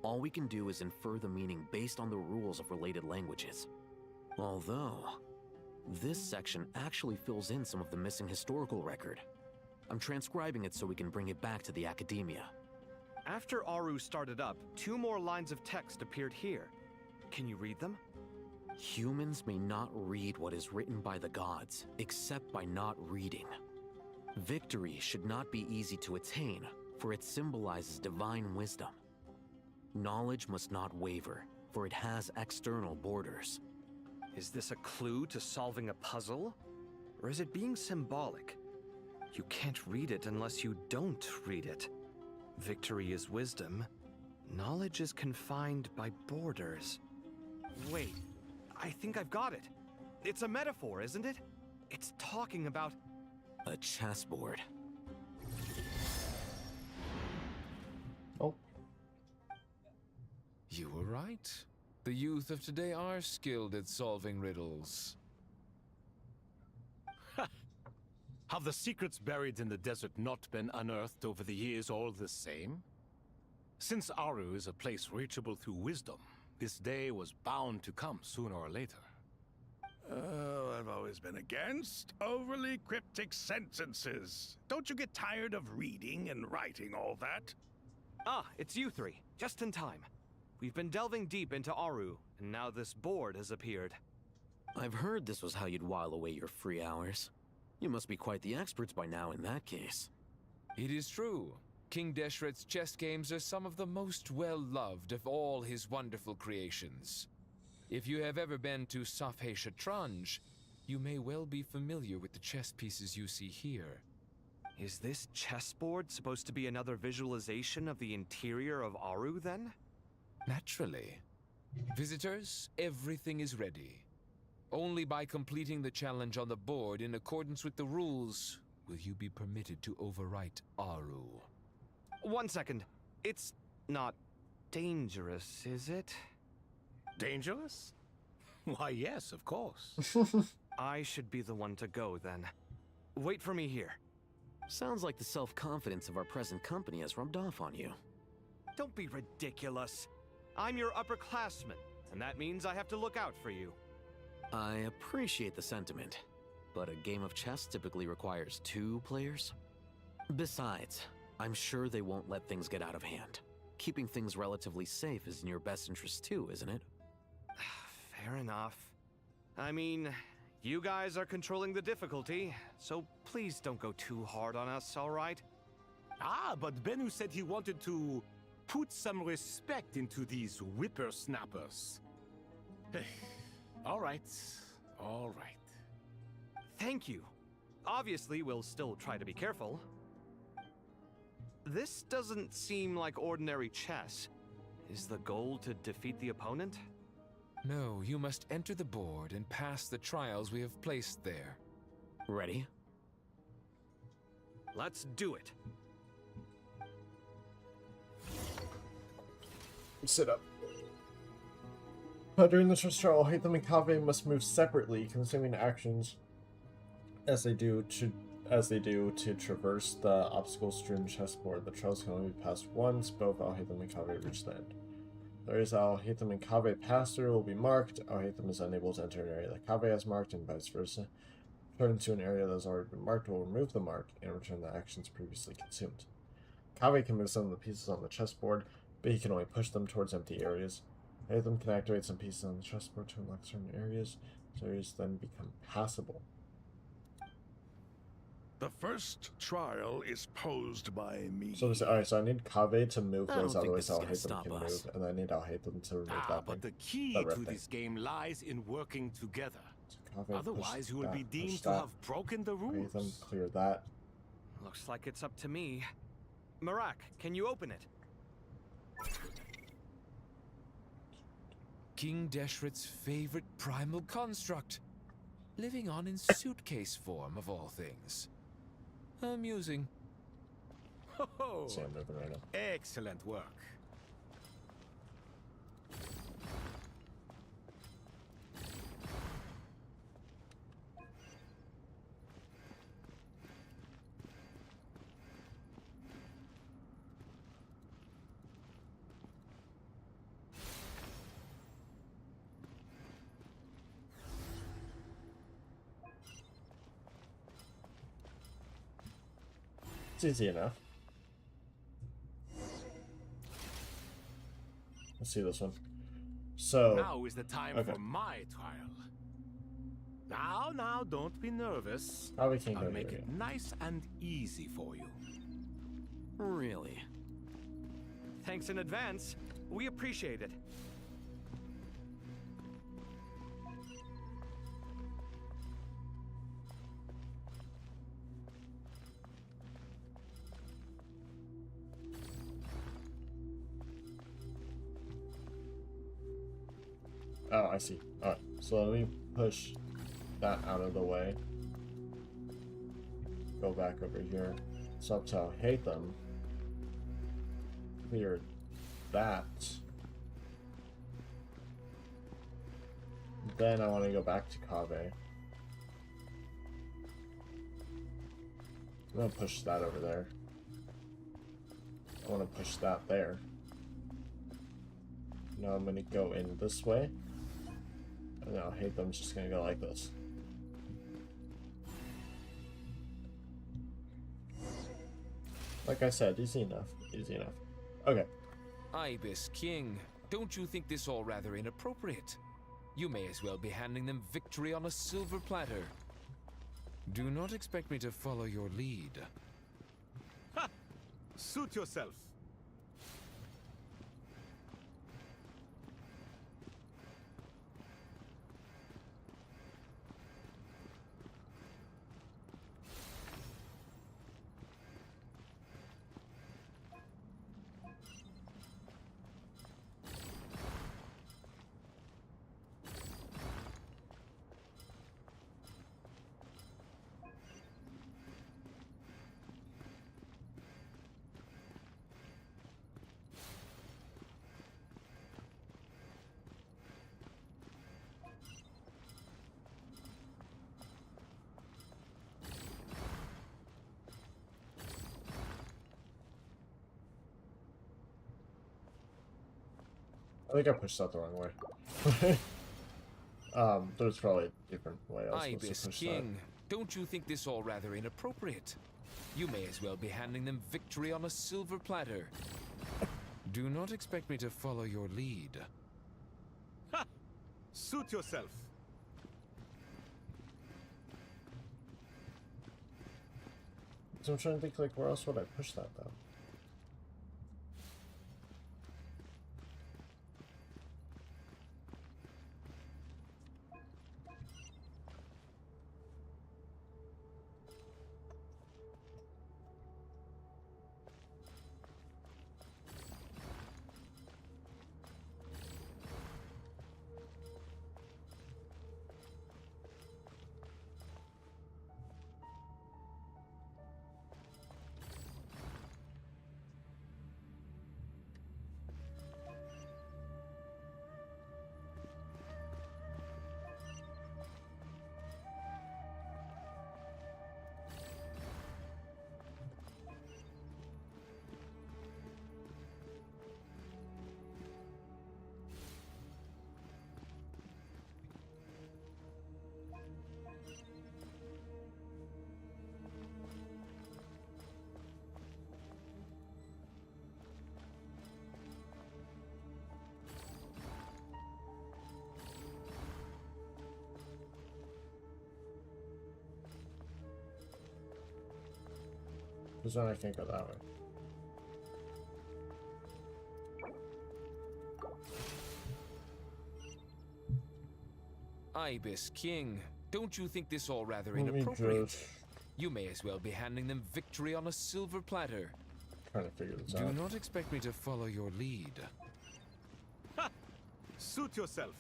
All we can do is infer the meaning based on the rules of related languages. Although, this section actually fills in some of the missing historical record. I'm transcribing it so we can bring it back to the Academia. After Aru started up, 2 more lines of text appeared here. Can you read them? Humans may not read what is written by the gods, except by not reading. Victory should not be easy to attain, for it symbolizes divine wisdom. Knowledge must not waver, for it has external borders. Is this a clue to solving a puzzle? Or is it being symbolic? You can't read it unless you don't read it. Victory is wisdom. Knowledge is confined by borders. Wait, I think I've got it. It's a metaphor, isn't it? It's talking about... a chessboard. Oh. You were right. The youth of today are skilled at solving riddles. Have the secrets buried in the desert not been unearthed over the years all the same? Since Aru is a place reachable through wisdom, this day was bound to come sooner or later. Oh, I've always been against overly cryptic sentences. Don't you get tired of reading and writing all that? Ah, it's you 3. Just in time. We've been delving deep into Aru, and now this board has appeared. I've heard this was how you'd while away your free hours. You must be quite the experts by now in that case. It is true. King Deshret's chess games are some of the most well-loved of all his wonderful creations. If you have ever been to Safhe Shatranj, you may well be familiar with the chess pieces you see here. Is this chessboard supposed to be another visualization of the interior of Aru, then? Naturally. Visitors, everything is ready. Only by completing the challenge on the board in accordance with the rules will you be permitted to overwrite Aru. 1 second. It's not dangerous, is it? Dangerous? Why, yes, of course. I should be the one to go, then. Wait for me here. Sounds like the self-confidence of our present company has rubbed off on you. Don't be ridiculous. I'm your upperclassman, and that means I have to look out for you. I appreciate the sentiment, but a game of chess typically requires 2 players. Besides, I'm sure they won't let things get out of hand. keeping things relatively safe is in your best interest too, isn't it? Fair enough. I mean, you guys are controlling the difficulty, so please don't go too hard on us, all right? Ah, but Bennu said he wanted to put some respect into these whippersnappers. All right, all right. Thank you. Obviously, we'll still try to be careful. This doesn't seem like ordinary chess. Is the goal to defeat the opponent? No, you must enter the board and pass the trials we have placed there. Ready? Let's do it. Sit up. During the chess trial, Hatham and Kaveh must move separately, consuming actions as they do to traverse the obstacle-strewn chessboard. The trials can only be passed once. Both Al-Hatham and Kaveh reach the end. The areas Al-Hatham and Kaveh pass through will be marked. Al-Hatham is unable to enter an area that Kaveh has marked, and vice versa. Return to an area that has already been marked will remove the mark and return the actions previously consumed. Kaveh can move some of the pieces on the chessboard, but he can only push them towards empty areas. Hatham can activate some pieces on the chessboard to unlock certain areas. These areas then become passable. The first trial is posed by me. So alright, so I need Kaveh to move I don't those out of the think way this so is gonna Al-Hatham stop can us. move, and I need Al-Hatham to remove that But thing. the key That red to thing. this game lies in working together. Kaveh, push Otherwise, you will that, be push deemed to that. have broken the rules. Hatham, clear that. Looks like it's up to me. Marak, can you open it? King Deshret's favorite primal construct. Living on in suitcase form, of all things. Amusing. Ho-ho! See, I'm moving right now. Excellent work. It's easy enough. Let's see this one. So Now is the time okay. for my trial. Now, don't be nervous. Probably can't I'll go make here it yet. nice and easy for you. Really? Thanks in advance. We appreciate it. Oh, I see. Alright, so let me push that out of the way. Go back over here. It's up to Hatham. Clear that. Then I want to go back to Kaveh. I'm going to push that over there. I want to push that there. Now I'm going to go in this way. And now Hatham's just going to go like this. Like I said, easy enough. Easy enough. Okay. Ibis King, don't you think this all rather inappropriate? You may as well be handing them victory on a silver platter. Do not expect me to follow your lead. Ha! Suit yourself. I think I pushed that the wrong way. There's probably a different way I was supposed Ibis to push King, don't you think this all rather inappropriate? You may as well be handing them victory on a silver platter. Do not expect me to follow your lead. Ha! Suit yourself. So I'm trying to think, like, where else would I push that, though? Because then I can't go that way. Ibis King, don't you think this all rather Let me inappropriate? just You may as well be handing them victory on a silver platter. trying to figure this Do out. not expect me to follow your lead. Ha! Suit yourself.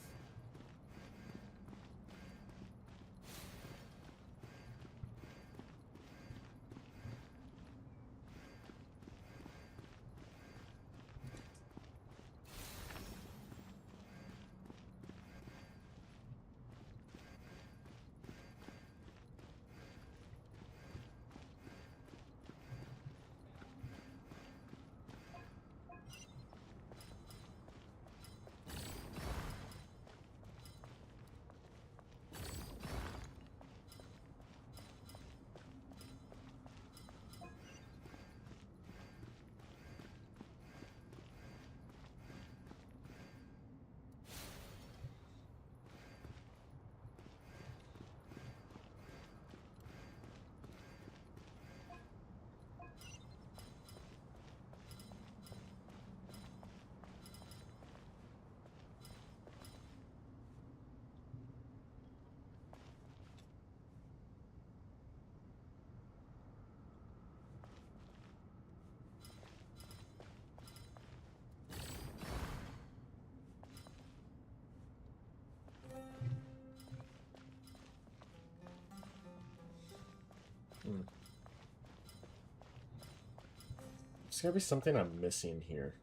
There's gotta be something I'm missing here.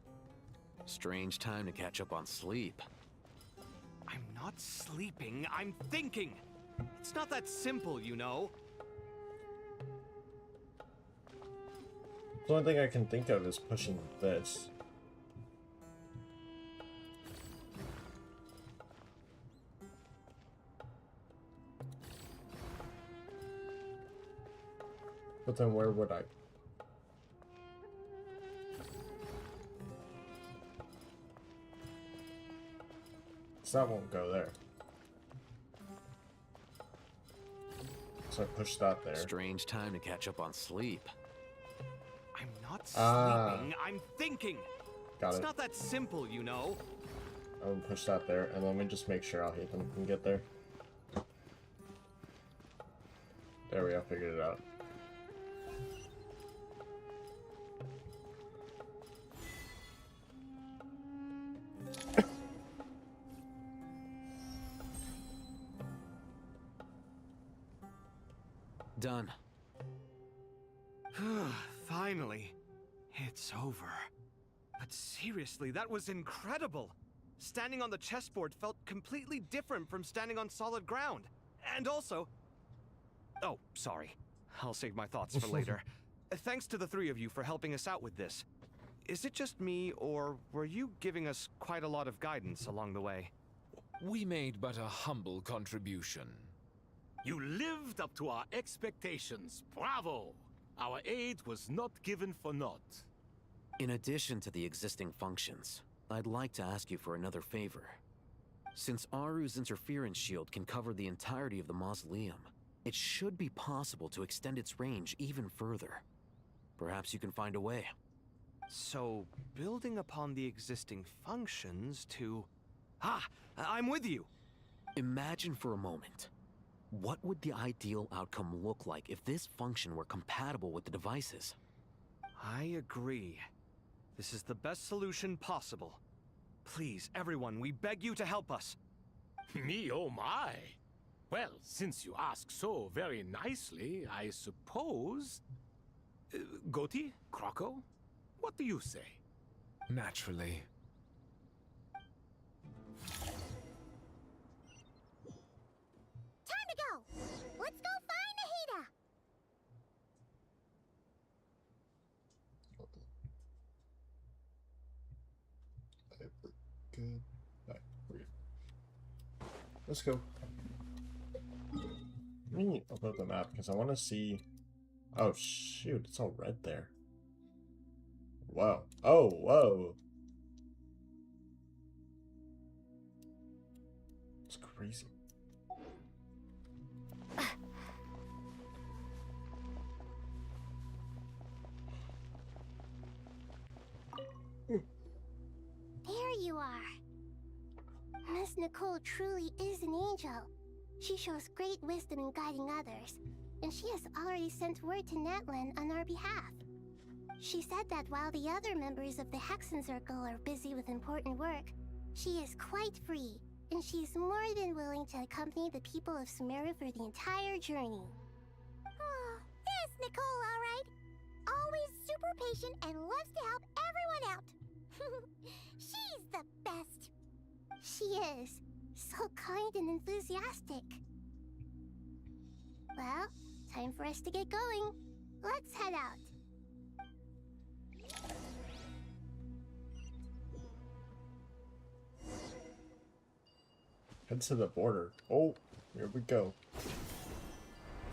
Strange time to catch up on sleep. I'm not sleeping, I'm thinking. It's not that simple, you know. The only thing I can think of is pushing this. But then where would I? So that won't go there. So I push that there. Strange time to catch up on sleep. I'm not sleeping, I'm thinking. Got It's it. not that simple, you know. I'm gonna push that there, and let me just make sure I'll hit them and get there. There we go, figured it out. Done. Finally, it's over. But seriously, that was incredible. Standing on the chessboard felt completely different from standing on solid ground. And also... Oh, sorry. I'll save my thoughts for later. Thanks to the three of you for helping us out with this. Is it just me, or were you giving us quite a lot of guidance along the way? We made but a humble contribution. You lived up to our expectations. Bravo! Our aid was not given for naught. In addition to the existing functions, I'd like to ask you for another favor. Since Aru's interference shield can cover the entirety of the mausoleum, it should be possible to extend its range even further. Perhaps you can find a way. So, building upon the existing functions to... Ah! I'm with you! Imagine for a moment. What would the ideal outcome look like if this function were compatible with the devices? I agree. This is the best solution possible. Please, everyone, we beg you to help us. Me, oh my. Well, since you ask so very nicely, I suppose... Goti? Croco? What do you say? Naturally. Time to go! Let's go find Nahida! Good. Right, we're good. Let's go. Let me open up the map because I want to see. Oh shoot! It's all red there. Wow. Oh whoa. It's crazy. There you are. Miss Nicole truly is an angel. She shows great wisdom in guiding others, and she has already sent word to Natlan on our behalf. She said that while the other members of the Hexen Circle are busy with important work, she is quite free, and she is more than willing to accompany the people of Sumeru for the entire journey. Oh, there's Nicole, all right. Always super patient and loves to help everyone out. She's the best. She is. So kind and enthusiastic. Well, time for us to get going. Let's head out. Head to the border. Oh, here we go.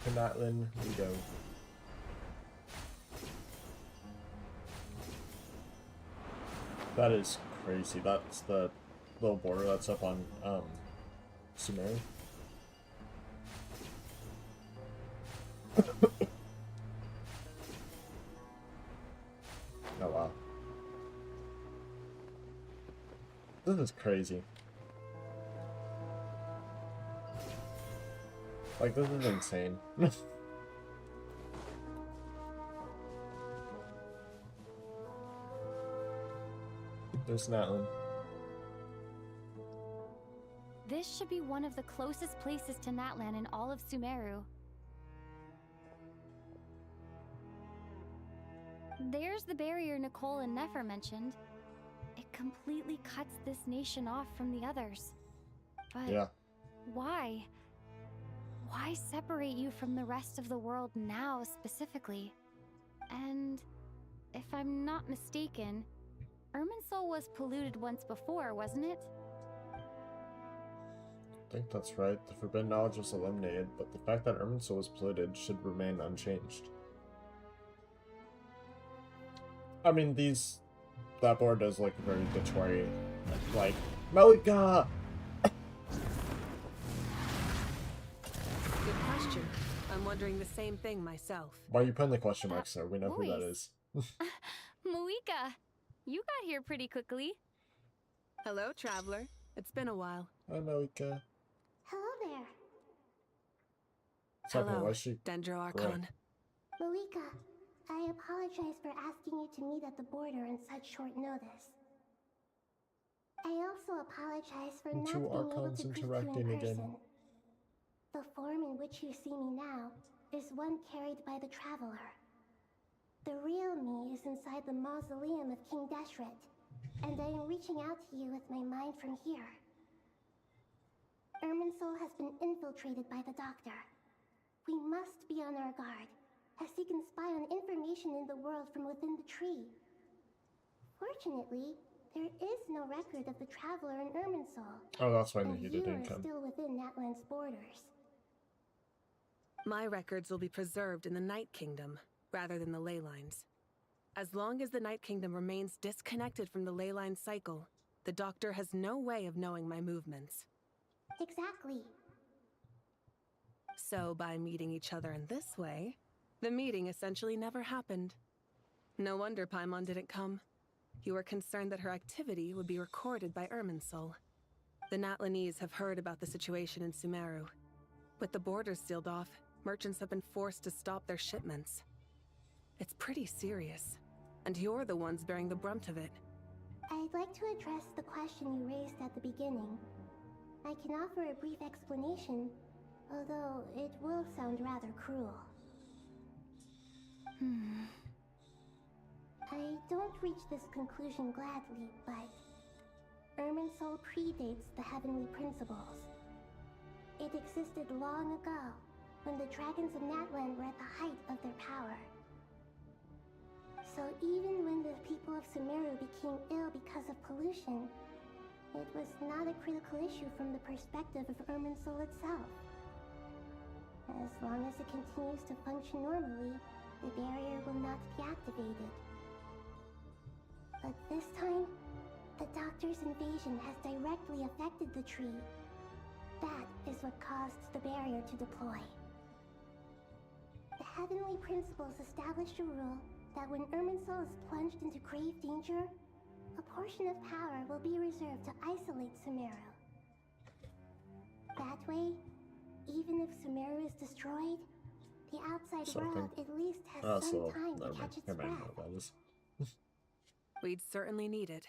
To Natlan we go. That is crazy. That's the little border that's up on Sumeru. Oh wow. This is crazy. Like, this is insane. There's Natlan. This should be one of the closest places to Natlan in all of Sumeru. There's the barrier Nicole and Nefer mentioned. It completely cuts this nation off from the others. But yeah. Why? Why separate you from the rest of the world now, specifically? And if I'm not mistaken, Irminsul was polluted once before, wasn't it? I think that's right. The forbidden knowledge was eliminated, but the fact that Irminsul was polluted should remain unchanged. I mean, that board does look very Detroit, like, Melika! Good question. I'm wondering the same thing myself. Why are you putting the question marks there? We know who that is. Malika, you got here pretty quickly. Hello, traveler. It's been a while. Hi, Melika. Hello there. What's happening? Hello, Why is she Dendro gray? Archon. Malika, I apologize for asking you to meet at the border on such short notice. I also apologize for The not two being able Archons to greet you interacting in person. again. The form in which you see me now is one carried by the Traveler. The real me is inside the mausoleum of King Deshret, and I am reaching out to you with my mind from here. Irminsul has been infiltrated by the Doctor. We must be on our guard, as he can spy on information in the world from within the tree. Fortunately, there is no record of the Traveler in Irminsul. Oh, that's why and Nahida you didn't are come. still within Natlan's borders. My records will be preserved in the Night Kingdom, rather than the ley lines. As long as the Night Kingdom remains disconnected from the ley line cycle, the Doctor has no way of knowing my movements. Exactly. So by meeting each other in this way, the meeting essentially never happened. No wonder Paimon didn't come. You were concerned that her activity would be recorded by Irminsul. The Natlanese have heard about the situation in Sumeru. With the borders sealed off, merchants have been forced to stop their shipments. It's pretty serious, and you're the ones bearing the brunt of it. I'd like to address the question you raised at the beginning. I can offer a brief explanation, although it will sound rather cruel. I don't reach this conclusion gladly, but Irminsul predates the heavenly principles. It existed long ago, when the dragons of Natlan were at the height of their power. So even when the people of Sumeru became ill because of pollution, it was not a critical issue from the perspective of Irminsul itself. As long as it continues to function normally, the barrier will not be activated. But this time, the Doctor's invasion has directly affected the tree. That is what caused the barrier to deploy. The heavenly principles established a rule that when Irminsul is plunged into grave danger, a portion of power will be reserved to isolate Sumeru. That way, even if Sumeru is destroyed, the outside world at least has some time to catch its breath. We'd certainly need it.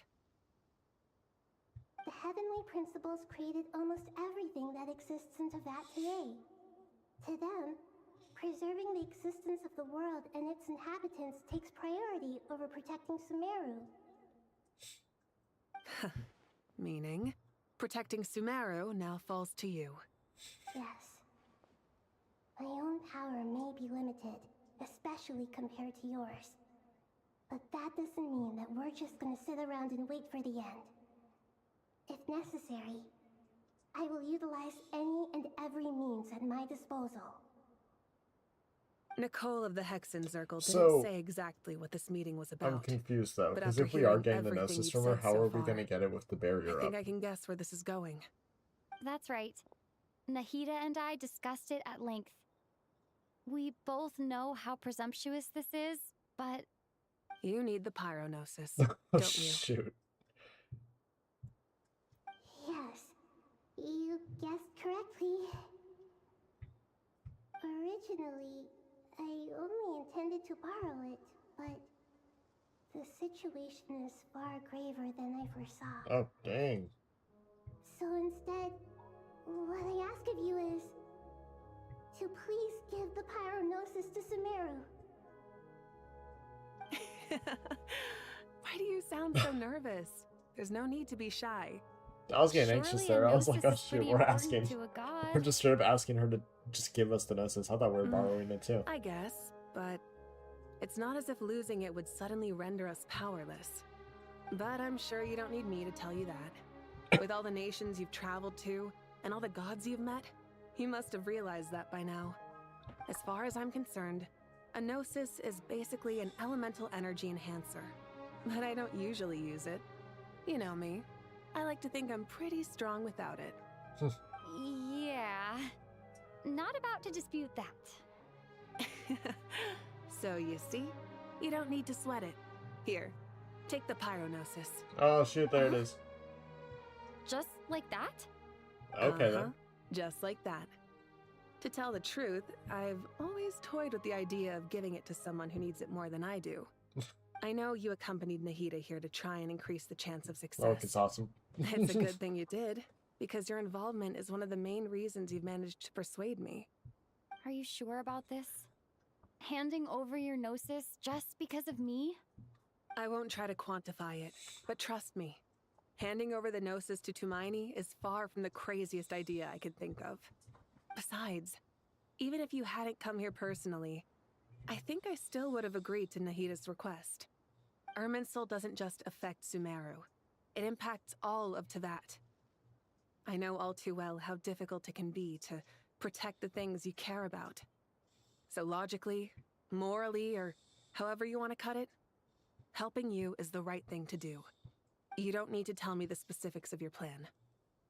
The heavenly principles created almost everything that exists in Teyvat today. To them, preserving the existence of the world and its inhabitants takes priority over protecting Sumeru. Meaning, protecting Sumeru now falls to you. Yes. My own power may be limited, especially compared to yours. But that doesn't mean that we're just gonna sit around and wait for the end. If necessary, I will utilize any and every means at my disposal. Nicole of the Hexen Circle didn't So, say exactly what this meeting was about. I'm confused though, but because after if we are hearing getting the everything Gnosis you've from her, said how so are we far, gonna get it with the barrier I think up? I can guess where this is going. That's right. Nahida and I discussed it at length. We both know how presumptuous this is, but... You need the Pyrognosis, Oh, don't you? shoot. Yes, you guessed correctly. Originally, I only intended to borrow it, but the situation is far graver than I foresaw. Oh, dang. So instead, what I ask of you is to please give the Pyrognosis to Sumeru. Why do you sound so nervous? There's no need to be shy. I was getting anxious there. I was like, oh shoot, we're asking. to a god. We're just straight up asking her to just give us the Gnosis. I thought we were borrowing it too. I guess, but it's not as if losing it would suddenly render us powerless. But I'm sure you don't need me to tell you that. With all the nations you've traveled to, and all the gods you've met, you must have realized that by now. As far as I'm concerned, a Gnosis is basically an elemental energy enhancer. But I don't usually use it. You know me. I like to think I'm pretty strong without it. Yeah. Not about to dispute that. So you see, you don't need to sweat it. Here, take the Pyrognosis. Oh shoot, there it is. Just like that? Okay then. Just like that. To tell the truth, I've always toyed with the idea of giving it to someone who needs it more than I do. I know you accompanied Nahida here to try and increase the chance of success. Oh, it's awesome. It's a good thing you did, because your involvement is one of the main reasons you've managed to persuade me. Are you sure about this? Handing over your Gnosis just because of me? I won't try to quantify it, but trust me. Handing over the Gnosis to Tumaini is far from the craziest idea I could think of. Besides, even if you hadn't come here personally, I think I still would have agreed to Nahida's request. Irminsul doesn't just affect Sumeru. It impacts all of Teyvat. I know all too well how difficult it can be to protect the things you care about. So logically, morally, or however you want to cut it, Helping you is the right thing to do. You don't need to tell me the specifics of your plan.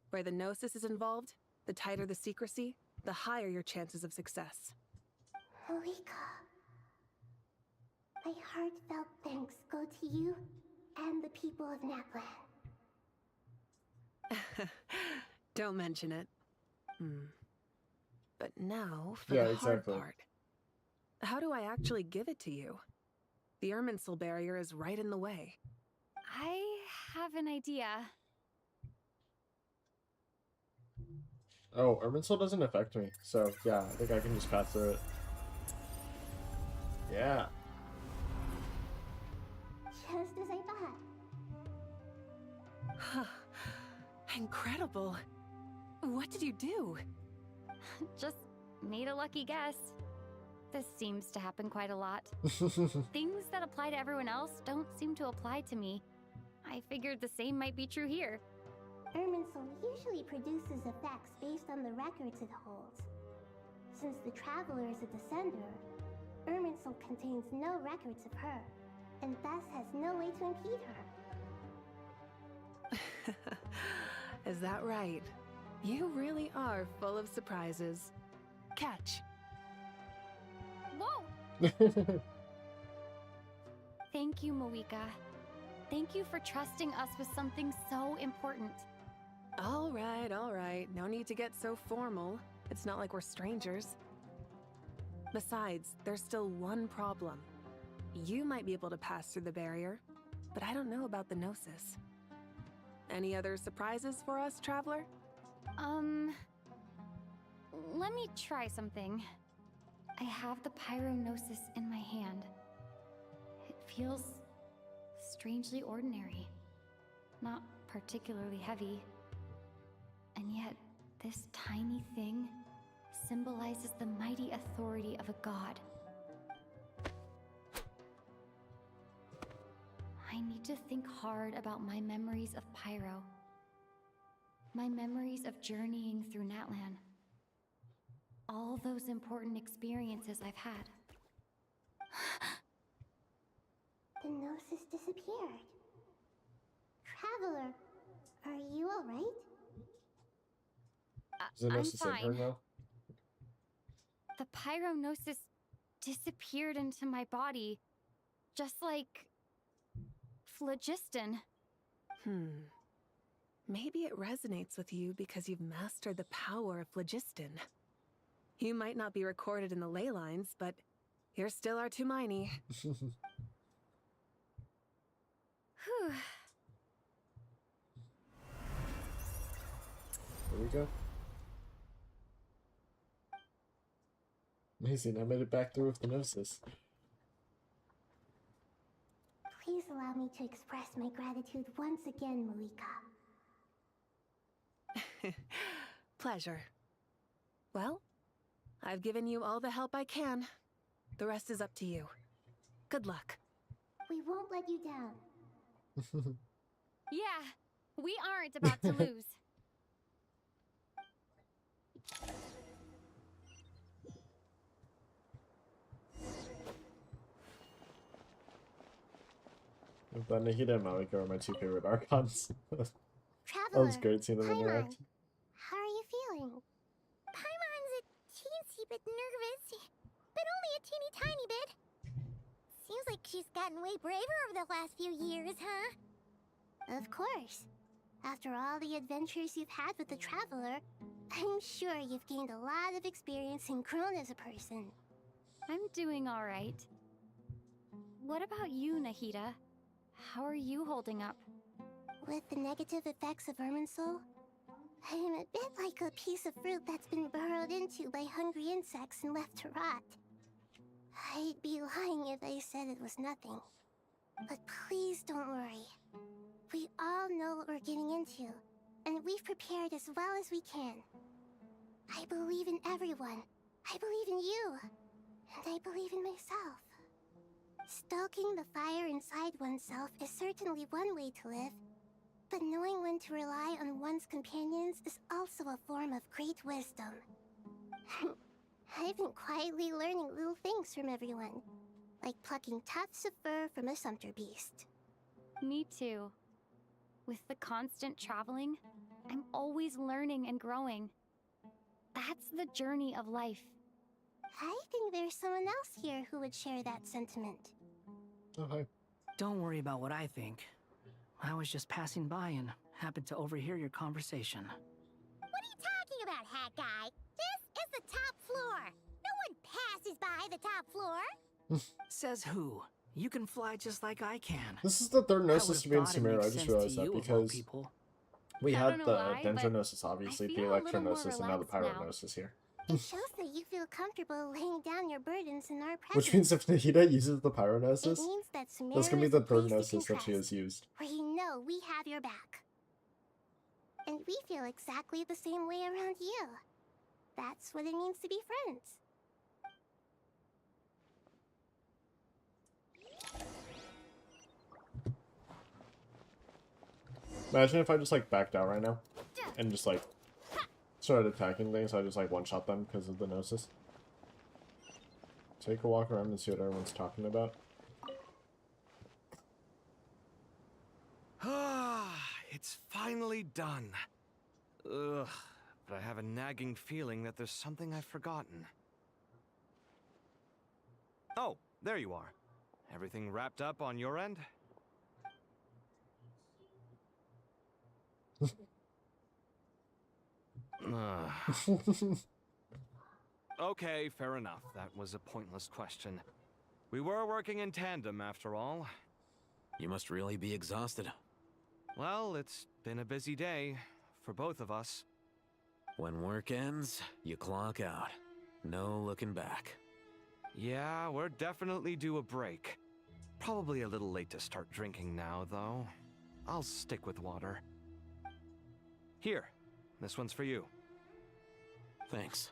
Where the Gnosis is involved, the tighter the secrecy, the higher your chances of success. Malika, my heartfelt thanks go to you and the people of Naplan. Don't mention it. But now for Yeah, the hard exactly. part. How do I actually give it to you? The Irminsul barrier is right in the way. I have an idea. Oh, Irminsul doesn't affect me, so yeah, I think I can just pass through it. Yeah. Just as I thought. Incredible. What did you do? Just made a lucky guess. This seems to happen quite a lot. Things that apply to everyone else don't seem to apply to me. I figured the same might be true here. Irminsul usually produces effects based on the records it holds. Since the Traveler is a descender, Irminsul contains no records of her, and thus has no way to impede her. Is that right? You really are full of surprises. Catch. Whoa! Thank you, Moika. Thank you for trusting us with something so important. All right. No need to get so formal. It's not like we're strangers. Besides, there's still one problem. You might be able to pass through the barrier, but I don't know about the Gnosis. Any other surprises for us, Traveler? Let me try something. I have the Pyrognosis in my hand. It feels strangely ordinary. Not particularly heavy. And yet, this tiny thing symbolizes the mighty authority of a god. I need to think hard about my memories of Pyro. My memories of journeying through Natlan. All those important experiences I've had. The Gnosis disappeared. Traveler, are you alright? Is the I'm Gnosis in her fine. now? The Pyrognosis disappeared into my body, just like phlogiston. Maybe it resonates with you because you've mastered the power of phlogiston. You might not be recorded in the ley lines, but you're still our Tumini. Whew. There we go. Amazing, I made it back through with the Gnosis. Please allow me to express my gratitude once again, Malika. Pleasure. Well, I've given you all the help I can. The rest is up to you. Good luck. We won't let you down. Yeah, we aren't about to lose. But Nahida and Malika are my two favorite Archons. That Traveler, was great seeing them Paimon, interact. how are you feeling? Paimon's a teensy bit nervous, but only a teeny tiny bit. Seems like she's gotten way braver over the last few years, huh? Of course. After all the adventures you've had with the Traveler, I'm sure you've gained a lot of experience and grown as a person. I'm doing all right. What about you, Nahida? How are you holding up? With the negative effects of Irminsul, I'm a bit like a piece of fruit that's been burrowed into by hungry insects and left to rot. I'd be lying if I said it was nothing. But please don't worry. We all know what we're getting into, and we've prepared as well as we can. I believe in everyone. I believe in you. And I believe in myself. Stoking the fire inside oneself is certainly one way to live, but knowing when to rely on one's companions is also a form of great wisdom. I've been quietly learning little things from everyone. like plucking tufts of fur from a sumpter beast. Me too. With the constant traveling, I'm always learning and growing. That's the journey of life. I think there's someone else here who would share that sentiment. Oh, hi. Don't worry about what I think. I was just passing by and happened to overhear your conversation. What are you talking about, hat guy? This is the top floor. No one passes by the top floor. Says who? You can fly just like I can. This is the third I Gnosis would've to be in thought it Sumeru. makes I just sense to realized that you of all because people. we I had don't know the why, but Dendronosis, obviously, I the feel a little more Electrognosis, and now the relaxed now. Pyrognosis here. It shows that you feel comfortable laying down your burdens in our presence. Which means if Nahida uses the It Pyrognosis, means that Sumeru that's gonna be is the a third place to Gnosis that she contrast, has used. where you know we have your back. And we feel exactly the same way around you. That's what it means to be friends. Imagine if I just like backed out right now and just like started attacking things. I just like one-shot them because of the Gnosis. Take a walk around and see what everyone's talking about. Ah, it's finally done. Ugh, but I have a nagging feeling that there's something I've forgotten. Oh, there you are. Everything wrapped up on your end? Okay, fair enough. That was a pointless question. We were working in tandem, after all. You must really be exhausted. Well, it's been a busy day for both of us. When work ends, you clock out. No looking back. Yeah, we're definitely due a break. Probably a little late to start drinking now, though. I'll stick with water. Here, this one's for you. Thanks.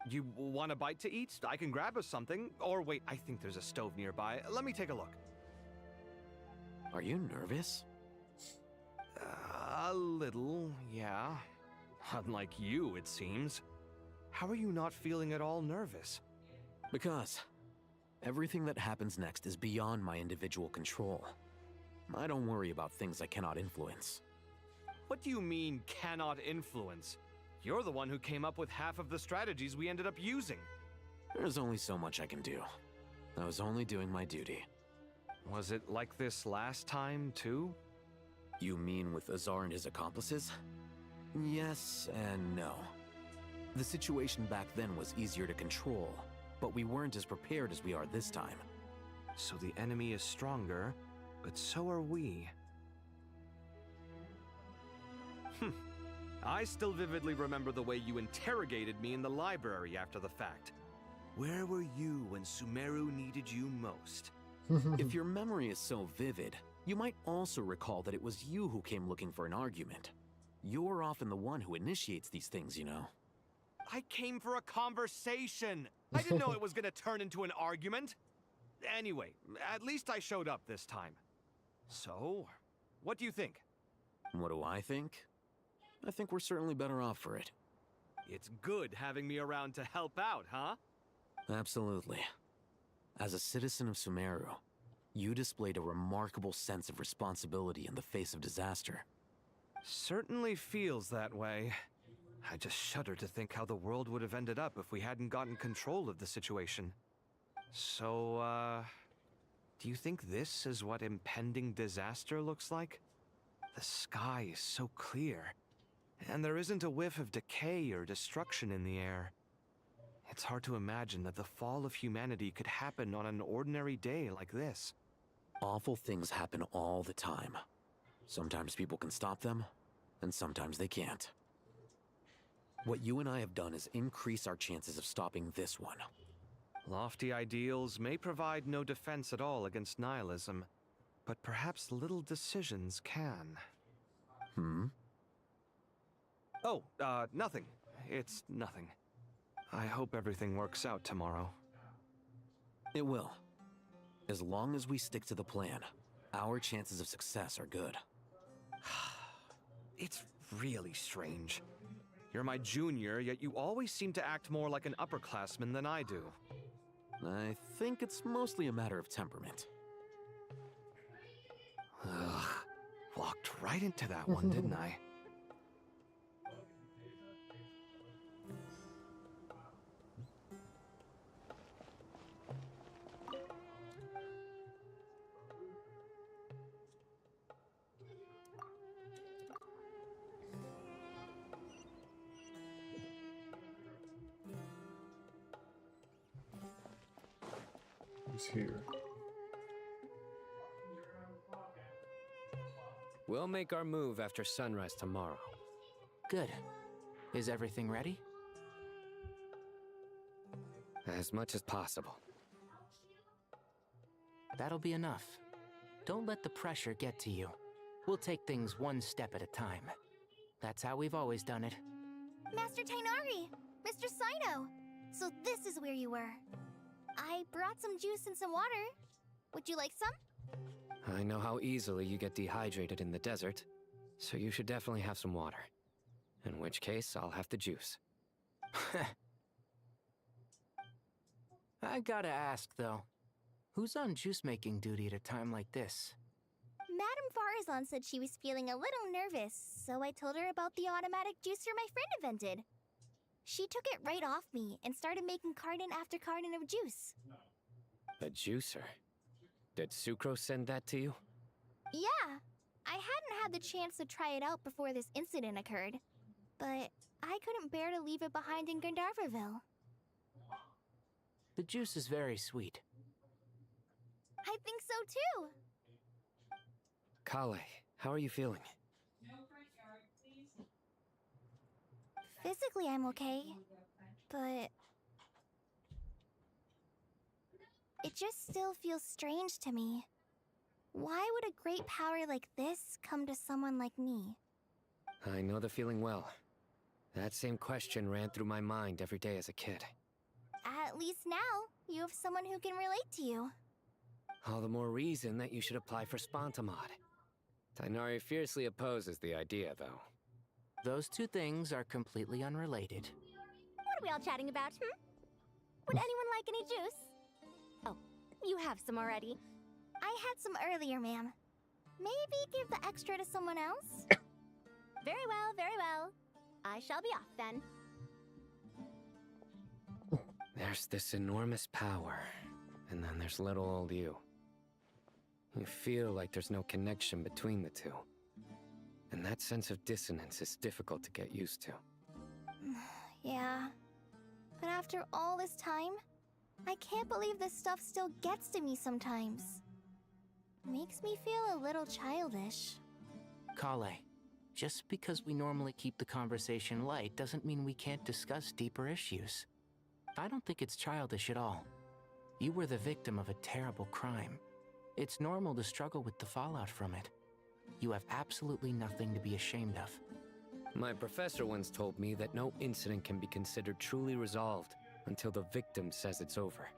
You want a bite to eat? I can grab us something. Or wait, I think there's a stove nearby. Let me take a look. Are you nervous? A little, yeah. Unlike you, it seems. How are you not feeling at all nervous? Because everything that happens next is beyond my individual control. I don't worry about things I cannot influence. What do you mean, cannot influence? You're the one who came up with half of the strategies we ended up using. There's only so much I can do. I was only doing my duty. Was it like this last time, too? You mean with Azar and his accomplices? Yes and no. The situation back then was easier to control, but we weren't as prepared as we are this time. So the enemy is stronger, but so are we. I still vividly remember the way you interrogated me in the library after the fact. Where were you when Sumeru needed you most? If your memory is so vivid, you might also recall that it was you who came looking for an argument. You're often the one who initiates these things, you know. I came for a conversation. I didn't know it was gonna turn into an argument. Anyway, at least I showed up this time. So, what do you think? What do I think? I think we're certainly better off for it. It's good having me around to help out, huh? Absolutely. As a citizen of Sumeru, you displayed a remarkable sense of responsibility in the face of disaster. Certainly feels that way. I just shudder to think how the world would have ended up if we hadn't gotten control of the situation. So, do you think this is what impending disaster looks like? The sky is so clear, and there isn't a whiff of decay or destruction in the air. It's hard to imagine that the fall of humanity could happen on an ordinary day like this. Awful things happen all the time. Sometimes people can stop them, and sometimes they can't. What you and I have done is increase our chances of stopping this one. Lofty ideals may provide no defense at all against nihilism, but perhaps little decisions can. Oh, nothing. It's nothing. I hope everything works out tomorrow. It will. As long as we stick to the plan, our chances of success are good. It's really strange. You're my junior, yet you always seem to act more like an upperclassman than I do. I think it's mostly a matter of temperament. Ugh. Walked right into that one, didn't I? Who's here? We'll make our move after sunrise tomorrow. Good. Is everything ready? As much as possible. That'll be enough. Don't let the pressure get to you. We'll take things one step at a time. That's how we've always done it. Master Tainari! Mr. Sino! So this is where you were. I brought some juice and some water. Would you like some? I know how easily you get dehydrated in the desert, so you should definitely have some water. In which case, I'll have the juice. I gotta ask, though. Who's on juice-making duty at a time like this? Madame Farazan said she was feeling a little nervous, so I told her about the automatic juicer my friend invented. She took it right off me and started making carton after carton of juice. A juicer? Did Sucrose send that to you? Yeah, I hadn't had the chance to try it out before this incident occurred, but I couldn't bear to leave it behind in Gandharvaville. The juice is very sweet. I think so too. Kale, how are you feeling? Physically, I'm okay, but it just still feels strange to me. Why would a great power like this come to someone like me? I know the feeling well. That same question ran through my mind every day as a kid. At least now, you have someone who can relate to you. All the more reason that you should apply for Spontamod. Tainari fiercely opposes the idea, though. Those two things are completely unrelated. What are we all chatting about, Would anyone like any juice? Oh, you have some already. I had some earlier, ma'am. Maybe give the extra to someone else? Very well, very well. I shall be off then. There's this enormous power, and then there's little old you. You feel like there's no connection between the two. And that sense of dissonance is difficult to get used to. Yeah. But after all this time, I can't believe this stuff still gets to me sometimes. Makes me feel a little childish. Kale, just because we normally keep the conversation light doesn't mean we can't discuss deeper issues. I don't think it's childish at all. You were the victim of a terrible crime. It's normal to struggle with the fallout from it. You have absolutely nothing to be ashamed of. My professor once told me that no incident can be considered truly resolved until the victim says it's over.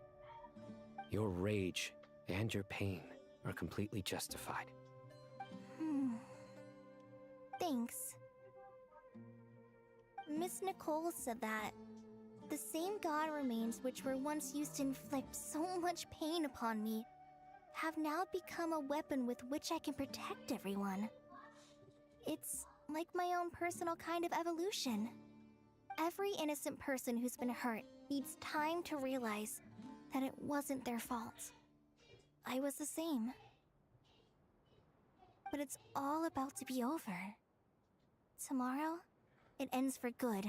Your rage and your pain are completely justified. Thanks. Miss Nicole said that the same god remains which were once used to inflict so much pain upon me have now become a weapon with which I can protect everyone. It's like my own personal kind of evolution. Every innocent person who's been hurt needs time to realize that it wasn't their fault. I was the same. But it's all about to be over. Tomorrow, it ends for good.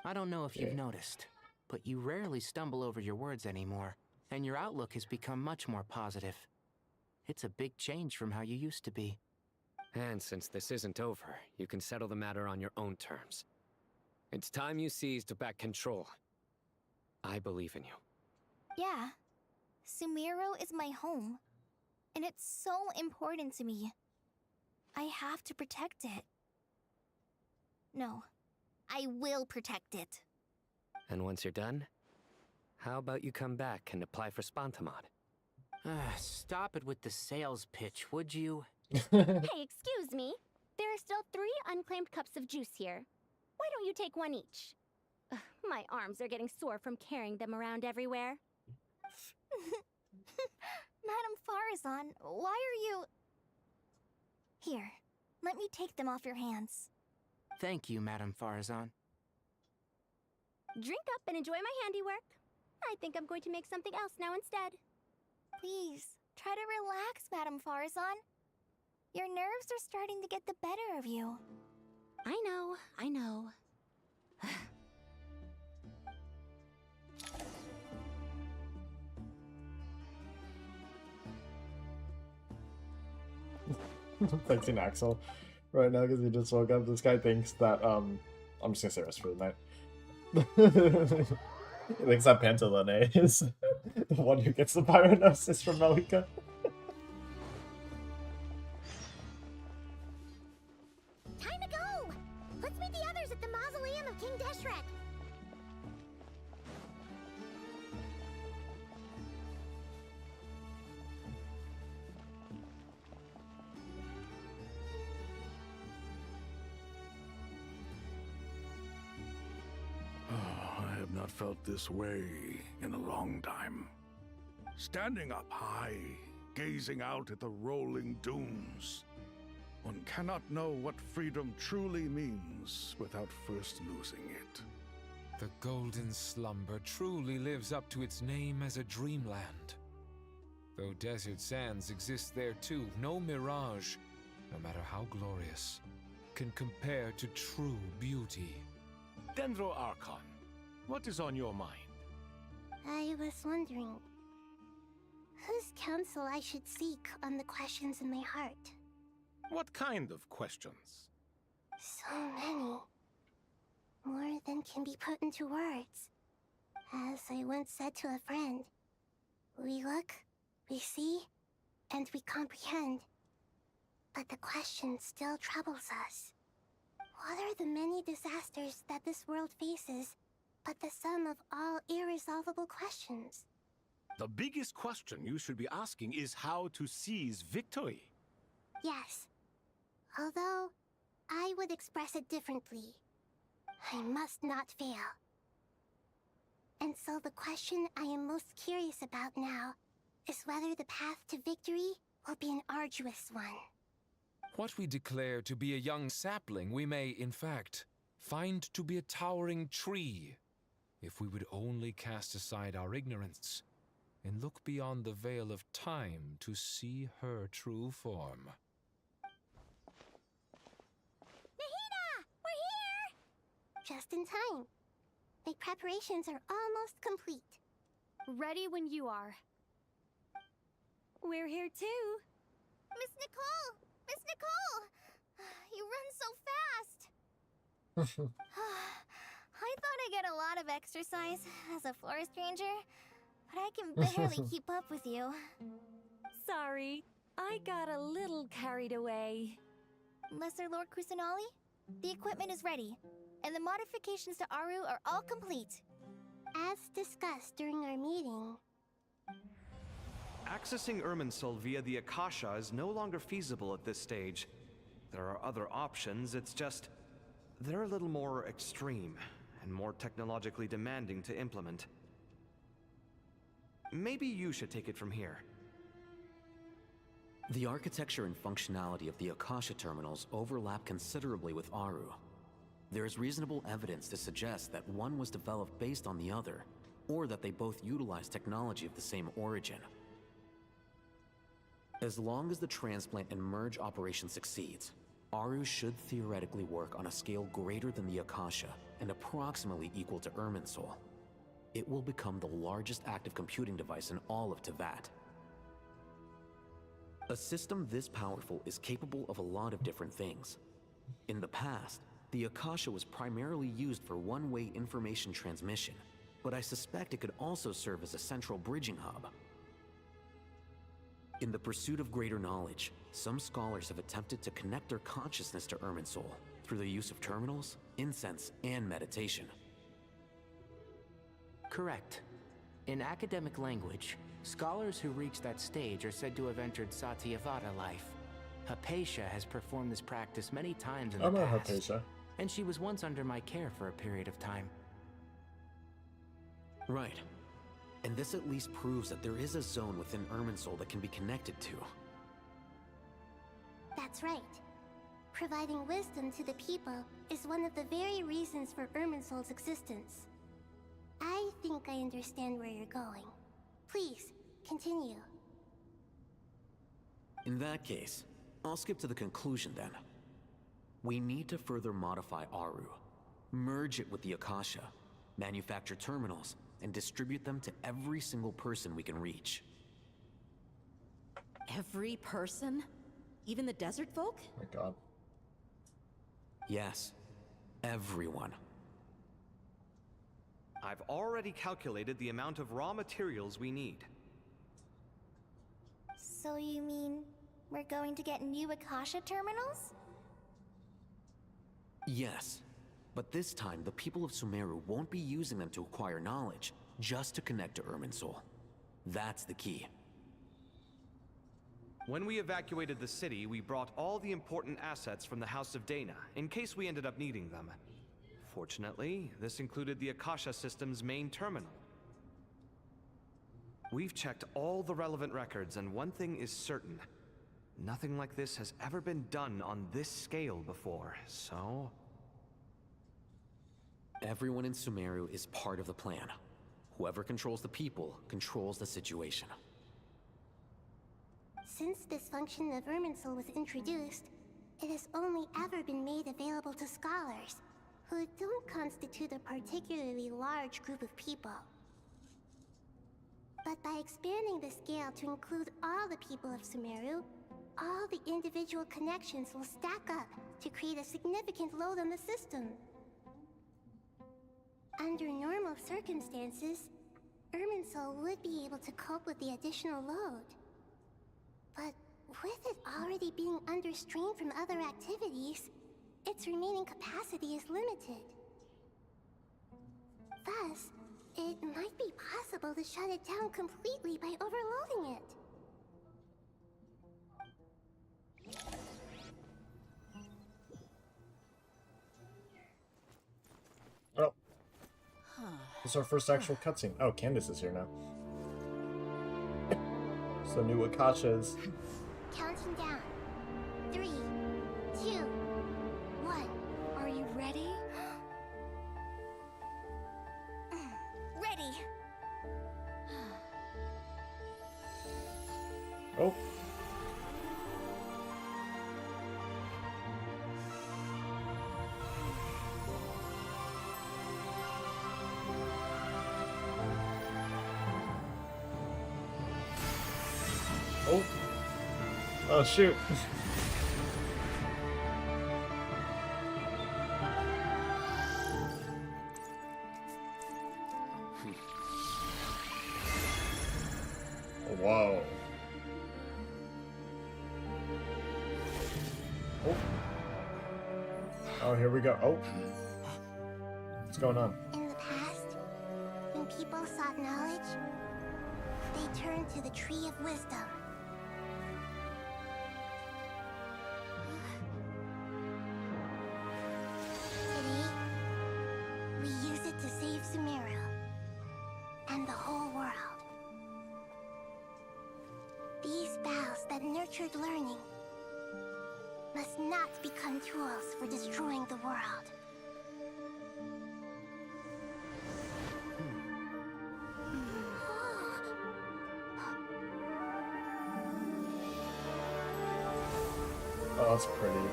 I don't know if you've noticed, but you rarely stumble over your words anymore, and your outlook has become much more positive. It's a big change from how you used to be. And since this isn't over, you can settle the matter on your own terms. It's time you seized back control. I believe in you. Yeah. Sumeru is my home. And it's so important to me. I have to protect it. No. I will protect it. And once you're done, how about you come back and apply for Spontamod? Stop it with the sales pitch, would you? Hey, excuse me. There are still 3 unclaimed cups of juice here. Why don't you take one each? Ugh, my arms are getting sore from carrying them around everywhere. Madame Farazan, why are you... Here, let me take them off your hands. Thank you, Madame Farazan. Drink up and enjoy my handiwork. I think I'm going to make something else now instead. Please, try to relax, Madame Farazan. Your nerves are starting to get the better of you. I know. Texting Axel right now because he just woke up. This guy thinks that I'm just gonna say rest for the night. He thinks that Pantalone is the one who gets the pyronosis from Malika. Time to go! Let's meet the others at the mausoleum of King Deshret. I have not felt this way in a long time. Standing up high, gazing out at the rolling dunes. One cannot know what freedom truly means without first losing it. The golden slumber truly lives up to its name as a dreamland. Though desert sands exist there too, no mirage, no matter how glorious, can compare to true beauty. Dendro Archon, what is on your mind? I was wondering whose counsel I should seek on the questions in my heart. What kind of questions? So many. More than can be put into words. As I once said to a friend, we look, we see, and we comprehend. But the question still troubles us. What are the many disasters that this world faces, but the sum of all irresolvable questions? The biggest question you should be asking is how to seize victory. Yes. Although, I would express it differently. I must not fail. And so the question I am most curious about now is whether the path to victory will be an arduous one. What we declare to be a young sapling, we may, in fact, find to be a towering tree, if we would only cast aside our ignorance and look beyond the veil of time to see her true form. Nahida! We're here! Just in time. My preparations are almost complete. Ready when you are. We're here too. Miss Nicole! Miss Nicole! You run so fast! I thought I'd get a lot of exercise as a forest ranger, but I can barely keep up with you. Sorry, I got a little carried away. Lesser Lord Kusanali, the equipment is ready, and the modifications to Aru are all complete. As discussed during our meeting... Accessing Irminsul via the Akasha is no longer feasible at this stage. There are other options, it's just... they're a little more extreme, and more technologically demanding to implement. Maybe you should take it from here. The architecture and functionality of the Akasha terminals overlap considerably with Aru. There is reasonable evidence to suggest that one was developed based on the other, or that they both utilize technology of the same origin. As long as the transplant and merge operation succeeds, Aru should theoretically work on a scale greater than the Akasha and approximately equal to Irminsul. It will become the largest active computing device in all of Teyvat. A system this powerful is capable of a lot of different things. In the past, the Akasha was primarily used for one-way information transmission, but I suspect it could also serve as a central bridging hub. In the pursuit of greater knowledge, some scholars have attempted to connect their consciousness to Irminsul through the use of terminals, incense, and meditation. Correct. In academic language, scholars who reach that stage are said to have entered Satyavada life. Hypatia has performed this practice many times in the past. Hypatia. And she was once under my care for a period of time. Right. And this at least proves that there is a zone within Irminsul that can be connected to. That's right. Providing wisdom to the people is one of the very reasons for Irminsul's existence. I think I understand where you're going. Please, continue. In that case, I'll skip to the conclusion then. We need to further modify Aru, merge it with the Akasha, manufacture terminals, and distribute them to every single person we can reach. Every person? Even the desert folk? Oh my god. Yes, everyone. I've already calculated the amount of raw materials we need. So you mean we're going to get new Akasha terminals? Yes, but this time the people of Sumeru won't be using them to acquire knowledge, just to connect to Irminsul. That's the key. When we evacuated the city, we brought all the important assets from the House of Dana, in case we ended up needing them. Fortunately, this included the Akasha system's main terminal. We've checked all the relevant records, and one thing is certain. Nothing like this has ever been done on this scale before, so... Everyone in Sumeru is part of the plan. Whoever controls the people controls the situation. Since this function of Irminsul was introduced, it has only ever been made available to scholars, who don't constitute a particularly large group of people. But by expanding the scale to include all the people of Sumeru, all the individual connections will stack up to create a significant load on the system. Under normal circumstances, Irminsul would be able to cope with the additional load. But with it already being under strain from other activities, its remaining capacity is limited. Thus, it might be possible to shut it down completely by overloading it. Oh. This is our first actual cutscene. Oh, Candace is here now. So new Akashas. Counting down. 3, 2, 1. Are you ready? Ready! Oh. Oh. Oh, shoot. Whoa. Oh. Oh, here we go. Oh. What's going on? In the past, when people sought knowledge, they turned to the Tree of Wisdom. Today, we use it to save Sumeru and the whole world. These boughs that nurtured learning must not become tools for destroying the world. Oh, that's pretty.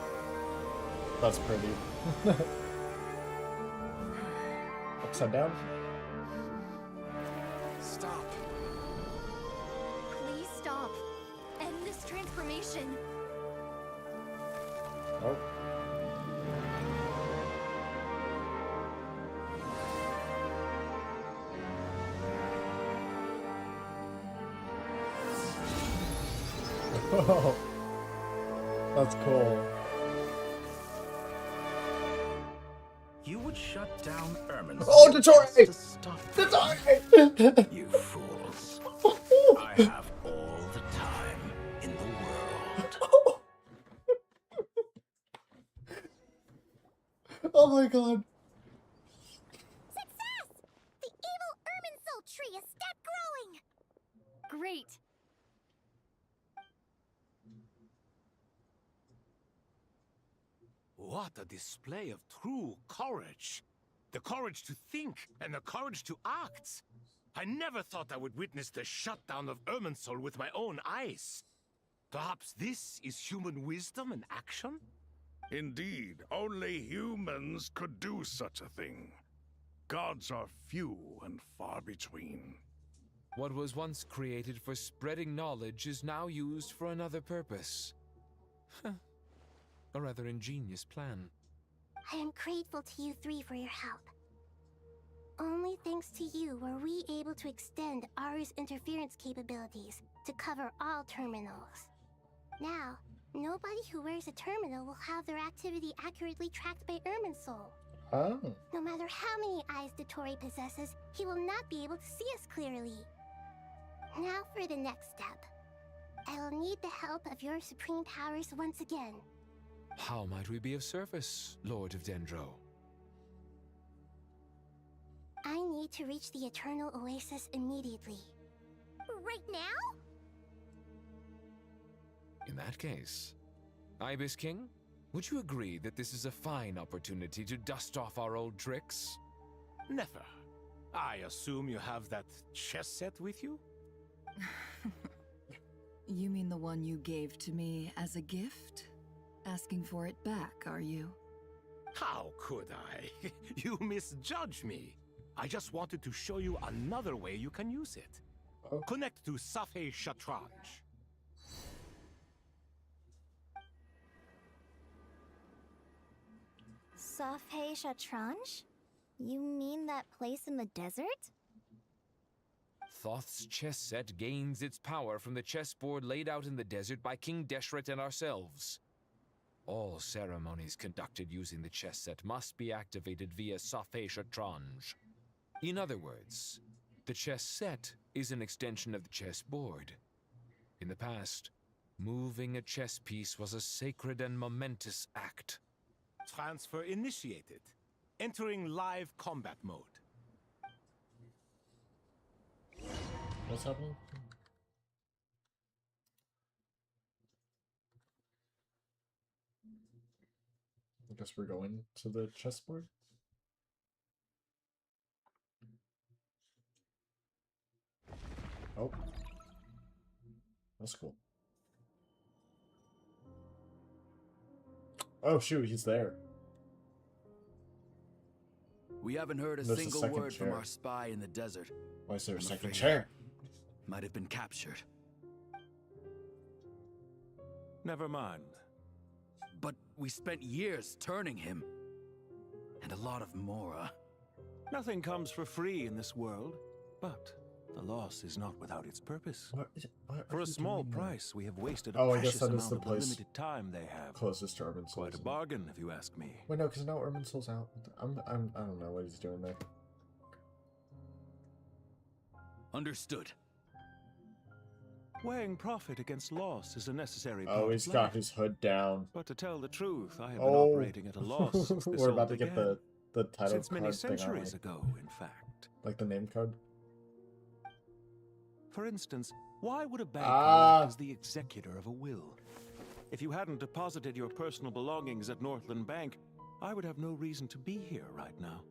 That's pretty. Upside down? Stop. Please stop. End this transformation. Oh. Oh. That's cool. You would shut down Irminsul. Oh, Detroit! To stop Detroit! You fools. I have all the time in the world. Oh my god. Success! The evil Irminsul tree is step What a display of true courage. The courage to think and the courage to act. I never thought I would witness the shutdown of Irminsul with my own eyes. Perhaps this is human wisdom in action? Indeed, only humans could do such a thing. Gods are few and far between. What was once created for spreading knowledge is now used for another purpose. A rather ingenious plan. I am grateful to you three for your help. Only thanks to you were we able to extend Aru's interference capabilities to cover all terminals. Now, nobody who wears a terminal will have their activity accurately tracked by Irminsul. Oh. No matter how many eyes Dottore possesses, he will not be able to see us clearly. Now for the next step. I will need the help of your supreme powers once again. How might we be of service, Lord of Dendro? I need to reach the Eternal Oasis immediately. Right now? In that case, Ibis King, would you agree that this is a fine opportunity to dust off our old tricks? Never. I assume you have that chess set with you? You mean the one you gave to me as a gift? Asking for it back, are you? How could I? You misjudge me. I just wanted to show you another way you can use it. Connect to Safhe Shatranj. Safhe Shatranj? You mean that place in the desert? Thoth's chess set gains its power from the chessboard laid out in the desert by King Deshret and ourselves. All ceremonies conducted using the chess set must be activated via Safhe Shatranj. In other words, the chess set is an extension of the chessboard. In the past, moving a chess piece was a sacred and momentous act. Transfer initiated. Entering live combat mode. What's happening? I guess we're going to the chessboard. Oh. That's cool. Oh shoot, he's there. We haven't heard a There's a single second word from chair. our spy in the desert. Why is there a I'm second afraid chair? Might have been captured. Never mind. But we spent years turning him. And a lot of Mora. Nothing comes for free in this world, but the loss is not without its purpose. For a small price, we have wasted a Oh, I guess precious that is amount the of the place limited time they have. closest to Irminsul. Quite a bargain, if you ask me. Wait, no, because now Irminsul's out. I don't know what he's doing there. Understood. Weighing profit against loss is a necessary Oh, part he's of got life. his hood down. But to tell the truth, I have been Oh, operating at a loss since this we're all about to get began. the title Since many card thing, aren't centuries we? ago, in fact. Like the name code. For instance, why would a banker Ah. act as the executor of a will? If you hadn't deposited your personal belongings at Northland Bank, I would have no reason to be here right now.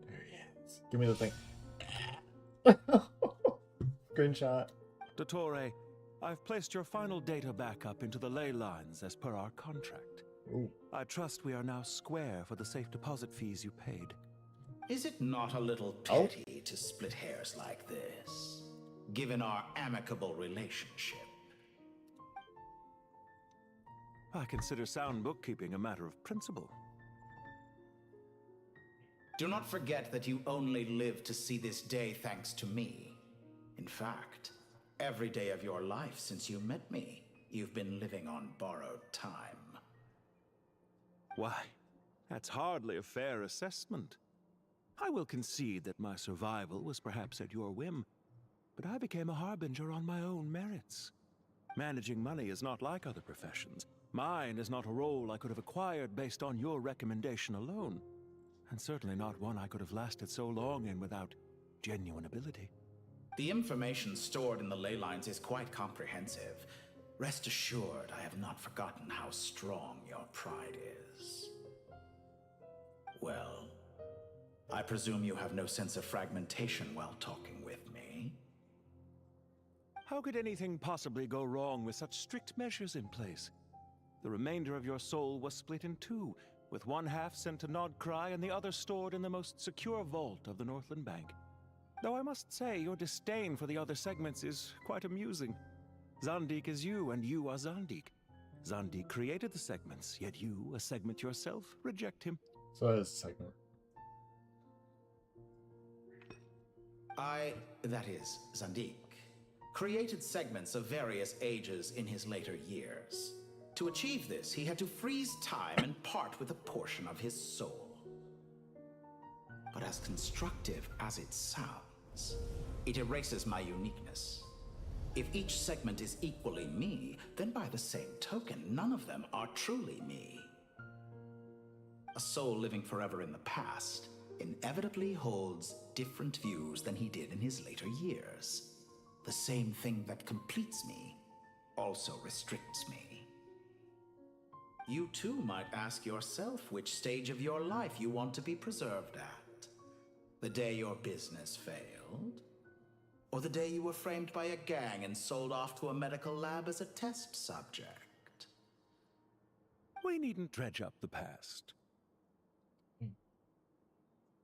There he is. Give me the thing. Screenshot. Dottore, I've placed your final data backup into the ley lines as per our contract. Ooh. I trust we are now square for the safe deposit fees you paid. Is it not a little petty to split hairs like this, given our amicable relationship? I consider sound bookkeeping a matter of principle. Do not forget that you only live to see this day thanks to me. In fact, every day of your life since you met me, you've been living on borrowed time. Why, that's hardly a fair assessment. I will concede that my survival was perhaps at your whim, but I became a harbinger on my own merits. Managing money is not like other professions. Mine is not a role I could have acquired based on your recommendation alone, and certainly not one I could have lasted so long in without genuine ability. The information stored in the ley lines is quite comprehensive. Rest assured, I have not forgotten how strong your pride is. Well, I presume you have no sense of fragmentation while talking with me. How could anything possibly go wrong with such strict measures in place? The remainder of your soul was split in two, with one half sent to Nodcry and the other stored in the most secure vault of the Northland Bank. Though I must say, your disdain for the other segments is quite amusing. Zandik is you, and you are Zandik. Zandik created the segments, yet you, a segment yourself, reject him. So that is a segment. That is, Zandik, created segments of various ages in his later years. To achieve this, he had to freeze time and part with a portion of his soul. But as constructive as it sounds, it erases my uniqueness. If each segment is equally me, then by the same token, none of them are truly me. A soul living forever in the past inevitably holds different views than he did in his later years. The same thing that completes me also restricts me. You too might ask yourself which stage of your life you want to be preserved at. The day your business failed? Or the day you were framed by a gang and sold off to a medical lab as a test subject? We needn't dredge up the past.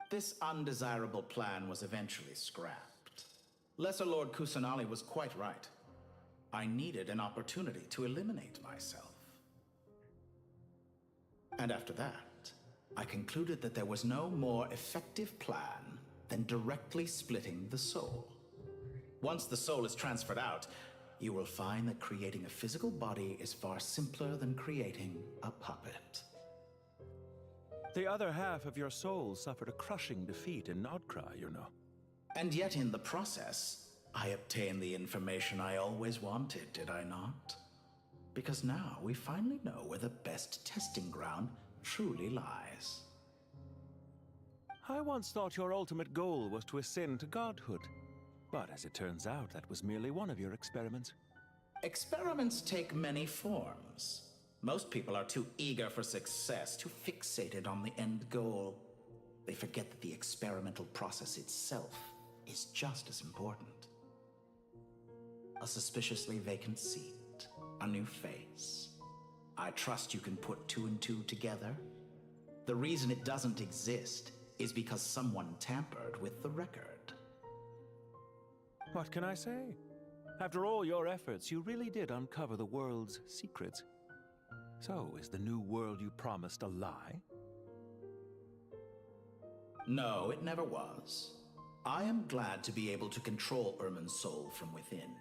This undesirable plan was eventually scrapped. Lesser Lord Kusanali was quite right. I needed an opportunity to eliminate myself. And after that, I concluded that there was no more effective plan than directly splitting the soul. Once the soul is transferred out, you will find that creating a physical body is far simpler than creating a puppet. The other half of your soul suffered a crushing defeat in Nodcry, you know. And yet in the process, I obtained the information I always wanted, did I not? Because now we finally know where the best testing ground truly lies. I once thought your ultimate goal was to ascend to godhood. But as it turns out, that was merely one of your experiments. Experiments take many forms. Most people are too eager for success, too fixated on the end goal. They forget that the experimental process itself is just as important. A suspiciously vacant seat, a new face. I trust you can put two and two together. The reason it doesn't exist is because someone tampered with the record. What can I say? After all your efforts, you really did uncover the world's secrets. So, is the new world you promised a lie? No, it never was. I am glad to be able to control Irmin's soul from within.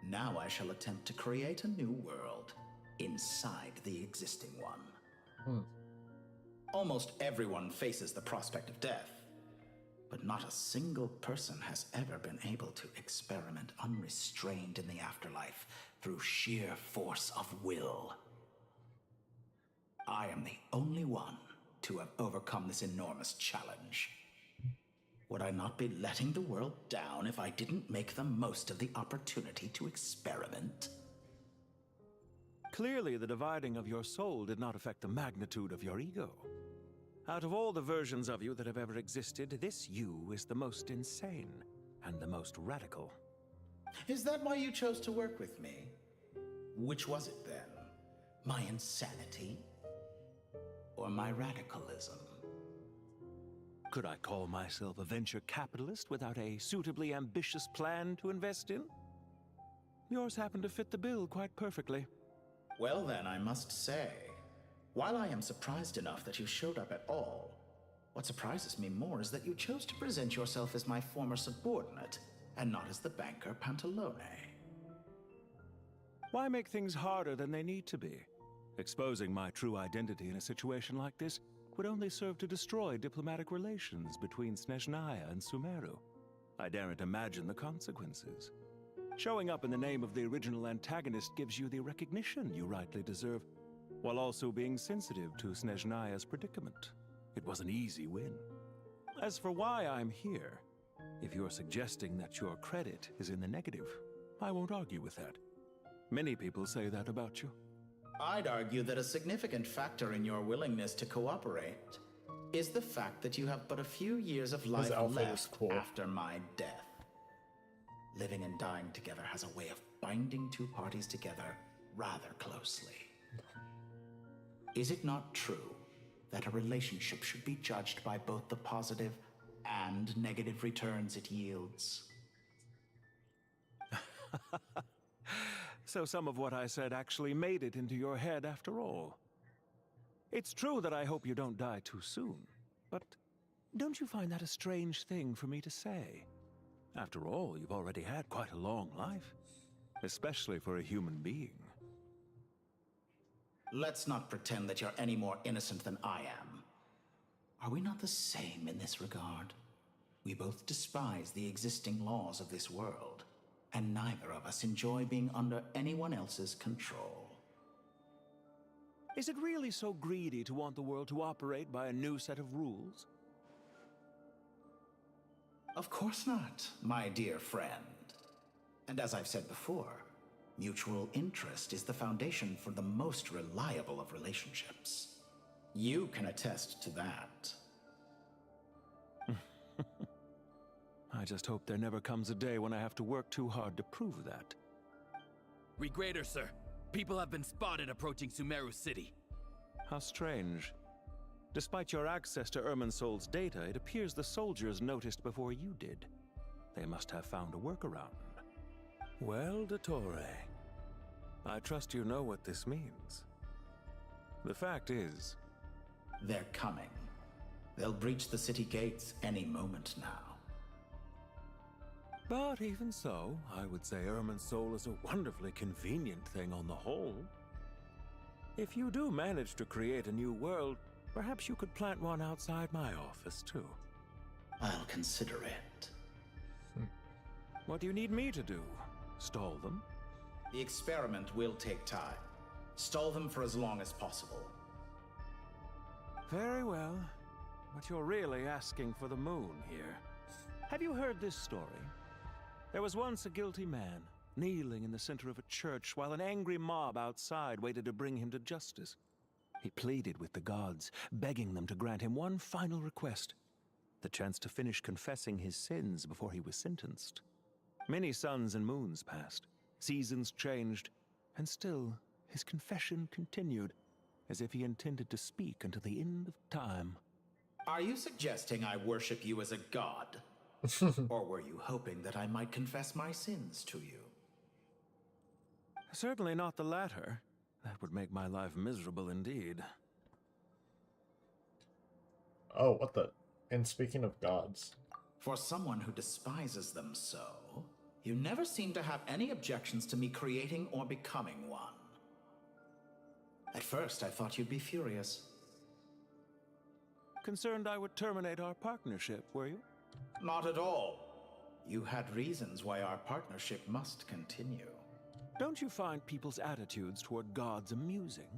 Now I shall attempt to create a new world inside the existing one. Almost everyone faces the prospect of death. But not a single person has ever been able to experiment unrestrained in the afterlife through sheer force of will. I am the only one to have overcome this enormous challenge. Would I not be letting the world down if I didn't make the most of the opportunity to experiment? Clearly, the dividing of your soul did not affect the magnitude of your ego. Out of all the versions of you that have ever existed, this you is the most insane and the most radical. Is that why you chose to work with me? Which was it then? My insanity? Or my radicalism? Could I call myself a venture capitalist without a suitably ambitious plan to invest in? Yours happened to fit the bill quite perfectly. Well then, I must say, while I am surprised enough that you showed up at all, what surprises me more is that you chose to present yourself as my former subordinate, and not as the banker Pantalone. Why make things harder than they need to be? Exposing my true identity in a situation like this would only serve to destroy diplomatic relations between Snezhnaya and Sumeru. I daren't imagine the consequences. Showing up in the name of the original antagonist gives you the recognition you rightly deserve, while also being sensitive to Snezhnaya's predicament. It was an easy win. As for why I'm here, if you're suggesting that your credit is in the negative, I won't argue with that. Many people say that about you. I'd argue that a significant factor in your willingness to cooperate is the fact that you have but a few years of life left after my death. Living and dying together has a way of binding two parties together rather closely. Is it not true that a relationship should be judged by both the positive and negative returns it yields? So some of what I said actually made it into your head after all. It's true that I hope you don't die too soon, but don't you find that a strange thing for me to say? After all, you've already had quite a long life, especially for a human being. Let's not pretend that you're any more innocent than I am. Are we not the same in this regard? We both despise the existing laws of this world, and neither of us enjoy being under anyone else's control. Is it really so greedy to want the world to operate by a new set of rules? Of course not, my dear friend. And as I've said before, mutual interest is the foundation for the most reliable of relationships. You can attest to that. I just hope there never comes a day when I have to work too hard to prove that. Regrader, sir. People have been spotted approaching Sumeru City. How strange. Despite your access to Irminsol's data, it appears the soldiers noticed before you did. They must have found a workaround. Well, Dottore, I trust you know what this means. The fact is... They're coming. They'll breach the city gates any moment now. But even so, I would say Irminsol is a wonderfully convenient thing on the whole. If you do manage to create a new world, perhaps you could plant one outside my office, too. I'll consider it. What do you need me to do? Stall them? The experiment will take time. Stall them for as long as possible. Very well. But you're really asking for the moon here. Have you heard this story? There was once a guilty man, kneeling in the center of a church while an angry mob outside waited to bring him to justice. He pleaded with the gods, begging them to grant him one final request, the chance to finish confessing his sins before he was sentenced. Many suns and moons passed, seasons changed, and still his confession continued, as if he intended to speak until the end of time. Are you suggesting I worship you as a god? Or were you hoping that I might confess my sins to you? Certainly not the latter. That would make my life miserable indeed. Oh, what the... And speaking of gods... For someone who despises them so, you never seem to have any objections to me creating or becoming one. At first, I thought you'd be furious. Concerned I would terminate our partnership, were you? Not at all. You had reasons why our partnership must continue. Don't you find people's attitudes toward gods amusing?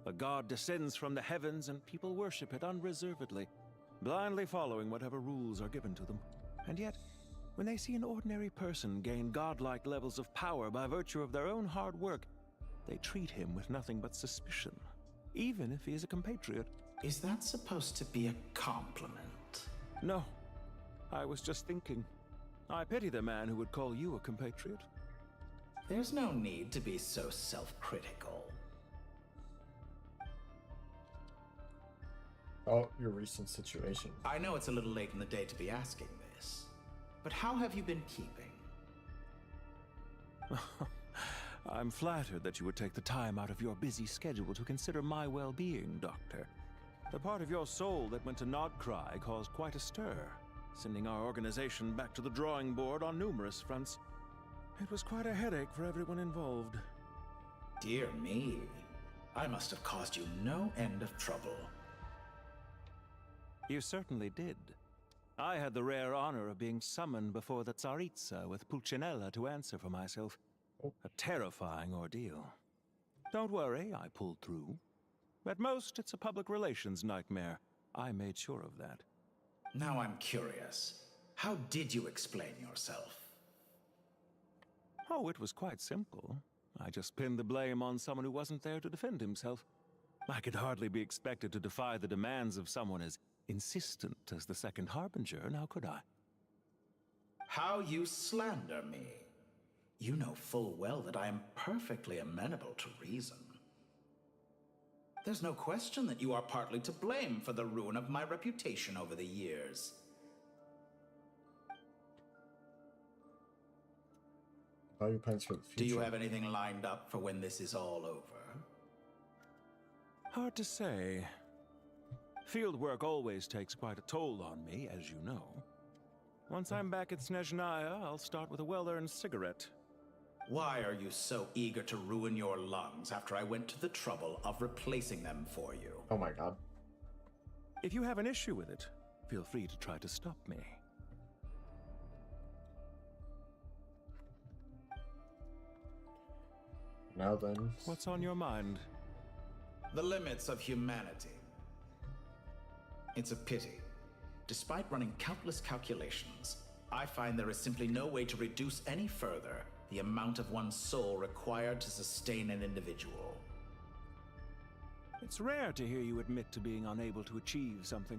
A god descends from the heavens and people worship it unreservedly, blindly following whatever rules are given to them. And yet, when they see an ordinary person gain godlike levels of power by virtue of their own hard work, they treat him with nothing but suspicion, even if he is a compatriot. Is that supposed to be a compliment? No. I was just thinking. I pity the man who would call you a compatriot. There's no need to be so self-critical. Oh, your recent situation. I know it's a little late in the day to be asking this, but how have you been keeping? I'm flattered that you would take the time out of your busy schedule to consider my well-being, Doctor. The part of your soul that went to Nodcry caused quite a stir, sending our organization back to the drawing board on numerous fronts. It was quite a headache for everyone involved. Dear me, I must have caused you no end of trouble. You certainly did. I had the rare honor of being summoned before the Tsaritsa with Pulcinella to answer for myself. A terrifying ordeal. Don't worry, I pulled through. At most, it's a public relations nightmare. I made sure of that. Now I'm curious. How did you explain yourself? Oh, it was quite simple. I just pinned the blame on someone who wasn't there to defend himself. I could hardly be expected to defy the demands of someone as insistent as the second harbinger, now could I? How you slander me. You know full well that I am perfectly amenable to reason. There's no question that you are partly to blame for the ruin of my reputation over the years. Value plans for the future. Do you have anything lined up for when this is all over? Hard to say. Field work always takes quite a toll on me, as you know. Once I'm back at Snezhnaya, I'll start with a well-earned cigarette. Why are you so eager to ruin your lungs after I went to the trouble of replacing them for you? Oh my god. If you have an issue with it, feel free to try to stop me. Now then. What's on your mind? The limits of humanity. It's a pity. Despite running countless calculations, I find there is simply no way to reduce any further the amount of one's soul required to sustain an individual. It's rare to hear you admit to being unable to achieve something.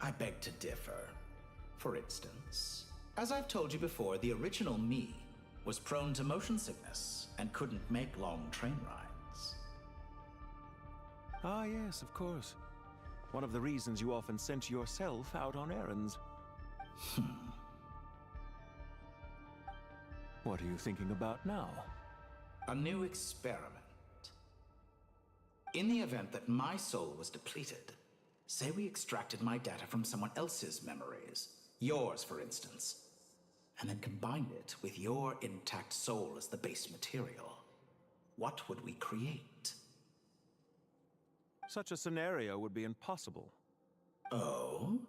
I beg to differ. For instance, as I've told you before, the original me was prone to motion sickness and couldn't make long train rides. Ah, yes, of course. One of the reasons you often sent yourself out on errands. What are you thinking about now? A new experiment. In the event that my soul was depleted, say we extracted my data from someone else's memories, yours for instance, and then combined it with your intact soul as the base material, what would we create? Such a scenario would be impossible. Oh?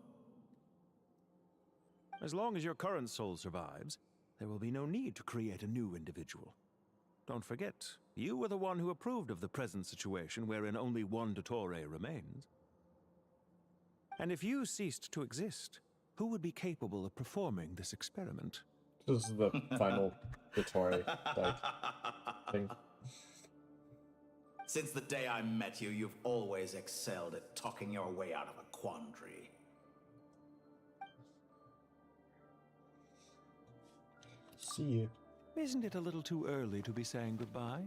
As long as your current soul survives, there will be no need to create a new individual. Don't forget, you were the one who approved of the present situation wherein only one Dottore remains. And if you ceased to exist, who would be capable of performing this experiment? This is the final Dottore thing. Since the day I met you, you've always excelled at talking your way out of a quandary. See you. Isn't it a little too early to be saying goodbye?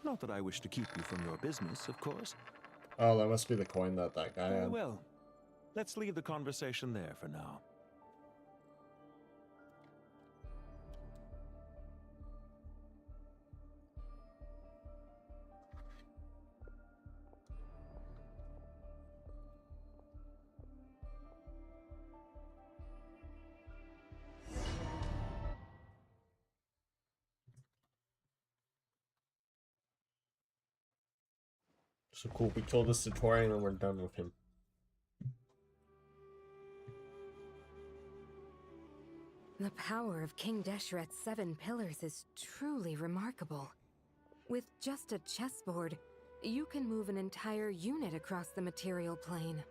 Not that I wish to keep you from your business, of course. Oh, that must be the coin that guy had. Well, let's leave the conversation there for now. So cool, we told this tutorial and we're done with him. The power of King Deshret's 7 pillars is truly remarkable. With just a chessboard, you can move an entire unit across the material plane.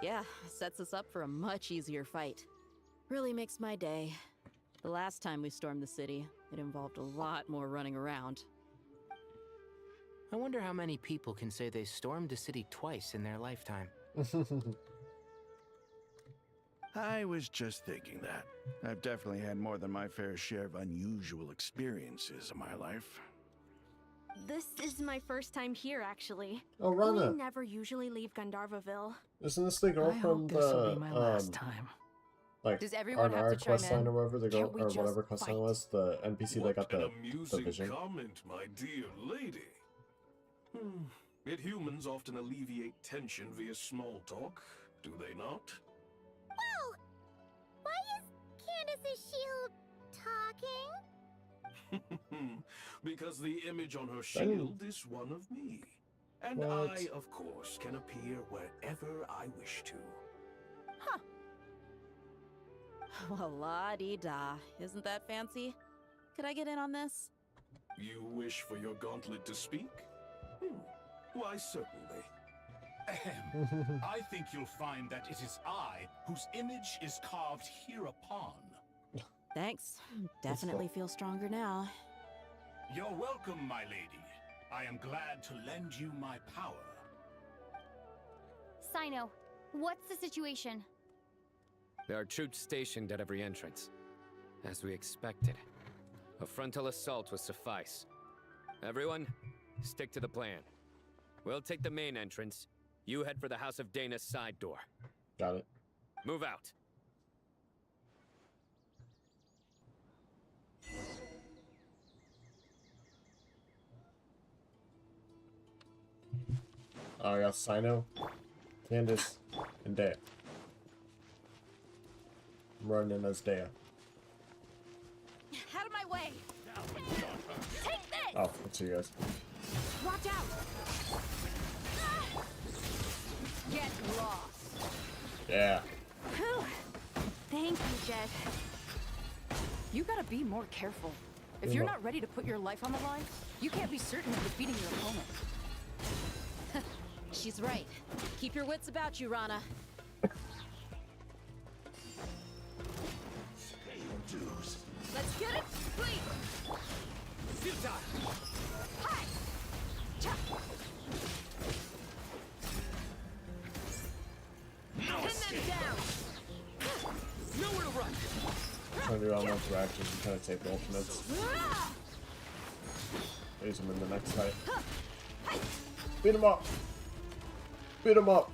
Yeah, sets us up for a much easier fight. Really makes my day. The last time we stormed the city, it involved a lot more running around. I wonder how many people can say they stormed a city twice in their lifetime. I was just thinking that. I've definitely had more than my fair share of unusual experiences in my life. This is my first time here, actually. Oh, Rana. We never usually leave Gandharvaville. Isn't this the girl from the like Does everyone have R&R to chime quest line in? or whatever the girl Can't we or just whatever quest line was, the NPC that got An the amusing vision. comment, my dear lady. Yet humans often alleviate tension via small talk, do they not? Whoa! Why is Candace's shield talking? Because the image on her shield is one of me. And What? I, of course, can appear wherever I wish to. Huh. Well, la-di-da. Isn't that fancy? Could I get in on this? You wish for your gauntlet to speak? Why, certainly. I think you'll find that it is I whose image is carved hereupon. Thanks. Definitely feel stronger now. You're welcome, my lady. I am glad to lend you my power. Sino, What's the situation? There are troops stationed at every entrance. As we expected. A frontal assault will suffice. Everyone, stick to the plan. We'll take the main entrance. You head for the House of Dana's side door. Got it. Move out. I got Sino, Candace, and Dea. I'm running as Dea. Out of my way! Take this! Oh, that's you guys. Watch out! Get lost. Yeah. Whew. Thank you, Jet. You gotta be more careful. If you're not ready to put your life on the line, you can't be certain of defeating your opponent. She's right. Keep your wits about you, Rana. Let's get it, please! Futa! Hi! Cha! Pin them down! Nowhere to run! Trying to do all interactions and kind of take the ultimates. Use them in the next fight. Beat him up! Beat him up!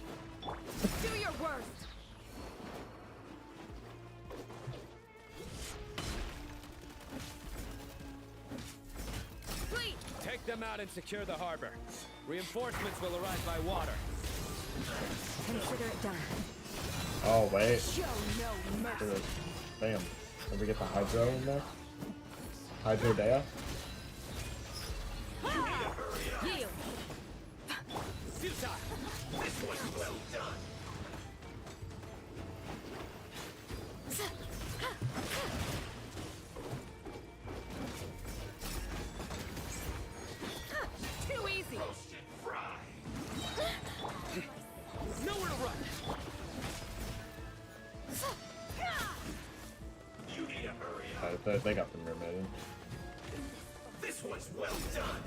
Do your worst! Take them out and secure the harbor. Reinforcements will arrive by water. Consider it done. Oh, wait. Show no mercy. Bam. Did we get the Hydro in there? Hydro Dea? Yield. This was well done. Too easy. Nowhere to run! You need to hurry up. They got the mermaid. This was well done.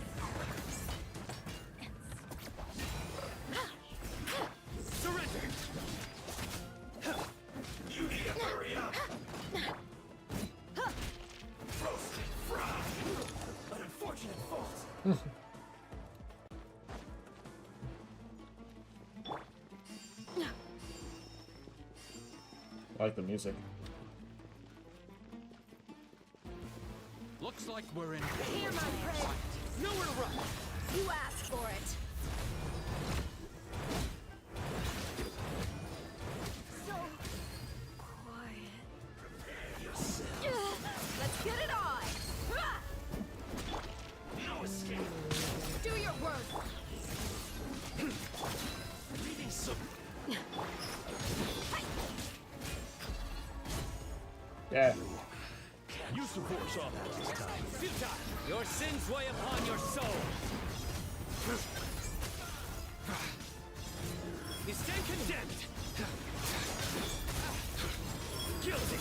Surrender! You need to hurry up. Roasted fried. An unfortunate fault. I like the music. Looks like we're in. Hear my prayer. Nowhere to run! You asked for it. So quiet. Let's get it on. No escape. Do your worst. Reading some. Yeah. Use the force on that this time. Futa! Your sins weigh upon your soul. You stand condemned! Guilty!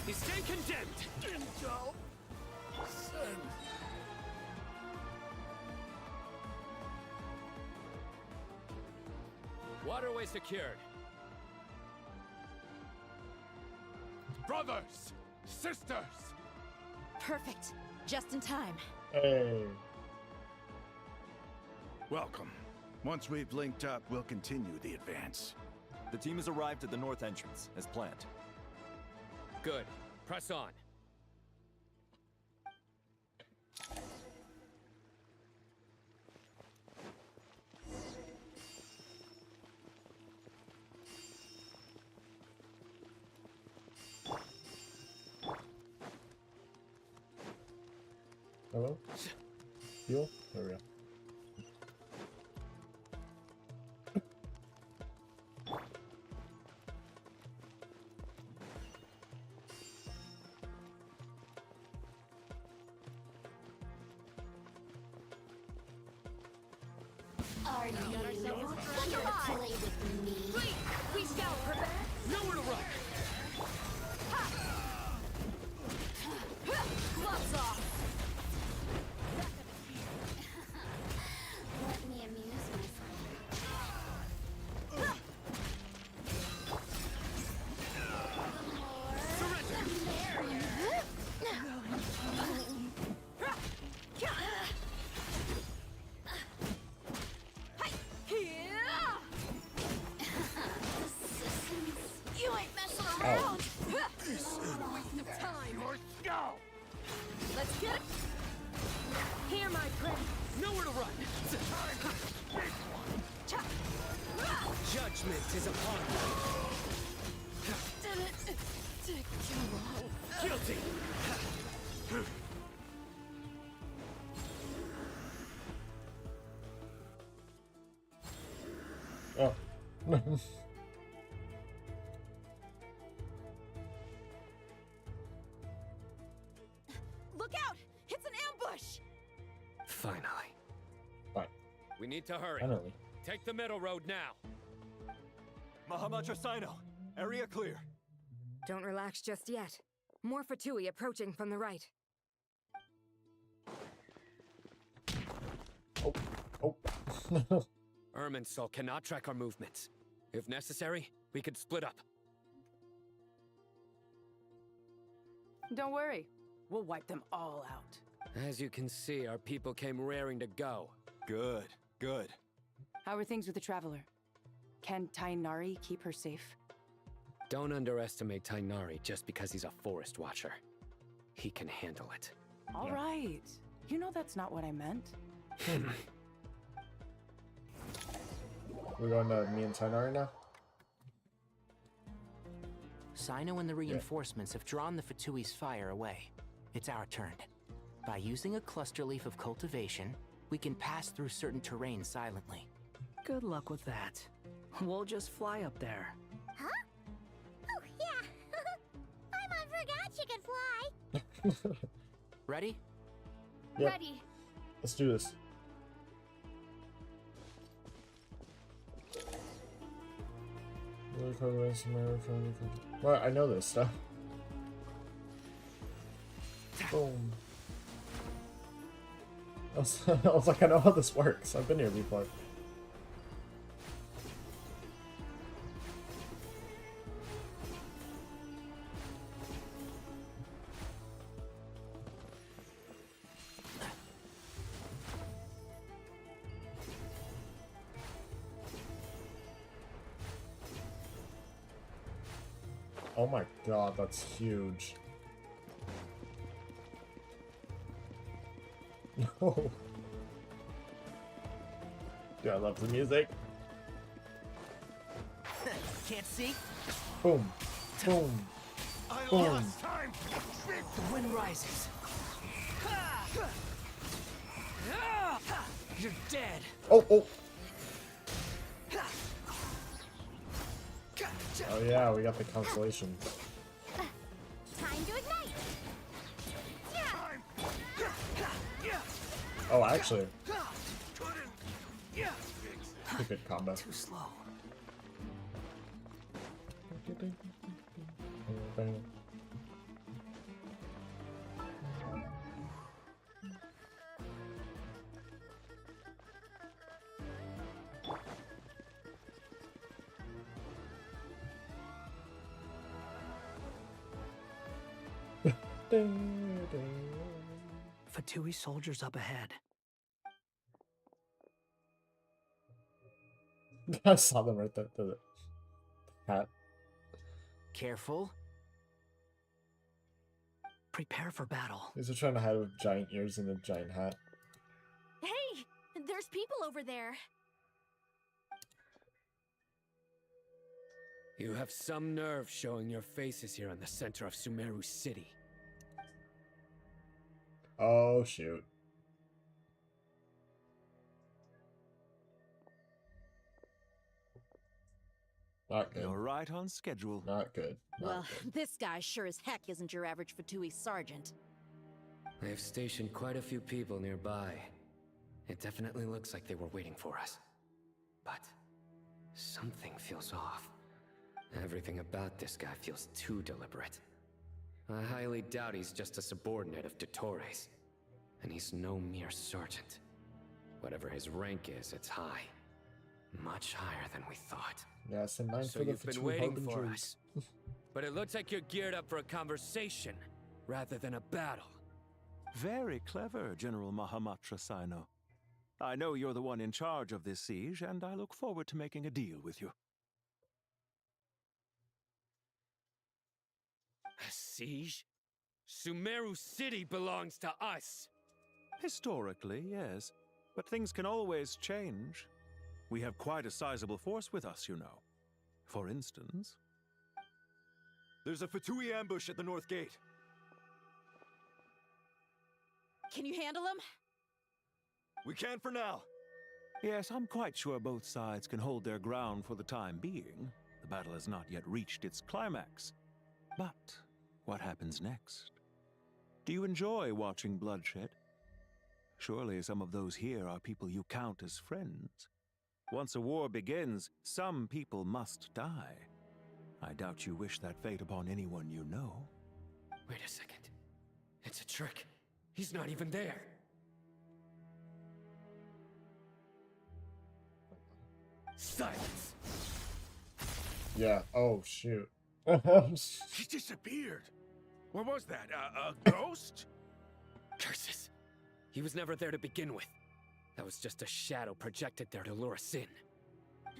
You stand condemned! Indulge. Waterway secured. Brothers! Sisters! Perfect. Just in time. Hey. Welcome. Once we've linked up, we'll continue the advance. The team has arrived at the north entrance, as planned. Good. Press on. Hello? Heal? There we go. Are you here to play with me? Please, we shall prepare. Nowhere to run! Gloves off. Let me amuse Let's get it. Hear my plan. Nowhere to run! Judgment is upon Did it take too long? you! Guilty! Oh. Look out! It's an ambush! Finally. Fine. We need to hurry. Finally. Take the middle road now. Mahamatra Sino, area clear. Don't relax just yet. More Fatui approaching from the right. Oh. Irminsul cannot track our movements. If necessary, we could split up. Don't worry. We'll wipe them all out. As you can see, our people came raring to go. Good, good. How are things with the Traveler? Can Tainari keep her safe? Don't underestimate Tainari just because he's a forest watcher. He can handle it. All right. You know that's not what I meant. We're going to me and Tainari now? Sino and the reinforcements have drawn the Fatui's fire away. It's our turn. By using a cluster leaf of cultivation, we can pass through certain terrain silently. Good luck with that. We'll just fly up there. Huh? Oh, yeah. Paimon forgot she could fly. Ready? Yep. Ready. Let's do this. Well, I know this stuff. Boom. I was like, I know how this works. I've been here before. Oh my god, that's huge. No. Dude, I love the music. Can't see? Boom. Boom. Boom. The wind rises. You're dead. Oh. Oh yeah, we got the constellation. Time to ignite. Oh, actually. A good combo. Too slow. Fatui soldiers up ahead. I saw them right there. The hat. Careful. Prepare for battle. These are trying to hide with giant ears and a giant hat. Hey! There's people over there. You have some nerve showing your faces here in the center of Sumeru City. Oh, shoot. Not good. You're right on schedule. Not good. Well, this guy sure as heck isn't your average Fatui sergeant. They've stationed quite a few people nearby. It definitely looks like they were waiting for us. But something feels off. Everything about this guy feels too deliberate. I highly doubt he's just a subordinate of Dottores. And he's no mere sergeant. Whatever his rank is, it's high. Much higher than we thought. Yes, and 9 So for the you've been Fatui waiting for Harbingers. us. But it looks like you're geared up for a conversation, rather than a battle. Very clever, General Mahamatra Sino. I know you're the one in charge of this siege, and I look forward to making a deal with you. A siege? Sumeru City belongs to us. Historically, yes. But things can always change. We have quite a sizable force with us, you know. For instance... There's a Fatui ambush at the north gate. Can you handle him? We can for now. Yes, I'm quite sure both sides can hold their ground for the time being. The battle has not yet reached its climax. But what happens next? Do you enjoy watching bloodshed? Surely some of those here are people you count as friends. Once a war begins, some people must die. I doubt you wish that fate upon anyone you know. Wait a second. It's a trick. He's not even there. Silence! Yeah, oh shoot. He disappeared. What was that? A ghost? Curses! He was never there to begin with. That was just a shadow projected there to lure us in.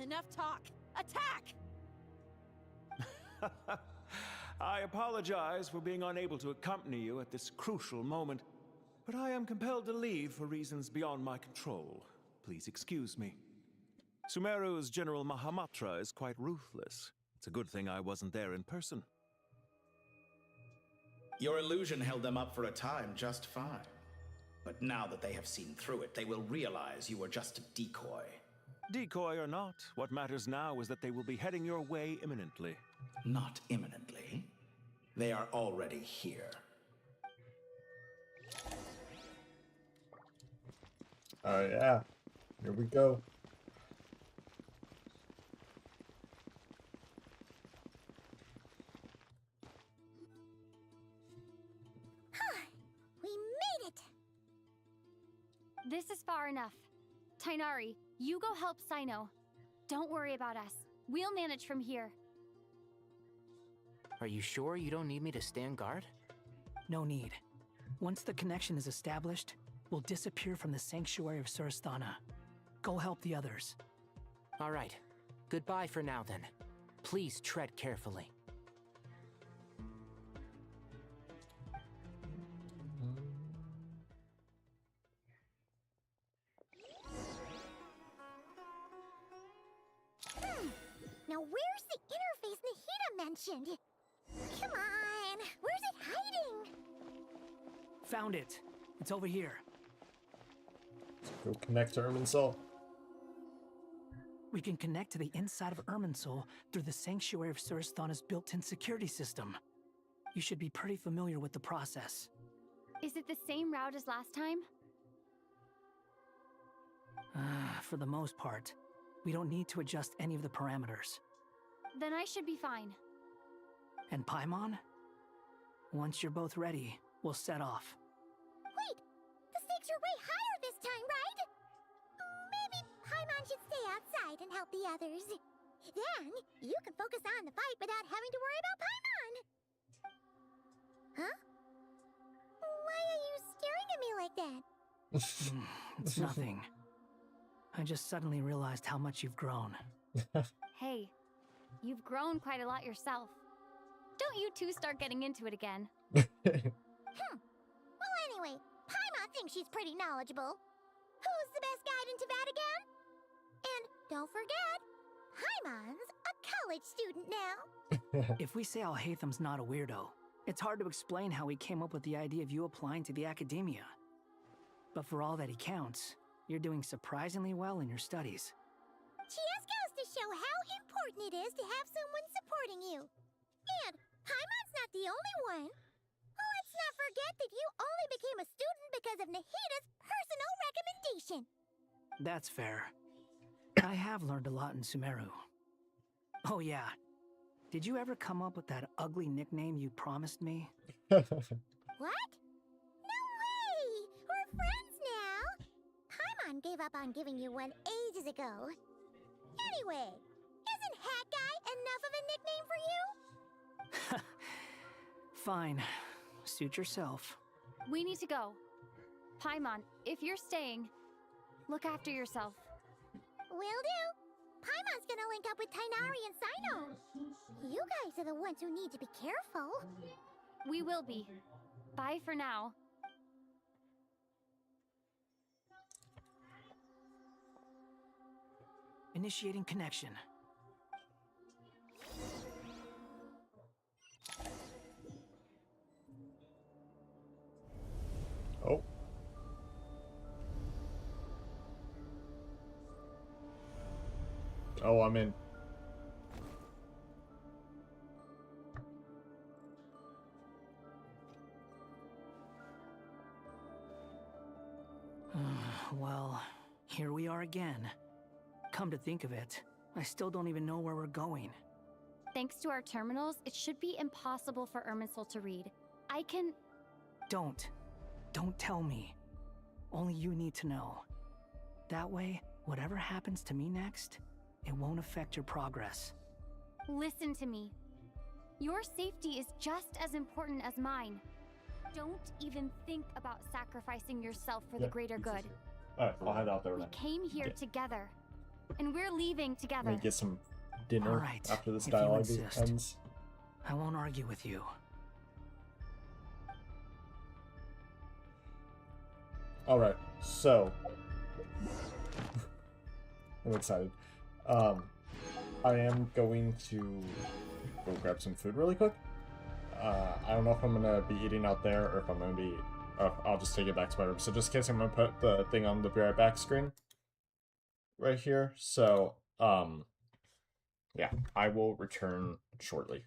Enough talk. Attack! I apologize for being unable to accompany you at this crucial moment, but I am compelled to leave for reasons beyond my control. Please excuse me. Sumeru's General Mahamatra is quite ruthless. It's a good thing I wasn't there in person. Your illusion held them up for a time just fine. But now that they have seen through it, they will realize you were just a decoy. Decoy or not, what matters now is that they will be heading your way imminently. Not imminently. They are already here. Oh yeah, here we go. We made it! This is far enough. Tainari, you go help Sino. Don't worry about us. We'll manage from here. Are you sure you don't need me to stand guard? No need. Once the connection is established, we'll disappear from the sanctuary of Surasthana. Go help the others. All right. Goodbye for now, then. Please tread carefully. Now where's the interface Nahida mentioned? Come on, where's it hiding? Found it. It's over here. Go connect to Irminsul. We can connect to the inside of Irminsul through the Sanctuary of Surasthana's built-in security system. You should be pretty familiar with the process. Is it the same route as last time? For the most part. We don't need to adjust any of the parameters. Then I should be fine. And Paimon? Once you're both ready, we'll set off. Wait! The stakes are way higher this time, right? Maybe Paimon should stay outside and help the others. Then, you can focus on the fight without having to worry about Paimon. Huh? Why are you staring at me like that? It's nothing. I just suddenly realized how much you've grown. Hey, you've grown quite a lot yourself. Don't you two start getting into it again. Well, anyway, Paimon thinks she's pretty knowledgeable. Who's the best guide in Teyvat again? And don't forget, Paimon's a college student now. If we say Alhatham's not a weirdo, it's hard to explain how he came up with the idea of you applying to the academia. But for all that he counts, you're doing surprisingly well in your studies. Just goes to show how important it is to have someone supporting you. And Paimon's not the only one. Let's not forget that you only became a student because of Nahida's personal recommendation. That's fair. I have learned a lot in Sumeru. Oh yeah. Did you ever come up with that ugly nickname you promised me? What? No way! We're friends now! Paimon gave up on giving you one ages ago. Anyway, isn't Hat Guy enough of a nickname for you? Fine. Suit yourself. We need to go. Paimon, if you're staying, look after yourself. Will do. Paimon's gonna link up with Tainari and Sino. You guys are the ones who need to be careful. We will be. Bye for now. Initiating connection. Oh. Oh, I'm in. Well, here we are again. Come to think of it, I still don't even know where we're going. Thanks to our terminals, it should be impossible for Irminsul to read. I can... Don't tell me. Only you need to know. That way, whatever happens to me next, it won't affect your progress. Listen to me. Your safety is just as important as mine. Don't even think about sacrificing yourself for the greater good. Alright, I'll head out there We now. came here together, and we're leaving together. Maybe get some dinner Alright, after this if you dialogue insist. ends. I won't argue with you. Alright, so I'm excited. I am going to go grab some food really quick. I don't know if I'm gonna be eating out there or if I'm gonna be I'll just take it back to my room. So just in case, I'm gonna put the thing on the be right back screen right here. So yeah, I will return shortly.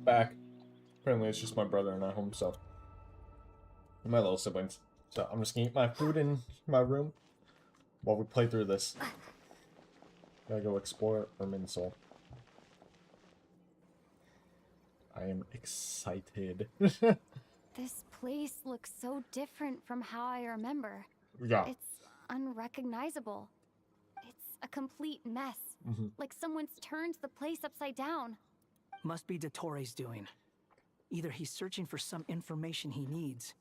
Back. Apparently it's just my brother and I home, so and my little siblings. So I'm just gonna eat my food in my room while we play through this. Gotta go explore Irminsul. I am excited. This place looks so different from how I remember. Yeah. It's unrecognizable. It's a complete mess. Like someone's turned the place upside down. Must be Dottore doing. Either he's searching for some information he needs,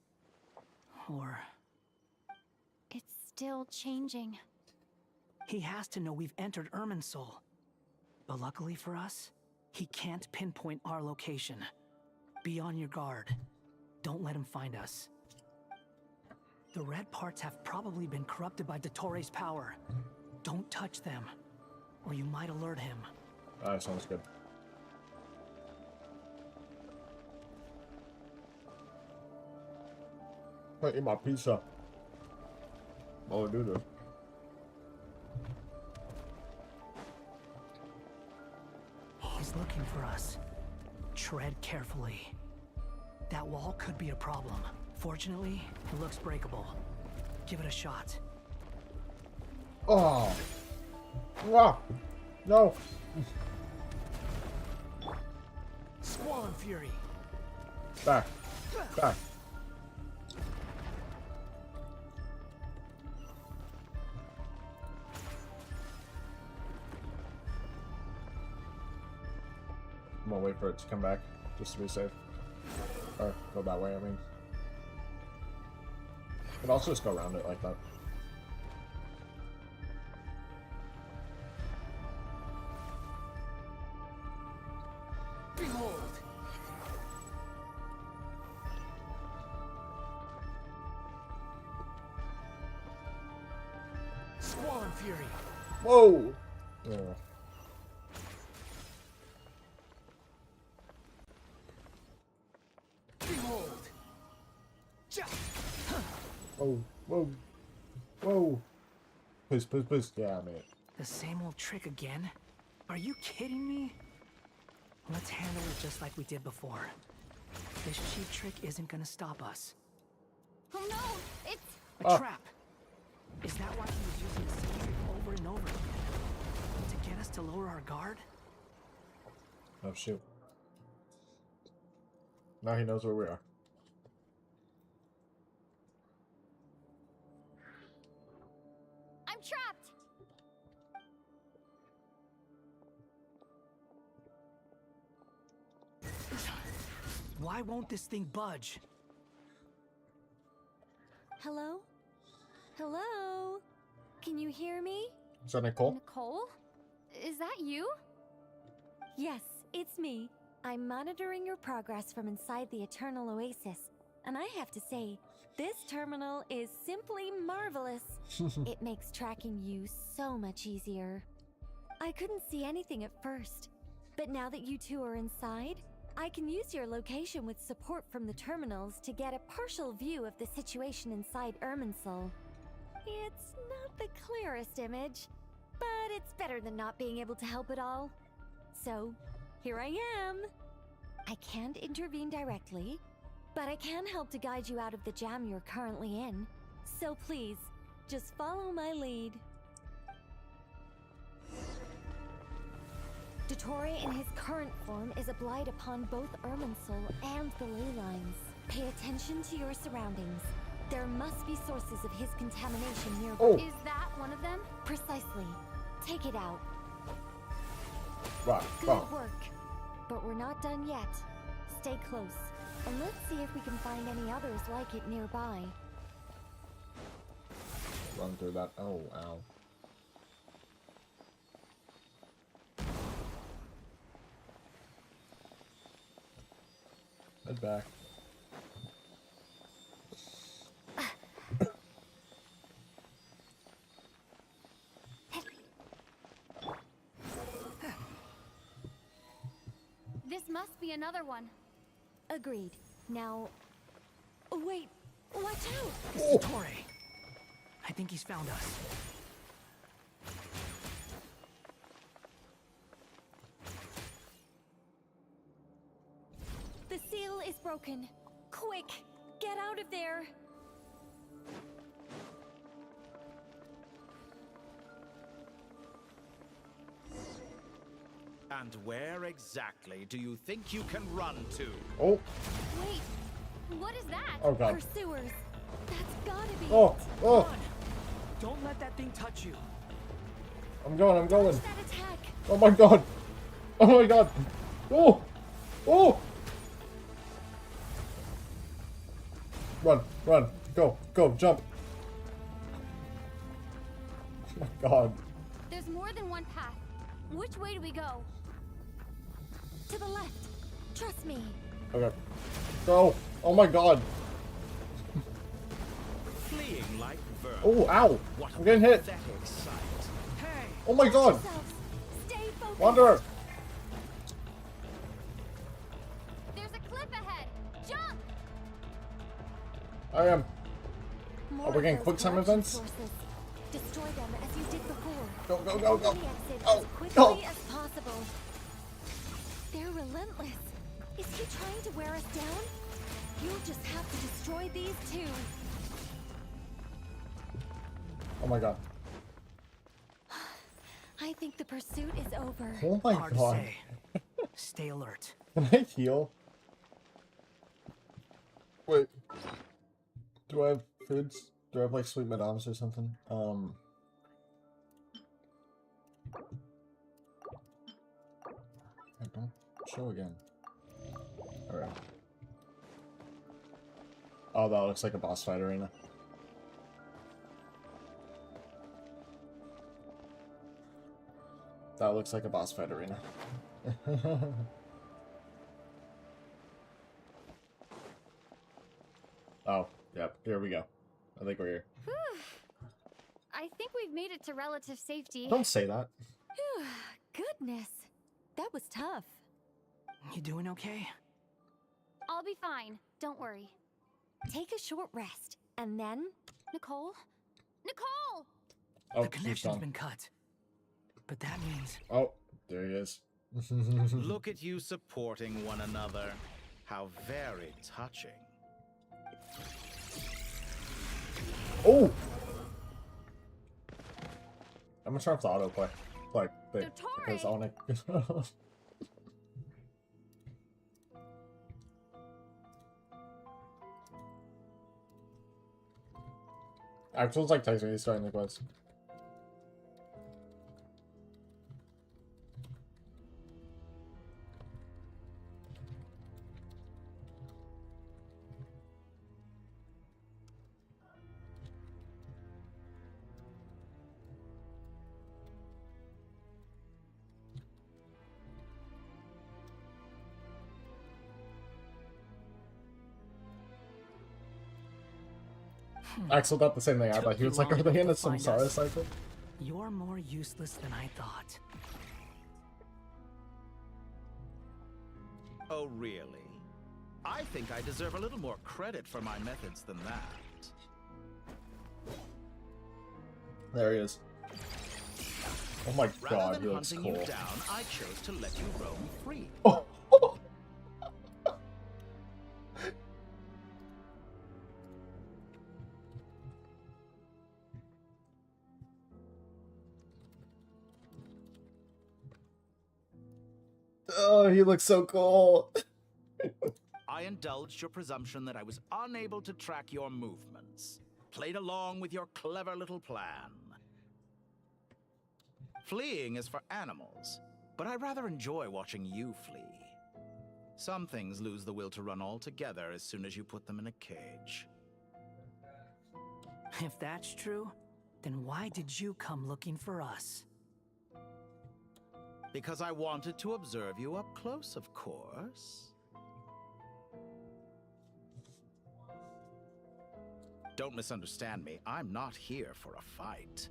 or... It's still changing. He has to know we've entered Irminsul. But luckily for us, he can't pinpoint our location. Be on your guard. Don't let him find us. The red parts have probably been corrupted by Dottore's power. Don't touch them, or you might alert him. Sounds good. I eat my pizza while I do this. He's looking for us. Tread carefully. That wall could be a problem. Fortunately, it looks breakable. Give it a shot. Oh. Wow. No. Squall Fury. Back. Back. I'm gonna wait for it to come back, just to be safe. Or go that way, I mean. But also just go around it like that. Behold! Squall Fury. Whoa! Yeah. Behold! Whoa, whoa, whoa. Please, please, please. Yeah, I made it. The same old trick again? Are you kidding me? Let's handle it just like we did before. This cheap trick isn't gonna stop us. Oh no! It's a trap! Is that why he was using the same trick over and over again? To get us to lower our guard? Oh, shoot. Now he knows where we are. I'm trapped! Why won't this thing budge? Hello? Hello? Can you hear me? Is that Nicole? Nicole? Is that you? Yes, it's me. I'm monitoring your progress from inside the Eternal Oasis, and I have to say, this terminal is simply marvelous. It makes tracking you so much easier. I couldn't see anything at first, but now that you two are inside, I can use your location with support from the terminals to get a partial view of the situation inside Irminsul. It's not the clearest image, but it's better than not being able to help at all. So, here I am. I can't intervene directly, but I can help to guide you out of the jam you're currently in. So please, just follow my lead. Dottore in his current form is a blight upon both Irminsul and the ley lines. Pay attention to your surroundings. There must be sources of his contamination nearby. Oh. Is that one of them? Precisely. Take it out. Wow. Good work. But we're not done yet. Stay close, and let's see if we can find any others like it nearby. Run through that. Oh, ow. Head back. This must be another one. Agreed. Now... Wait! Watch out! This is Dottore. I think he's found us. The seal is broken. Quick! Get out of there! And where exactly do you think you can run to? Oh. Wait, what is that? Oh, God. Pursuers. That's gotta be Oh, it. oh. Run. Don't let that thing touch you. I'm going, I'm going. That attack. Oh my god. Oh my god. Oh. Oh. Run, run. Go, go, jump. Oh my god. There's more than one path. Which way do we go? To the left. Trust me. Okay. Go. Oh my god. Fleeing like vermin. Oh, ow. What I'm getting hit. pathetic sight. Hey. Oh my god. Stay focused. Wanderer. There's a cliff ahead. Jump! I am. More Are we getting of quick those time corruption events? sources. Destroy them as you did before. Go, go, go, go. Find the exit Oh, as quickly no. as possible. They're relentless. Is he trying to wear us down? You'll just have to destroy these two. Oh my god. I think the pursuit is over. Oh my Hard god. to say. Stay alert. Can I heal? Wait. Do I have foods? Do I have like sweet madams or something? Don't show again. Alright. Oh, that looks like a boss fight arena. That looks like a boss fight arena. Oh, yep, here we go. I think we're here. I think we've made it to relative safety. Don't say that. Goodness, that was tough. You doing okay? I'll be fine. Don't worry. Take a short rest, and then... Nicole? Nicole! Oh, The connection's been cut. But that means... Oh, there he is. Look at you supporting one another. How very touching. Oh! I'm gonna turn off the autoplay. Like, because I wanna... Axel's like texting me, he's starting the quest. Axel thought the same thing. I thought he was like, are they in a samsara cycle? You're more useless than I thought. Oh, really? I think I deserve a little more credit for my methods than that. There he is. Oh my Rather god, than he looks hunting cool. you down, I chose to let you roam free. Oh. Oh, he looks so cool. I indulged your presumption that I was unable to track your movements. Played along with your clever little plan. Fleeing is for animals, but I rather enjoy watching you flee. Some things lose the will to run altogether as soon as you put them in a cage. If that's true, then why did you come looking for us? Because I wanted to observe you up close, of course. Don't misunderstand me. I'm not here for a fight.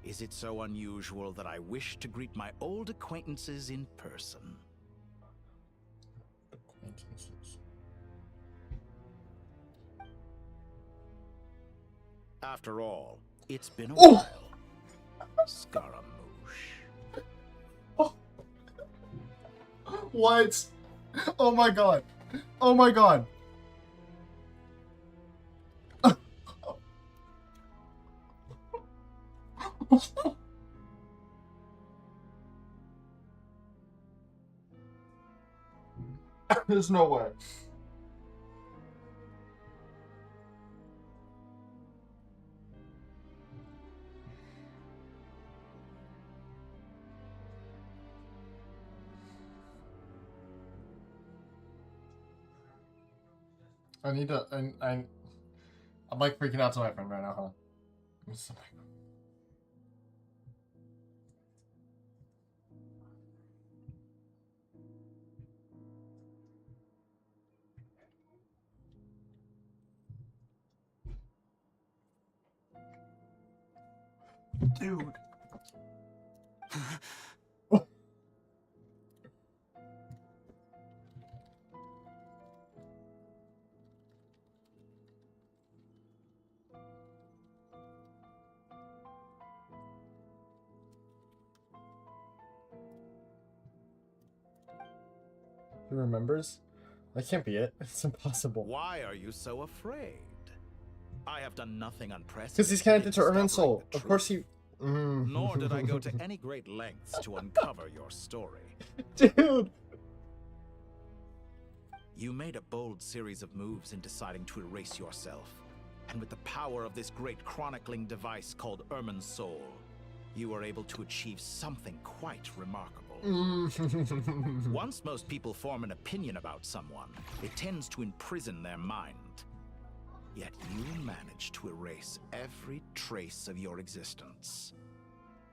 Is it so unusual that I wish to greet my old acquaintances in person? After all, it's been a while. Scaramouche. What? Oh my god. Oh my god. There's no way. I need to, I'm like freaking out to my friend right now, huh? I'm so- Dude. He remembers? That can't be it. It's impossible. Why are you so afraid? I have done nothing unprecedented. Because he's connected to Irminsul. Of course he... Nor did I go to any great lengths to uncover your story. Dude! You made a bold series of moves in deciding to erase yourself. And with the power of this great chronicling device called Irminsul, you were able to achieve something quite remarkable. Once most people form an opinion about someone, it tends to imprison their mind. Yet you managed to erase every trace of your existence.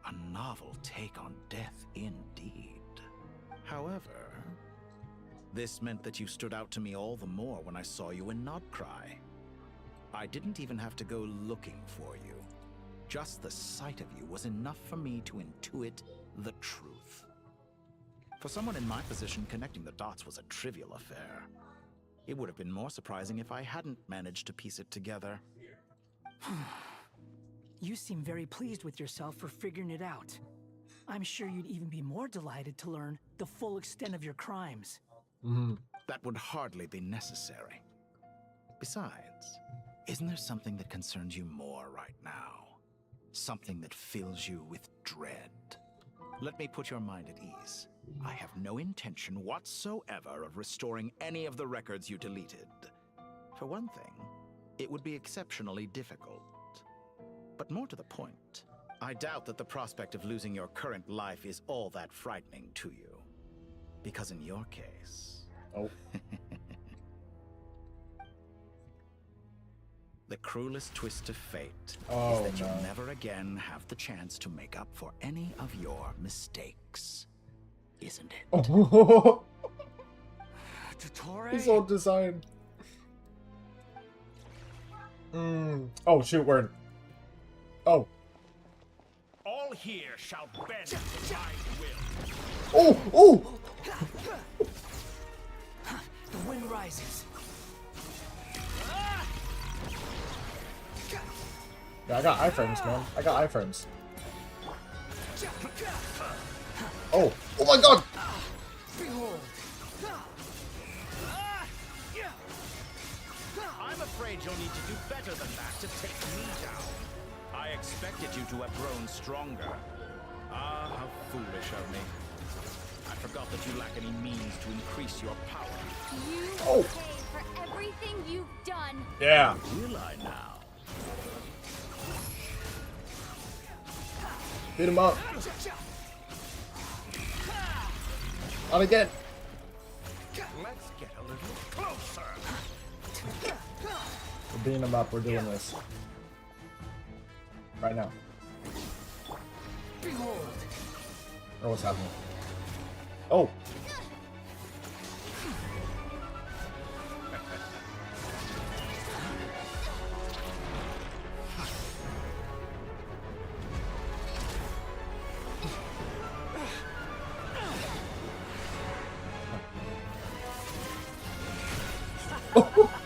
A novel take on death indeed. However, this meant that you stood out to me all the more when I saw you in Nodcry. I didn't even have to go looking for you. Just the sight of you was enough for me to intuit the truth. For someone in my position, connecting the dots was a trivial affair. It would have been more surprising if I hadn't managed to piece it together. You seem very pleased with yourself for figuring it out. I'm sure you'd even be more delighted to learn the full extent of your crimes. That would hardly be necessary. Besides, isn't there something that concerns you more right now? Something that fills you with dread? Let me put your mind at ease. I have no intention whatsoever of restoring any of the records you deleted. For one thing, it would be exceptionally difficult. But more to the point, I doubt that the prospect of losing your current life is all that frightening to you. Because in your case... Oh. The cruelest twist of fate is Oh, that you'll no. never again have the chance to make up for any of your mistakes. Isn't it? Oh. Dottore? His old design. Oh, shoot, word. Oh. All here shall bend to my will. Oh! Oh! The wind rises. Yeah, I got iframes, man. I got iframes. Oh! Oh my god! Behold. I'm afraid you'll need to do better than that to take me down. I expected you to have grown stronger. Ah, how foolish of me. I forgot that you lack any means to increase your power. You Oh. pay for everything you've done. Yeah. Will I now? Beat him up. Not again. Let's get a little closer. We're beating him up. We're doing this. Right now. Behold. Or what's happening? Oh.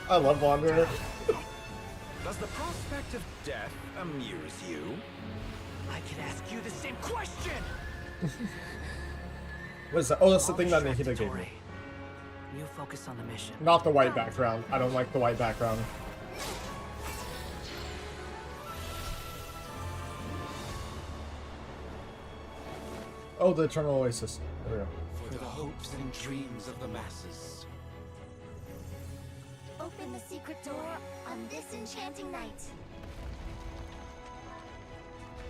I love Wanderer. Does the prospect of death amuse you? I could ask you the same question. What is that? Oh, that's the thing that Nikita gave me. You focus on the mission. Not the white background. I don't like the white background. Oh, the Eternal Oasis. There we go. For the hopes and dreams of the masses. Open the secret door on this enchanting night.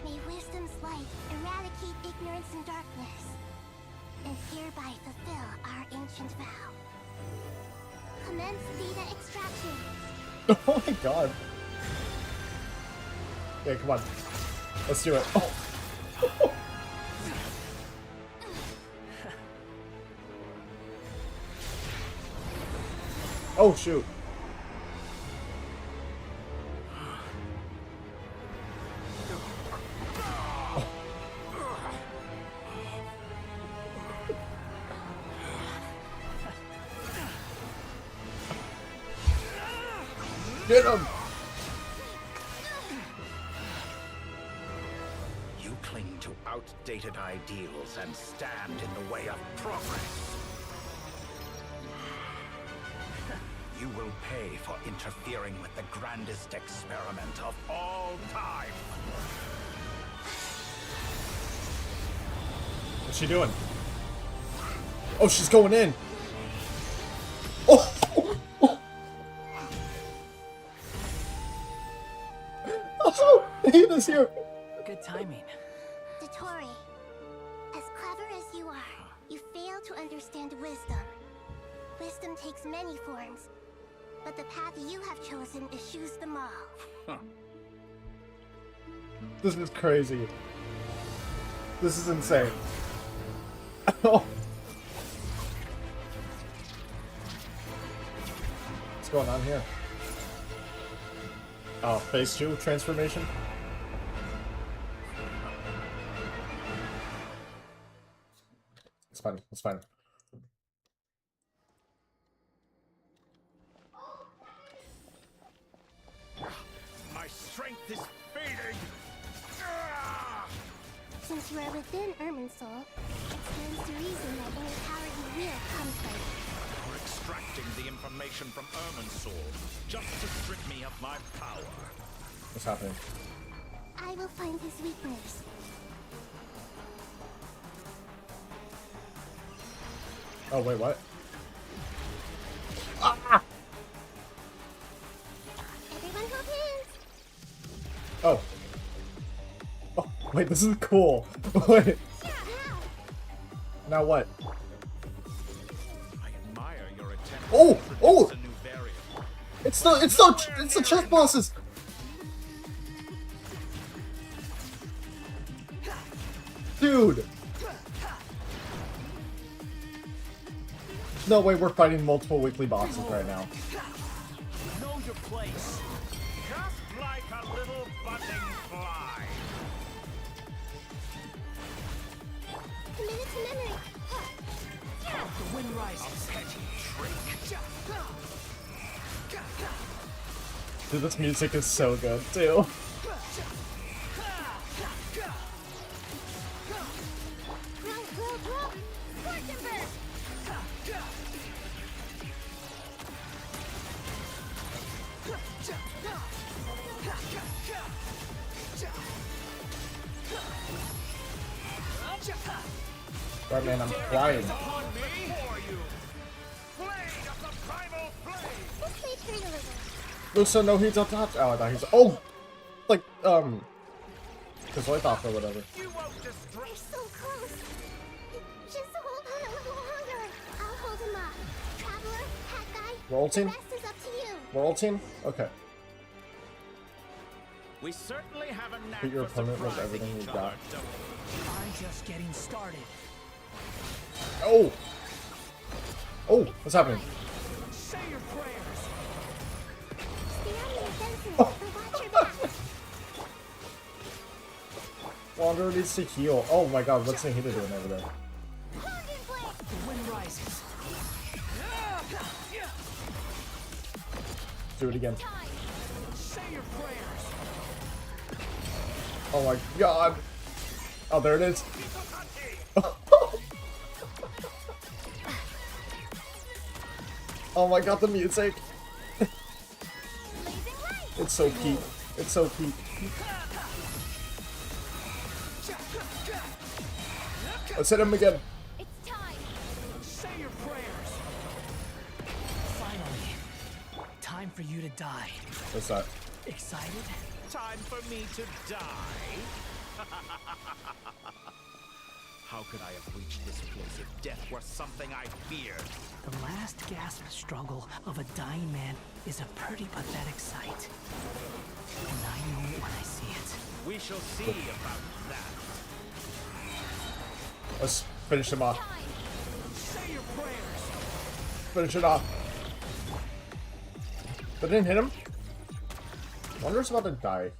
May wisdom's light eradicate ignorance and darkness, and hereby fulfill our ancient vow. Commence data extraction. Oh my god. Okay, come on. Let's do it. Oh. Oh shoot. Get him! You cling to outdated ideals and stand in the way of progress. You will pay for interfering with the grandest experiment of all time. What's she doing? Oh, she's going in. Oh! Oh, Hina's here. Good timing. Dottore, as clever as you are, you fail to understand wisdom. Wisdom takes many forms, but the path you have chosen eschews them all. This is crazy. This is insane. Oh. What's going on here? Oh, phase 2 transformation? It's fine, it's fine. My strength is fading. Since you are within Ermin's soul, it stands to reason that any power you wield comes from it. You're extracting the information from Ermin's soul just to strip me of my power. What's happening? I will find his weakness. Oh, wait, what? Ah! Everyone hold hands. Oh. Oh, wait, this is cool. Wait. Now what? I admire your attempt Oh! to Oh! introduce a new variant. It's the chess bosses! Dude! No way we're fighting multiple weekly bosses right now. Know your place. Just like a little buzzing fly. Commit it to memory. The wind rises. A petty trick. Dude, this music is so good, too. Right, man, I'm crying. Lusa, no, he's up top. Oh, I thought he's. Oh! Like, because I thought or whatever. We're so close. Just hold on a little longer. I'll hold him up. Traveler, hat guy. Roll team? The rest is up to you. Roll team? Okay. We certainly have a knack Beat your for opponent with surprising everything each you've other, got. don't we? I'm just getting started. Oh! Oh, what's happening? Say your prayers. Stay on the defensive, but watch your back. Wanderer needs to heal. Oh my god, what's Nahida doing over there? The wind rises. Do it again. Say your prayers. Oh my god! Oh, there it is. Oh my god, the music! It's so peak. It's so peak. Let's hit him again. It's time. Say your prayers. Finally, time for you to die. What's that? Excited? Time for me to die? How could I have reached this place if death were something I feared? The last gasp struggle of a dying man is a pretty pathetic sight. And I know it when I see it. We shall see about that. Let's finish him off. Say your prayers. Finish it off. But didn't hit him? Wanderer's about to die.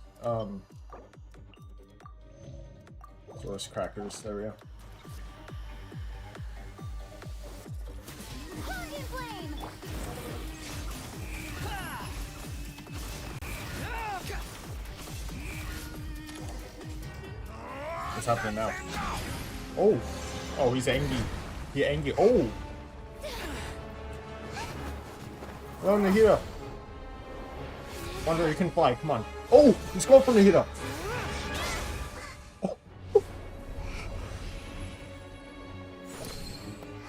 Source crackers. There we go. Guardian flame. What's happening now? Oh! Oh, he's angry. He angry. Oh! Run, Nahida. Wonder you can fly. Come on. Oh, he's going for Nahida. Oh.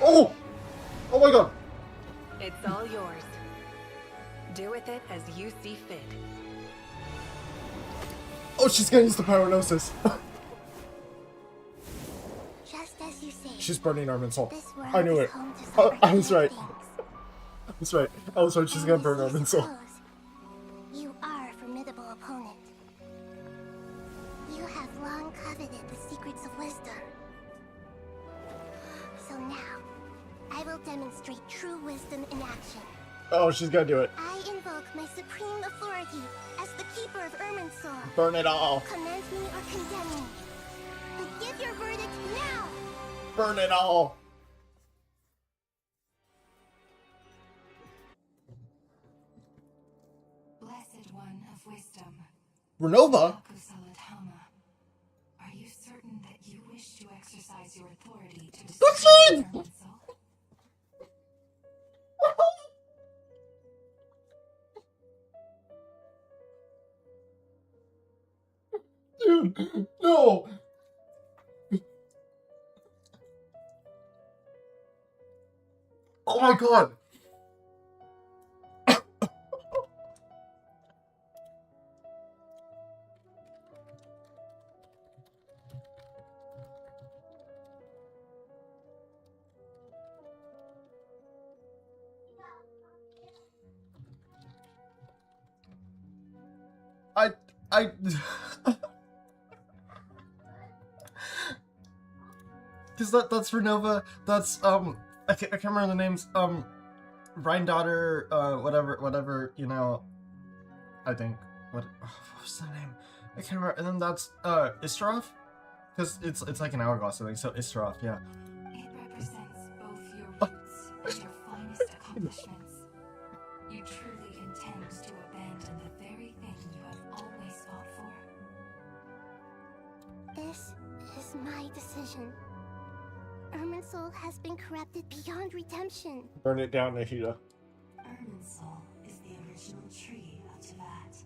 Oh. Oh my god. It's all yours. Do with it as you see fit. Oh, she's gonna use the Pyranosis. Just as you say. She's burning Armin's soul. This world I knew is it. home to Oh, I some was right. things. That's right. I was right. She's gonna burn Armin's soul. You are a formidable opponent. You have long coveted the secrets of wisdom. So now, I will demonstrate true wisdom in action. Oh, she's gonna do it. I invoke my supreme authority as the keeper of Ermin's soul. Burn it all. Command me or condemn me. But give your verdict now! Burn it all. Blessed one of wisdom. Renova? Are you certain that you wish to exercise your authority to destroy Ermin's soul? Dude, no. Oh my god. I because that's Renova, that's I can't remember the names, Rhine-daughter, whatever, you know, I think, what was the name? I can't remember, and then that's, Istarov? Because it's like an hourglass, I think, so Istarov, yeah. It represents both your roots and your finest accomplishments. You truly intend to abandon the very thing you have always fought for. This is my decision. Ermin's soul has been corrupted beyond redemption. Burn it down, Nahida. Ermin's soul is the original tree of Tevat.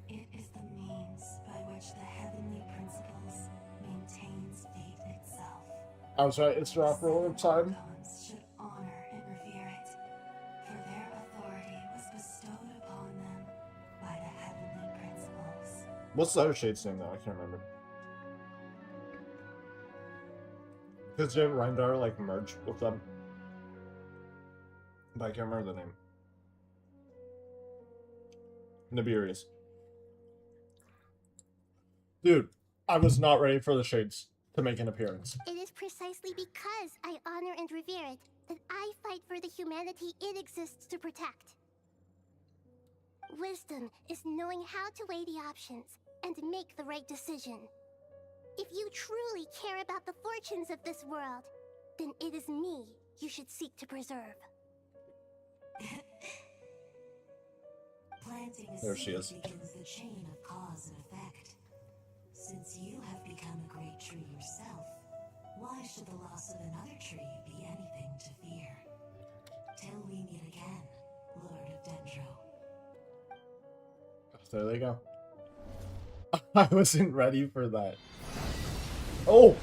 It is the means by which the heavenly principles maintains fate itself. I was right, Istarov roll of time. Should honor and revere it, for their authority was bestowed upon them by the heavenly principles. What's the other shade's name, though? I can't remember. Because didn't Rhine-daughter, like, merge with them? But I can't remember the name. Nibirius. Dude, I was not ready for the shades to make an appearance. It is precisely because I honor and revere it that I fight for the humanity it exists to protect. Wisdom is knowing how to weigh the options and make the right decision. If you truly care about the fortunes of this world, then it is me you should seek to preserve. Planting a There she seed is. begins the chain of cause and effect. Since you have become a great tree yourself, why should the loss of another tree be anything to fear? Till we meet again, Lord of Dendro. There they go. I wasn't ready for that. Oh!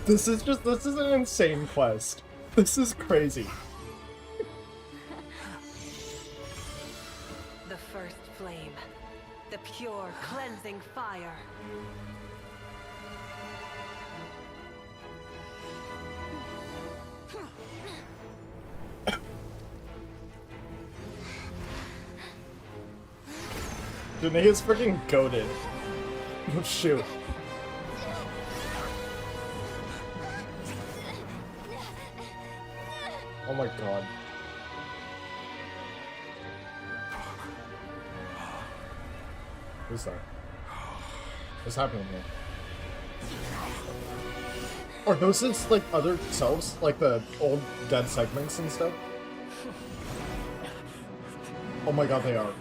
This is an insane quest. This is crazy. The first flame. The pure, cleansing fire. Danae's freaking goated. Oh shoot. Oh my god. Who's that? What's happening here? Are those just like other selves? Like the old dead segments and stuff? Oh my god, they are.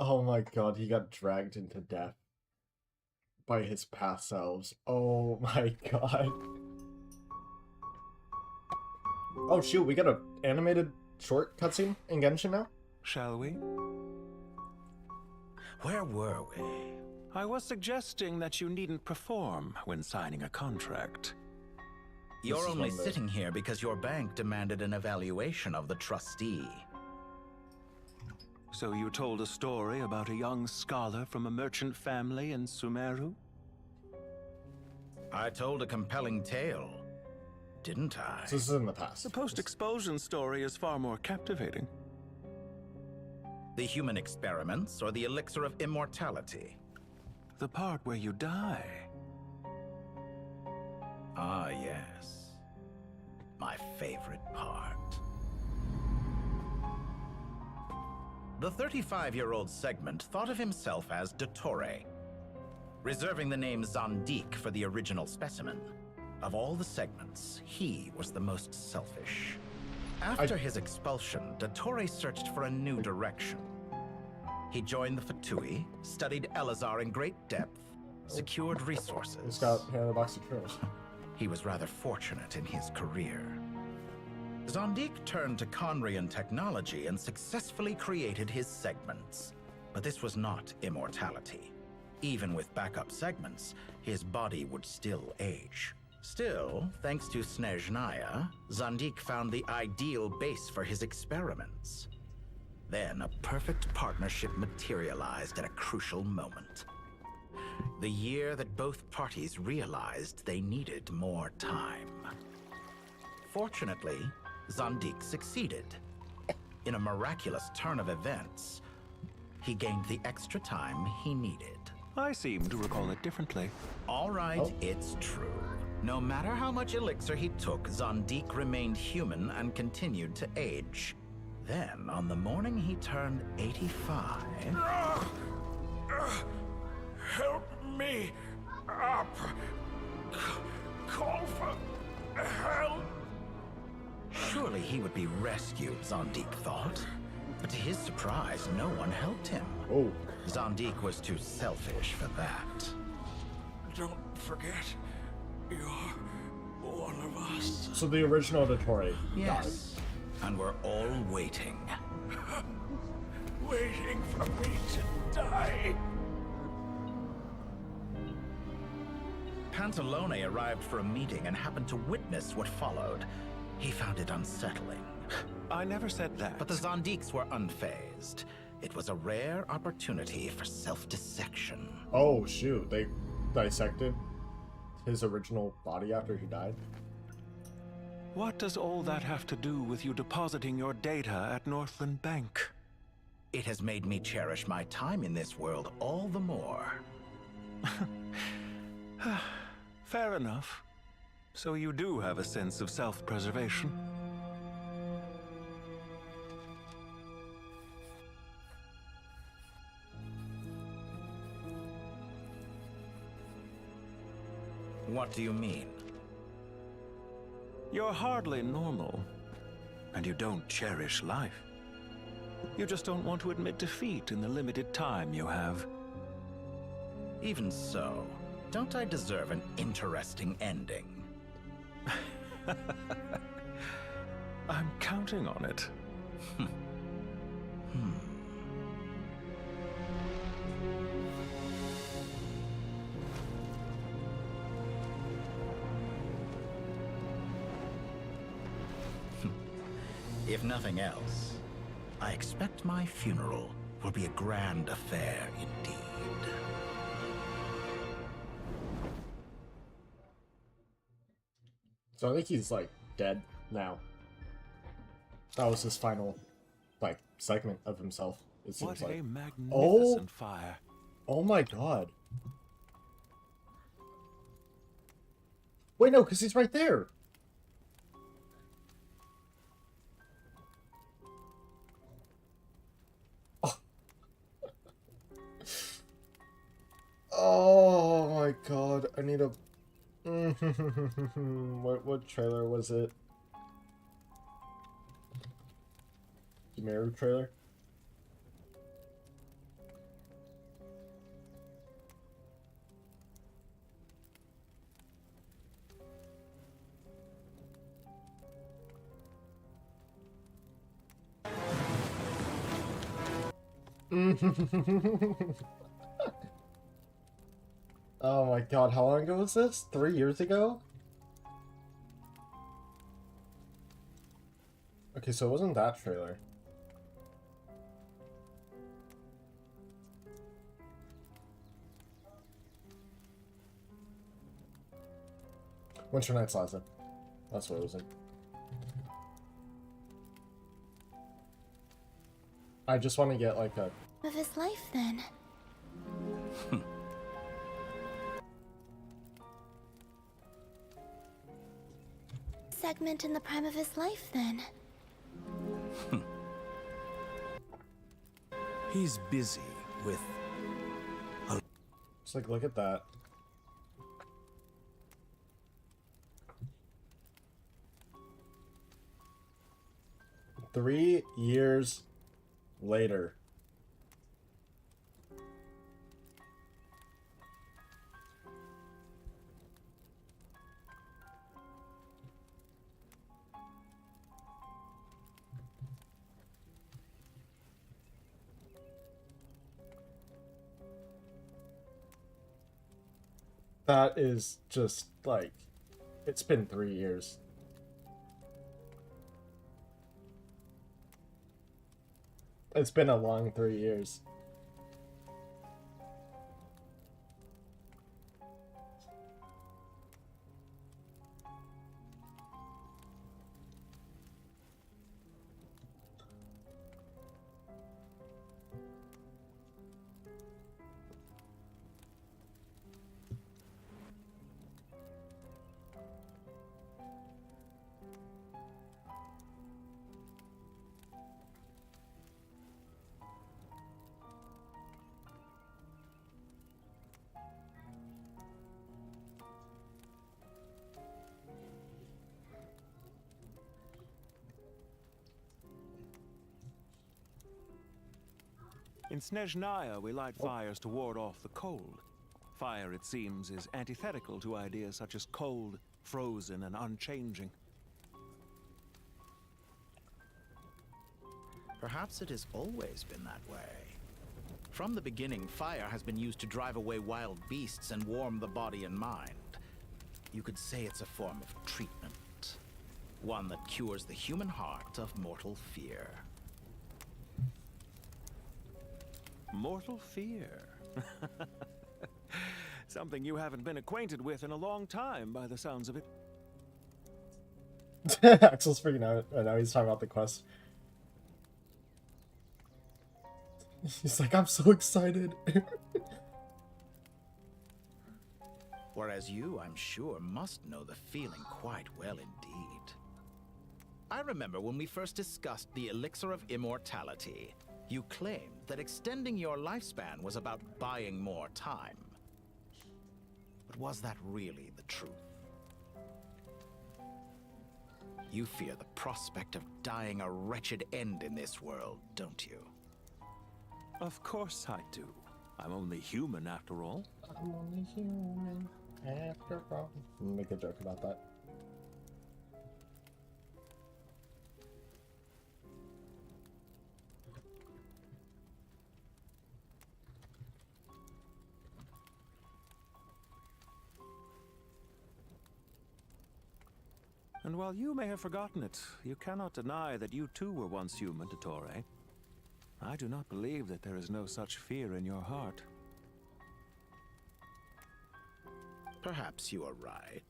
Oh my god, he got dragged into death by his past selves. Oh my god. Oh shoot, we got a animated short cutscene in Genshin now? Shall we? Where were we? I was suggesting that you needn't perform when signing a contract. You're only sitting here because your bank demanded an evaluation of the trustee. So you told a story about a young scholar from a merchant family in Sumeru? I told a compelling tale, didn't I? So this is in the past. The post-expulsion story is far more captivating. The human experiments or the elixir of immortality? The part where you die. Ah, yes. My favorite part. The 35-year-old Segment thought of himself as Dottore, reserving the name Zandik for the original specimen. Of all the Segments, he was the most selfish. After his expulsion, Dottore searched for a new direction. He joined the Fatui, studied Elazar in great depth, secured resources. He's got hand in the box of trails. He was rather fortunate in his career. Zandik turned to Conrian technology and successfully created his segments. But this was not immortality. Even with backup segments, his body would still age. Still, thanks to Snezhnaya, Zandik found the ideal base for his experiments. Then a perfect partnership materialized at a crucial moment. The year that both parties realized they needed more time. Fortunately, Zandik succeeded. In a miraculous turn of events, he gained the extra time he needed. I seem to recall it differently. All right, it's true. No matter how much elixir he took, Zandik remained human and continued to age. Then, on the morning he turned 85... Help me up! Call for help! Surely he would be rescued, Zandik thought. But to his surprise, no one helped him. Oh. Zandik was too selfish for that. Don't forget, you're one of us. So the original Dottore Yes, and we're all waiting. Waiting for me to die. Pantalone arrived for a meeting and happened to witness what followed. He found it unsettling. I never said that. But the Zandiks were unfazed. It was a rare opportunity for self-dissection. Oh shoot, they dissected his original body after he died? What does all that have to do with you depositing your data at Northland Bank? It has made me cherish my time in this world all the more. Fair enough. So you do have a sense of self-preservation. What do you mean? You're hardly normal, and you don't cherish life. You just don't want to admit defeat in the limited time you have. Even so, don't I deserve an interesting ending? I'm counting on it. If nothing else, I expect my funeral will be a grand affair indeed. So I think he's like dead now. That was his final like segment of himself. It seems What like. a magnificent fire. Oh my god. Wait, no, because he's right there. Oh my god, I need a... what trailer was it? Sumeru trailer? Oh my god, how long ago was this? 3 years ago? Okay, so it wasn't that trailer. Winter Night's Plaza. That's what it was in. I just want to get like a... Of his life, then. Segment in the prime of his life, then. He's busy with... Just like, look at that. Three years later. That is just like, it's been 3 years. It's been a long 3 years. In Snezhnaya, we light fires to ward off the cold. Fire, it seems, is antithetical to ideas such as cold, frozen, and unchanging. Perhaps it has always been that way. From the beginning, fire has been used to drive away wild beasts and warm the body and mind. You could say it's a form of treatment. One that cures the human heart of mortal fear. Mortal fear. Something you haven't been acquainted with in a long time, by the sounds of it. Axel's freaking out. I know he's talking about the quest. He's like, I'm so excited. Whereas you, I'm sure, must know the feeling quite well indeed. I remember when we first discussed the elixir of immortality. You claimed that extending your lifespan was about buying more time. But was that really the truth? You fear the prospect of dying a wretched end in this world, don't you? Of course I do. I'm only human after all. I'm only human after all. Make a joke about that. And while you may have forgotten it, you cannot deny that you too were once human, Dottore. I do not believe that there is no such fear in your heart. Perhaps you are right.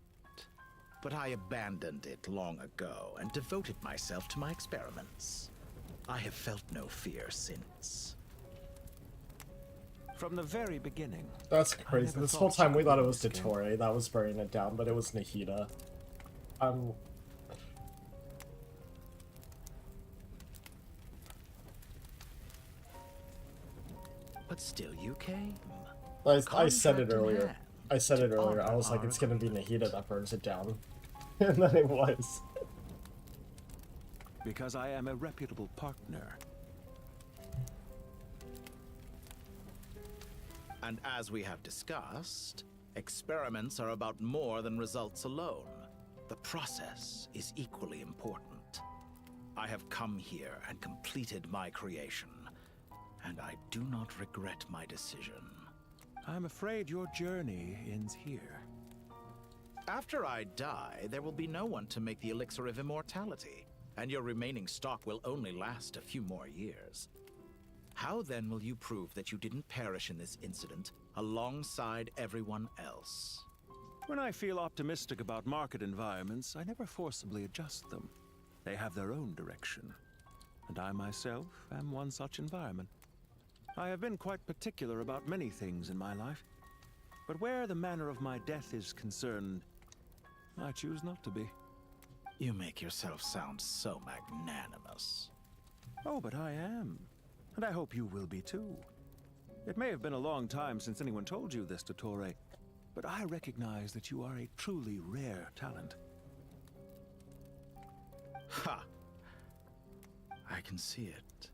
But I abandoned it long ago and devoted myself to my experiments. I have felt no fear since. From the very beginning. That's crazy. This whole time we thought it was Dottore that was burning it down, but it was Nahida. But still you came. I said it earlier. I said it earlier. I was like, it's gonna be Nahida that burns it down. And then it was. Because I am a reputable partner. And as we have discussed, experiments are about more than results alone. The process is equally important. I have come here and completed my creation. and I do not regret my decision. I'm afraid your journey ends here. After I die, there will be no one to make the elixir of immortality, and your remaining stock will only last a few more years. How then will you prove that you didn't perish in this incident alongside everyone else? When I feel optimistic about market environments, I never forcibly adjust them. They have their own direction, and I myself am one such environment. I have been quite particular about many things in my life, but where the manner of my death is concerned, I choose not to be. You make yourself sound so magnanimous. Oh, but I am, and I hope you will be too. It may have been a long time since anyone told you this, Dottore, but I recognize that you are a truly rare talent. Ha! I can see it.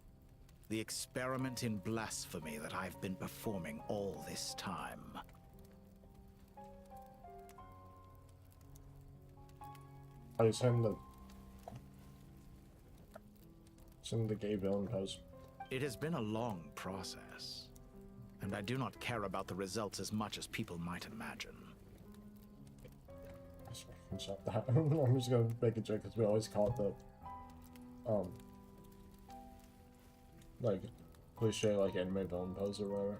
The experiment in blasphemy that I've been performing all this time. I send the gay villain pose. It has been a long process, and I do not care about the results as much as people might imagine. Stop that. I'm just gonna make a joke because we always call it the like cliche like anime villain pose or whatever.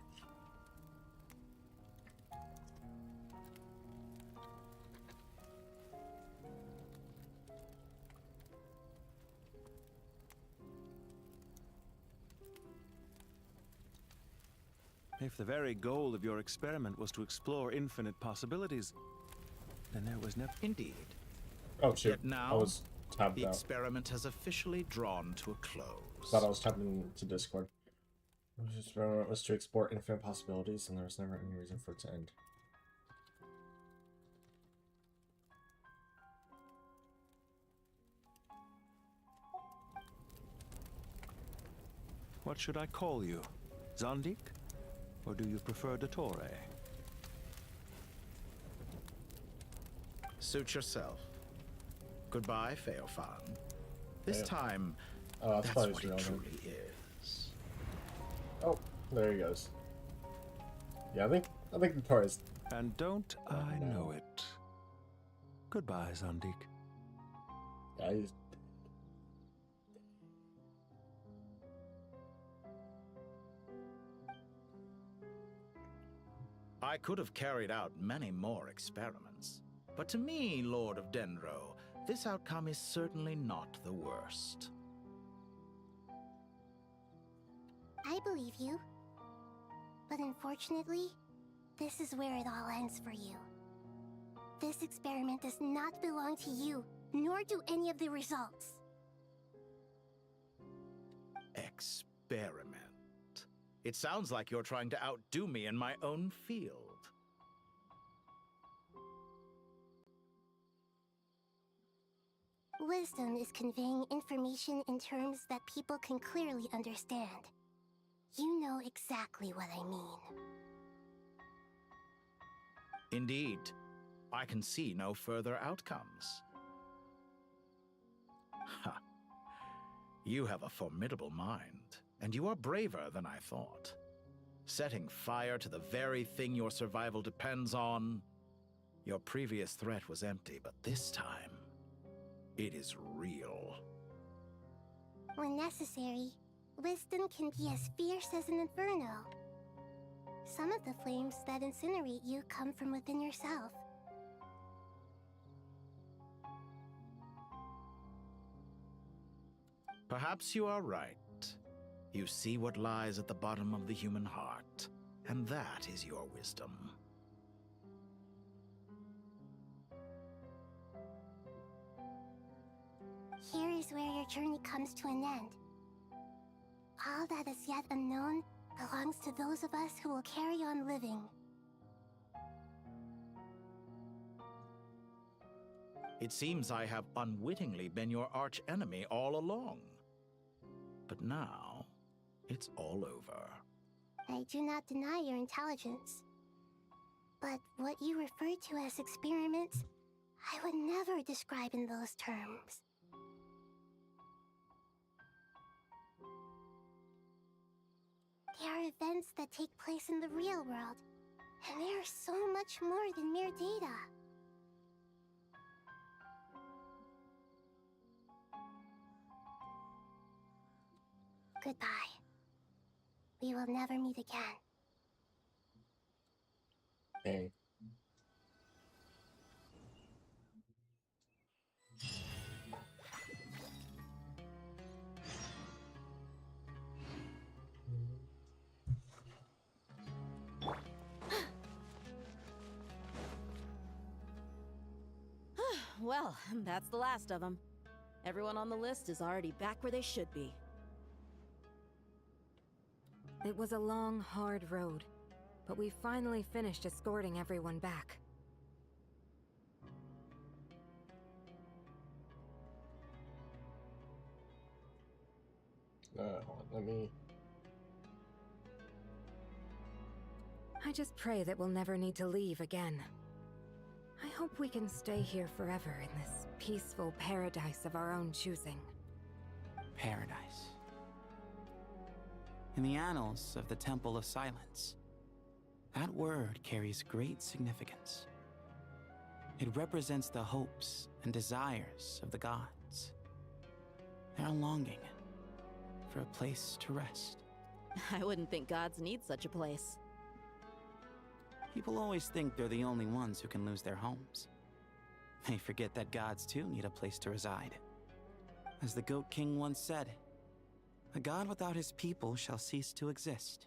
If the very goal of your experiment was to explore infinite possibilities, then there was never... Indeed. Oh shit, Yet now, I was tabbed the out. experiment has officially drawn to a close. Thought I was tapping to Discord. The experiment was to explore infinite possibilities, and there was never any reason for it to end. What should I call you? Zandik? Or do you prefer Dottore? Suit yourself. Goodbye, Feofan. This Yeah. time, that's that's probably what his it real name. truly is. Oh, there he goes. Yeah, I think Dottore is. And don't I know it? Goodbye, Zandik. Yeah, he's... I could have carried out many more experiments, but to me, Lord of Dendro, this outcome is certainly not the worst. I believe you. But unfortunately, this is where it all ends for you. This experiment does not belong to you, nor do any of the results. Experiment. It sounds like you're trying to outdo me in my own field. Wisdom is conveying information in terms that people can clearly understand. You know exactly what I mean. Indeed, I can see no further outcomes. Ha! You have a formidable mind, and you are braver than I thought. Setting fire to the very thing your survival depends on. Your previous threat was empty, but this time, it is real. When necessary, wisdom can be as fierce as an inferno. Some of the flames that incinerate you come from within yourself. Perhaps you are right. You see what lies at the bottom of the human heart, and that is your wisdom. Here is where your journey comes to an end. All that is yet unknown belongs to those of us who will carry on living. It seems I have unwittingly been your arch-enemy all along. But now, it's all over. I do not deny your intelligence. But what you refer to as experiments, I would never describe in those terms. They are events that take place in the real world, and they are so much more than mere data. Goodbye. We will never meet again. Dang. Well, that's the last of them. Everyone on the list is already back where they should be. It was a long, hard road, but we finally finished escorting everyone back. Let me... I just pray that we'll never need to leave again. I hope we can stay here forever in this peaceful paradise of our own choosing. Paradise. In the annals of the Temple of Silence, that word carries great significance. It represents the hopes and desires of the gods. Their longing for a place to rest. I wouldn't think gods need such a place. People always think they're the only ones who can lose their homes. They forget that gods too need a place to reside. As the Goat King once said, "A god without his people shall cease to exist."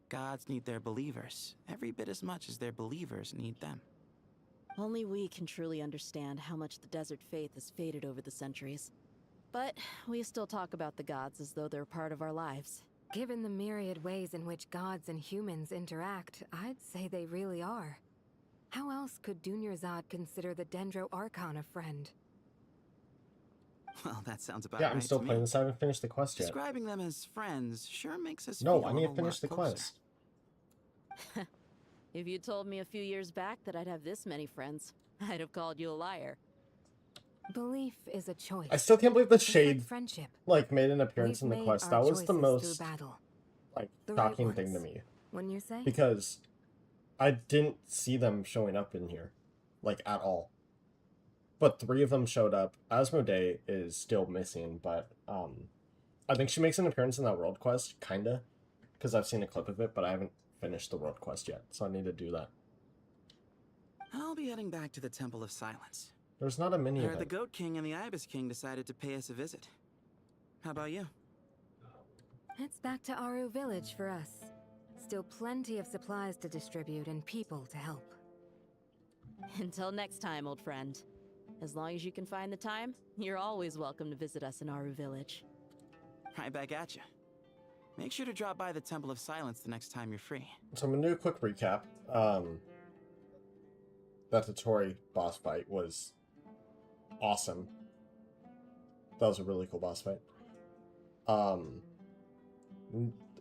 Gods need their believers every bit as much as their believers need them. Only we can truly understand how much the desert faith has faded over the centuries. But we still talk about the gods as though they're part of our lives. Given the myriad ways in which gods and humans interact, I'd say they really are. How else could Dunyarzad consider the Dendro Archon a friend? Well, that sounds about Yeah, right. I'm still to playing me. this. I haven't finished the quest yet. Describing them as friends sure makes us No, feel I a need to whole finish the lot closer. quest. If you told me a few years back that I'd have this many friends, I'd have called you a liar. Belief is a choice. I still can't believe the Just like Shade friendship. like made an appearance We've in the made quest. our That was the choices most through battle. like The right shocking thing to ones, me. wouldn't you say? Because I didn't see them showing up in here, like at all. But 3 of them showed up. Asmodee is still missing, but I think she makes an appearance in that world quest, kinda, because I've seen a clip of it, but I haven't finished the world quest yet, so I need to do that. I'll be heading back to the Temple of Silence. There's not a mini Where event. the Goat King and the Ibis King decided to pay us a visit. How about you? It's back to Aru Village for us. Still plenty of supplies to distribute and people to help. Until next time, old friend. As long as you can find the time, you're always welcome to visit us in Aru Village. Right back at you. Make sure to drop by the Temple of Silence the next time you're free. So I'm gonna do a quick recap. That Totori boss fight was awesome. That was a really cool boss fight.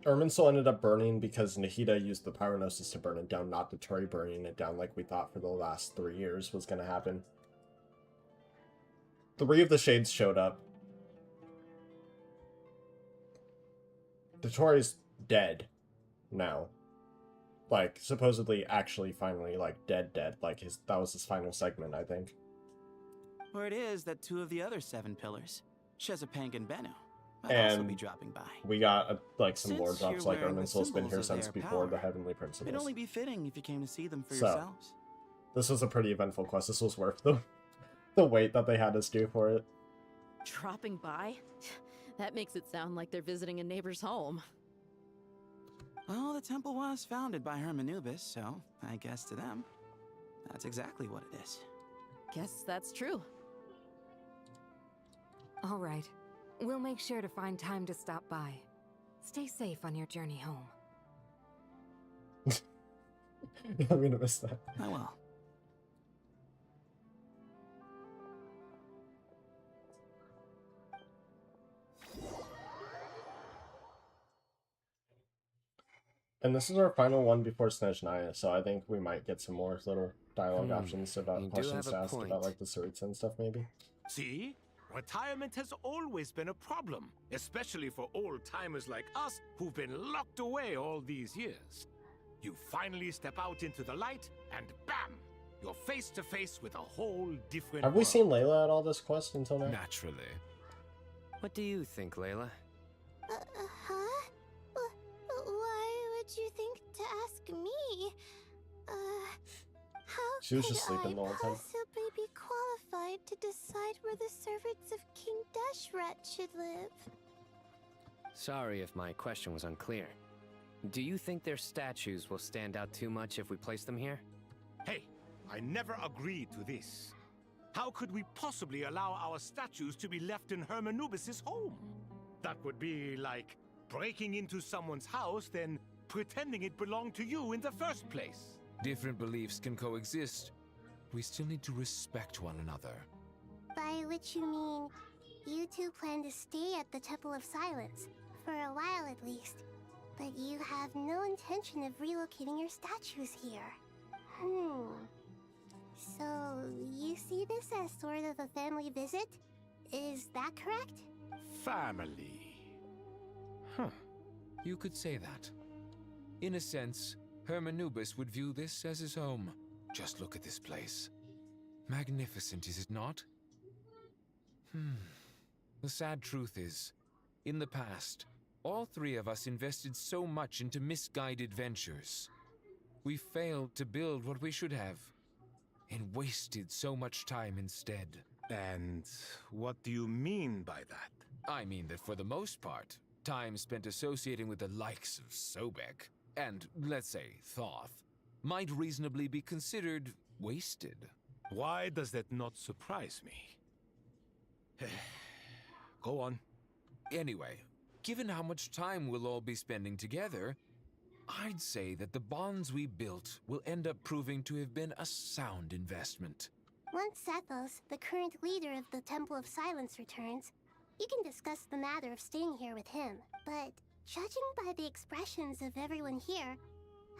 Irminsul ended up burning because Nahida used the Pyranosis to burn it down, not Totori burning it down like we thought for the last 3 years was gonna happen. 3 of the Shades showed up. Totori's dead now. Like, supposedly, actually, finally, like, dead. Like, that was his final segment, I think. Word is that 2 of the other 7 pillars, Shezapang and Bennu, might also be dropping by. We got, like, some Since lore drops, you're like, wearing the Irminsul's been symbols here of since their before the power, Heavenly it'd Principles. only be fitting if you came to see them for So, yourselves. this was a pretty eventful quest. This was worth the wait that they had us do for it. Dropping by? That makes it sound like they're visiting a neighbor's home. Well, the temple was founded by Hermanubis, so I guess to them, that's exactly what it is. Guess that's true. All right. We'll make sure to find time to stop by. Stay safe on your journey home. I'm gonna miss that. I will. And this is our final one before Snezhnaya, so I think we might get some more little dialogue options about you do questions have to a ask point. about, like, the Saritsa and stuff, maybe. See? Retirement has always been a problem, especially for old-timers like us who've been locked away all these years. You finally step out into the light, and bam! You're face to face with a whole different Have we world. seen Layla at all this quest until now? Naturally. What do you think, Layla? Huh? Why would you think to ask me? How She was could just sleeping I the whole time. possibly be qualified to decide where the servants of King Deshret should live? Sorry if my question was unclear. Do you think their statues will stand out too much if we place them here? Hey, I never agreed to this. How could we possibly allow our statues to be left in Hermanubis' home? That would be like breaking into someone's house, then pretending it belonged to you in the first place. Different beliefs can coexist. We still need to respect one another. By which you mean, you two plan to stay at the Temple of Silence, for a while at least. But you have no intention of relocating your statues here. So, you see this as sort of a family visit? Is that correct? Family. You could say that. In a sense, Hermanubis would view this as his home. Just look at this place. Magnificent, is it not? The sad truth is, in the past, all three of us invested so much into misguided ventures. We failed to build what we should have, and wasted so much time instead. And what do you mean by that? I mean that for the most part, time spent associating with the likes of Sobek, and, let's say, Thoth, might reasonably be considered wasted. Why does that not surprise me? Go on. Anyway, given how much time we'll all be spending together, I'd say that the bonds we built will end up proving to have been a sound investment. Once Sethos, the current leader of the Temple of Silence, returns, you can discuss the matter of staying here with him. But judging by the expressions of everyone here,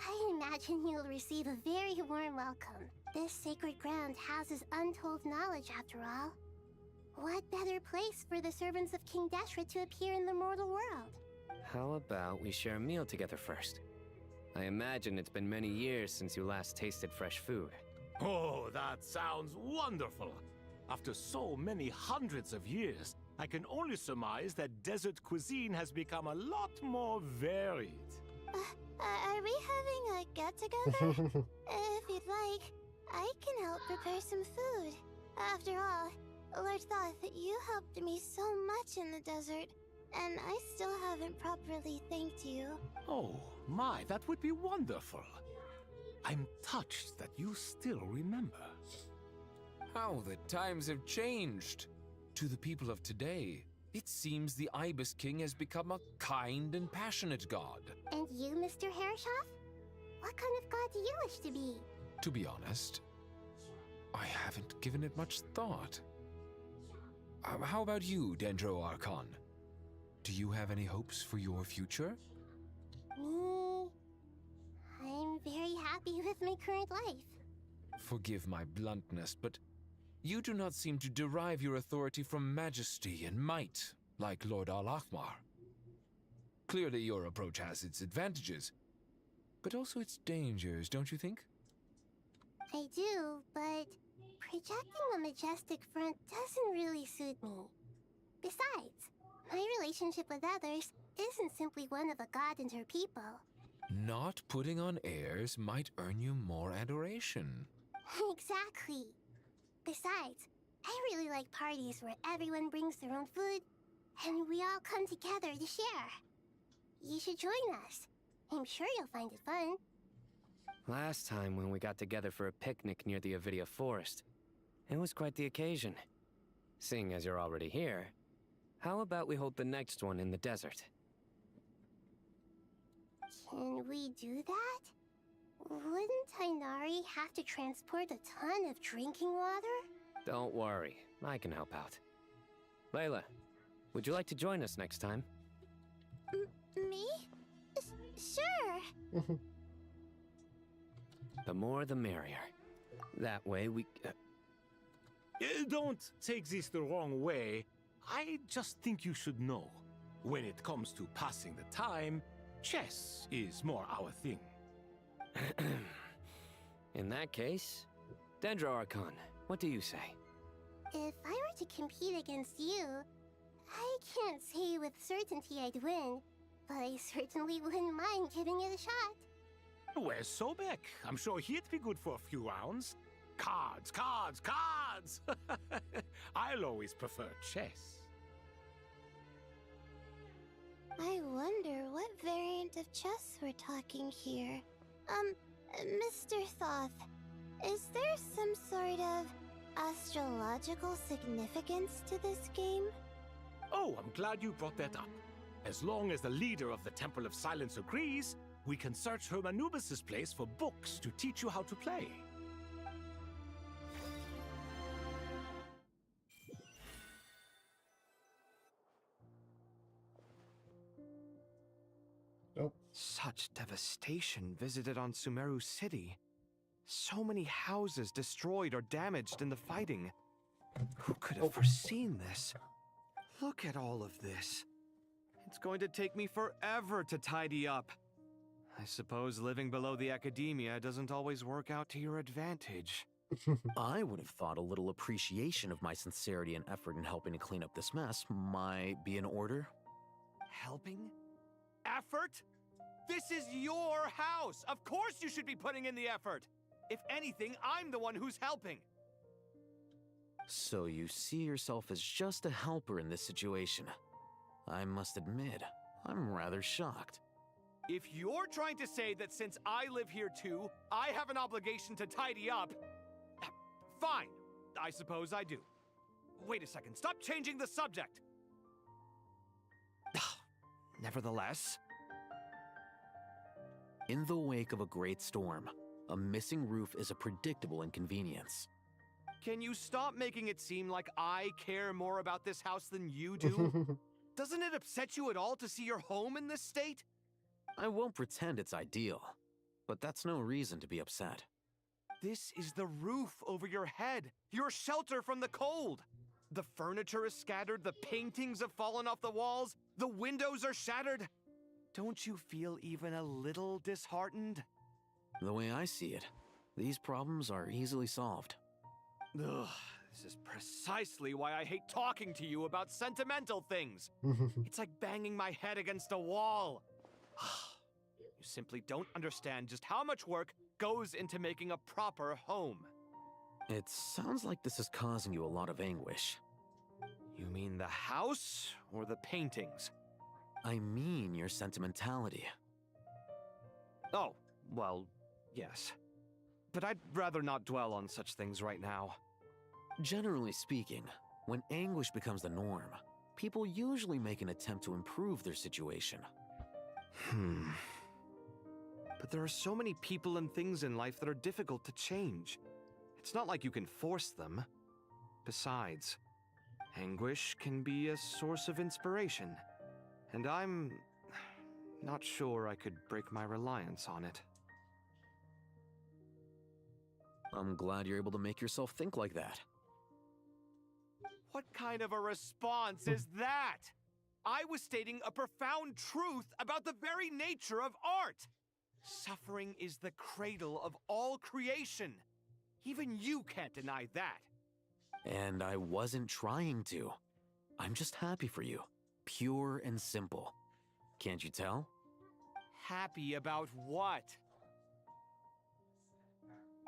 I imagine you'll receive a very warm welcome. This sacred ground houses untold knowledge, after all. What better place for the servants of King Deshret to appear in the mortal world? How about we share a meal together first? I imagine it's been many years since you last tasted fresh food. Oh, that sounds wonderful. After so many hundreds of years, I can only surmise that desert cuisine has become a lot more varied. Are we having a get-together? If you'd like, I can help prepare some food. After all, Lord Thoth, you helped me so much in the desert, and I still haven't properly thanked you. Oh, my, that would be wonderful. I'm touched that you still remember. How the times have changed. To the people of today, it seems the Ibis King has become a kind and passionate god. And you, Mr. Herreshoff? What kind of god do you wish to be? To be honest, I haven't given it much thought. How about you, Dendro Archon? Do you have any hopes for your future? Me? I'm very happy with my current life. Forgive my bluntness, but you do not seem to derive your authority from majesty and might, like Lord Al-Ahmar. Clearly your approach has its advantages, but also its dangers, don't you think? I do, but projecting a majestic front doesn't really suit me. Besides, my relationship with others isn't simply one of a god and her people. Not putting on airs might earn you more adoration. Exactly. Besides, I really like parties where everyone brings their own food, and we all come together to share. You should join us. I'm sure you'll find it fun. Last time when we got together for a picnic near the Avidia Forest, it was quite the occasion. Seeing as you're already here, how about we hold the next one in the desert? Can we do that? Wouldn't Tainari have to transport a ton of drinking water? Don't worry, I can help out. Layla, would you like to join us next time? Me? Sure. The more the merrier. That way we... Don't take this the wrong way. I just think you should know. When it comes to passing the time, chess is more our thing. In that case, Dendro Archon, what do you say? If I were to compete against you, I can't say with certainty I'd win, but I certainly wouldn't mind giving it a shot. Where's Sobek? I'm sure he'd be good for a few rounds. Cards, cards, cards! I'll always prefer chess. I wonder what variant of chess we're talking here. Mr. Thoth, is there some sort of astrological significance to this game? Oh, I'm glad you brought that up. As long as the leader of the Temple of Silence agrees, we can search Hermanubis' place for books to teach you how to play. Nope. Such devastation visited on Sumeru City. So many houses destroyed or damaged in the fighting. Who could have foreseen this? Look at all of this. It's going to take me forever to tidy up. I suppose living below the academia doesn't always work out to your advantage. I would have thought a little appreciation of my sincerity and effort in helping to clean up this mess might be in order. Helping? Effort? This is your house! Of course you should be putting in the effort! If anything, I'm the one who's helping! So you see yourself as just a helper in this situation. I must admit, I'm rather shocked. If you're trying to say that since I live here too, I have an obligation to tidy up, fine, I suppose I do. Wait a second, stop changing the subject! Nevertheless... In the wake of a great storm, a missing roof is a predictable inconvenience. Can you stop making it seem like I care more about this house than you do? Doesn't it upset you at all to see your home in this state? I won't pretend it's ideal, but that's no reason to be upset. This is the roof over your head, your shelter from the cold. The furniture is scattered, the paintings have fallen off the walls, the windows are shattered. Don't you feel even a little disheartened? The way I see it, these problems are easily solved. Ugh, this is precisely why I hate talking to you about sentimental things. It's like banging my head against a wall. You simply don't understand just how much work goes into making a proper home. It sounds like this is causing you a lot of anguish. You mean the house or the paintings? I mean your sentimentality. Oh, well, yes. But I'd rather not dwell on such things right now. Generally speaking, when anguish becomes the norm, people usually make an attempt to improve their situation. But there are so many people and things in life that are difficult to change. It's not like you can force them. Besides, anguish can be a source of inspiration. And I'm not sure I could break my reliance on it. I'm glad you're able to make yourself think like that. What kind of a response is that? I was stating a profound truth about the very nature of art. Suffering is the cradle of all creation. Even you can't deny that. And I wasn't trying to. I'm just happy for you. Pure and simple. Can't you tell? Happy about what?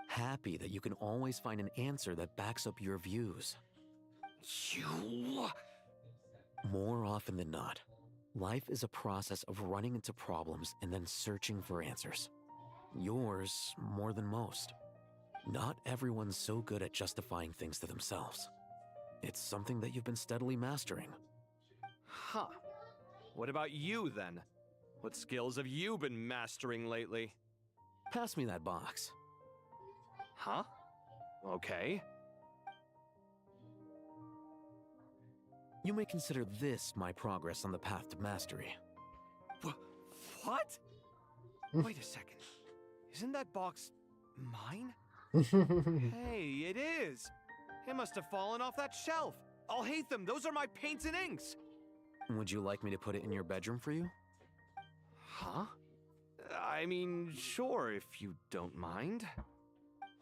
Happy that you can always find an answer that backs up your views. You... More often than not, life is a process of running into problems and then searching for answers. Yours more than most. Not everyone's so good at justifying things to themselves. It's something that you've been steadily mastering. Huh. What about you, then? What skills have you been mastering lately? Pass me that box. Huh? Okay. You may consider this my progress on the path to mastery. What? Wait a second. Isn't that box mine? Hey, it is! It must have fallen off that shelf. I'll hate them. Those are my paints and inks. Would you like me to put it in your bedroom for you? Huh? I mean, sure, if you don't mind.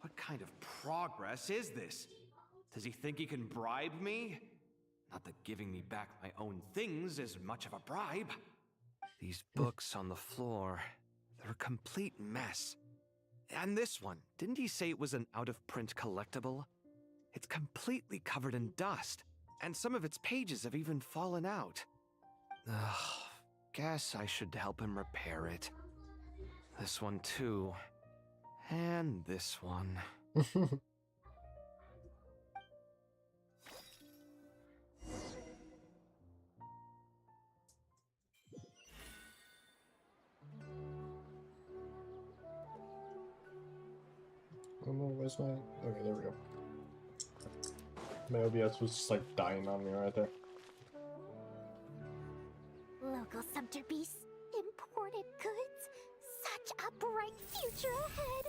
What kind of progress is this? Does he think he can bribe me? Not that giving me back my own things is much of a bribe. These books on the floor, they're a complete mess. And this one, didn't he say it was an out-of-print collectible? It's completely covered in dust, and some of its pages have even fallen out. Ugh, guess I should help him repair it. This one too. And this one. Oh no, where's my... Okay, there we go. My OBS was just like dying on me right there. Local subterbeast, imported goods, such a bright future ahead.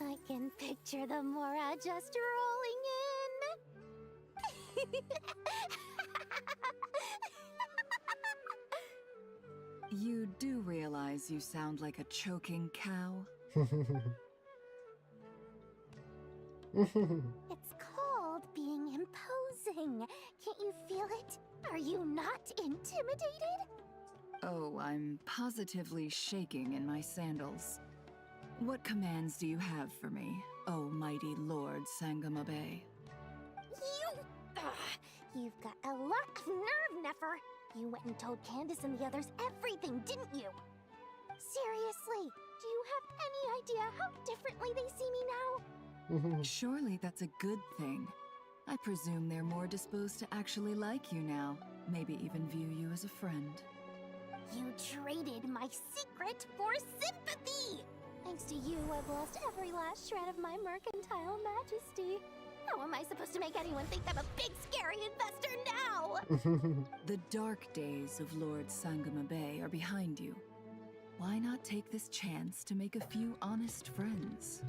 I can picture the Mora just rolling in. You do realize you sound like a choking cow? It's called being imposing. Can't you feel it? Are you not intimidated? Oh, I'm positively shaking in my sandals. What commands do you have for me, oh mighty Lord Sangama Bay? You've got a lot of nerve, Nefer. You went and told Candace and the others everything, didn't you? Seriously, do you have any idea how differently they see me now? Surely that's a good thing. I presume they're more disposed to actually like you now, maybe even view you as a friend. You traded my secret for sympathy! Thanks to you, I've lost every last shred of my mercantile majesty. How am I supposed to make anyone think I'm a big, scary investor now? The dark days of Lord Sangama Bay are behind you. Why not take this chance to make a few honest friends?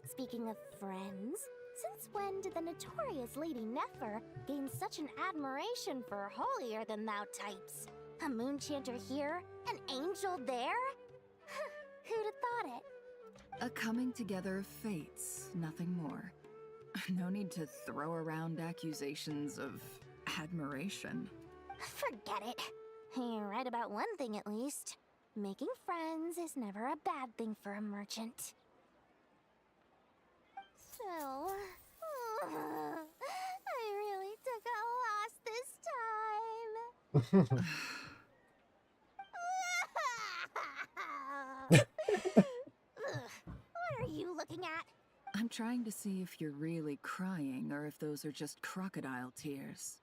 Speaking of friends, since when did the notorious Lady Nefer gain such an admiration for holier-than-thou types? A moon chanter here, an angel there? Who'd have thought it? A coming together of fates, nothing more. No need to throw around accusations of admiration. Forget it. You're right about one thing at least. Making friends is never a bad thing for a merchant. So, I really took a loss this time. What are you looking at? I'm trying to see if you're really crying or if those are just crocodile tears.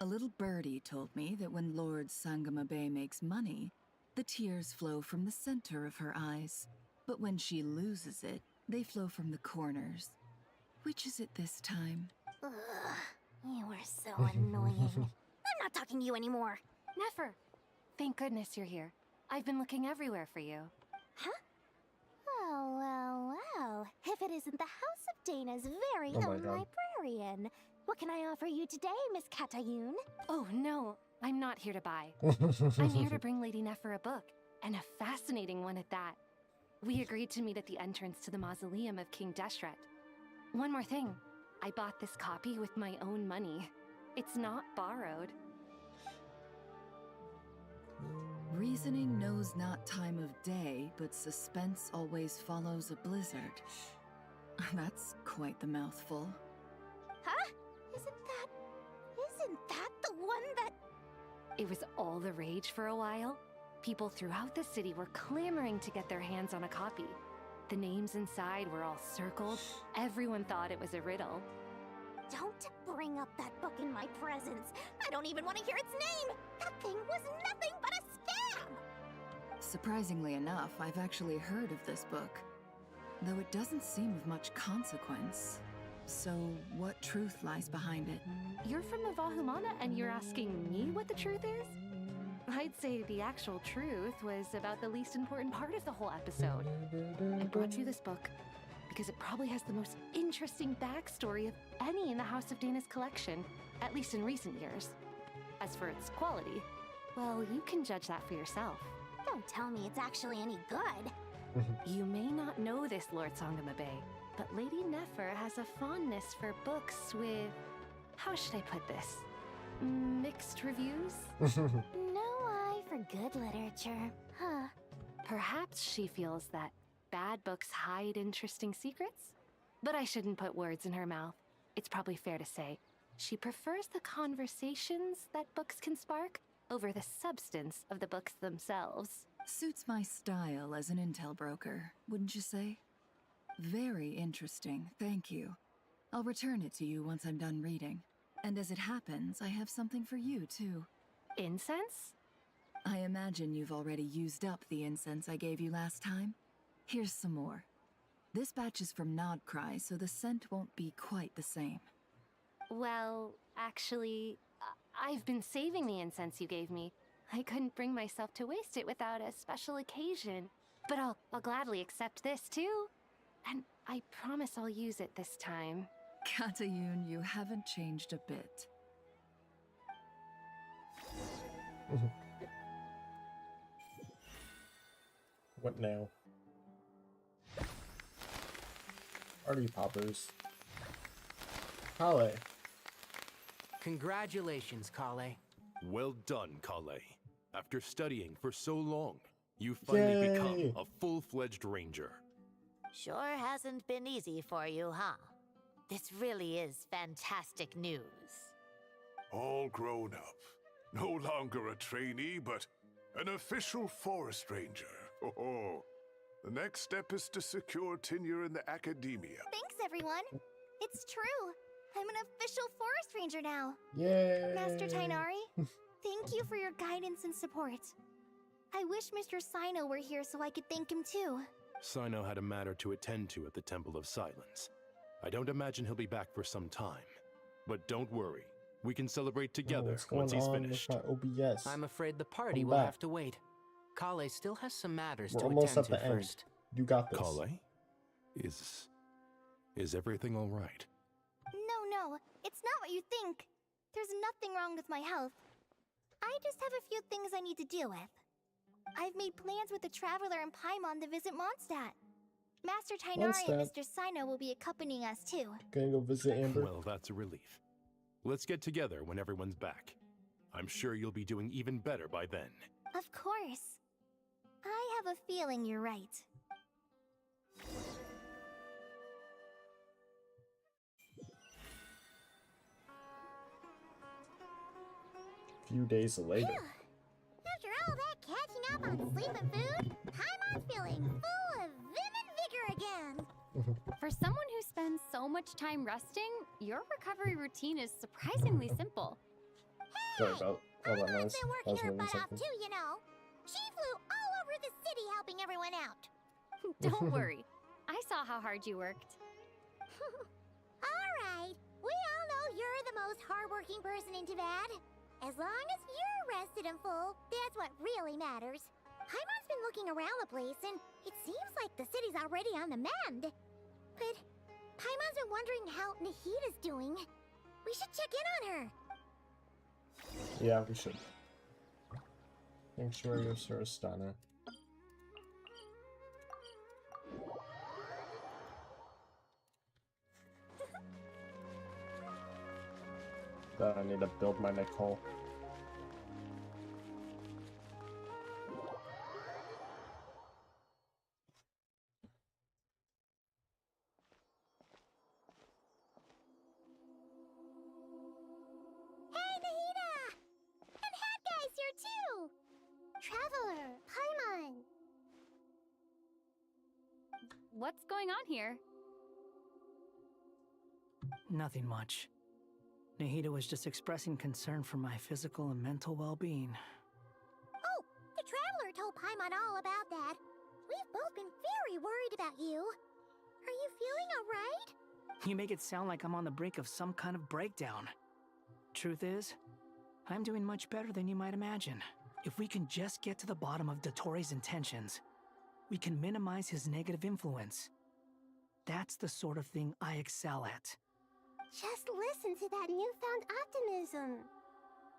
A little birdie told me that when Lord Sangama Bay makes money, the tears flow from the center of her eyes. But when she loses it, they flow from the corners. Which is it this time? Ugh, you are so annoying. I'm not talking to you anymore. Nefer, thank goodness you're here. I've been looking everywhere for you. Huh? Well. If it isn't the House of Dana's very Oh my own God. librarian. What can I offer you today, Miss Katayun? Oh, no. I'm not here to buy. I'm here to bring Lady Nefer a book, and a fascinating one at that. We agreed to meet at the entrance to the mausoleum of King Deshret. One more thing. I bought this copy with my own money. It's not borrowed. Reasoning knows not time of day, but suspense always follows a blizzard. That's quite the mouthful. Huh? Isn't that the one that... It was all the rage for a while. People throughout the city were clamoring to get their hands on a copy. The names inside were all circled. Everyone thought it was a riddle. Don't bring up that book in my presence. I don't even want to hear its name. That thing was nothing but a scam. Surprisingly enough, I've actually heard of this book, though it doesn't seem of much consequence. So, what truth lies behind it? You're from the Vahumana and you're asking me what the truth is? I'd say the actual truth was about the least important part of the whole episode. I brought you this book because it probably has the most interesting backstory of any in the House of Dana's collection, at least in recent years. As for its quality, well, you can judge that for yourself. Don't tell me it's actually any good. You may not know this, Lord Sangamabe, but Lady Nefer has a fondness for books with... how should I put this? Mixed reviews? No eye for good literature, huh? Perhaps she feels that bad books hide interesting secrets? But I shouldn't put words in her mouth. It's probably fair to say she prefers the conversations that books can spark over the substance of the books themselves. Suits my style as an intel broker, wouldn't you say? Very interesting, thank you. I'll return it to you once I'm done reading. And as it happens, I have something for you, too. Incense? I imagine you've already used up the incense I gave you last time. Here's some more. This batch is from Nodcry, so the scent won't be quite the same. Well, actually, I've been saving the incense you gave me. I couldn't bring myself to waste it without a special occasion. But I'll gladly accept this, too. And I promise I'll use it this time. Katayun, you haven't changed a bit. What now? Party poppers. Kale. Congratulations, Kale. Well done, Kale. After studying for so long, you finally become a full-fledged ranger. Sure hasn't been easy for you, huh? This really is fantastic news. All grown up. No longer a trainee, but an official forest ranger. Oh, the next step is to secure tenure in the academia. Thanks, everyone. It's true. I'm an official forest ranger now. Yay! Master Tainari, thank you for your guidance and support. I wish Mr. Sino were here so I could thank him too. Sino had a matter to attend to at the Temple of Silence. I don't imagine he'll be back for some time. But don't worry, we can celebrate together once he's finished. OBS? I'm afraid the party will have to wait. Kale still has some matters to almost attend at to the first. End. You got this. Kale? Is everything all right? No, it's not what you think. There's nothing wrong with my health. I just have a few things I need to deal with. I've made plans with the Traveler and Paimon to visit Mondstadt. Master Tainari and Mr. Sino will be accompanying us too. Gonna go visit Amber. Well, that's a relief. Let's get together when everyone's back. I'm sure you'll be doing even better by then. Of course. I have a feeling you're right. A few days later. After all that catching up on sleep and food, Paimon's feeling full of vim and vigor again. For someone who spends so much time resting, your recovery routine is surprisingly simple. Sorry about all that noise. Been I was working her moving butt off something. too, you know. She flew all over the city helping everyone out. Don't worry. I saw how hard you worked. All right. We all know you're the most hardworking person in Tavad. As long as you're rested and full, that's what really matters. Paimon's been looking around the place, and it seems like the city's already on the mend. But Paimon's been wondering how Nahida's doing. We should check in on her. Yeah, we should. Sanctuary of Surastana. That I need to build my Nicole. Hey, Nahida! And Hat Guy's here too! Traveler, Paimon. What's going on here? Nothing much. Nahida was just expressing concern for my physical and mental well-being. Oh, the Traveler told Paimon all about that. We've both been very worried about you. Are you feeling alright? You make it sound like I'm on the brink of some kind of breakdown. Truth is, I'm doing much better than you might imagine. If we can just get to the bottom of Dottoro's intentions, we can minimize his negative influence. That's the sort of thing I excel at. Just listen to that newfound optimism.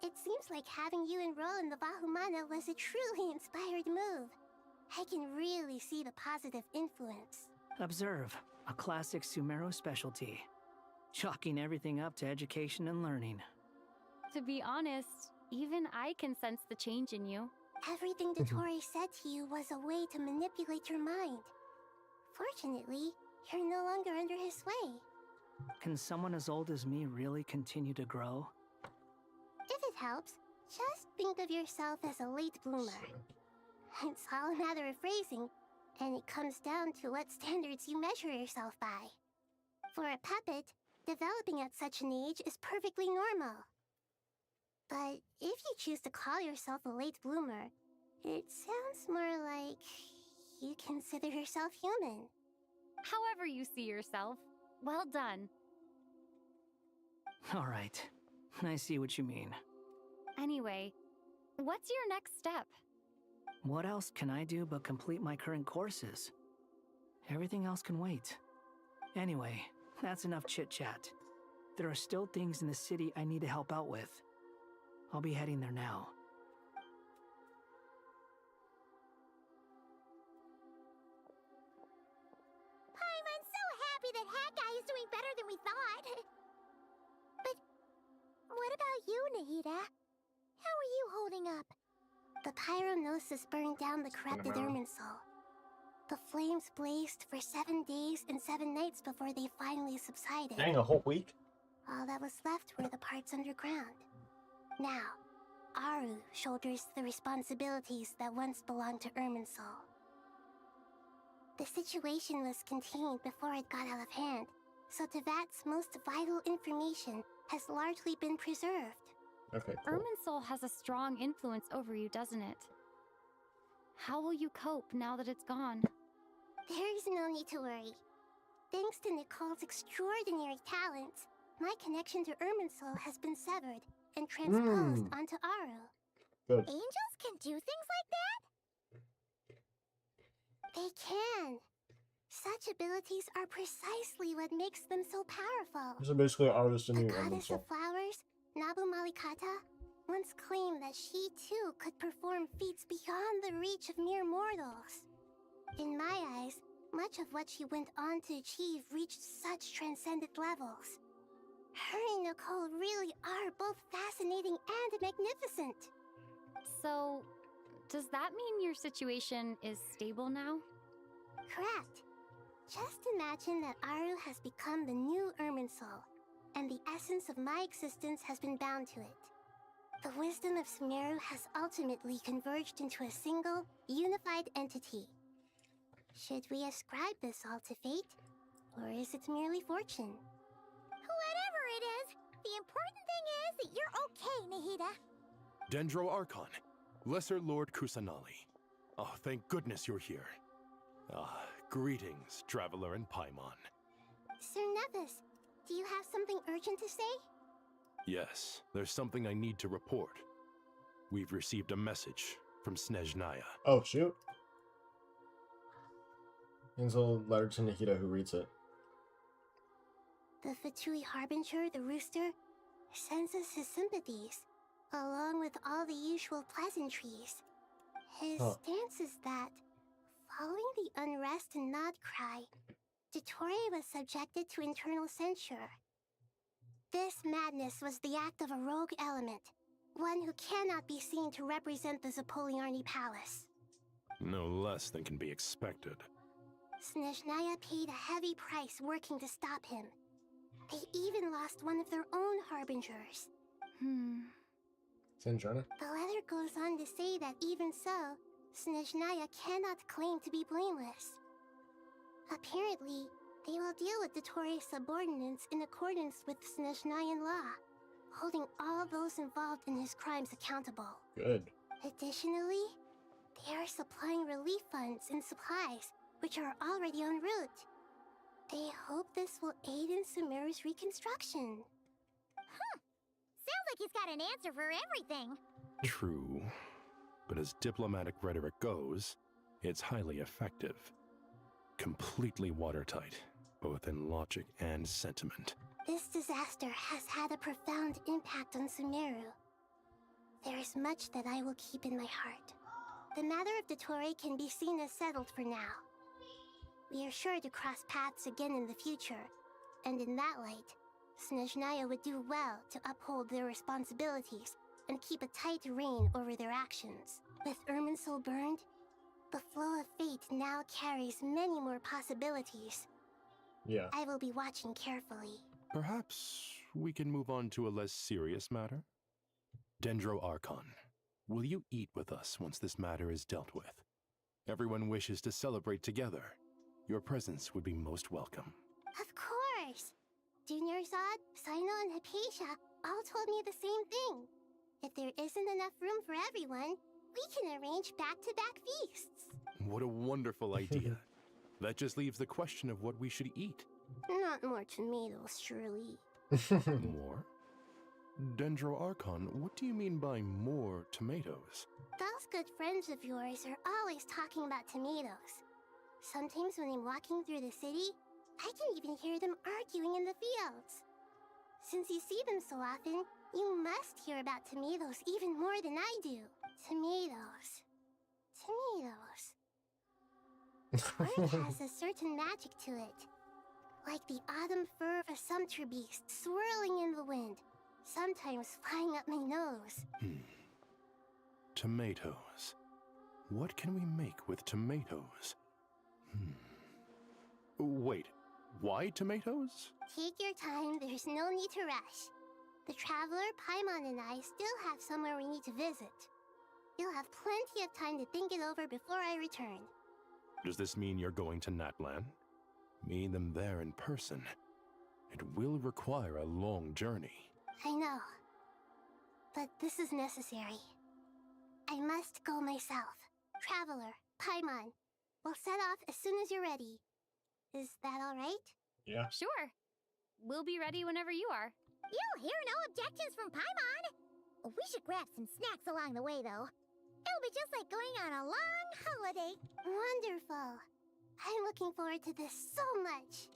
It seems like having you enroll in the Vahumana was a truly inspired move. I can really see the positive influence. Observe, a classic Sumeru specialty. Chalking everything up to education and learning. To be honest, even I can sense the change in you. Everything Dottore said to you was a way to manipulate your mind. Fortunately, you're no longer under his sway. Can someone as old as me really continue to grow? If it helps, just think of yourself as a late bloomer. It's all a matter of phrasing, and it comes down to what standards you measure yourself by. For a puppet, developing at such an age is perfectly normal. But if you choose to call yourself a late bloomer, it sounds more like you consider yourself human. However you see yourself, well done. All right, I see what you mean. Anyway, what's your next step? What else can I do but complete my current courses? Everything else can wait. Anyway, that's enough chit-chat. There are still things in the city I need to help out with. I'll be heading there now. I'm so happy that Hat Guy is doing better than we thought. But what about you, Nahida? How are you holding up? The pyronosis burned down the corrupted Irminsul. The flames blazed for 7 days and 7 nights before they finally subsided. Dang, a whole week? All that was left were the parts underground. Now, Aru shoulders the responsibilities that once belonged to Irminsul. The situation was contained before it got out of hand, so Tevat's most vital information has largely been preserved. Okay, cool. Irminsul has a strong influence over you, doesn't it? How will you cope now that it's gone? There's no need to worry. Thanks to Nicole's extraordinary talents, my connection to Irminsul has been severed and transposed onto Aru. Good. Angels can do things like that? They can. Such abilities are precisely what makes them so powerful. So basically, artist in The the goddess of flowers, Nabu Malikata, once claimed that she too could perform feats beyond the reach of mere mortals. In my eyes, much of what she went on to achieve reached such transcendent levels. Her and Nicole really are both fascinating and magnificent. So, does that mean your situation is stable now? Correct. Just imagine that Aru has become the new Irminsul, and the essence of my existence has been bound to it. The wisdom of Sumeru has ultimately converged into a single, unified entity. Should we ascribe this all to fate, or is it merely fortune? Whatever it is, the important thing is that you're okay, Nahida. Dendro Archon, Lesser Lord Kusanali. Oh, thank goodness you're here. Greetings, traveler in Paimon. Sir Nevis, do you have something urgent to say? Yes, there's something I need to report. We've received a message from Snezhnaya. Oh, shoot. Here's a letter to Nahida, who reads it. The Fatui Harbinger, the rooster, sends us his sympathies, along with all the usual pleasantries. His stance is that, following the unrest and Nod cry, Dottore was subjected to internal censure. This madness was the act of a rogue element, one who cannot be seen to represent the Zapoliarni Palace. No less than can be expected. Snezhnaya paid a heavy price working to stop him. They even lost one of their own harbingers. Sinjana? The letter goes on to say that even so, Snezhnaya cannot claim to be blameless. Apparently, they will deal with Dottore's subordinates in accordance with Snezhnayan law, holding all those involved in his crimes accountable. Good. Additionally, they are supplying relief funds and supplies, which are already en route. They hope this will aid in Sumeru's reconstruction. Sounds like he's got an answer for everything. True. But as diplomatic rhetoric goes, it's highly effective. Completely watertight. both in logic and sentiment. This disaster has had a profound impact on Sumeru. There is much that I will keep in my heart. The matter of Dottore can be seen as settled for now. We are sure to cross paths again in the future, and in that light, Snezhnaya would do well to uphold their responsibilities and keep a tight rein over their actions. With Irminsul burned, the flow of fate now carries many more possibilities. Yeah. I will be watching carefully. Perhaps we can move on to a less serious matter? Dendro Archon, will you eat with us once this matter is dealt with? Everyone wishes to celebrate together. Your presence would be most welcome. Of course! Junior Zod, Sino, and Hypatia all told me the same thing. If there isn't enough room for everyone, we can arrange back-to-back feasts. What a wonderful idea. That just leaves the question of what we should eat. Not more tomatoes, surely. More? Dendro Archon, what do you mean by more tomatoes? Those good friends of yours are always talking about tomatoes. Sometimes when I'm walking through the city, I can even hear them arguing in the fields. Since you see them so often, you must hear about tomatoes even more than I do. Tomatoes. Art has a certain magic to it. Like the autumn fur of a sumpter beast swirling in the wind, sometimes flying up my nose. Tomatoes. What can we make with tomatoes? Wait, why tomatoes? Take your time, there's no need to rush. The Traveler, Paimon, and I still have somewhere we need to visit. You'll have plenty of time to think it over before I return. Does this mean you're going to Natlan? Meeting them there in person. It will require a long journey. I know. But this is necessary. I must go myself. Traveler, Paimon, we'll set off as soon as you're ready. Is that all right? Yeah. Sure. We'll be ready whenever you are. You'll hear no objections from Paimon. We should grab some snacks along the way, though. It'll be just like going on a long holiday. Wonderful. I'm looking forward to this so much.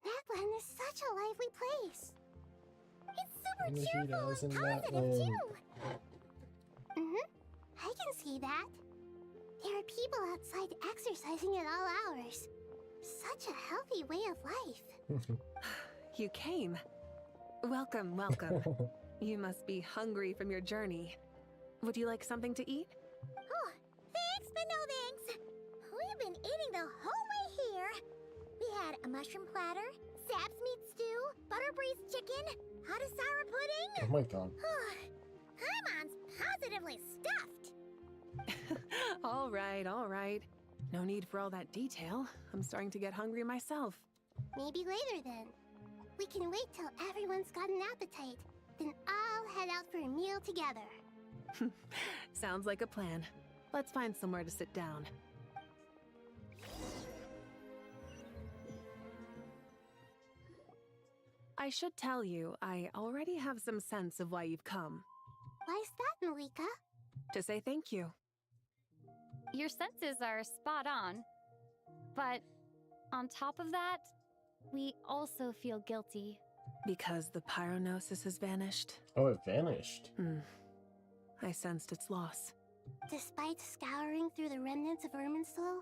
Natlan is such a lively place. It's super Maybe cheerful doesn't and that positive, one. too. I can see that. There are people outside exercising at all hours. Such a healthy way of life. You came. Welcome, welcome. You must be hungry from your journey. Would you like something to eat? Oh, thanks, but no thanks. We've been eating the whole way here. We had a mushroom platter, Sab's meat stew, butter braised chicken, hot sour pudding. Oh my god. Paimon's positively stuffed. All right, all right. No need for all that detail. I'm starting to get hungry myself. Maybe later then. We can wait till everyone's got an appetite. Then I'll head out for a meal together. Sounds like a plan. Let's find somewhere to sit down. I should tell you, I already have some sense of why you've come. Why's that, Malika? To say thank you. Your senses are spot on. But on top of that, we also feel guilty. Because the pyronosis has vanished? Oh, it vanished. I sensed its loss. Despite scouring through the remnants of Irminsul,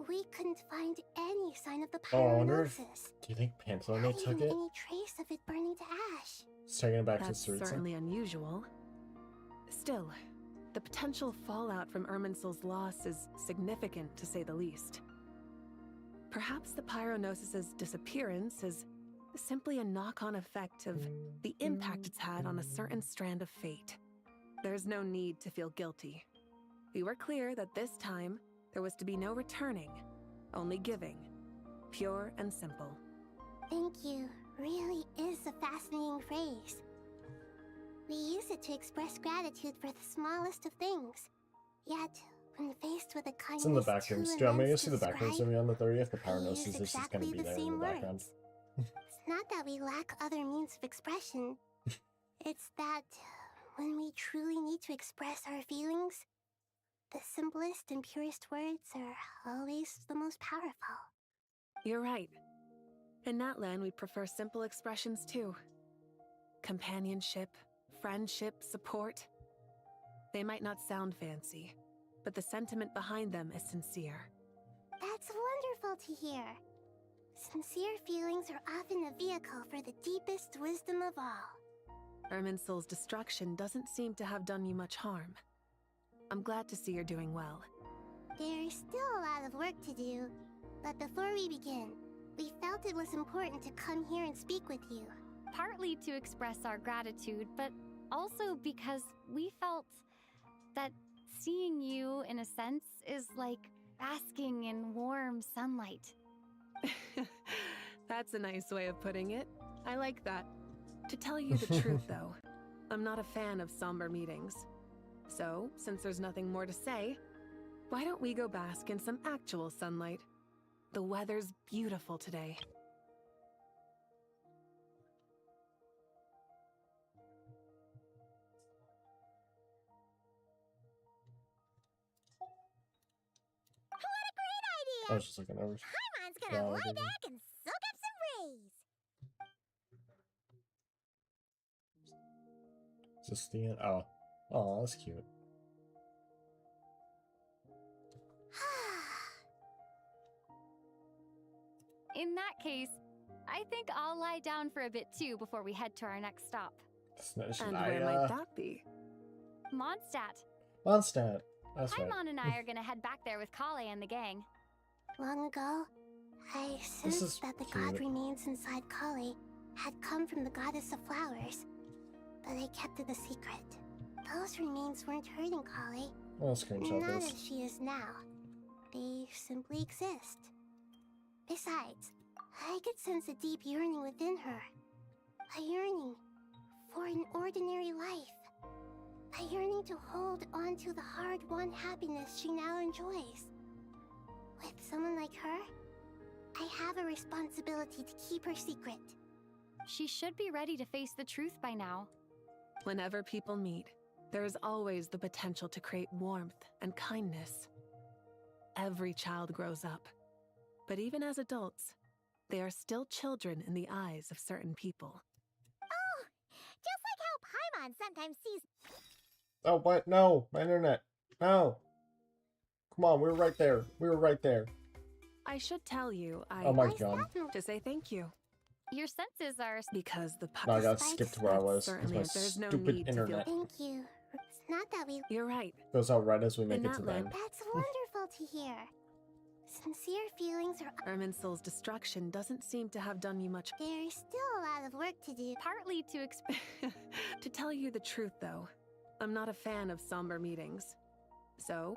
we couldn't find any sign of the Oh, I wonder if... pyronosis. Do you think Pantone Not took even it? any trace of it burning to ash. It's taking it back That's to Tsuritsu? certainly unusual. Still, the potential fallout from Irminsul's loss is significant, to say the least. Perhaps the pyronosis's disappearance is simply a knock-on effect of the impact it's had on a certain strand of fate. There's no need to feel guilty. We were clear that this time, there was to be no returning, only giving. Pure and simple. Thank you really is a fascinating phrase. We use it to express gratitude for the smallest of things. Yet, when faced with a kindness It's in the back rooms. too Dude, I'm gonna immense see to the back rooms describe, maybe on the 30th. The we Paranosis use is just exactly gonna be the there in same the background. words. It's not that we lack other means of expression. It's that when we truly need to express our feelings, the simplest and purest words are always the most powerful. You're right. In that land, we prefer simple expressions too. Companionship, friendship, support. They might not sound fancy, but the sentiment behind them is sincere. That's wonderful to hear. Sincere feelings are often a vehicle for the deepest wisdom of all. Irminsul's destruction doesn't seem to have done you much harm. I'm glad to see you're doing well. There's still a lot of work to do, but before we begin, we felt it was important to come here and speak with you. Partly to express our gratitude, but also because we felt that seeing you, in a sense, is like basking in warm sunlight. That's a nice way of putting it. I like that. To tell you the truth, though, I'm not a fan of somber meetings. So, since there's nothing more to say, why don't we go bask in some actual sunlight? The weather's beautiful today. I was just looking over. Paimon's gonna lie back and soak up some rays. Is this the end? Oh. Oh, that's cute. In that case, I think I'll lie down for a bit too before we head to our next stop. And where might that be? Mondstadt. Mondstadt. That's right. Paimon and I are gonna head back there with Kale and the gang. Long ago, I sensed that the god remains inside Kali had come from the goddess of flowers, but I kept it a secret. Those remains weren't hurting Kali. I'll screenshot Not this. as she is now. They simply exist. Besides, I could sense a deep yearning within her. A yearning for an ordinary life. A yearning to hold on to the hard-won happiness she now enjoys. With someone like her, I have a responsibility to keep her secret. She should be ready to face the truth by now. Whenever people meet, there is always the potential to create warmth and kindness. Every child grows up, but even as adults, they are still children in the eyes of certain people. Oh, just like how Paimon sometimes sees... Oh, what? No, my internet. No. Come on, we were right there. We were right there. I should tell you, Oh my god. to say thank you. Your senses are... Because the No, I got skipped to where I was. It's my there's no stupid need internet. to feel... Thank you. It's not that we... You're right. Goes out right as we make In it to that the land- end. That's wonderful to hear. Sincere feelings are... Irminsul's destruction doesn't seem to have done you much... There's still a lot of work to do. Partly to To tell you the truth, though, I'm not a fan of somber meetings. So...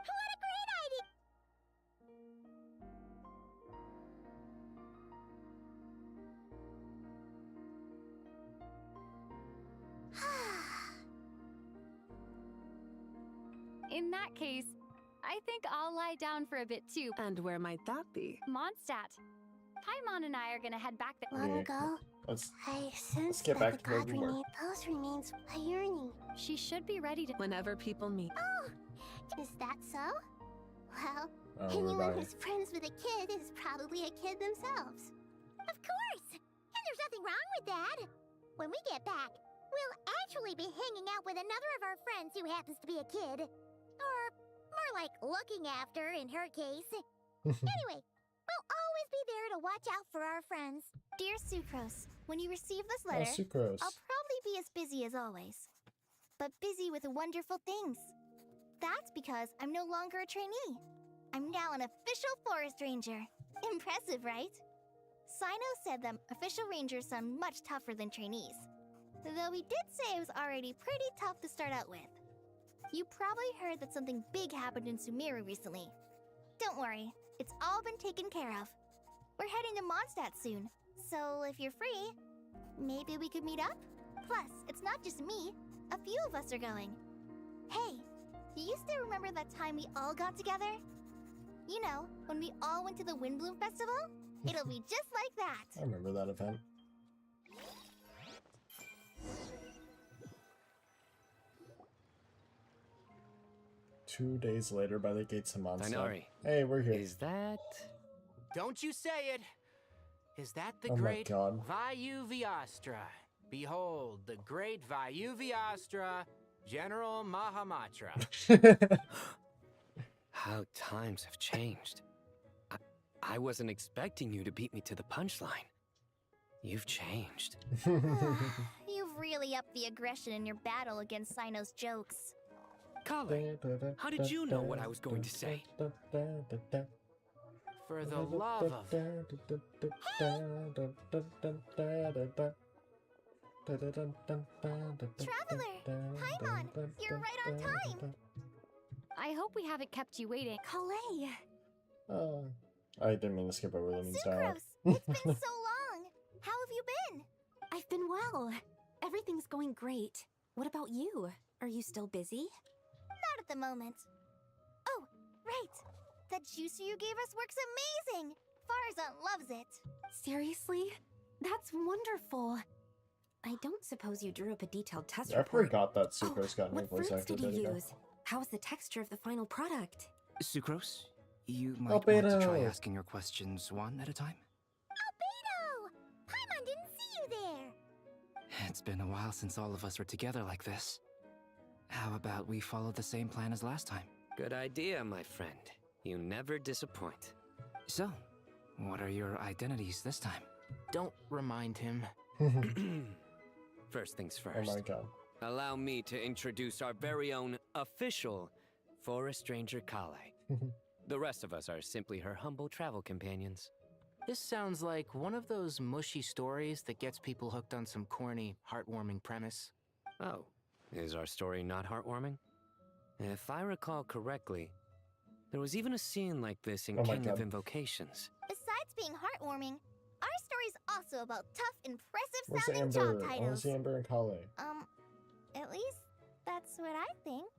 In that case, I think I'll lie down for a bit too. And where might that be? Mondstadt. Paimon and I are gonna head back there. Long ago, I sensed get that back the to where god we were. those remains a yearning. She should be ready to... Whenever people meet... Oh, is that so? Well, Oh, we're anyone dying. who's friends with a kid is probably a kid themselves. Of course! And there's nothing wrong with that. When we get back, we'll actually be hanging out with another of our friends who happens to be a kid. Or more like looking after, in her case. Anyway, we'll always be there to watch out for our friends. Dear Sucrose, when you receive this Oh, letter, Sucrose. I'll probably be as busy as always. But busy with wonderful things. That's because I'm no longer a trainee. I'm now an official forest ranger. Impressive, right? Sino said that official rangers sound much tougher than trainees. Though he did say it was already pretty tough to start out with. You probably heard that something big happened in Sumeru recently. Don't worry, it's all been taken care of. We're heading to Mondstadt soon, so if you're free, maybe we could meet up? Plus, it's not just me. A few of us are going. Hey, do you still remember that time we all got together? You know, when we all went to the Windbloom Festival? It'll be just like that. I remember that event. 2 days later by the gates of Mondstadt. Dinari. Hey, we're here. Is that... Don't you say it! Is that the Oh my great God. Vayu Vyastra? Behold, the great Vayu Vyastra, General Mahamatra. How times have changed. I wasn't expecting you to beat me to the punchline. You've changed. You've really upped the aggression in your battle against Sino's jokes. Kale, how did you know what I was going to say? For the love of... Traveler! Paimon! You're right on time! I hope we haven't kept you waiting. Calais! I didn't mean to skip over the means dialogue. Sucrose! It's been so long! How have you been? I've been well. Everything's going great. What about you? Are you still busy? Not at the moment. Oh, right! That juicer you gave us works amazing! Farzan loves it! Seriously? That's wonderful. I don't suppose you drew up a detailed test I report. forgot that Sucrose got a new What voice fruits actor. did you There you go. use? How was the texture of the final product? Sucrose, you might want to try asking your questions one at a time. Albedo! Paimon didn't see you there! It's been a while since all of us were together like this. How about we follow the same plan as last time? Good idea, my friend. You never disappoint. So, what are your identities this time? Don't remind him. First things first. Oh my God. Allow me to introduce our very own official Forest Ranger Kale. The rest of us are simply her humble travel companions. This sounds like one of those mushy stories that gets people hooked on some corny, heartwarming premise. Oh, is our story not heartwarming? If I recall correctly, there was even a scene like this in Oh my King of God. Invocations. Besides being heartwarming, our story's also about tough, impressive Where's sounding Amber? job Where's titles. Amber and Kale? At least that's what I think.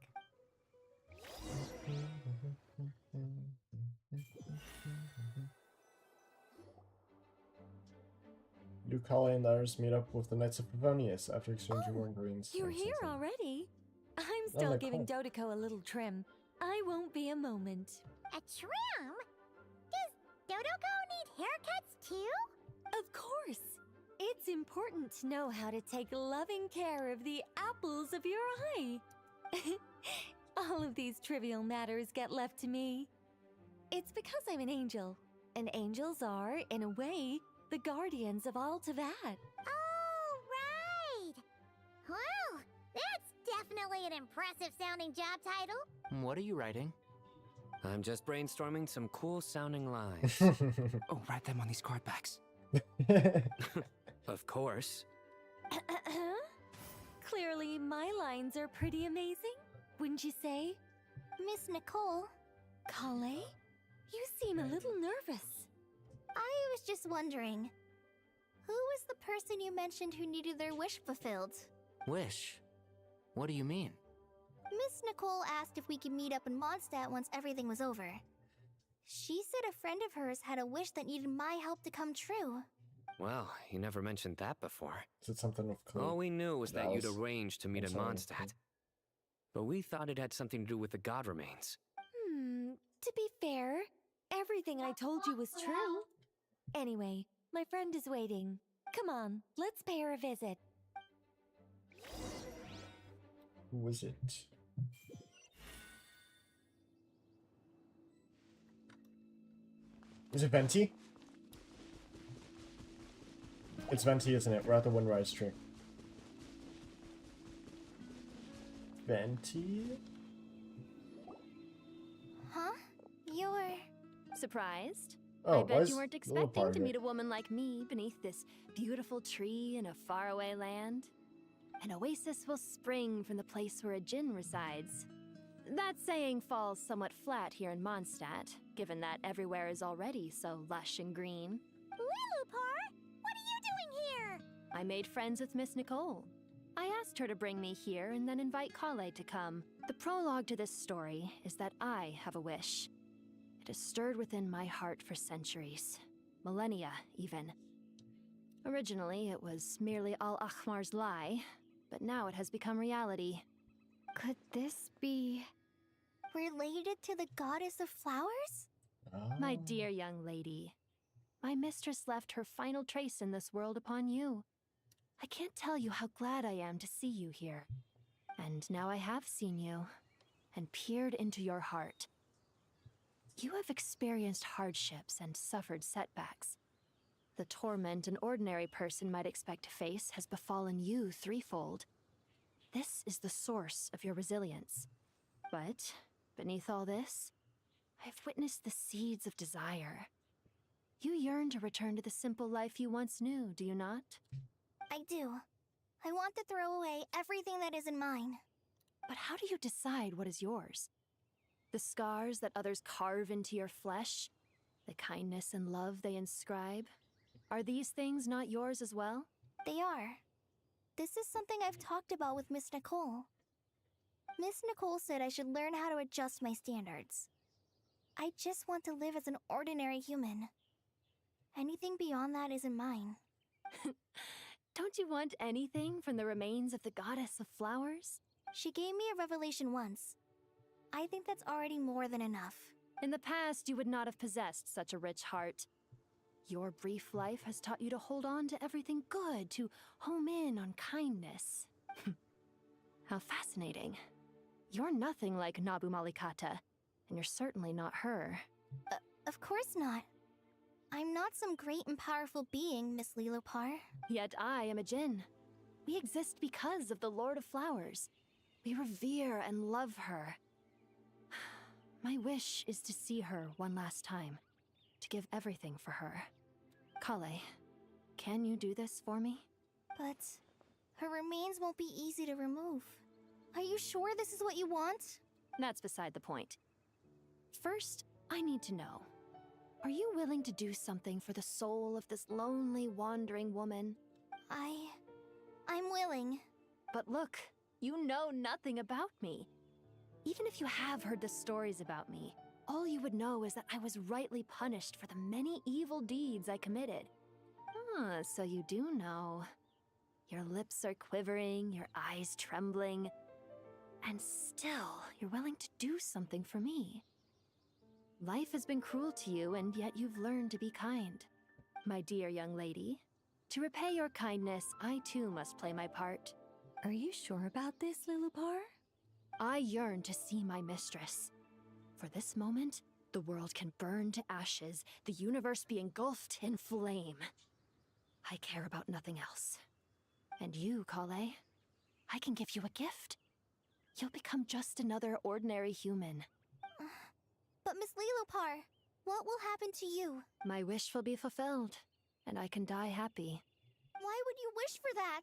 You, Kale, and others meet up with the Knights of Favonius after exchanging more greens. You're here already? I'm Oh, still they're giving cool. Dodoco a little trim. I won't be a moment. A trim? Does Dodoco need haircuts too? Of course. It's important to know how to take loving care of the apples of your eye. All of these trivial matters get left to me. It's because I'm an angel, and angels are, in a way, the guardians of all Teyvat. Oh, right! Well, that's definitely an impressive sounding job title. What are you writing? I'm just brainstorming some cool sounding lines. Oh, write them on these card backs. Of course. Clearly, my lines are pretty amazing, wouldn't you say? Miss Nicole, Kale, you seem a little nervous. I was just wondering, who was the person you mentioned who needed their wish fulfilled? Wish? What do you mean? Miss Nicole asked if we could meet up in Mondstadt once everything was over. She said a friend of hers had a wish that needed my help to come true. Well, you never mentioned that before. Is it something with Chloe? All we knew was that you'd Dallas? arranged to meet in I'm sorry. Mondstadt. But we thought it had something to do with the god remains. To be fair, everything I told you was true. Anyway, my friend is waiting. Come on, let's pay her a visit. Who is it? Is it Venti? It's Venti, isn't it? We're at the Windrise tree. Venti? Huh? You're... surprised? Oh, I bet was you weren't a little expecting part to of meet it. a woman like me beneath this beautiful tree in a faraway land. An oasis will spring from the place where a djinn resides. That saying falls somewhat flat here in Mondstadt, given that everywhere is already so lush and green. Lilupar, what are you doing here? I made friends with Miss Nicole. I asked her to bring me here and then invite Kale to come. The prologue to this story is that I have a wish. It has stirred within my heart for centuries. Millennia, even. Originally, it was merely Al-Ahmar's lie, but now it has become reality. Could this be... Related to the goddess of flowers? My dear young lady, my mistress left her final trace in this world upon you. I can't tell you how glad I am to see you here. And now I have seen you, and peered into your heart. You have experienced hardships and suffered setbacks. The torment an ordinary person might expect to face has befallen you threefold. This is the source of your resilience. But, beneath all this, I have witnessed the seeds of desire. You yearn to return to the simple life you once knew, do you not? I do. I want to throw away everything that isn't mine. But how do you decide what is yours? The scars that others carve into your flesh? The kindness and love they inscribe? Are these things not yours as well? They are. This is something I've talked about with Miss Nicole. Miss Nicole said I should learn how to adjust my standards. I just want to live as an ordinary human. Anything beyond that isn't mine. Don't you want anything from the remains of the goddess of flowers? She gave me a revelation once. I think that's already more than enough. In the past, you would not have possessed such a rich heart. Your brief life has taught you to hold on to everything good, to home in on kindness. How fascinating. You're nothing like Nabu Malikata, and you're certainly not her. Of course not. I'm not some great and powerful being, Miss Lilopar. Yet I am a Jinn. We exist because of the Lord of Flowers. We revere and love her. My wish is to see her one last time, to give everything for her. Kale, can you do this for me? But her remains won't be easy to remove. Are you sure this is what you want? That's beside the point. First, I need to know. Are you willing to do something for the soul of this lonely, wandering woman? I'm willing. But look, you know nothing about me. Even if you have heard the stories about me, all you would know is that I was rightly punished for the many evil deeds I committed. Ah, so you do know. Your lips are quivering, your eyes trembling, and still you're willing to do something for me. Life has been cruel to you, and yet you've learned to be kind. My dear young lady, to repay your kindness, I too must play my part. Are you sure about this, Lilopar? I yearn to see my mistress. For this moment, the world can burn to ashes, the universe be engulfed in flame. I care about nothing else. And you, Kale, I can give you a gift. You'll become just another ordinary human. But Miss Lilopar, what will happen to you? My wish will be fulfilled, and I can die happy. Why would you wish for that?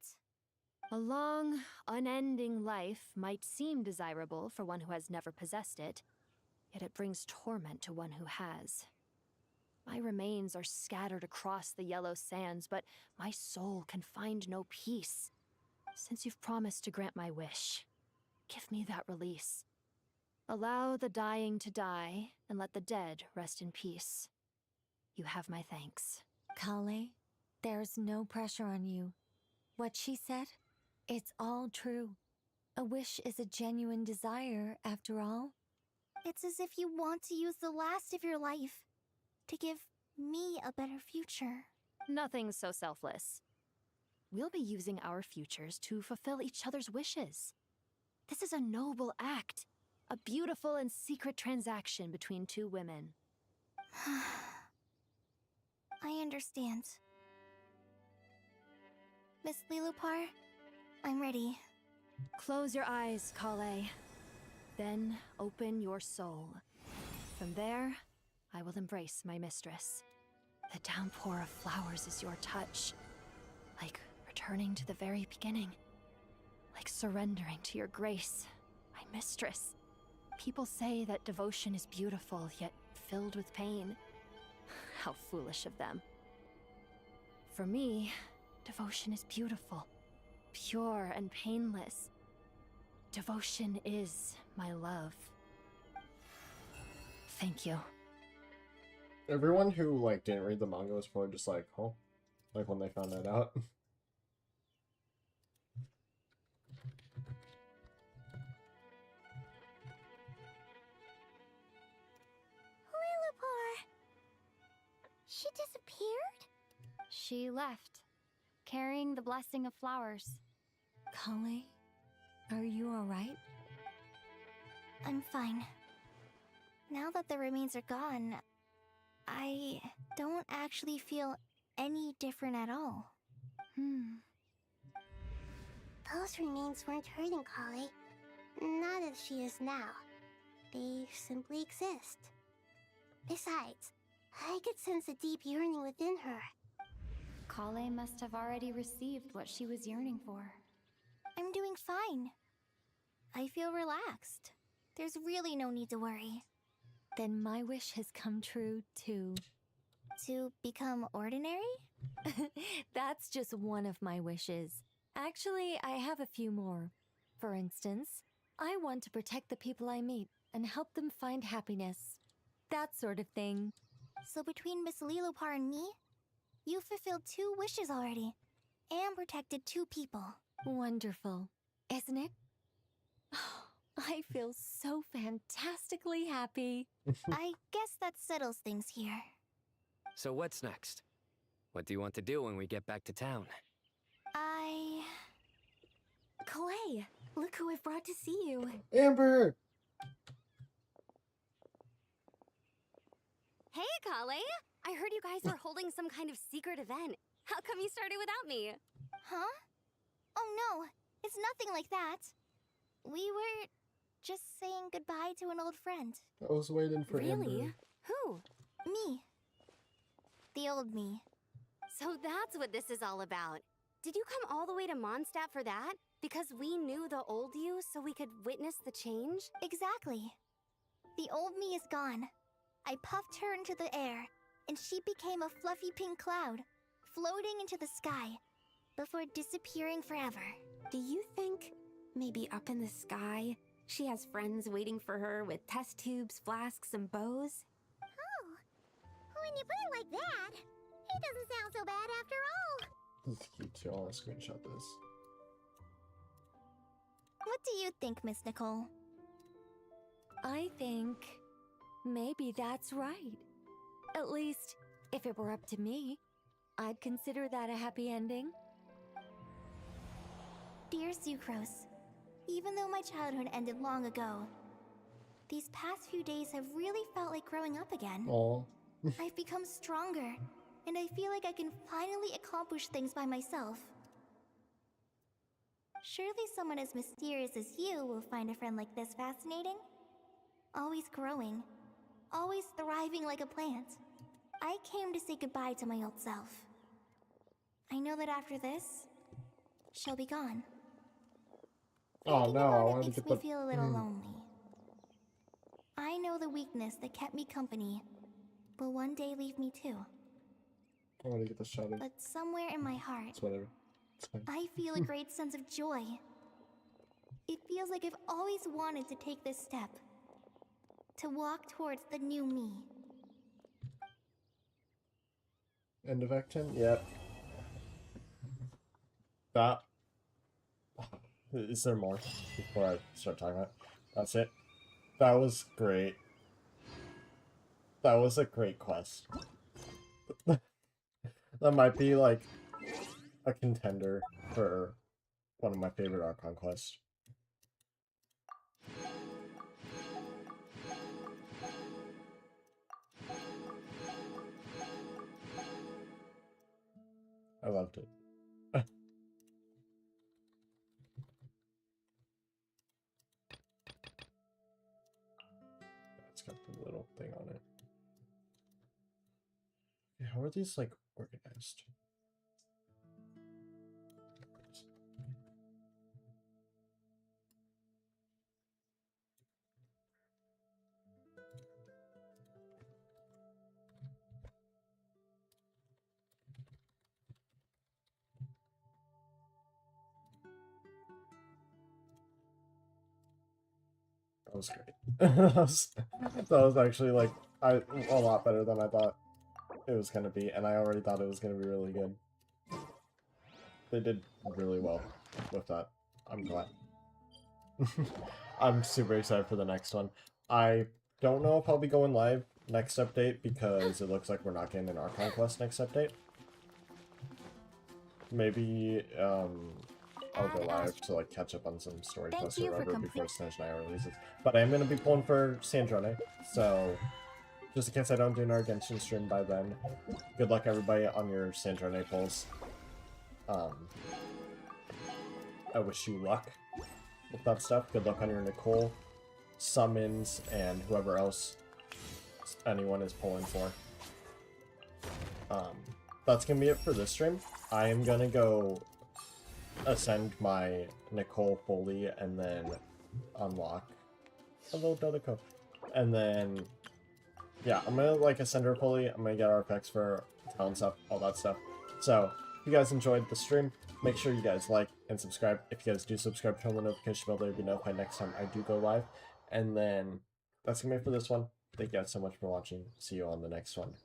A long, unending life might seem desirable for one who has never possessed it, yet it brings torment to one who has. My remains are scattered across the yellow sands, but my soul can find no peace. Since you've promised to grant my wish, give me that release. Allow the dying to die, and let the dead rest in peace. You have my thanks. Kale, there's no pressure on you. What she said, it's all true. A wish is a genuine desire, after all. It's as if you want to use the last of your life to give me a better future. Nothing so selfless. We'll be using our futures to fulfill each other's wishes. This is a noble act. A beautiful and secret transaction between two women. I understand. Miss Lilopar, I'm ready. Close your eyes, Kale. Then open your soul. From there, I will embrace my mistress. The downpour of flowers is your touch. Like returning to the very beginning. Like surrendering to your grace, my mistress. People say that devotion is beautiful, yet filled with pain. How foolish of them. For me, devotion is beautiful, pure and painless. Devotion is my love. Thank you. Everyone who, like, didn't read the manga was probably just like, oh, like when they found that out. disappeared? She left, carrying the blessing of flowers. Kale, are you alright? I'm fine. Now that the remains are gone, I don't actually feel any different at all. Those remains weren't hurting Kale. Not as she is now. They simply exist. Besides, I could sense a deep yearning within her. Kale must have already received what she was yearning for. I'm doing fine. I feel relaxed. There's really no need to worry. Then my wish has come true, too. To become ordinary? That's just one of my wishes. Actually, I have a few more. For instance, I want to protect the people I meet and help them find happiness. That sort of thing. So between Miss Lilopar and me, you fulfilled 2 wishes already, and protected 2 people. Wonderful, isn't it? I feel so fantastically happy. I guess that settles things here. So what's next? What do you want to do when we get back to town? Clay, look who I've brought to see you. Amber! Hey, Kale! I heard you guys are holding some kind of secret event. How come you started without me? Huh? Oh no, it's nothing like that. We were just saying goodbye to an old friend. I was waiting for Amber. Really? Who? Me. The old me. So that's what this is all about. Did you come all the way to Mondstadt for that? Because we knew the old you so we could witness the change? Exactly. The old me is gone. I puffed her into the air, and she became a fluffy pink cloud, floating into the sky, before disappearing forever. Do you think, maybe up in the sky, she has friends waiting for her with test tubes, flasks, and bows? Oh, when you put it like that, it doesn't sound so bad after all. This is cute too. I want to screenshot this. What do you think, Miss Nicole? I think maybe that's right. At least, if it were up to me, I'd consider that a happy ending. Dear Sucrose, even though my childhood ended long ago, these past few days have really felt like growing up again. Aww. I've become stronger, and I feel like I can finally accomplish things by myself. Surely someone as mysterious as you will find a friend like this fascinating? Always growing, always thriving like a plant. I came to say goodbye to my old self. I know that after this, she'll be gone. Oh no, I wanted to Makes get me the... feel a little lonely. I know the weakness that kept me company will one day leave me too. I want to get the shot of... But somewhere in my heart, It's whatever. It's fine. I feel a great sense of joy. It feels like I've always wanted to take this step. To walk towards the new me. End of Act 10? Yep. That... Is there more before I start talking about it? That's it. That was great. That was a great quest. That might be like a contender for one of my favorite Archon quests. I loved it. It's got the little thing on it. Yeah, how are these like organized? That was great. That was actually like a lot better than I thought it was gonna be, and I already thought it was gonna be really good. They did really well with that. I'm glad. I'm super excited for the next one. I don't know if I'll be going live next update because it looks like we're not getting an Archon quest next update. Maybe I'll go live to like catch up on some story quests or whatever before Snitch Night releases. But I am gonna be pulling for Sandrone, so just in case I don't do an Argentian stream by then, good luck everybody on your Sandrone pulls. I wish you luck with that stuff. Good luck on your Nicole summons and whoever else anyone is pulling for. That's gonna be it for this stream. I am gonna go ascend my Nicole fully and then unlock a little Dodoko. And then, yeah, I'm gonna like ascend her fully. I'm gonna get our effects for talent stuff, all that stuff. So, if you guys enjoyed the stream, make sure you guys like and subscribe. If you guys do subscribe, turn on the notification bell, you'll be notified next time I do go live. And then, that's gonna be it for this one. Thank you guys so much for watching. See you on the next one.